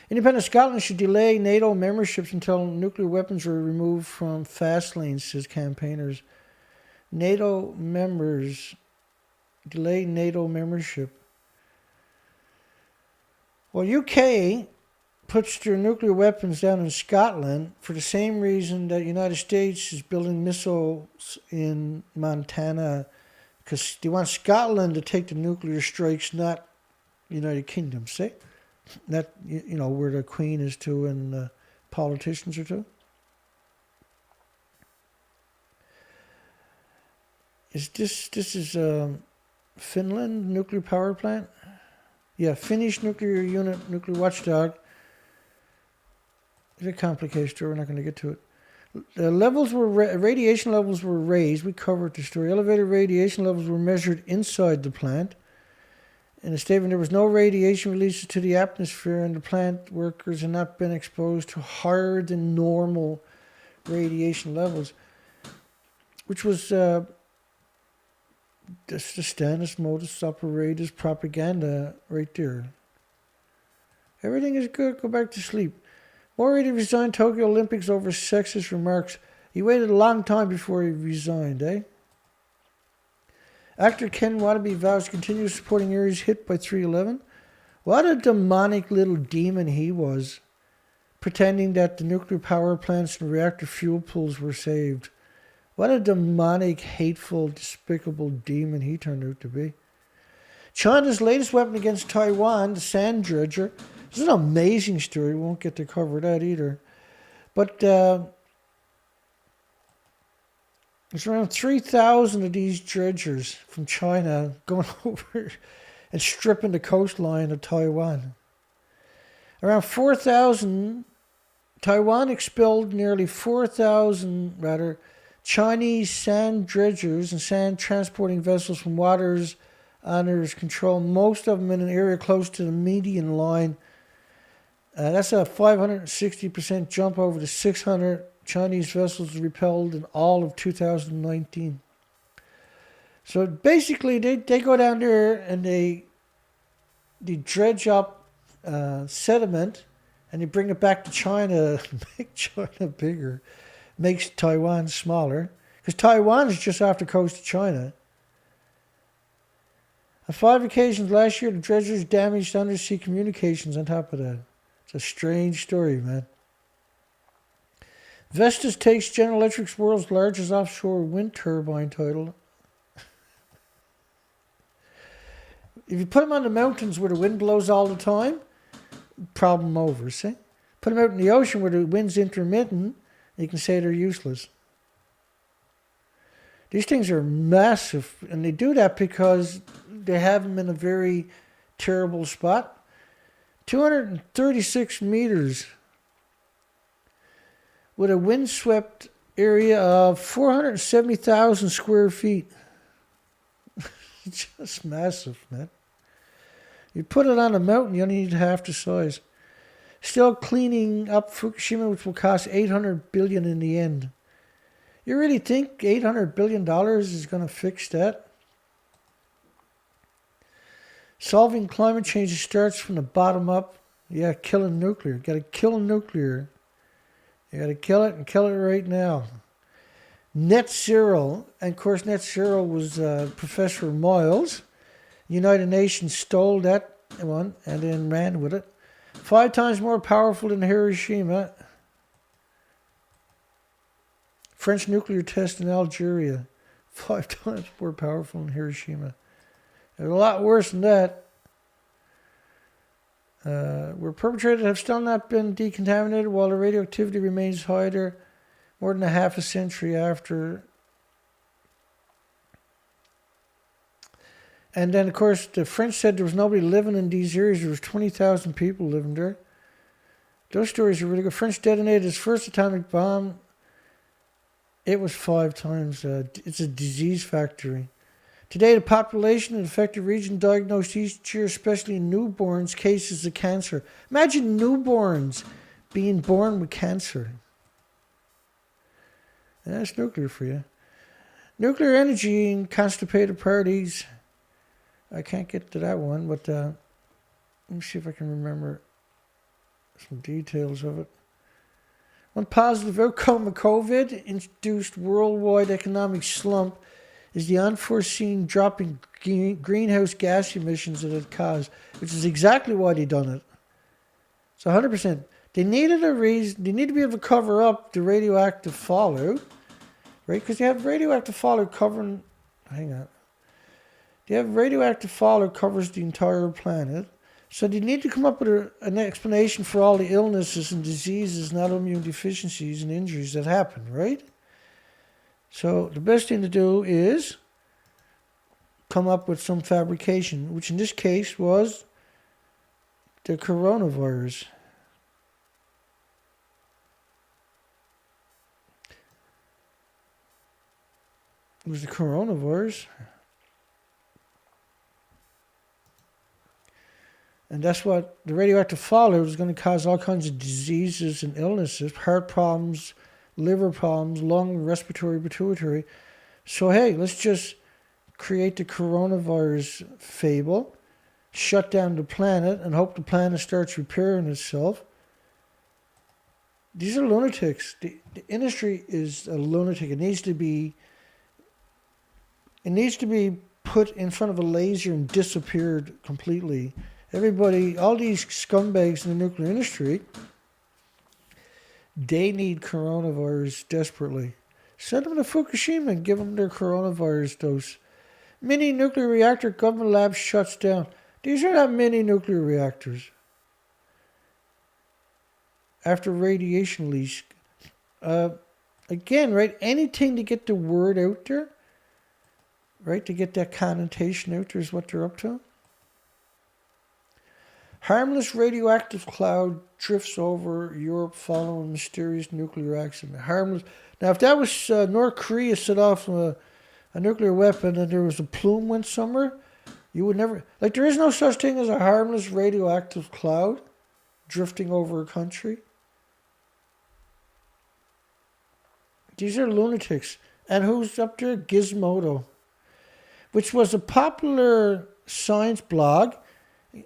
Speaker 1: Independent Scotland should delay NATO memberships until nuclear weapons are removed from fast lanes, says campaigners. NATO members delay NATO membership. Well, UK puts their nuclear weapons down in Scotland for the same reason that the United States is building missiles in Montana, because they want Scotland to take the nuclear strikes, not the United Kingdom, see? Not, you know, where the Queen is to and politicians are to. This is Finland nuclear power plant? Yeah, Finnish nuclear unit, nuclear watchdog. It's a complicated story, we're not going to get to it. The levels were radiation levels were raised. We covered the story. Elevated radiation levels were measured inside the plant. In a statement, there was no radiation releases to the atmosphere, and the plant workers had not been exposed to higher than normal radiation levels, which was the standard modus operandi propaganda right there. Everything is good. Go back to sleep. Mori resigned Tokyo Olympics over sexist remarks. He waited a long time before he resigned, eh? Actor Ken Watanabe vows to continue supporting areas hit by 3/11. What a demonic little demon he was, pretending that the nuclear power plants and reactor fuel pools were saved. What a demonic, hateful, despicable demon he turned out to be. China's latest weapon against Taiwan, the sand dredger. This is an amazing story. We won't get to cover that either. But there's around 3,000 of these dredgers from China going over and stripping the coastline of Taiwan. Around 4,000, Taiwan expelled nearly 4,000, Chinese sand dredgers and sand transporting vessels from waters under its control, most of them in an area close to the median line. That's a 560% jump over the 600 Chinese vessels repelled in all of 2019. So basically, they go down there and they dredge up sediment and they bring it back to China, make China bigger, makes Taiwan smaller, because Taiwan is just off the coast of China. On 5 occasions last year, the dredgers damaged undersea communications on top of that. It's a strange story, man. Vestas takes General Electric's world's largest offshore wind turbine title. If you put them on the mountains where the wind blows all the time, problem over, see? Put them out in the ocean where the wind's intermittent, you can say they're useless. These things are massive, and they do that because they have them in a very terrible spot. 236 meters. with a windswept area of 470,000 square feet. Just massive, man. You put it on a mountain, you only need half the size. Still cleaning up Fukushima, which will cost $800 billion in the end. You really think $800 billion is going to fix that? Solving climate change starts from the bottom up. Yeah, killing nuclear. Got to kill nuclear. You got to kill it and kill it right now. Net zero. And of course, net zero was Professor Miles. United Nations stole that one and then ran with it. 5 times more powerful than Hiroshima. French nuclear test in Algeria. 5 times more powerful than Hiroshima. They're a lot worse than that. Were perpetrated have still not been decontaminated while the radioactivity remains high there more than a half a century after. And then, of course, the French said there was nobody living in these areas. There was 20,000 people living there. Those stories are really good. French detonated its first atomic bomb. It was 5 times. It's a disease factory. Today, the population in the affected region diagnosed each year, especially in newborns, cases of cancer. Imagine newborns being born with cancer. And that's nuclear for you. Nuclear energy and constipated parties. I can't get to that one, but let me see if I can remember some details of it. One positive outcome of COVID-induced worldwide economic slump is the unforeseen drop in greenhouse gas emissions that it caused, which is exactly why they done it. It's 100%. They needed a reason. They need to be able to cover up the radioactive fallout, right? Because they have radioactive fallout covering. Hang on. They have radioactive fallout covers the entire planet. So they need to come up with an explanation for all the illnesses and diseases and autoimmune deficiencies and injuries that happen, right? So the best thing to do is come up with some fabrication, which in this case was the coronavirus. It was the coronavirus. And that's what the radioactive fallout is going to cause all kinds of diseases and illnesses, heart problems, liver problems, lung, respiratory, pituitary. So, hey, let's just create the coronavirus fable, shut down the planet, and hope the planet starts repairing itself. These are lunatics. The industry is a lunatic. It needs to be put in front of a laser and disappeared completely. Everybody, all these scumbags in the nuclear industry, they need coronavirus desperately. Send them to Fukushima and give them their coronavirus dose. Mini nuclear reactor government lab shuts down. These are not mini nuclear reactors. After radiation leaks. Again, right, anything to get the word out there, right, to get that connotation out there is what they're up to. Harmless radioactive cloud drifts over Europe following mysterious nuclear accident. Harmless. Now, if that was North Korea set off a nuclear weapon and there was a plume went somewhere, you would never... Like, there is no such thing as a harmless radioactive cloud drifting over a country. These are lunatics. And who's up there? Gizmodo, which was a popular science blog,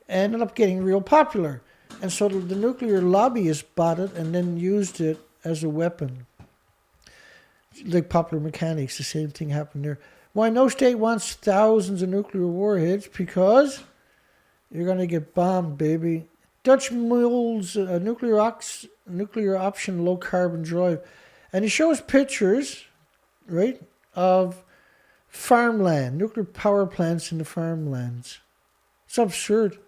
Speaker 1: ended up getting real popular. And so the nuclear lobbyists bought it and then used it as a weapon. Like Popular Mechanics, the same thing happened there. Why no state wants thousands of nuclear warheads? Because you're going to get bombed, baby. Dutch mules nuclear option low carbon drive. And he shows pictures, right, of farmland, nuclear power plants in the farmlands. It's absurd.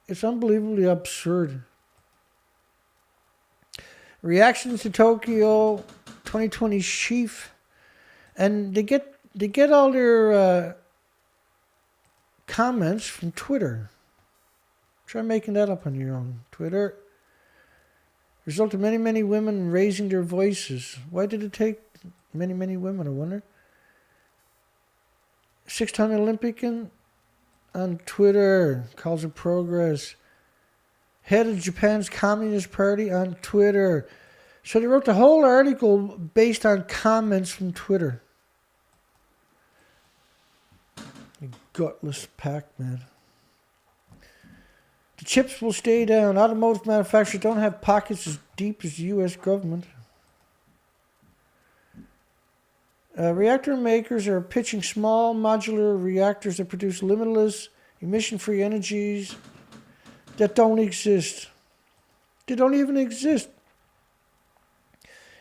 Speaker 1: It's unbelievably absurd. Reactions to Tokyo 2020 chief, and they get all their comments from Twitter. Try making that up on your own. Twitter. Result of many, many women raising their voices. Why did it take many, many women, I wonder? 6-time Olympian on Twitter calls it progress. Head of Japan's Communist Party on Twitter. So they wrote the whole article based on comments from Twitter. You gutless pack, man. The chips will stay down. Automotive manufacturers don't have pockets as deep as the U.S. government. Reactor makers are pitching small modular reactors that produce limitless emission-free energies that don't exist. They don't even exist.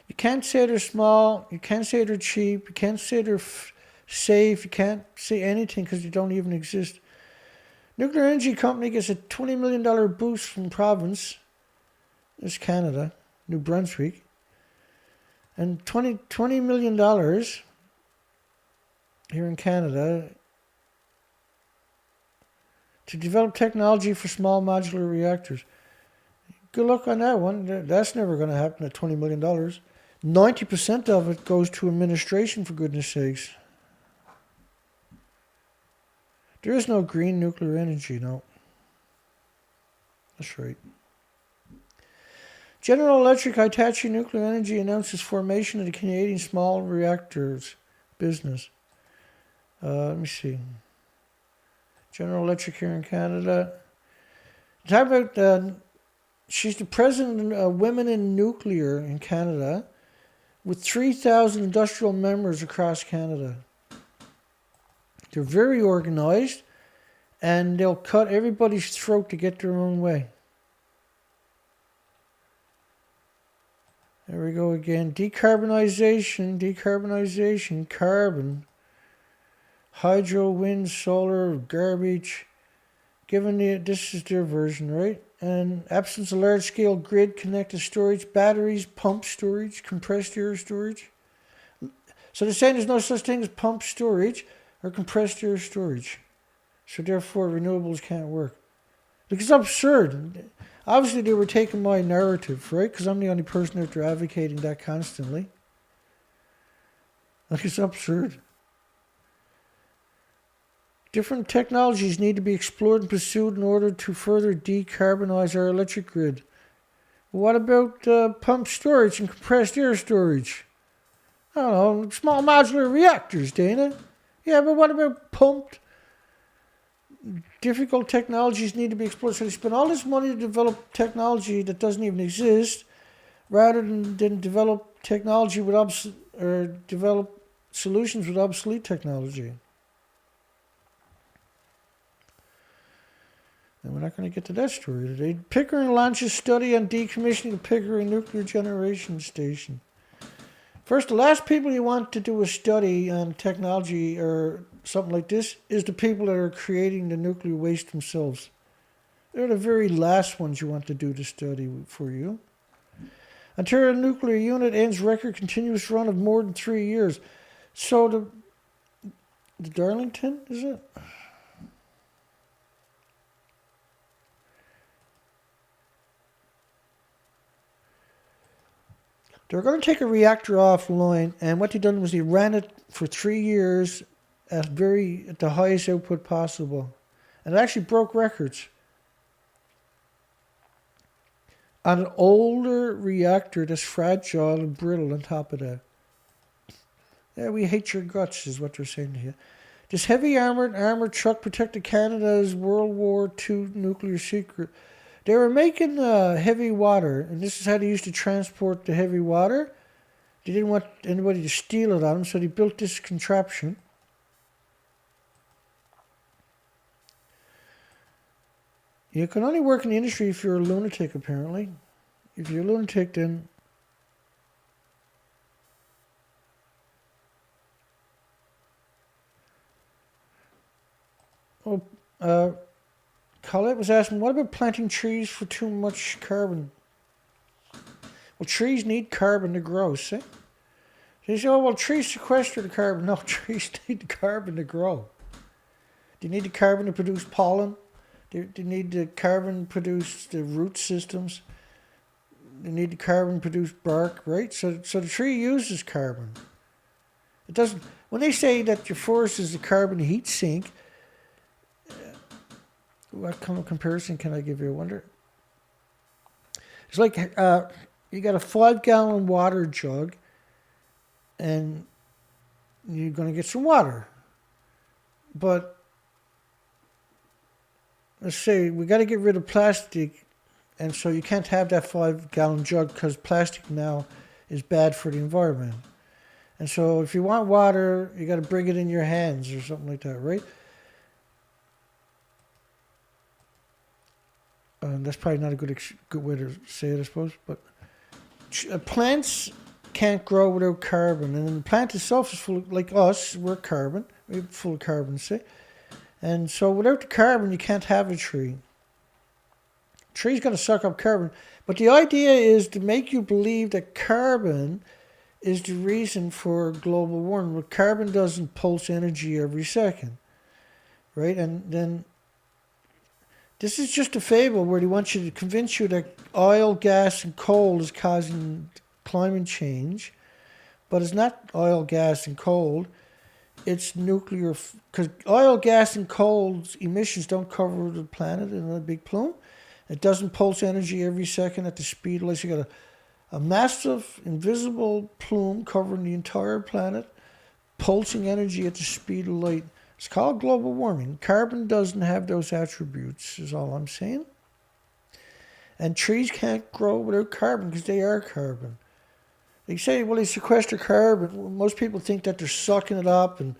Speaker 1: You can't say they're small. You can't say they're cheap. You can't say they're safe. You can't say anything because they don't even exist. Nuclear energy company gets a $20 million boost from province. There's Canada, New Brunswick. And $20 million here in Canada to develop technology for small modular reactors. Good luck on that one. That's never going to happen at $20 million. 90% of it goes to administration, for goodness sakes. There is no green nuclear energy, no. That's right. General Electric Hitachi Nuclear Energy announces formation of the Canadian small reactors business. Let me see. General Electric here in Canada. Talk about, she's the president of Women in Nuclear in Canada with 3,000 industrial members across Canada. They're very organized and they'll cut everybody's throat to get their own way. There we go again. Decarbonization, carbon, hydro, wind, solar, garbage. This is their version, right? And absence of large-scale grid connected storage, batteries, pump storage, compressed air storage. So they're saying there's no such thing as pump storage or compressed air storage. So therefore renewables can't work. Look, it's absurd. Obviously they were taking my narrative, right? Because I'm the only person out there advocating that constantly. Like, it's absurd. Different technologies need to be explored and pursued in order to further decarbonize our electric grid. What about pump storage and compressed air storage? I don't know, small modular reactors, Dana. Yeah, but what about pumped? Difficult technologies need to be explored. So they spend all this money to develop technology that doesn't even exist, rather than develop technology with develop solutions with obsolete technology. And we're not going to get to that story today. Pickering launches study on decommissioning the Pickering nuclear generation station. First, the last people you want to do a study on technology or something like this is the people that are creating the nuclear waste themselves. They're the very last ones you want to do the study for you. Ontario nuclear unit ends record continuous run of more than 3 years. So the Darlington, is it? They're going to take a reactor offline, and what they done was they ran it for 3 years at the highest output possible. And it actually broke records. On an older reactor that's fragile and brittle on top of that. Yeah, we hate your guts, is what they're saying to you. This heavy armored truck protected Canada's World War II nuclear secret. They were making heavy water, and this is how they used to transport the heavy water. They didn't want anybody to steal it on them, so they built this contraption. You can only work in the industry if you're a lunatic, apparently. If you're a lunatic, then... Colette was asking, what about planting trees for too much carbon? Well, trees need carbon to grow, see? They say, oh, well, trees sequester the carbon. No, trees need the carbon to grow. They need the carbon to produce pollen. They need the carbon to produce the root systems. they need the carbon to produce bark, right? So the tree uses carbon. It doesn't. When they say that your forest is a carbon heat sink, what kind of comparison can I give you? I wonder. It's like you got a 5-gallon water jug, and you're going to get some water. But let's say we got to get rid of plastic, and so you can't have that 5-gallon jug because plastic now is bad for the environment. And so if you want water, you got to bring it in your hands or something like that, right? That's probably not a good way to say it, I suppose. But plants can't grow without carbon, and the plant itself is full of, like us, we're carbon. We're full of carbon, say. And so without the carbon, you can't have a tree. A tree's got to suck up carbon. But the idea is to make you believe that carbon is the reason for global warming. Well, carbon doesn't pulse energy every second, right? And then this is just a fable where they want you to convince you that oil, gas, and coal is causing climate change. But it's not oil, gas, and coal. It's nuclear, because oil, gas, and coal's emissions don't cover the planet in a big plume. It doesn't pulse energy every second at the speed of light. So you got a massive, invisible plume covering the entire planet, pulsing energy at the speed of light. It's called global warming. Carbon doesn't have those attributes, is all I'm saying. And trees can't grow without carbon because they are carbon. They say, well, they sequester carbon. Most people think that they're sucking it up and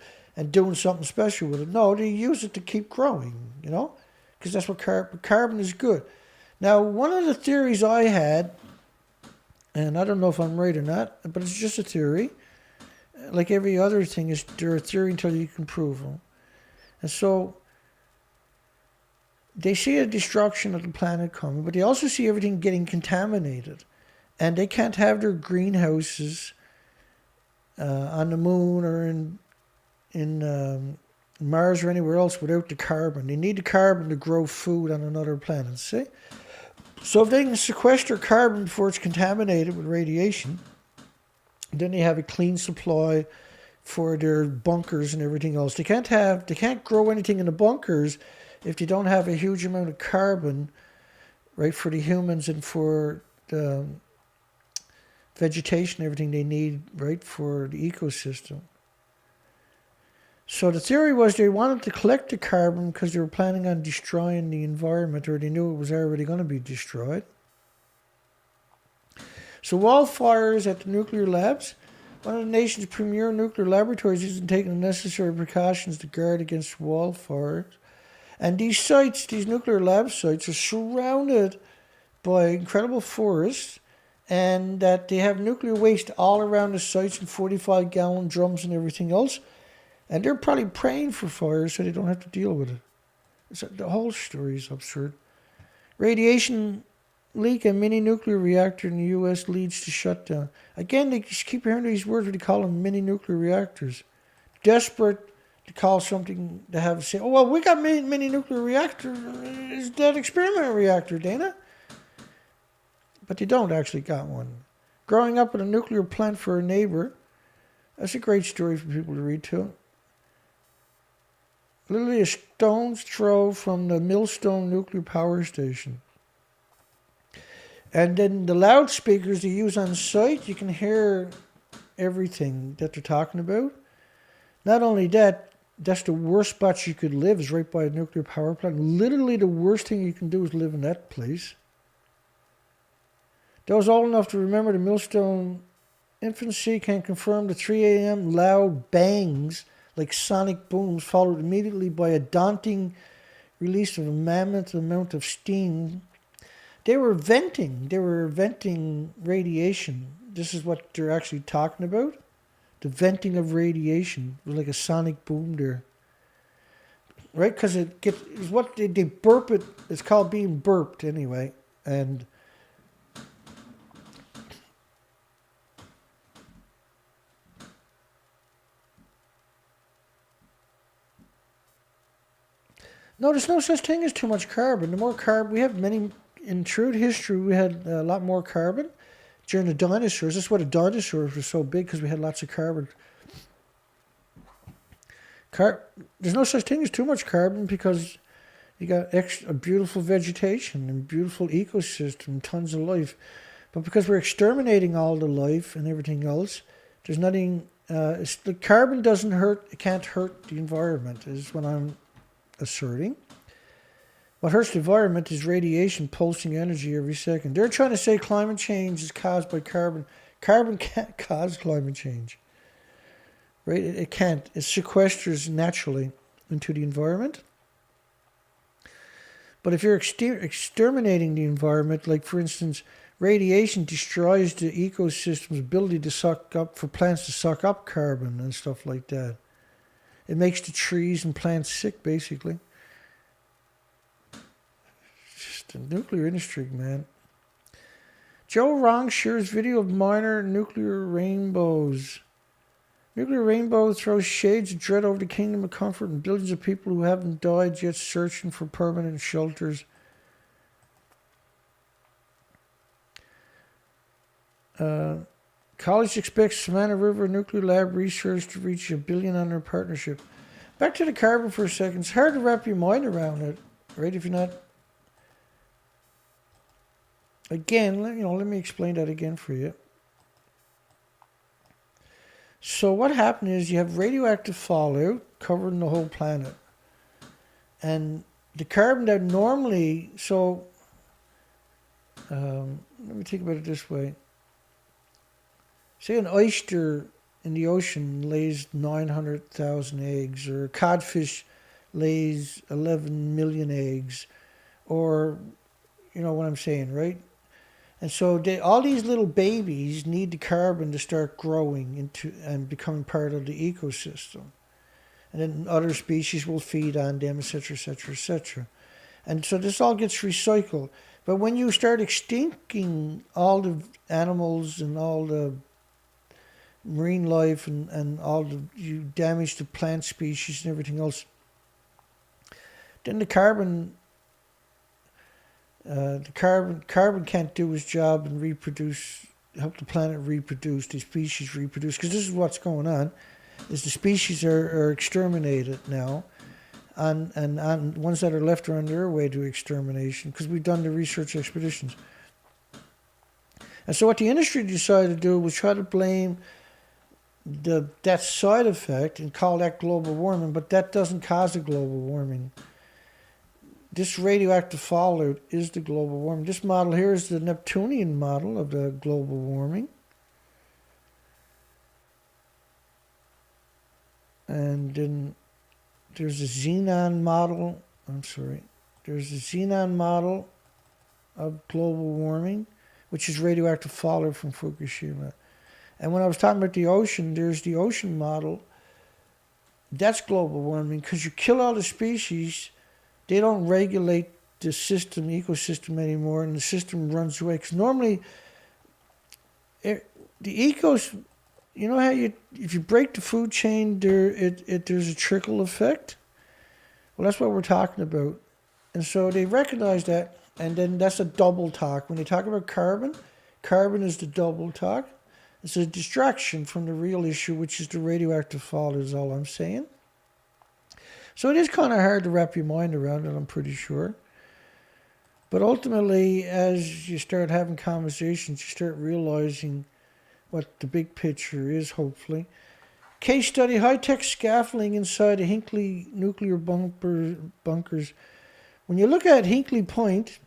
Speaker 1: doing something special with it. No, they use it to keep growing, you know, because that's what carbon is good. Now, one of the theories I had, and I don't know if I'm right or not, but it's just a theory. Like every other thing, they're a theory until you can prove them. And so they see a destruction of the planet coming, but they also see everything getting contaminated. And they can't have their greenhouses on the moon or in Mars or anywhere else without the carbon. They need the carbon to grow food on another planet, see? So if they can sequester carbon before it's contaminated with radiation, then they have a clean supply for their bunkers and everything else. They can't grow anything in the bunkers if they don't have a huge amount of carbon, right, for the humans and for the vegetation, everything they need, right, for the ecosystem. So the theory was they wanted to collect the carbon because they were planning on destroying the environment, or they knew it was already going to be destroyed. So wildfires at the nuclear labs, one of the nation's premier nuclear laboratories isn't taking the necessary precautions to guard against wildfires. And these sites, these nuclear lab sites, are surrounded by incredible forests, and that they have nuclear waste all around the sites in 45-gallon drums and everything else. And they're probably praying for fire so they don't have to deal with it. The whole story is absurd. Radiation leak a mini nuclear reactor in the U.S. leads to shutdown. Again, they just keep hearing these words where they call them mini nuclear reactors. Desperate to call something to have say, oh, well, we got mini nuclear reactor. Is that experiment reactor, Dana? But they don't actually got one. Growing up with a nuclear plant for a neighbor, that's a great story for people to read too. Literally a stone's throw from the Millstone nuclear power station. And then the loudspeakers they use on site, you can hear everything that they're talking about. Not only that, that's the worst spot you could live, is right by a nuclear power plant. Literally the worst thing you can do is live in that place. Those old enough to remember the Millstone infancy can confirm the 3 a.m. loud bangs like sonic booms followed immediately by a daunting release of a mammoth amount of steam. They were venting radiation. This is what they're actually talking about. The venting of radiation. It was like a sonic boom there. Right? Because it's what they burp it. It's called being burped anyway. And no, there's no such thing as too much carbon. The more carbon, we have many in true history, we had a lot more carbon during the dinosaurs. That's why the dinosaurs were so big, because we had lots of carbon. There's no such thing as too much carbon, because you got a beautiful vegetation and beautiful ecosystem, tons of life. But because we're exterminating all the life and everything else, there's nothing. The carbon doesn't hurt. It can't hurt the environment, is what I'm asserting. What hurts the environment is radiation pulsing energy every second. They're trying to say climate change is caused by carbon. Carbon can't cause climate change. Right? It can't. It sequesters naturally into the environment. But if you're exterminating the environment, like for instance, radiation destroys the ecosystem's ability to suck up, for plants to suck up carbon and stuff like that. It makes the trees and plants sick, basically. Just the nuclear industry, man. Joe Rongshire's video of minor nuclear rainbows. Nuclear rainbow throws shades of dread over the kingdom of comfort and billions of people who haven't died yet searching for permanent shelters. College expects Savannah River Nuclear Lab research to reach $1 billion on their partnership. Back to the carbon for a second. It's hard to wrap your mind around it, right? If you're not... Again, let me explain that again for you. So what happened is you have radioactive fallout covering the whole planet. And the carbon that normally... So, let me think about it this way. Say an oyster in the ocean lays 900,000 eggs, or a codfish lays 11 million eggs, or, you know what I'm saying, right? And so all these little babies need the carbon to start growing into and becoming part of the ecosystem. And then other species will feed on them, etc., etc., etc. And so this all gets recycled. But when you start extincting all the animals and all the marine life and you damage the plant species and everything else, then the carbon can't do its job and reproduce, help the planet reproduce, the species reproduce, because this is what's going on, is the species are exterminated now, and ones that are left are on their way to extermination, because we've done the research expeditions. And so what the industry decided to do was try to blame that side effect and call that global warming, but that doesn't cause the global warming. This radioactive fallout is the global warming. This model here is the Neptunian model of the global warming. And then there's a xenon model. There's a xenon model of global warming, which is radioactive fallout from Fukushima. And when I was talking about the ocean, there's the ocean model. That's global warming, because you kill all the species, they don't regulate the ecosystem anymore, and the system runs away. Because normally, the ecosystem, you know how if you break the food chain, there's a trickle effect? Well, that's what we're talking about. And so they recognize that, and then that's a double talk. When they talk about carbon is the double talk. It's a distraction from the real issue, which is the radioactive fallout, is all I'm saying. So it is kind of hard to wrap your mind around it, I'm pretty sure. But ultimately, as you start having conversations, you start realizing what the big picture is, hopefully. Case study, high-tech scaffolding inside a Hinkley nuclear bunkers. When you look at Hinkley Point,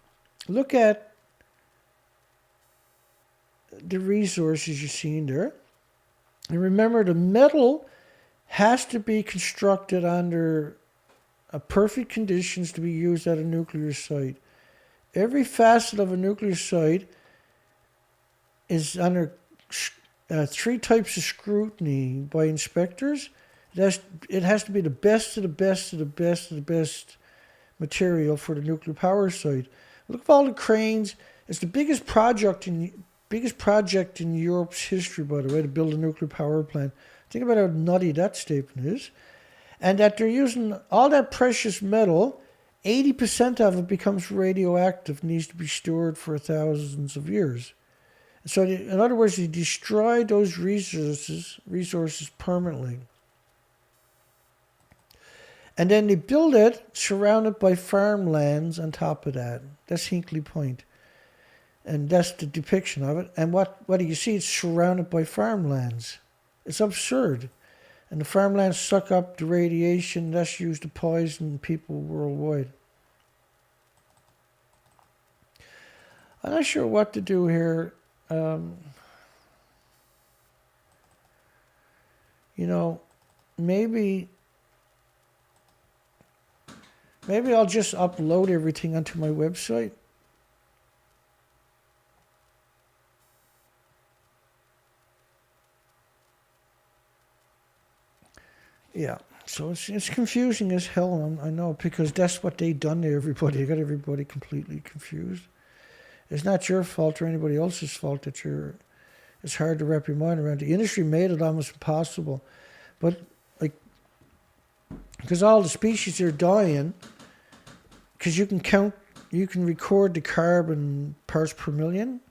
Speaker 1: look at the resources you see in there. And remember, the metal has to be constructed under perfect conditions to be used at a nuclear site. Every facet of a nuclear site is under 3 types of scrutiny by inspectors. It has to be the best of the best of the best of the best material for the nuclear power site. Look at all the cranes. It's the biggest project in Europe's history, by the way, to build a nuclear power plant. Think about how nutty that statement is. And that they're using all that precious metal 80% of it becomes radioactive, needs to be stored for thousands of years. So in other words, they destroyed those resources permanently. And then they build it surrounded by farmlands on top of that. That's Hinkley Point. And that's the depiction of it. And what do you see? It's surrounded by farmlands. It's absurd. And the farmlands suck up the radiation that's used to poison people worldwide. I'm not sure what to do here. Maybe I'll just upload everything onto my website. Yeah, so it's confusing as hell, I know, because that's what they done to everybody. They got everybody completely confused. It's not your fault or anybody else's fault that it's hard to wrap your mind around. The industry made it almost impossible. But, because all the species are dying, because you can record the carbon parts per million.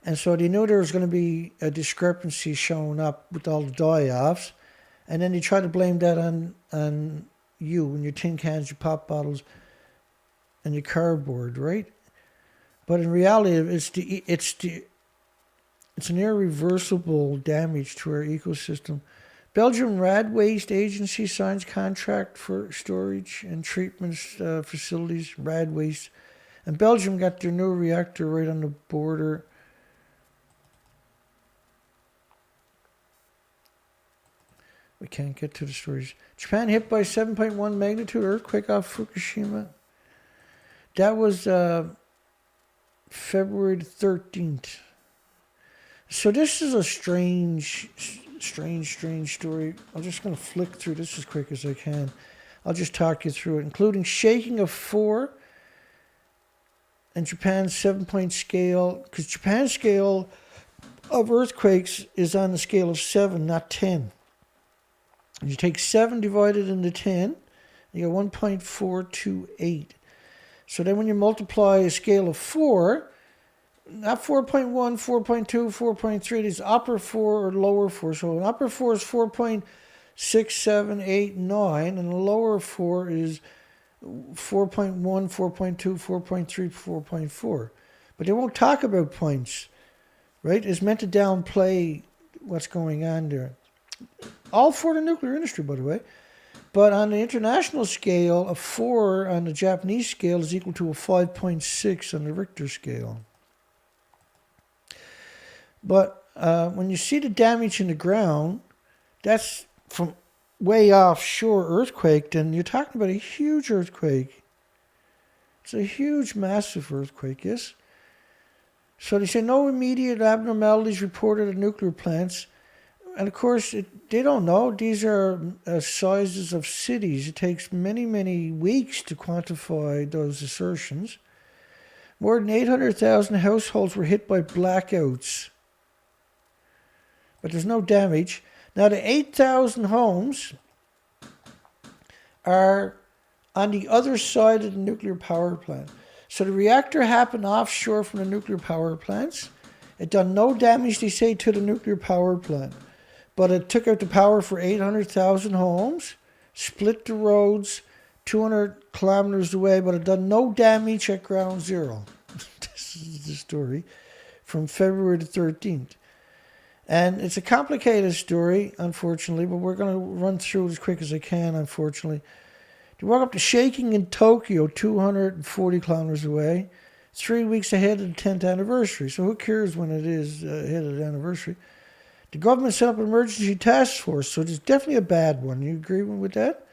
Speaker 1: And so they knew there was going to be a discrepancy showing up with all the die-offs. And then they try to blame that on you and your tin cans, your pop bottles, and your cardboard, right? But in reality, it's an irreversible damage to our ecosystem. Belgium Rad Waste Agency signs contract for storage and treatment facilities, Rad Waste. And Belgium got their new reactor right on the border. We can't get to the stories. Japan hit by 7.1 magnitude earthquake off Fukushima. That was February 13th. So this is a strange story. I'm just going to flick through this as quick as I can. I'll just talk you through it, including shaking of 4 and Japan's 7-point scale, because Japan's scale of earthquakes is on the scale of 7, not 10. You take 7 divided into 10, you get 1.428. So then when you multiply a scale of 4, not 4.1, 4.2, 4.3, it's upper 4 or lower 4. So an upper 4 is 4.6, 7, 8, 9, and a lower 4 is 4.1, 4.2, 4.3, 4.4. But they won't talk about points, right? It's meant to downplay what's going on there. All for the nuclear industry, by the way. But on the international scale, a 4 on the Japanese scale is equal to a 5.6 on the Richter scale. But when you see the damage in the ground, that's from way offshore earthquake, then you're talking about a huge earthquake. It's a huge, massive earthquake, yes? So they say no immediate abnormalities reported at nuclear plants. And of course, they don't know. These are sizes of cities. It takes many, many weeks to quantify those assertions. More than 800,000 households were hit by blackouts. But there's no damage. Now, the 8,000 homes are on the other side of the nuclear power plant. So the reactor happened offshore from the nuclear power plants. It done no damage, they say, to the nuclear power plant. But it took out the power for 800,000 homes, split the roads 200 kilometers away, but it done no damage at ground zero. This is the story from February the 13th. And it's a complicated story, unfortunately, but we're going to run through it as quick as I can, unfortunately. They woke up to shaking in Tokyo, 240 kilometers away, 3 weeks ahead of the 10th anniversary. So who cares when it is ahead of the anniversary? The government set up an emergency task force, so it's definitely a bad one. You agree with that?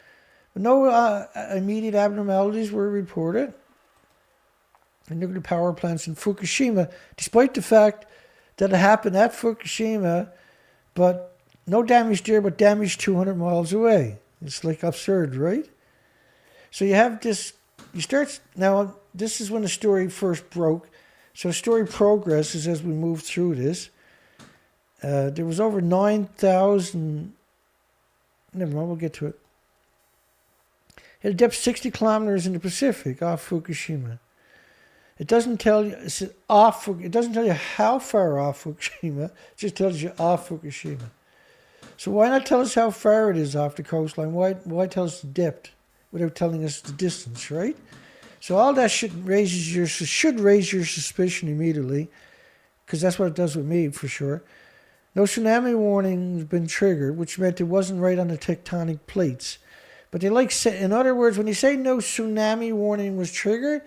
Speaker 1: But no immediate abnormalities were reported in nuclear power plants in Fukushima, despite the fact that it happened at Fukushima, but no damage there, but damage 200 miles away. It's like absurd, right? So you have this, now this is when the story first broke. So the story progresses as we move through this. There was over 9,000, never mind, we'll get to it. Hit a depth 60 kilometers in the Pacific off Fukushima. It doesn't tell you, it doesn't tell you how far off Fukushima, it just tells you off Fukushima. So why not tell us how far it is off the coastline? Why tell us the depth without telling us the distance, right? So all that should raise your suspicion immediately, because that's what it does with me for sure. No tsunami warning has been triggered, which meant it wasn't right on the tectonic plates. But in other words, when you say no tsunami warning was triggered,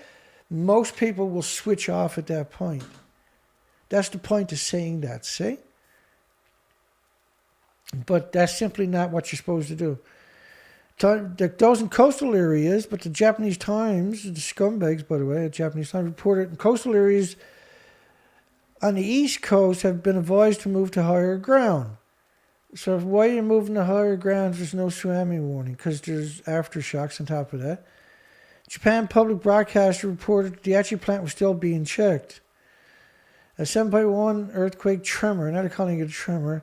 Speaker 1: most people will switch off at that point. That's the point of saying that, see? But that's simply not what you're supposed to do. Those in coastal areas, but the Japanese Times, the scumbags, by the way, the Japanese Times reported in coastal areas on the East Coast have been advised to move to higher ground. So why are you moving to higher ground if there's no tsunami warning? Because there's aftershocks on top of that. Japan public broadcaster reported the Aichi plant was still being checked. A 7.1 earthquake tremor, not calling it a tremor,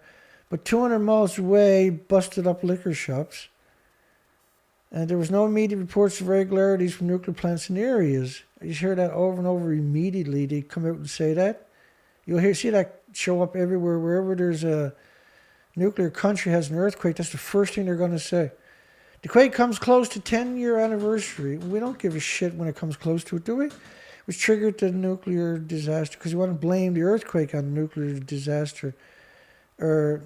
Speaker 1: but 200 miles away busted up liquor shops. And there was no immediate reports of irregularities from nuclear plants in the areas. I just hear that over and over immediately. They come out and say that. You'll see that show up everywhere. Wherever there's a nuclear country has an earthquake, that's the first thing they're going to say. The quake comes close to 10-year anniversary. We don't give a shit when it comes close to it, do we? Which triggered the nuclear disaster, because you want to blame the earthquake on the nuclear disaster, or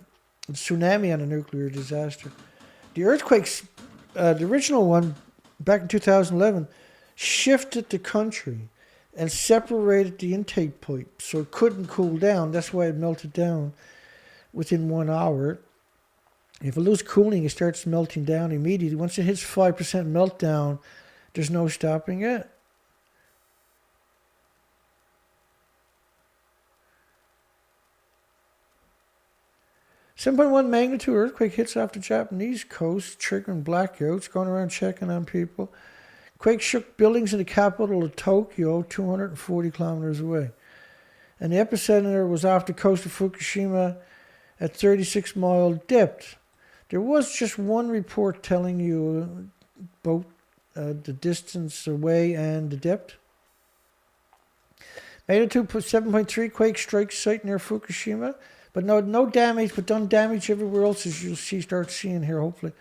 Speaker 1: the tsunami on the nuclear disaster. The earthquakes, the original one, back in 2011, shifted the country and separated the intake pipe, so it couldn't cool down. That's why it melted down within 1 hour. If it loses cooling, it starts melting down immediately. Once it hits 5% meltdown, there's no stopping it. .1 magnitude earthquake hits off the Japanese coast, triggering blackouts, going around checking on people. Quake shook buildings in the capital of Tokyo, 240 kilometers away. And the epicenter was off the coast of Fukushima at 36-mile depth. There was just one report telling you both the distance away and the depth. Magnitude 7.3 quake strikes site near Fukushima, but no damage, but done damage everywhere else, as you'll start seeing here, hopefully.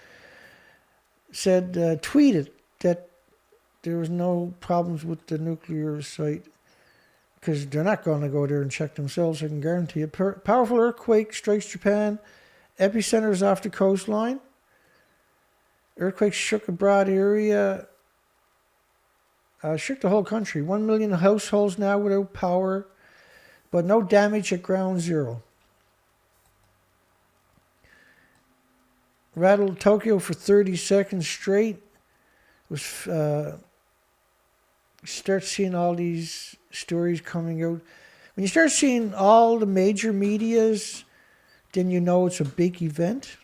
Speaker 1: Said, tweeted that there was no problems with the nuclear site, because they're not going to go there and check themselves, I can guarantee it. Powerful earthquake strikes Japan. Epicenter is off the coastline. Earthquake shook a broad area. Shook the whole country. 1 million households now without power, but no damage at ground zero. Rattled Tokyo for 30 seconds straight. Start seeing all these stories coming out. When you start seeing all the major medias, then you know it's a big event.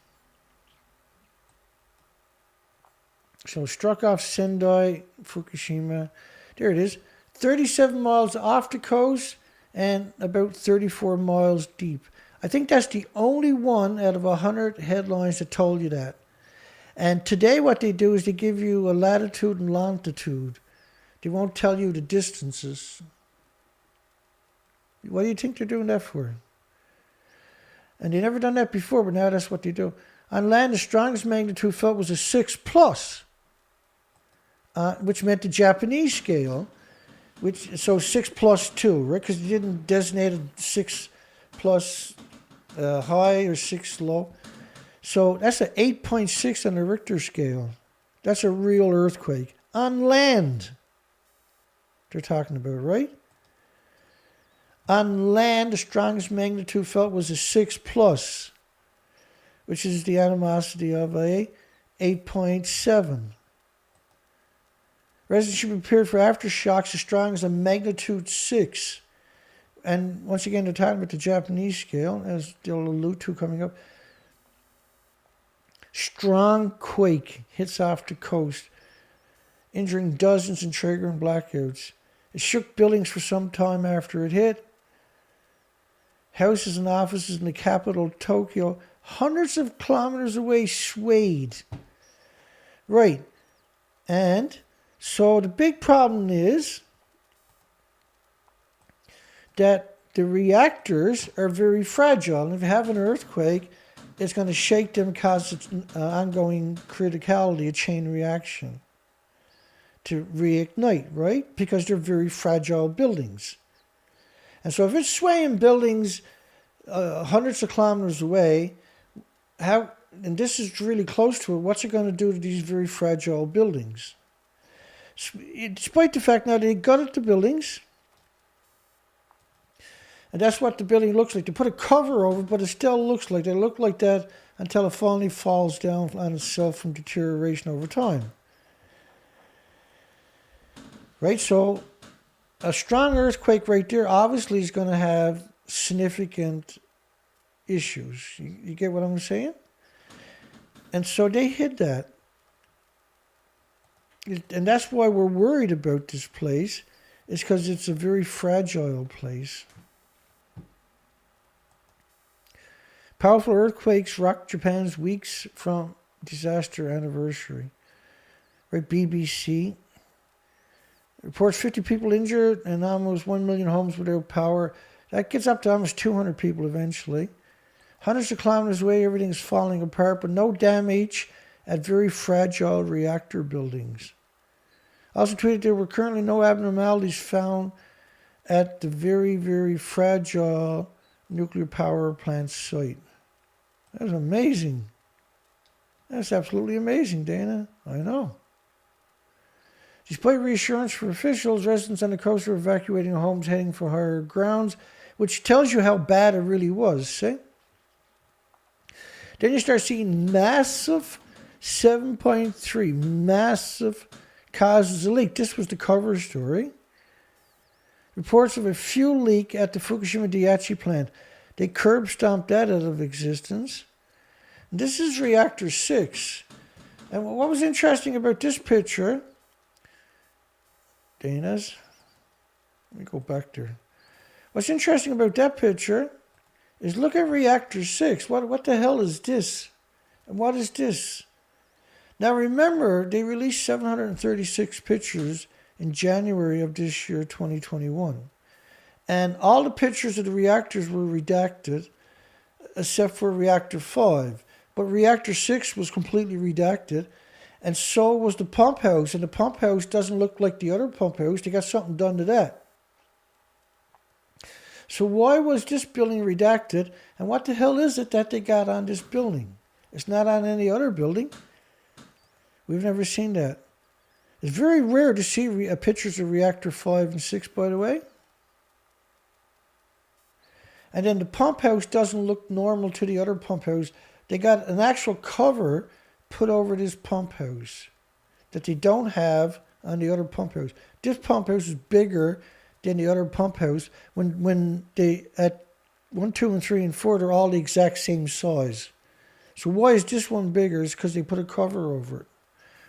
Speaker 1: So struck off Sendai, Fukushima. There it is. 37 miles off the coast and about 34 miles deep. I think that's the only one out of 100 headlines that told you that. And today what they do is they give you a latitude and longitude. They won't tell you the distances. What do you think they're doing that for? And they never done that before, but now that's what they do. On land, the strongest magnitude felt was a 6+, which meant the Japanese scale, so 6+2, right? Because they didn't designate a 6+ high or 6 low. So that's an 8.6 on the Richter scale. That's a real earthquake. On land, they're talking about, right? On land, the strongest magnitude felt was a 6+, which is the animosity of a 8.7. Residents should be prepared for aftershocks as strong as a magnitude 6. And once again, they're talking about the Japanese scale, as they'll allude to coming up. Strong quake hits off the coast, injuring dozens and triggering blackouts. It shook buildings for some time after it hit. Houses and offices in the capital, Tokyo, hundreds of kilometers away, swayed. Right. And so the big problem is that the reactors are very fragile. And if you have an earthquake, it's going to shake them, cause its ongoing criticality, a chain reaction to reignite, right? Because they're very fragile buildings. And so if it's swaying buildings hundreds of kilometers away, and this is really close to it, what's it going to do to these very fragile buildings? Despite the fact now they gutted the buildings, and that's what the building looks like. They put a cover over it, but it still looks like they look like that until it finally falls down on itself from deterioration over time. Right, so a strong earthquake right there obviously is going to have significant issues. You get what I'm saying? And so they hid that. And that's why we're worried about this place, is because it's a very fragile place. Powerful earthquakes rocked Japan's weeks from disaster anniversary. Right, BBC reports 50 people injured and almost 1 million homes without power. That gets up to almost 200 people eventually. Hundreds of kilometers away, everything's falling apart, but no damage at very fragile reactor buildings. Also tweeted there were currently no abnormalities found at the very, very fragile nuclear power plant site. That's amazing. That's absolutely amazing, Dana. I know. Despite reassurance from officials, residents on the coast are evacuating homes heading for higher grounds, which tells you how bad it really was, see? Then you start seeing massive 7.3, massive causes a leak. This was the cover story. Reports of a fuel leak at the Fukushima Daiichi plant. They curb stomped that out of existence. And this is reactor 6. And what was interesting about this picture, Dana's, let me go back there. What's interesting about that picture is look at reactor 6. What the hell is this? And what is this? Now remember, they released 736 pictures in January of this year, 2021. And all the pictures of the reactors were redacted, except for reactor 5. But reactor 6 was completely redacted, and so was the pump house. And the pump house doesn't look like the other pump house. They got something done to that. So why was this building redacted? And what the hell is it that they got on this building? It's not on any other building. We've never seen that. It's very rare to see pictures of reactor 5 and 6, by the way. And then the pump house doesn't look normal to the other pump house. They got an actual cover put over this pump house that they don't have on the other pump house. This pump house is bigger than the other pump house. When they, at 1, 2, and 3, and 4, they're all the exact same size. So why is this one bigger? It's because they put a cover over it.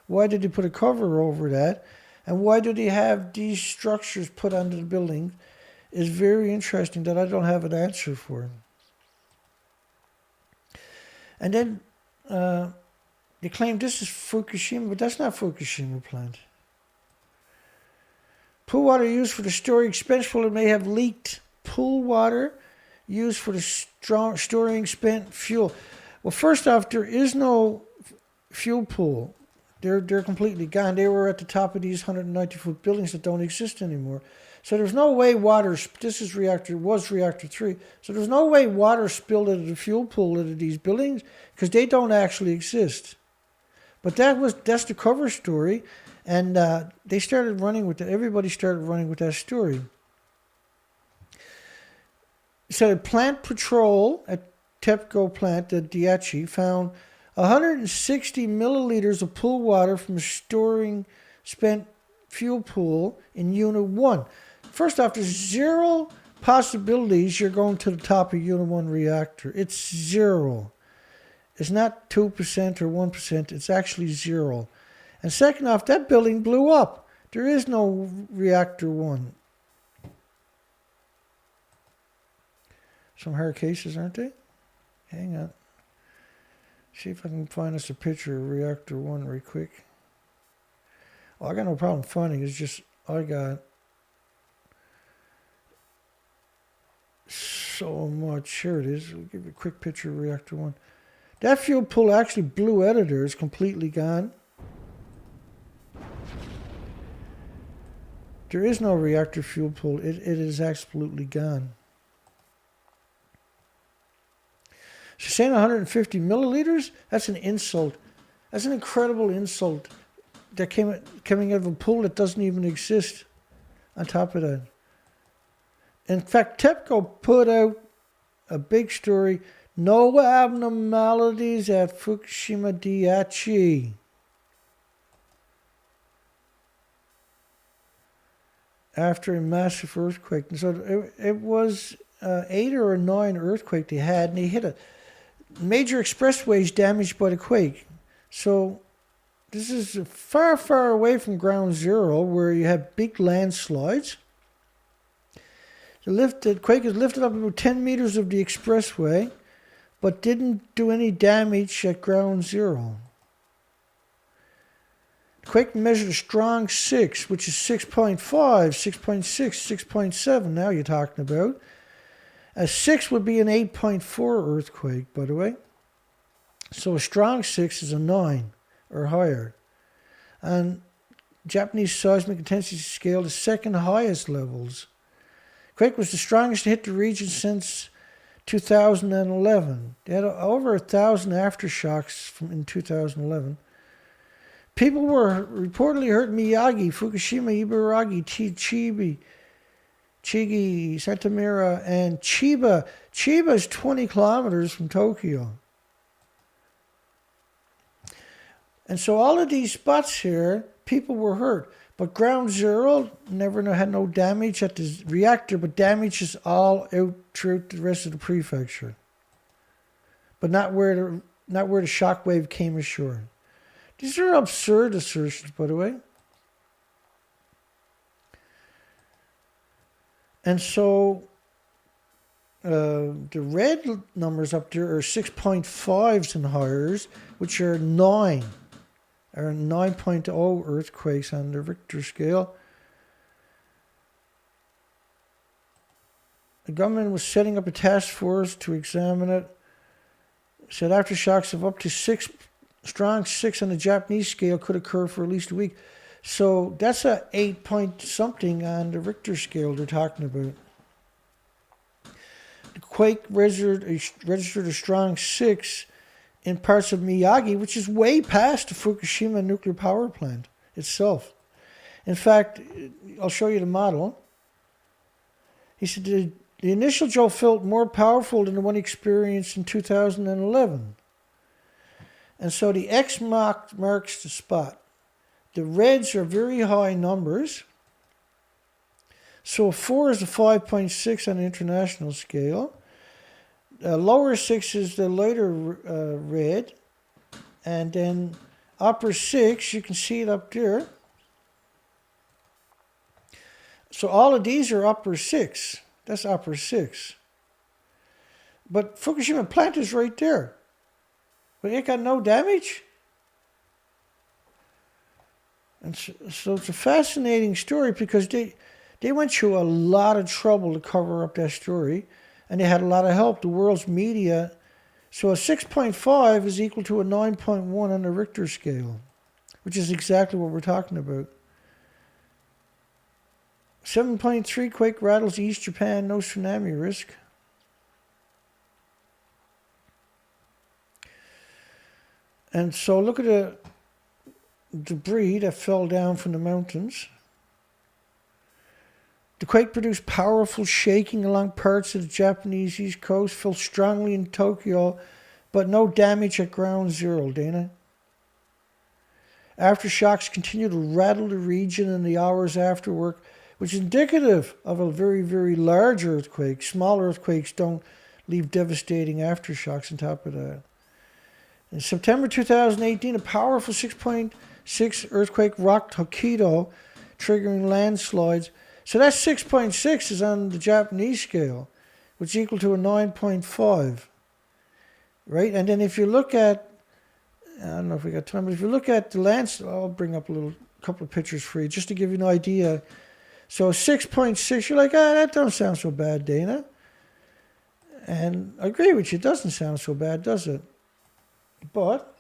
Speaker 1: Why did they put a cover over that? And why do they have these structures put onto the building? Is very interesting that I don't have an answer for. And then they claim this is Fukushima, but that's not Fukushima plant. Pool water used for the storing spent fuel may have leaked. Pool water used for the storing spent fuel. Well, first off, there is no fuel pool. They're completely gone. They were at the top of these 190-foot buildings that don't exist anymore. So there's no way water, this is reactor 3, so there's no way water spilled into the fuel pool into these buildings because they don't actually exist. But that's the cover story, and they started running with it. Everybody started running with that story. So plant patrol at TEPCO plant, the Daiichi, found 160 milliliters of pool water from storing spent fuel pool in Unit 1. First off, there's zero possibilities you're going to the top of Unit 1 reactor. It's zero. It's not 2% or 1%. It's actually zero. And second off, that building blew up. There is no reactor 1. Some hard cases, aren't they? Hang on. See if I can find us a picture of reactor 1 real quick. I got no problem finding it. It's just I got so much. Here it is. I'll give you a quick picture of reactor 1. That fuel pool actually blew out of there. It's completely gone. There is no reactor fuel pool. It is absolutely gone. So saying 150 milliliters? That's an insult. That's an incredible insult. That coming out of a pool that doesn't even exist. On top of that. In fact, TEPCO put out a big story. No abnormalities at Fukushima Daiichi. After a massive earthquake. And so it was 8 or 9 earthquake they had, and they hit a major expressways damaged by the quake. So this is far, far away from ground zero where you have big landslides. The quake has lifted up about 10 meters of the expressway, but didn't do any damage at ground zero. The quake measured a strong 6, which is 6.5, 6.6, 6.7 now you're talking about. A 6 would be an 8.4 earthquake, by the way. So a strong 6 is a 9 or higher. And Japanese seismic intensity scale, the second highest levels. Quake was the strongest to hit the region since 2011. They had over 1,000 aftershocks in 2011. People were reportedly hurt in Miyagi, Fukushima, Ibaraki, Chibi, Chigi, Santamira, and Chiba. Chiba is 20 kilometers from Tokyo. And so all of these spots here, people were hurt. But ground zero had no damage at the reactor, but damage is all out throughout the rest of the prefecture. But not where the shock wave came ashore. These are absurd assertions, by the way. And so the red numbers up there are 6.5s and higher, which are 9. Or 9.0 earthquakes on the Richter scale. The government was setting up a task force to examine it. Said aftershocks of up to 6, strong 6 on the Japanese scale could occur for at least a week. So that's a 8 point something on the Richter scale they're talking about. The quake registered a strong 6 in parts of Miyagi, which is way past the Fukushima nuclear power plant itself. In fact, I'll show you the model. He said the initial jolt felt more powerful than the one experienced in 2011. And so the X marks the spot. The reds are very high numbers. So 4 is a 5.6 on the international scale. Lower 6 is the lighter red, and then upper 6, you can see it up there. So all of these are upper 6. That's upper 6. But Fukushima plant is right there. But it got no damage. And so it's a fascinating story because they went through a lot of trouble to cover up that story. And they had a lot of help, the world's media. So a 6.5 is equal to a 9.1 on the Richter scale, which is exactly what we're talking about. 7.3 quake rattles East Japan, no tsunami risk. And so look at the debris that fell down from the mountains. The quake produced powerful shaking along parts of the Japanese east coast, felt strongly in Tokyo, but no damage at ground zero, Dana. Aftershocks continued to rattle the region in the hours afterward, which is indicative of a very, very large earthquake. Small earthquakes don't leave devastating aftershocks on top of that. In September 2018, a powerful 6.6 earthquake rocked Hokkaido, triggering landslides. So that 6.6 is on the Japanese scale, which is equal to a 9.5, right? And then if you look at, I don't know if we got time, but if you look at the landslide, I'll bring up a little couple of pictures for you just to give you an idea. So 6.6, you're like, that don't sound so bad, Dana. And I agree with you, it doesn't sound so bad, does it? But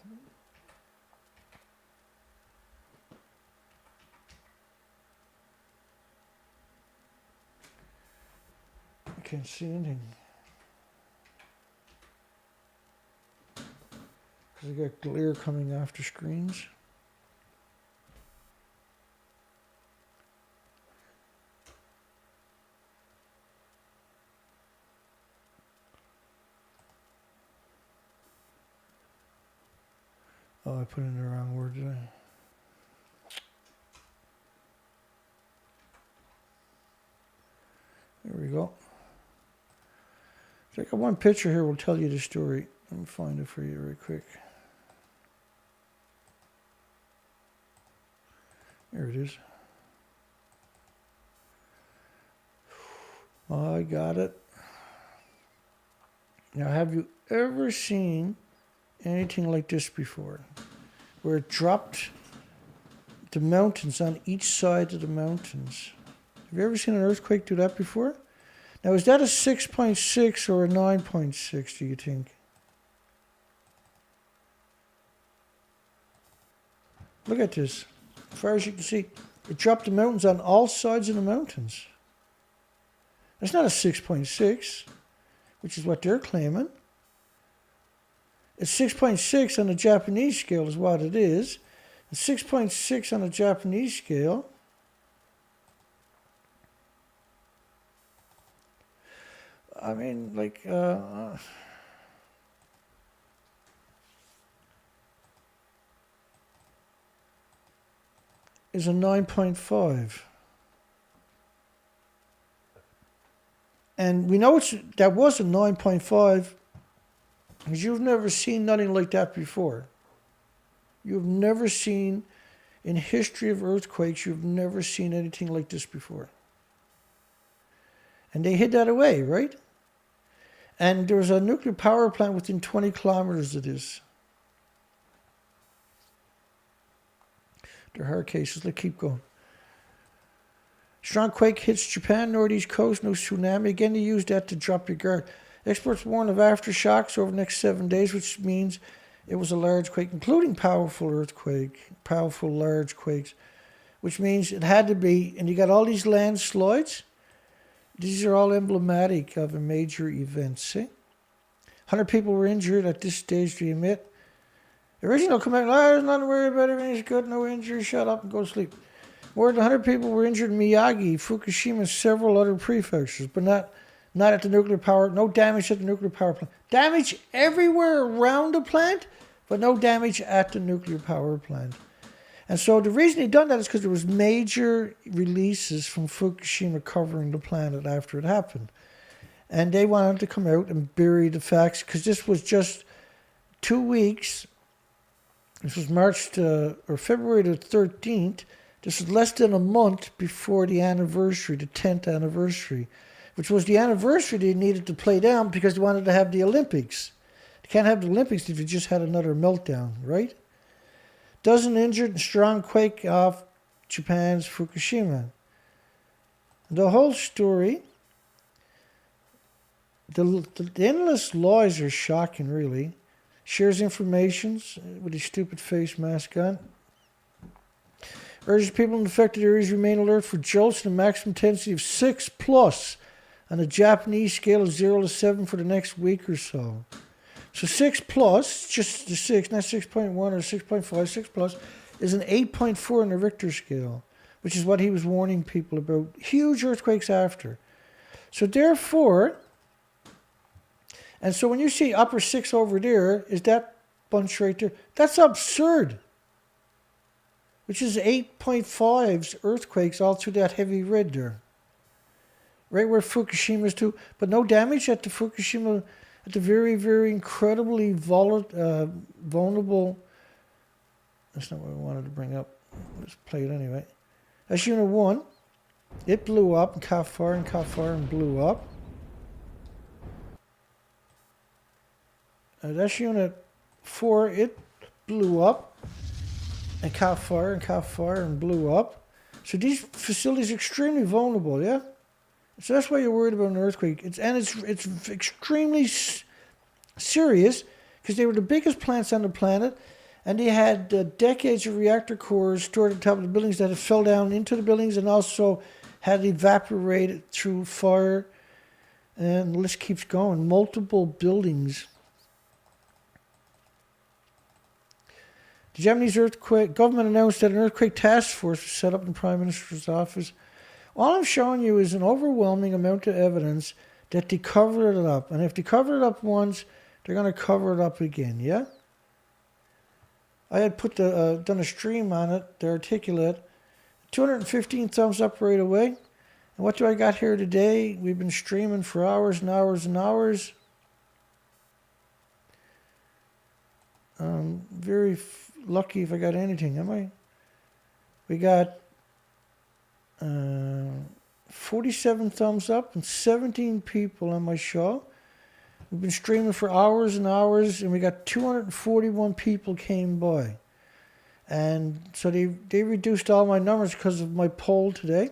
Speaker 1: I can't see anything. Because I got glare coming after screens. Oh, I put in the wrong word, did I? There we go. So I got one picture here will tell you the story. Let me find it for you real quick. There it is. Oh, I got it. Now, have you ever seen anything like this before? Where it dropped the mountains on each side of the mountains. Have you ever seen an earthquake do that before? Now, is that a 6.6 or a 9.6, do you think? Look at this. As far as you can see, it dropped the mountains on all sides of the mountains. That's not a 6.6, which is what they're claiming. It's 6.6 on the Japanese scale is what it is. And 6.6 on the Japanese scale I mean, like, is a 9.5. And we know that was a 9.5 because you've never seen nothing like that before. You've never seen, in history of earthquakes, you've never seen anything like this before. And they hid that away, right? And there was a nuclear power plant within 20 kilometers of this. They're hard cases. Let's keep going. Strong quake hits Japan, northeast coast, no tsunami. Again, they used that to drop your guard. Experts warn of aftershocks over the next 7 days, which means it was a large quake, including powerful earthquake, powerful large quakes, which means it had to be, and you got all these landslides. These are all emblematic of a major event, see? 100 people were injured at this stage, they admit. The original comment, there's nothing to worry about, everything's good, no injury, shut up and go to sleep. More than 100 people were injured in Miyagi, Fukushima, and several other prefectures, but not at the nuclear power, no damage at the nuclear power plant. Damage everywhere around the plant, but no damage at the nuclear power plant. And so the reason he done that is because there was major releases from Fukushima covering the planet after it happened. And they wanted to come out and bury the facts because this was just 2 weeks. This was February the 13th. This was less than a month before the anniversary, the 10th anniversary, which was the anniversary they needed to play down because they wanted to have the Olympics. You can't have the Olympics if you just had another meltdown, right? Dozen injured and strong quake off Japan's Fukushima. The whole story, the endless lies are shocking, really. Shares information with his stupid face mask on. Urges people in affected areas remain alert for jolts and a maximum intensity of 6+ on a Japanese scale of 0 to 7 for the next week or so. So 6+, just the 6, not 6.1 or 6.5, 6+, is an 8.4 on the Richter scale, which is what he was warning people about. Huge earthquakes after. So therefore, and so when you see upper 6 over there, is that bunch right there? That's absurd. Which is 8.5's earthquakes all through that heavy red there. Right where Fukushima is too. But no damage at the Fukushima, at the very, very incredibly vulnerable. That's not what I wanted to bring up. Let's play it anyway. That's Unit 1. It blew up and caught fire and blew up. That's Unit 4. It blew up and caught fire and blew up. So these facilities are extremely vulnerable, yeah? So that's why you're worried about an earthquake. It's extremely serious because they were the biggest plants on the planet, and they had decades of reactor cores stored at the top of the buildings that had fell down into the buildings and also had evaporated through fire. And the list keeps going. Multiple buildings. The Japanese government announced that an earthquake task force was set up in the Prime Minister's office. All I'm showing you is an overwhelming amount of evidence that they covered it up. And if they covered it up once, they're going to cover it up again, yeah? I had done a stream on it, the articulate. 215 thumbs up right away. And what do I got here today? We've been streaming for hours and hours and hours. Very lucky if I got anything, am I? We got 47 thumbs up and 17 people on my show. We've been streaming for hours and hours, and we got 241 people came by. And so they reduced all my numbers because of my poll today.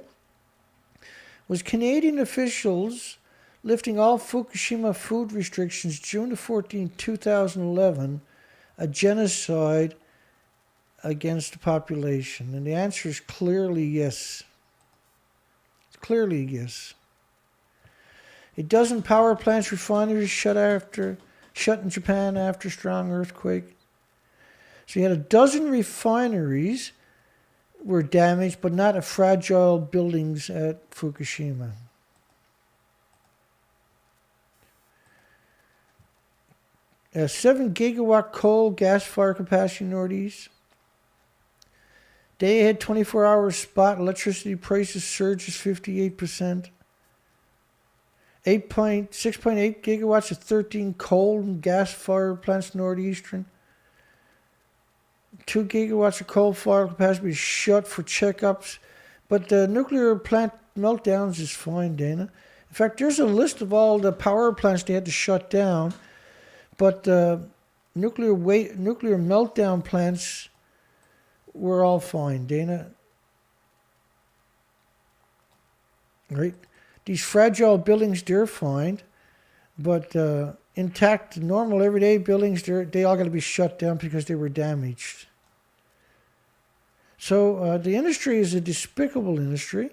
Speaker 1: Was Canadian officials lifting all Fukushima food restrictions June the 14th, 2011, a genocide against the population? And the answer is clearly yes. Clearly yes. A dozen power plants, refineries shut in Japan after strong earthquake. So you had a dozen refineries were damaged, but not a fragile buildings at Fukushima. A 7 gigawatt coal gas fire capacity northeast. Day ahead 24-hour spot electricity prices surges 58%. 6.8 gigawatts of 13 coal and gas fire plants northeastern. 2 gigawatts of coal fire capacity is shut for checkups. But the nuclear plant meltdowns is fine, Dana. In fact, there's a list of all the power plants they had to shut down. But nuclear meltdown plants were all fine, Dana. Right? These fragile buildings, they're fine. But intact, normal, everyday buildings, they all got to be shut down because they were damaged. So the industry is a despicable industry.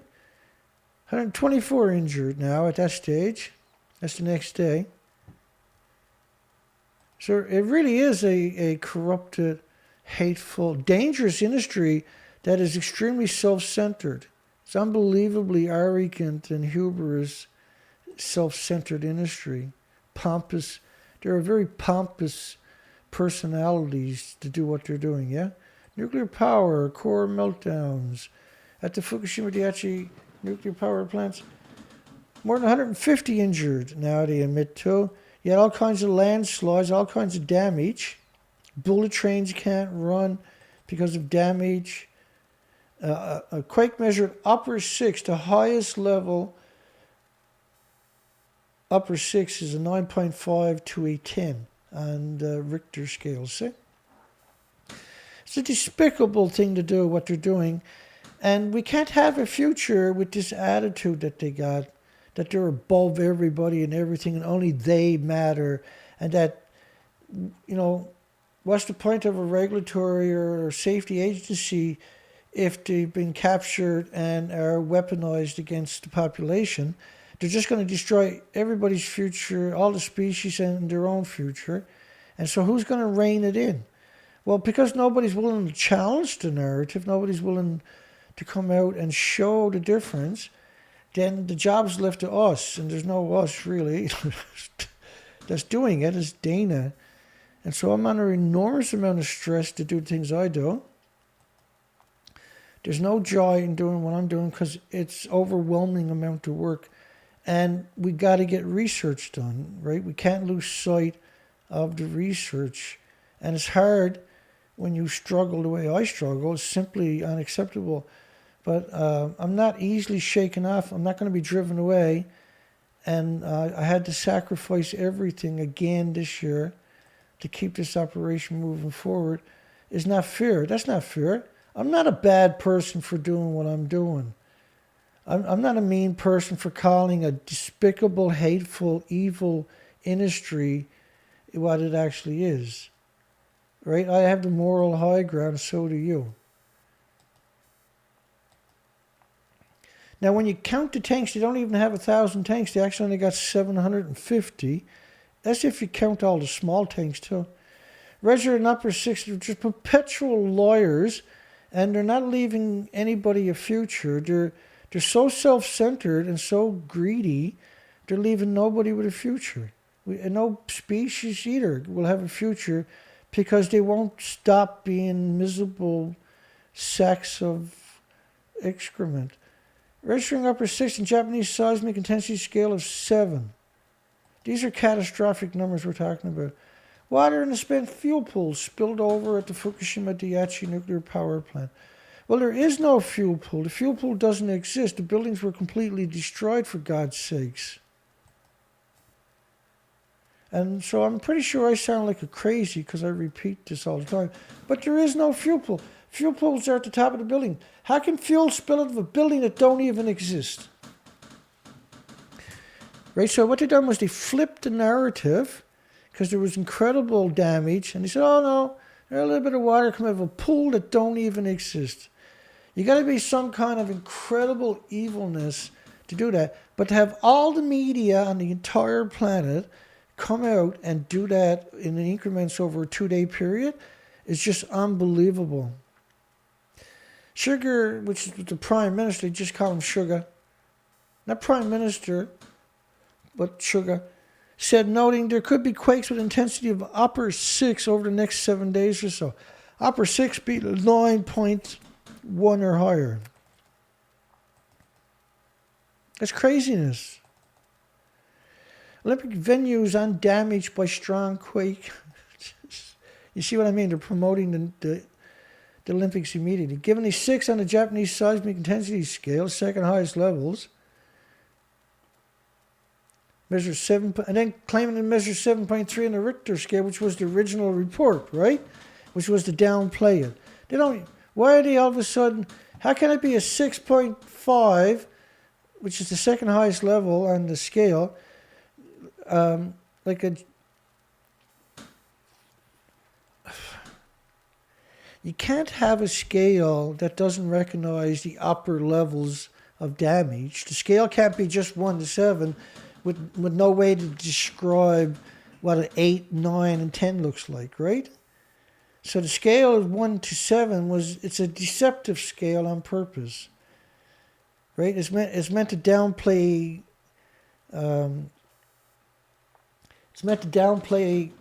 Speaker 1: 124 injured now at that stage. That's the next day. So it really is a corrupted, hateful, dangerous industry that is extremely self-centered. It's unbelievably arrogant and hubris, self-centered industry. Pompous. There are very pompous personalities to do what they're doing, yeah? Nuclear power, core meltdowns. At the Fukushima Daiichi nuclear power plants, more than 150 injured now they admit to. You had all kinds of landslides, all kinds of damage. Bullet trains can't run because of damage. A quake measured upper 6, the highest level. Upper 6 is a 9.5 to a 10 on the Richter scale, see? It's a despicable thing to do, what they're doing. And we can't have a future with this attitude that they got, that they're above everybody and everything and only they matter. And that, you know, what's the point of a regulatory or safety agency if they've been captured and are weaponized against the population? They're just going to destroy everybody's future, all the species and their own future. And so who's going to rein it in? Well, because nobody's willing to challenge the narrative, nobody's willing to come out and show the difference, then the job's left to us, and there's no us really that's doing it. It's Dana. And so I'm under enormous amount of stress to do things I do. There's no joy in doing what I'm doing because it's overwhelming amount of work. And we got to get research done, right? We can't lose sight of the research. And it's hard when you struggle the way I struggle. It's simply unacceptable. But I'm not easily shaken off. I'm not going to be driven away. And I had to sacrifice everything again this year to keep this operation moving forward. is not fair. That's not fair. I'm not a bad person for doing what I'm doing. I'm not a mean person for calling a despicable, hateful, evil industry what it actually is. Right? I have the moral high ground, so do you. Now, when you count the tanks, they don't even have 1,000 tanks. They actually only got 750. That's if you count all the small tanks, too. Register and upper six are just perpetual lawyers, and they're not leaving anybody a future. They're so self-centered and so greedy, they're leaving nobody with a future. And no species either will have a future because they won't stop being miserable sacks of excrement. Registering upper six in Japanese seismic intensity scale of 7. These are catastrophic numbers we're talking about. Water in the spent fuel pools spilled over at the Fukushima Daiichi nuclear power plant. Well, there is no fuel pool. The fuel pool doesn't exist. The buildings were completely destroyed, for God's sakes. And so I'm pretty sure I sound like a crazy because I repeat this all the time. But there is no fuel pool. Fuel pools are at the top of the building. How can fuel spill out of a building that don't even exist? Right, so what they done was they flipped the narrative because there was incredible damage. And they said, oh no, there's a little bit of water coming out of a pool that don't even exist. You got to be some kind of incredible evilness to do that. But to have all the media on the entire planet come out and do that in increments over a 2-day period is just unbelievable. Sugar, which is the prime minister, they just call him Sugar. Not prime minister, but Sugar. Said, noting there could be quakes with intensity of upper 6 over the next 7 days or so. Upper 6 be 9.1 or higher. That's craziness. Olympic venues undamaged by strong quake. You see what I mean? They're promoting the Olympics immediately. Given a 6 on the Japanese seismic intensity scale, second highest levels, measure 7, and then claiming to measure 7.3 on the Richter scale, which was the original report, right? Which was to downplay it. They don't. Why are they all of a sudden? How can it be a 6.5, which is the second highest level on the scale? You can't have a scale that doesn't recognize the upper levels of damage. The scale can't be just 1 to 7 with no way to describe what an 8, 9, and 10 looks like, right? So the scale of 1 to 7 it's a deceptive scale on purpose, right? It's meant to downplay. It's meant to downplay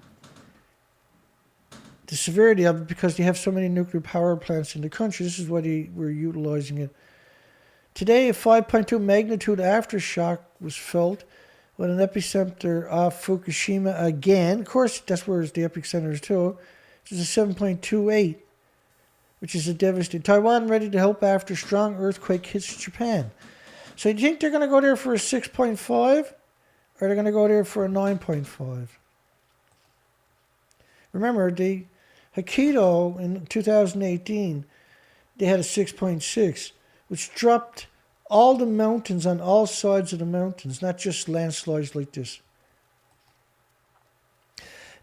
Speaker 1: the severity of it because they have so many nuclear power plants in the country. This is why we're utilizing it. Today, a 5.2 magnitude aftershock was felt when an epicenter off Fukushima again. Of course, that's where the epicenter is too. This is a 7.28, which is a devastating. Taiwan ready to help after strong earthquake hits Japan. So you think they're going to go there for a 6.5? Or they're going to go there for a 9.5. Remember, the Hokkaido in 2018, they had a 6.6, which dropped all the mountains on all sides of the mountains, not just landslides like this.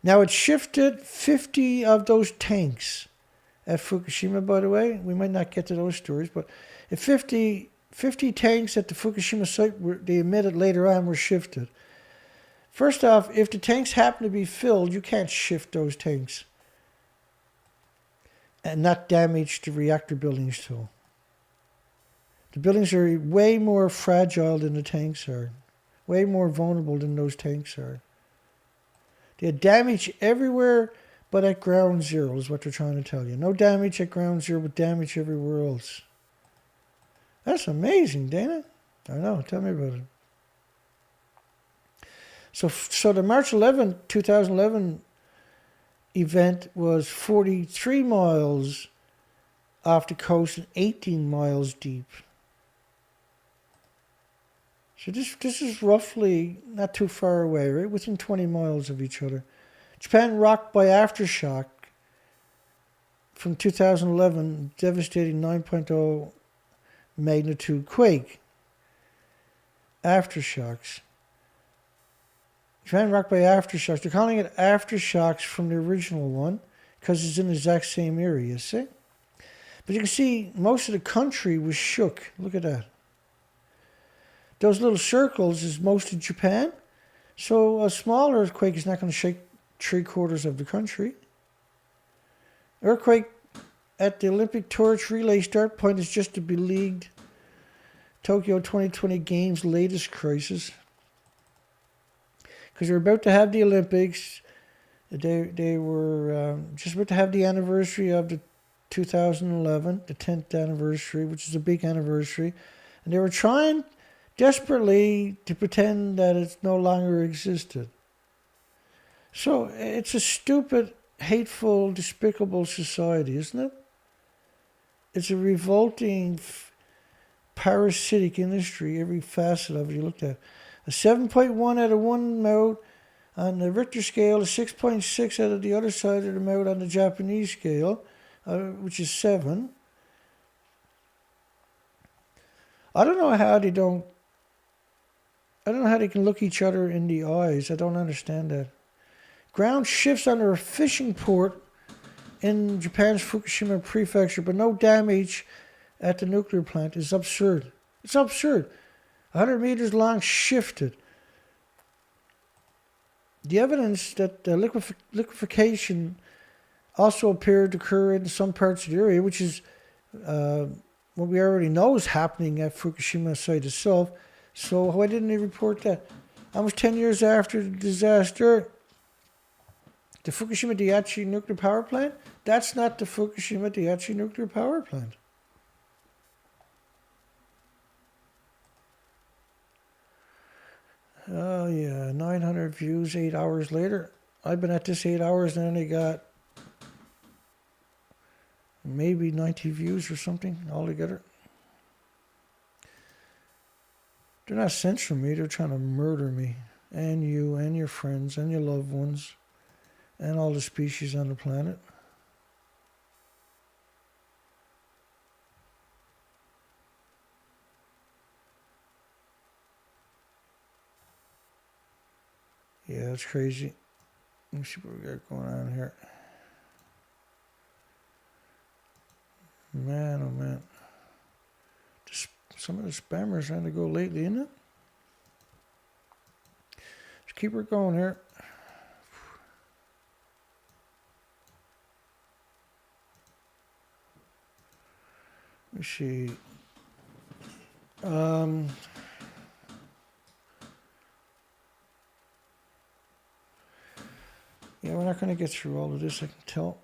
Speaker 1: Now, it shifted 50 of those tanks at Fukushima, by the way. We might not get to those stories, but if 50 tanks at the Fukushima site, they admitted later on, were shifted. First off, if the tanks happen to be filled, you can't shift those tanks and not damage the reactor buildings too. The buildings are way more fragile than the tanks are, way more vulnerable than those tanks are. They had damage everywhere but at ground zero is what they're trying to tell you. No damage at ground zero, but damage everywhere else. That's amazing, Dana. I know, tell me about it. So the March 11, 2011 event was 43 miles off the coast and 18 miles deep. So this is roughly not too far away, right? Within 20 miles of each other. Japan rocked by aftershock from 2011, devastating 9.0 magnitude quake. Aftershocks. Japan rocked by aftershocks. They're calling it aftershocks from the original one because it's in the exact same area, see? But you can see most of the country was shook. Look at that. Those little circles is most of Japan. So a small earthquake is not going to shake 3/4 of the country. Earthquake at the Olympic torch relay start point is just a beleaguered Tokyo 2020 Games latest crisis. Because they're about to have the Olympics. They were just about to have the anniversary of the 2011, the 10th anniversary, which is a big anniversary. And they were trying desperately to pretend that it no longer existed. So it's a stupid, hateful, despicable society, isn't it? It's a revolting, parasitic industry, every facet of it you looked at. A 7.1 out of one mode on the Richter scale, a 6.6 out of the other side of the mode on the Japanese scale, which is 7. I don't know how they can look each other in the eyes. I don't understand that. Ground shifts under a fishing port in Japan's Fukushima prefecture, but no damage at the nuclear plant is absurd. It's absurd. 100 meters long shifted. The evidence that liquefaction also appeared to occur in some parts of the area, which is what we already know is happening at Fukushima site itself. So why didn't they report that? Almost 10 years after the disaster, the Fukushima Daiichi nuclear power plant, that's not the Fukushima Daiichi nuclear power plant. Oh yeah, 900 views 8 hours later. I've been at this 8 hours and I only got maybe 90 views or something altogether. They're not censoring me, they're trying to murder me. And you, and your friends, and your loved ones, and all the species on the planet. Yeah, that's crazy. Let me see what we got going on here. Man, oh man. Some of the spammers on to go lately, isn't it? Let's keep her going here. Let me see. Yeah, we're not going to get through all of this, I can tell.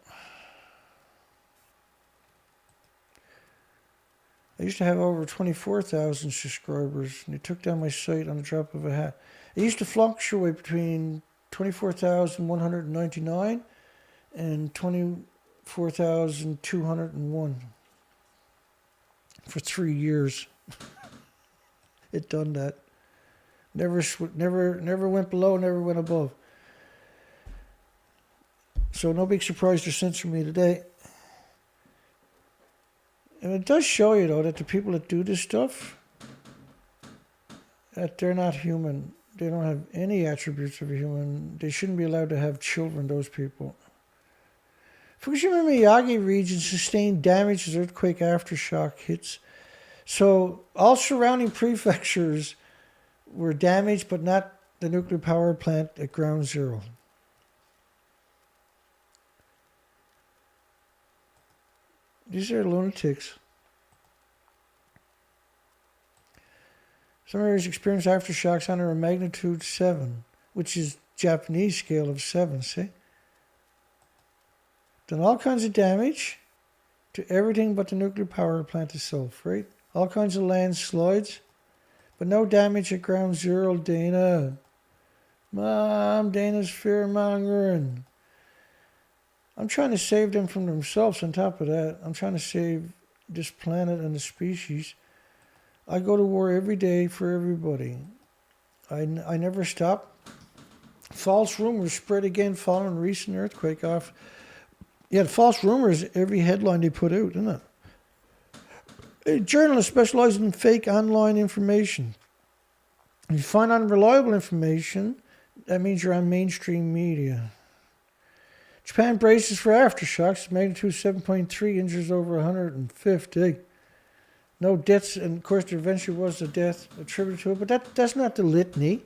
Speaker 1: I used to have over 24,000 subscribers, and they took down my site on the drop of a hat. It used to fluctuate between 24,199 and 24,201 for 3 years. It done that. Never went below, never went above. So no big surprise to censor me today. And it does show you, though, that the people that do this stuff, that they're not human. They don't have any attributes of a human. They shouldn't be allowed to have children, those people. Fukushima Miyagi region sustained damage as earthquake aftershock hits. So all surrounding prefectures were damaged, but not the nuclear power plant at ground zero. These are lunatics. Some areas experience aftershocks under a magnitude 7, which is Japanese scale of 7, see? Done all kinds of damage to everything but the nuclear power plant itself, right? All kinds of landslides, but no damage at ground zero, Dana. Mom, Dana's fear-mongering. I'm trying to save them from themselves. On top of that, I'm trying to save this planet and the species. I go to war every day for everybody. I never stop. False rumors spread again following recent earthquake off Yeah, false rumors, every headline they put out, isn't it? A journalist specializing in fake online information. If you find unreliable information, that means you're on mainstream media. Japan braces for aftershocks, magnitude 7.3, injures over 150. No deaths, and of course there eventually was a death attributed to it, but that's not the litany.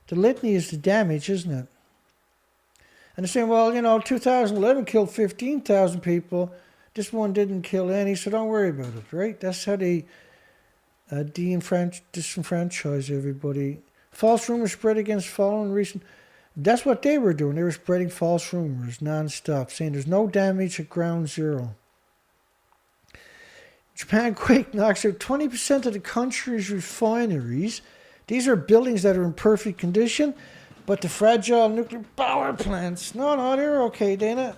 Speaker 1: The litany is the damage, isn't it? And they're saying, well, 2011 killed 15,000 people. This one didn't kill any, so don't worry about it, right? That's how they disenfranchise everybody. False rumors spread against following recent... That's what they were doing. They were spreading false rumors non-stop, saying there's no damage at ground zero. Japan quake knocks out 20% of the country's refineries. These are buildings that are in perfect condition, but the fragile nuclear power plants, no, they're okay, Dana.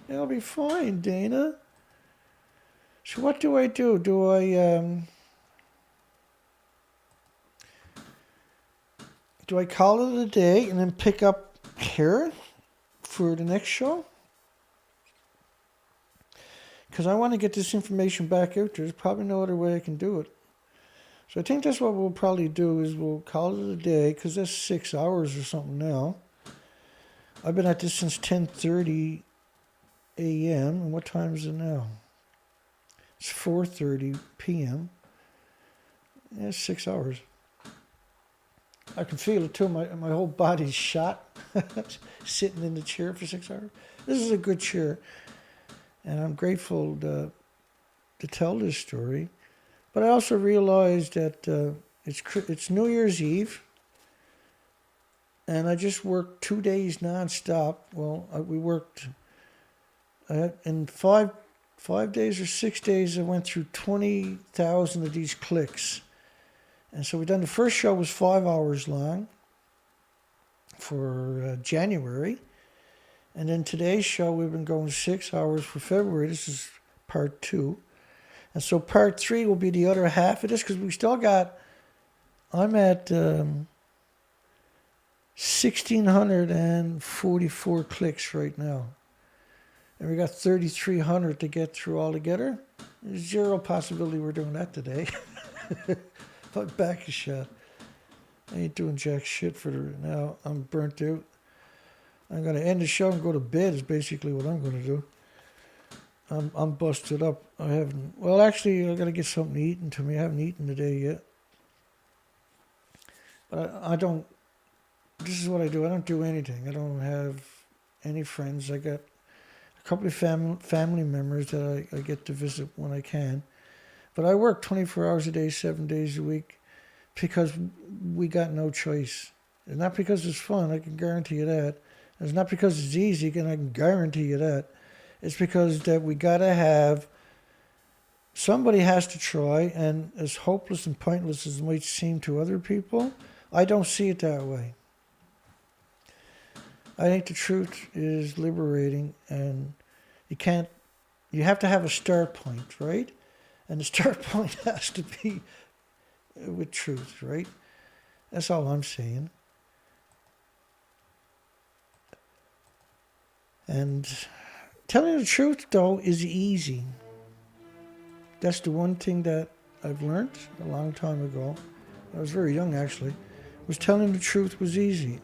Speaker 1: They'll be fine, Dana. So what do I do? Do I call it a day and then pick up here for the next show? Because I want to get this information back out there. There's probably no other way I can do it. So I think that's what we'll probably do is we'll call it a day, because that's 6 hours or something now. I've been at this since 10:30 a.m. And what time is it now? It's 4:30 p.m. Yeah, it's 6 hours. I can feel it too. My whole body's shot. Sitting in the chair for 6 hours. This is a good chair. And I'm grateful to tell this story. But I also realized that it's New Year's Eve. And I just worked 2 days nonstop. Well, we worked in 5 days or 6 days. I went through 20,000 of these clicks. And so we done the first show was 5 hours long for January. And then today's show, we've been going 6 hours for February. This is part 2. And so part 3 will be the other half of this, because we still got, I'm at 1,644 clicks right now. And we got 3,300 to get through altogether. There's zero possibility we're doing that today. My back is shot. I ain't doing jack shit for now. I'm burnt out. I'm going to end the show and go to bed is basically what I'm going to do. I'm busted up. Well, actually, I got to get something to eat to me. I haven't eaten today yet. But I don't, this is what I do. I don't do anything. I don't have any friends. I got a couple of family members that I get to visit when I can. But I work 24 hours a day, 7 days a week, because we got no choice. And not because it's fun, I can guarantee you that. It's not because it's easy, and I can guarantee you that. It's because that we got to have, somebody has to try, and as hopeless and pointless as it might seem to other people, I don't see it that way. I think the truth is liberating, and you have to have a start point, right? And the start point has to be with truth, right? That's all I'm saying. And telling the truth, though, is easy. That's the one thing that I've learned a long time ago. I was very young, actually. Was telling the truth was easy.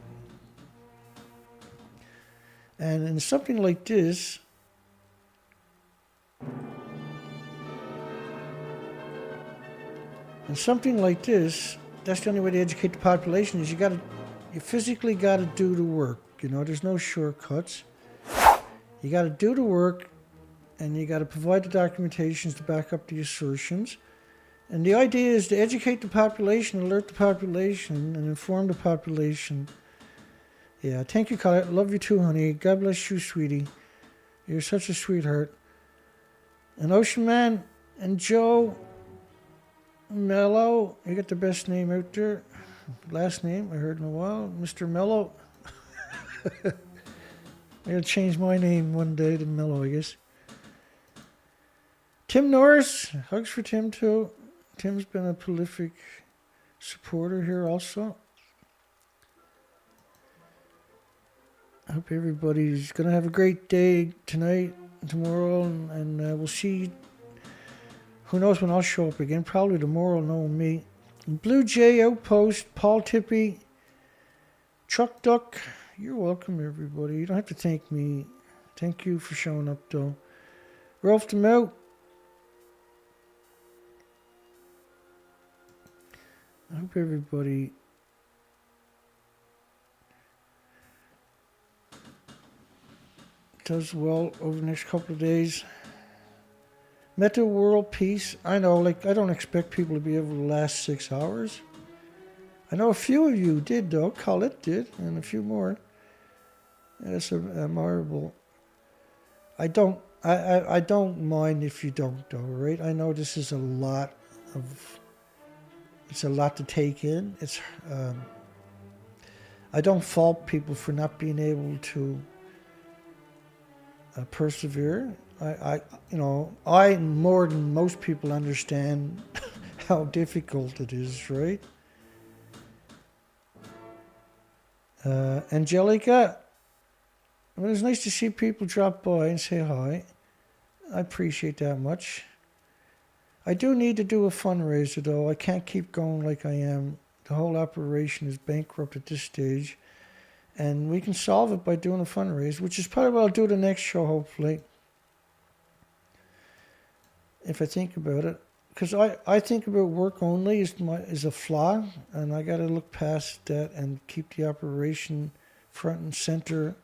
Speaker 1: And in something like this, that's the only way to educate the population is you physically got to do the work. There's no shortcuts. You got to do the work, and you got to provide the documentations to back up the assertions. And the idea is to educate the population, alert the population, and inform the population. Yeah, thank you, Colette. Love you too, honey. God bless you, sweetie. You're such a sweetheart. And Ocean Man and Joe Mello, you got the best name out there. Last name I heard in a while, Mr. Mello. I gotta change my name one day to Mello, I guess. Tim Norris, hugs for Tim too. Tim's been a prolific supporter here also. I hope everybody's gonna have a great day tonight. tomorrow, and we'll see. Who knows when I'll show up again? Probably tomorrow, knowing me. Blue Jay Outpost, Paul Tippy, Truck Duck. You're welcome, everybody. You don't have to thank me. Thank you for showing up, though. Rolf them out. I hope everybody does well over the next couple of days. Meta World Peace. I know, like, I don't expect people to be able to last 6 hours. I know a few of you did, though. Colette did, and a few more. That's admirable. I don't mind if you don't, though, right? I know this is a lot to take in. I don't fault people for not being able to persevere. I more than most people understand how difficult it is, right? Angelica, well, it's nice to see people drop by and say hi. I appreciate that much. I do need to do a fundraiser, though. I can't keep going like I am. The whole operation is bankrupt at this stage. And we can solve it by doing a fundraiser, which is probably what I'll do the next show, hopefully. If I think about it. Because I think about work only is a flaw, and I got to look past that and keep the operation front and center.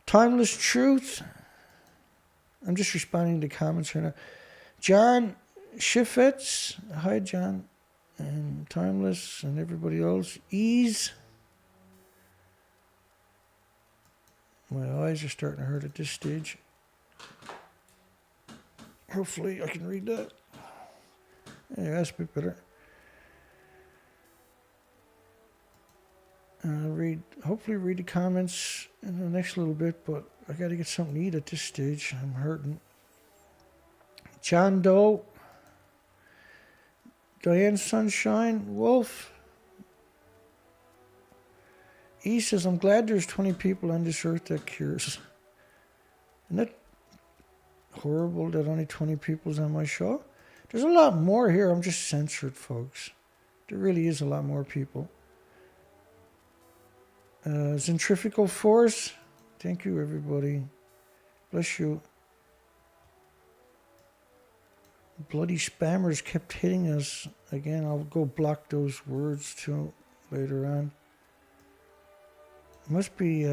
Speaker 1: Timeless Truth. I'm just responding to comments right now. John Schiffetz. Hi, John. And Timeless and everybody else. Ease. My eyes are starting to hurt at this stage. Hopefully I can read that. Yeah, that's a bit better. Hopefully read the comments in the next little bit, but I got to get something to eat at this stage. I'm hurting. John Doe. Diane Sunshine. Wolf. E says, I'm glad there's 20 people on this earth that cures. Isn't that horrible that only 20 people's on my show? There's a lot more here. I'm just censored, folks. There really is a lot more people. Centrifugal Force. Thank you, everybody. Bless you. Bloody spammers kept hitting us. Again, I'll go block those words too later on. It must be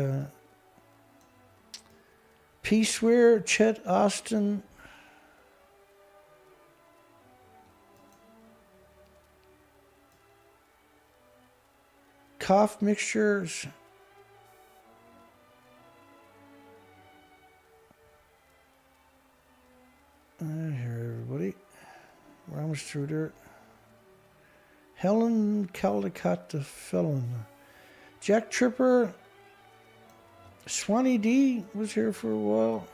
Speaker 1: Peaceware, Chet Austin. Cough Mixtures. Here, everybody. We're almost through there. Helen Caldecott the Felon. Jack Tripper. Swanee D was here for a while.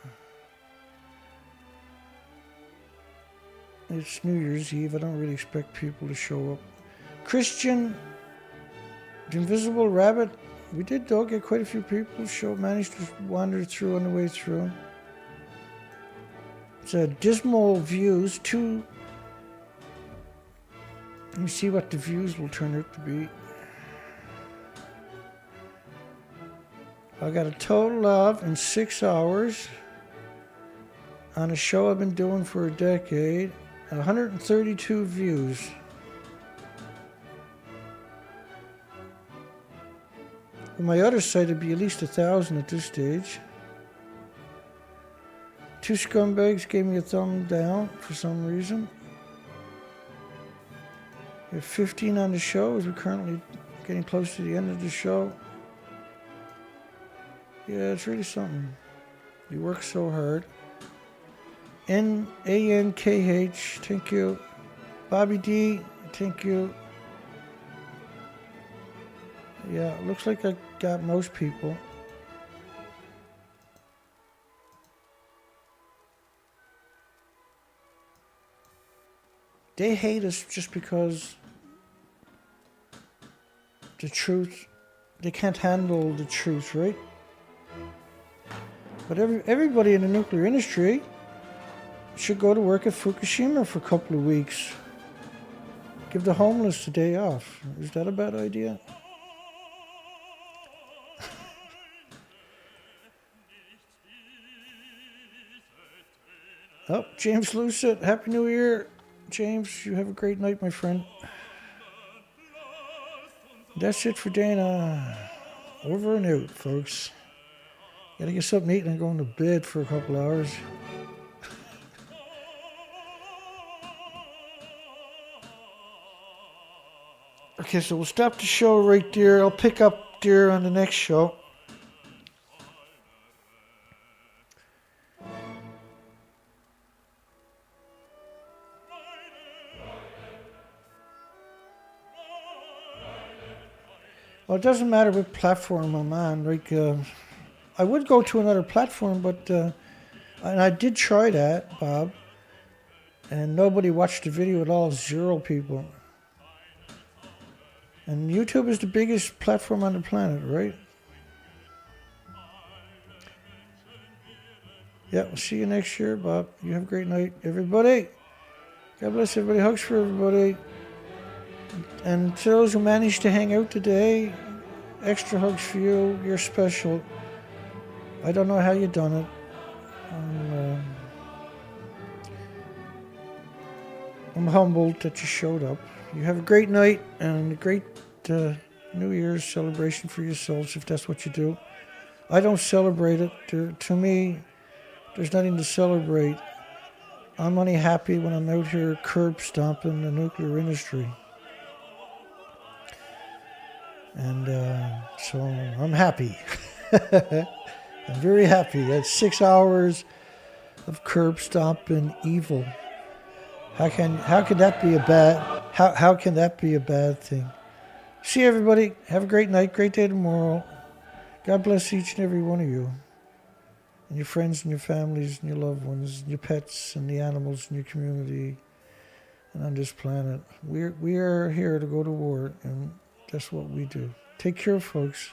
Speaker 1: It's New Year's Eve. I don't really expect people to show up. Christian. The Invisible Rabbit. We did, though, get quite a few people managed to wander through on the way through. It's a dismal views. Let me see what the views will turn out to be. I got a total of, in 6 hours, on a show I've been doing for a decade, 132 views. On my other site, it'd be at least 1,000 at this stage. 2 scumbags gave me a thumb down for some reason. We have 15 on the show as we're currently getting close to the end of the show. Yeah, it's really something. You work so hard. NANKH, thank you. Bobby D, thank you. Yeah, looks like I got most people. They hate us just because the truth, they can't handle the truth, right? But everybody in the nuclear industry should go to work at Fukushima for a couple of weeks. Give the homeless a day off. Is that a bad idea? Oh, James Lucet, Happy New Year. James, you have a great night, my friend. That's it for Dana. Over and out, folks. Gotta get something to eat and I'm going to bed for a couple hours. Okay, so we'll stop the show right there. I'll pick up there on the next show. Well, it doesn't matter what platform I'm on. Like, I would go to another platform, but and I did try that, Bob, and nobody watched the video at all. 0 people. And YouTube is the biggest platform on the planet, right? Yeah, we'll see you next year, Bob. You have a great night, everybody. God bless everybody. Hugs for everybody. And to those who managed to hang out today, extra hugs for you. You're special. I don't know how you done it. I'm humbled that you showed up. You have a great night and a great New Year's celebration for yourselves, if that's what you do. I don't celebrate it. To me, there's nothing to celebrate. I'm only happy when I'm out here curb stomping the nuclear industry. And so I'm happy. I'm very happy. That's 6 hours of curb stomping evil. How can that be a bad? How can that be a bad thing? See everybody. Have a great night. Great day tomorrow. God bless each and every one of you, and your friends and your families and your loved ones, and your pets and the animals in your community and on this planet. We are here to go to war, and that's what we do. Take care, folks.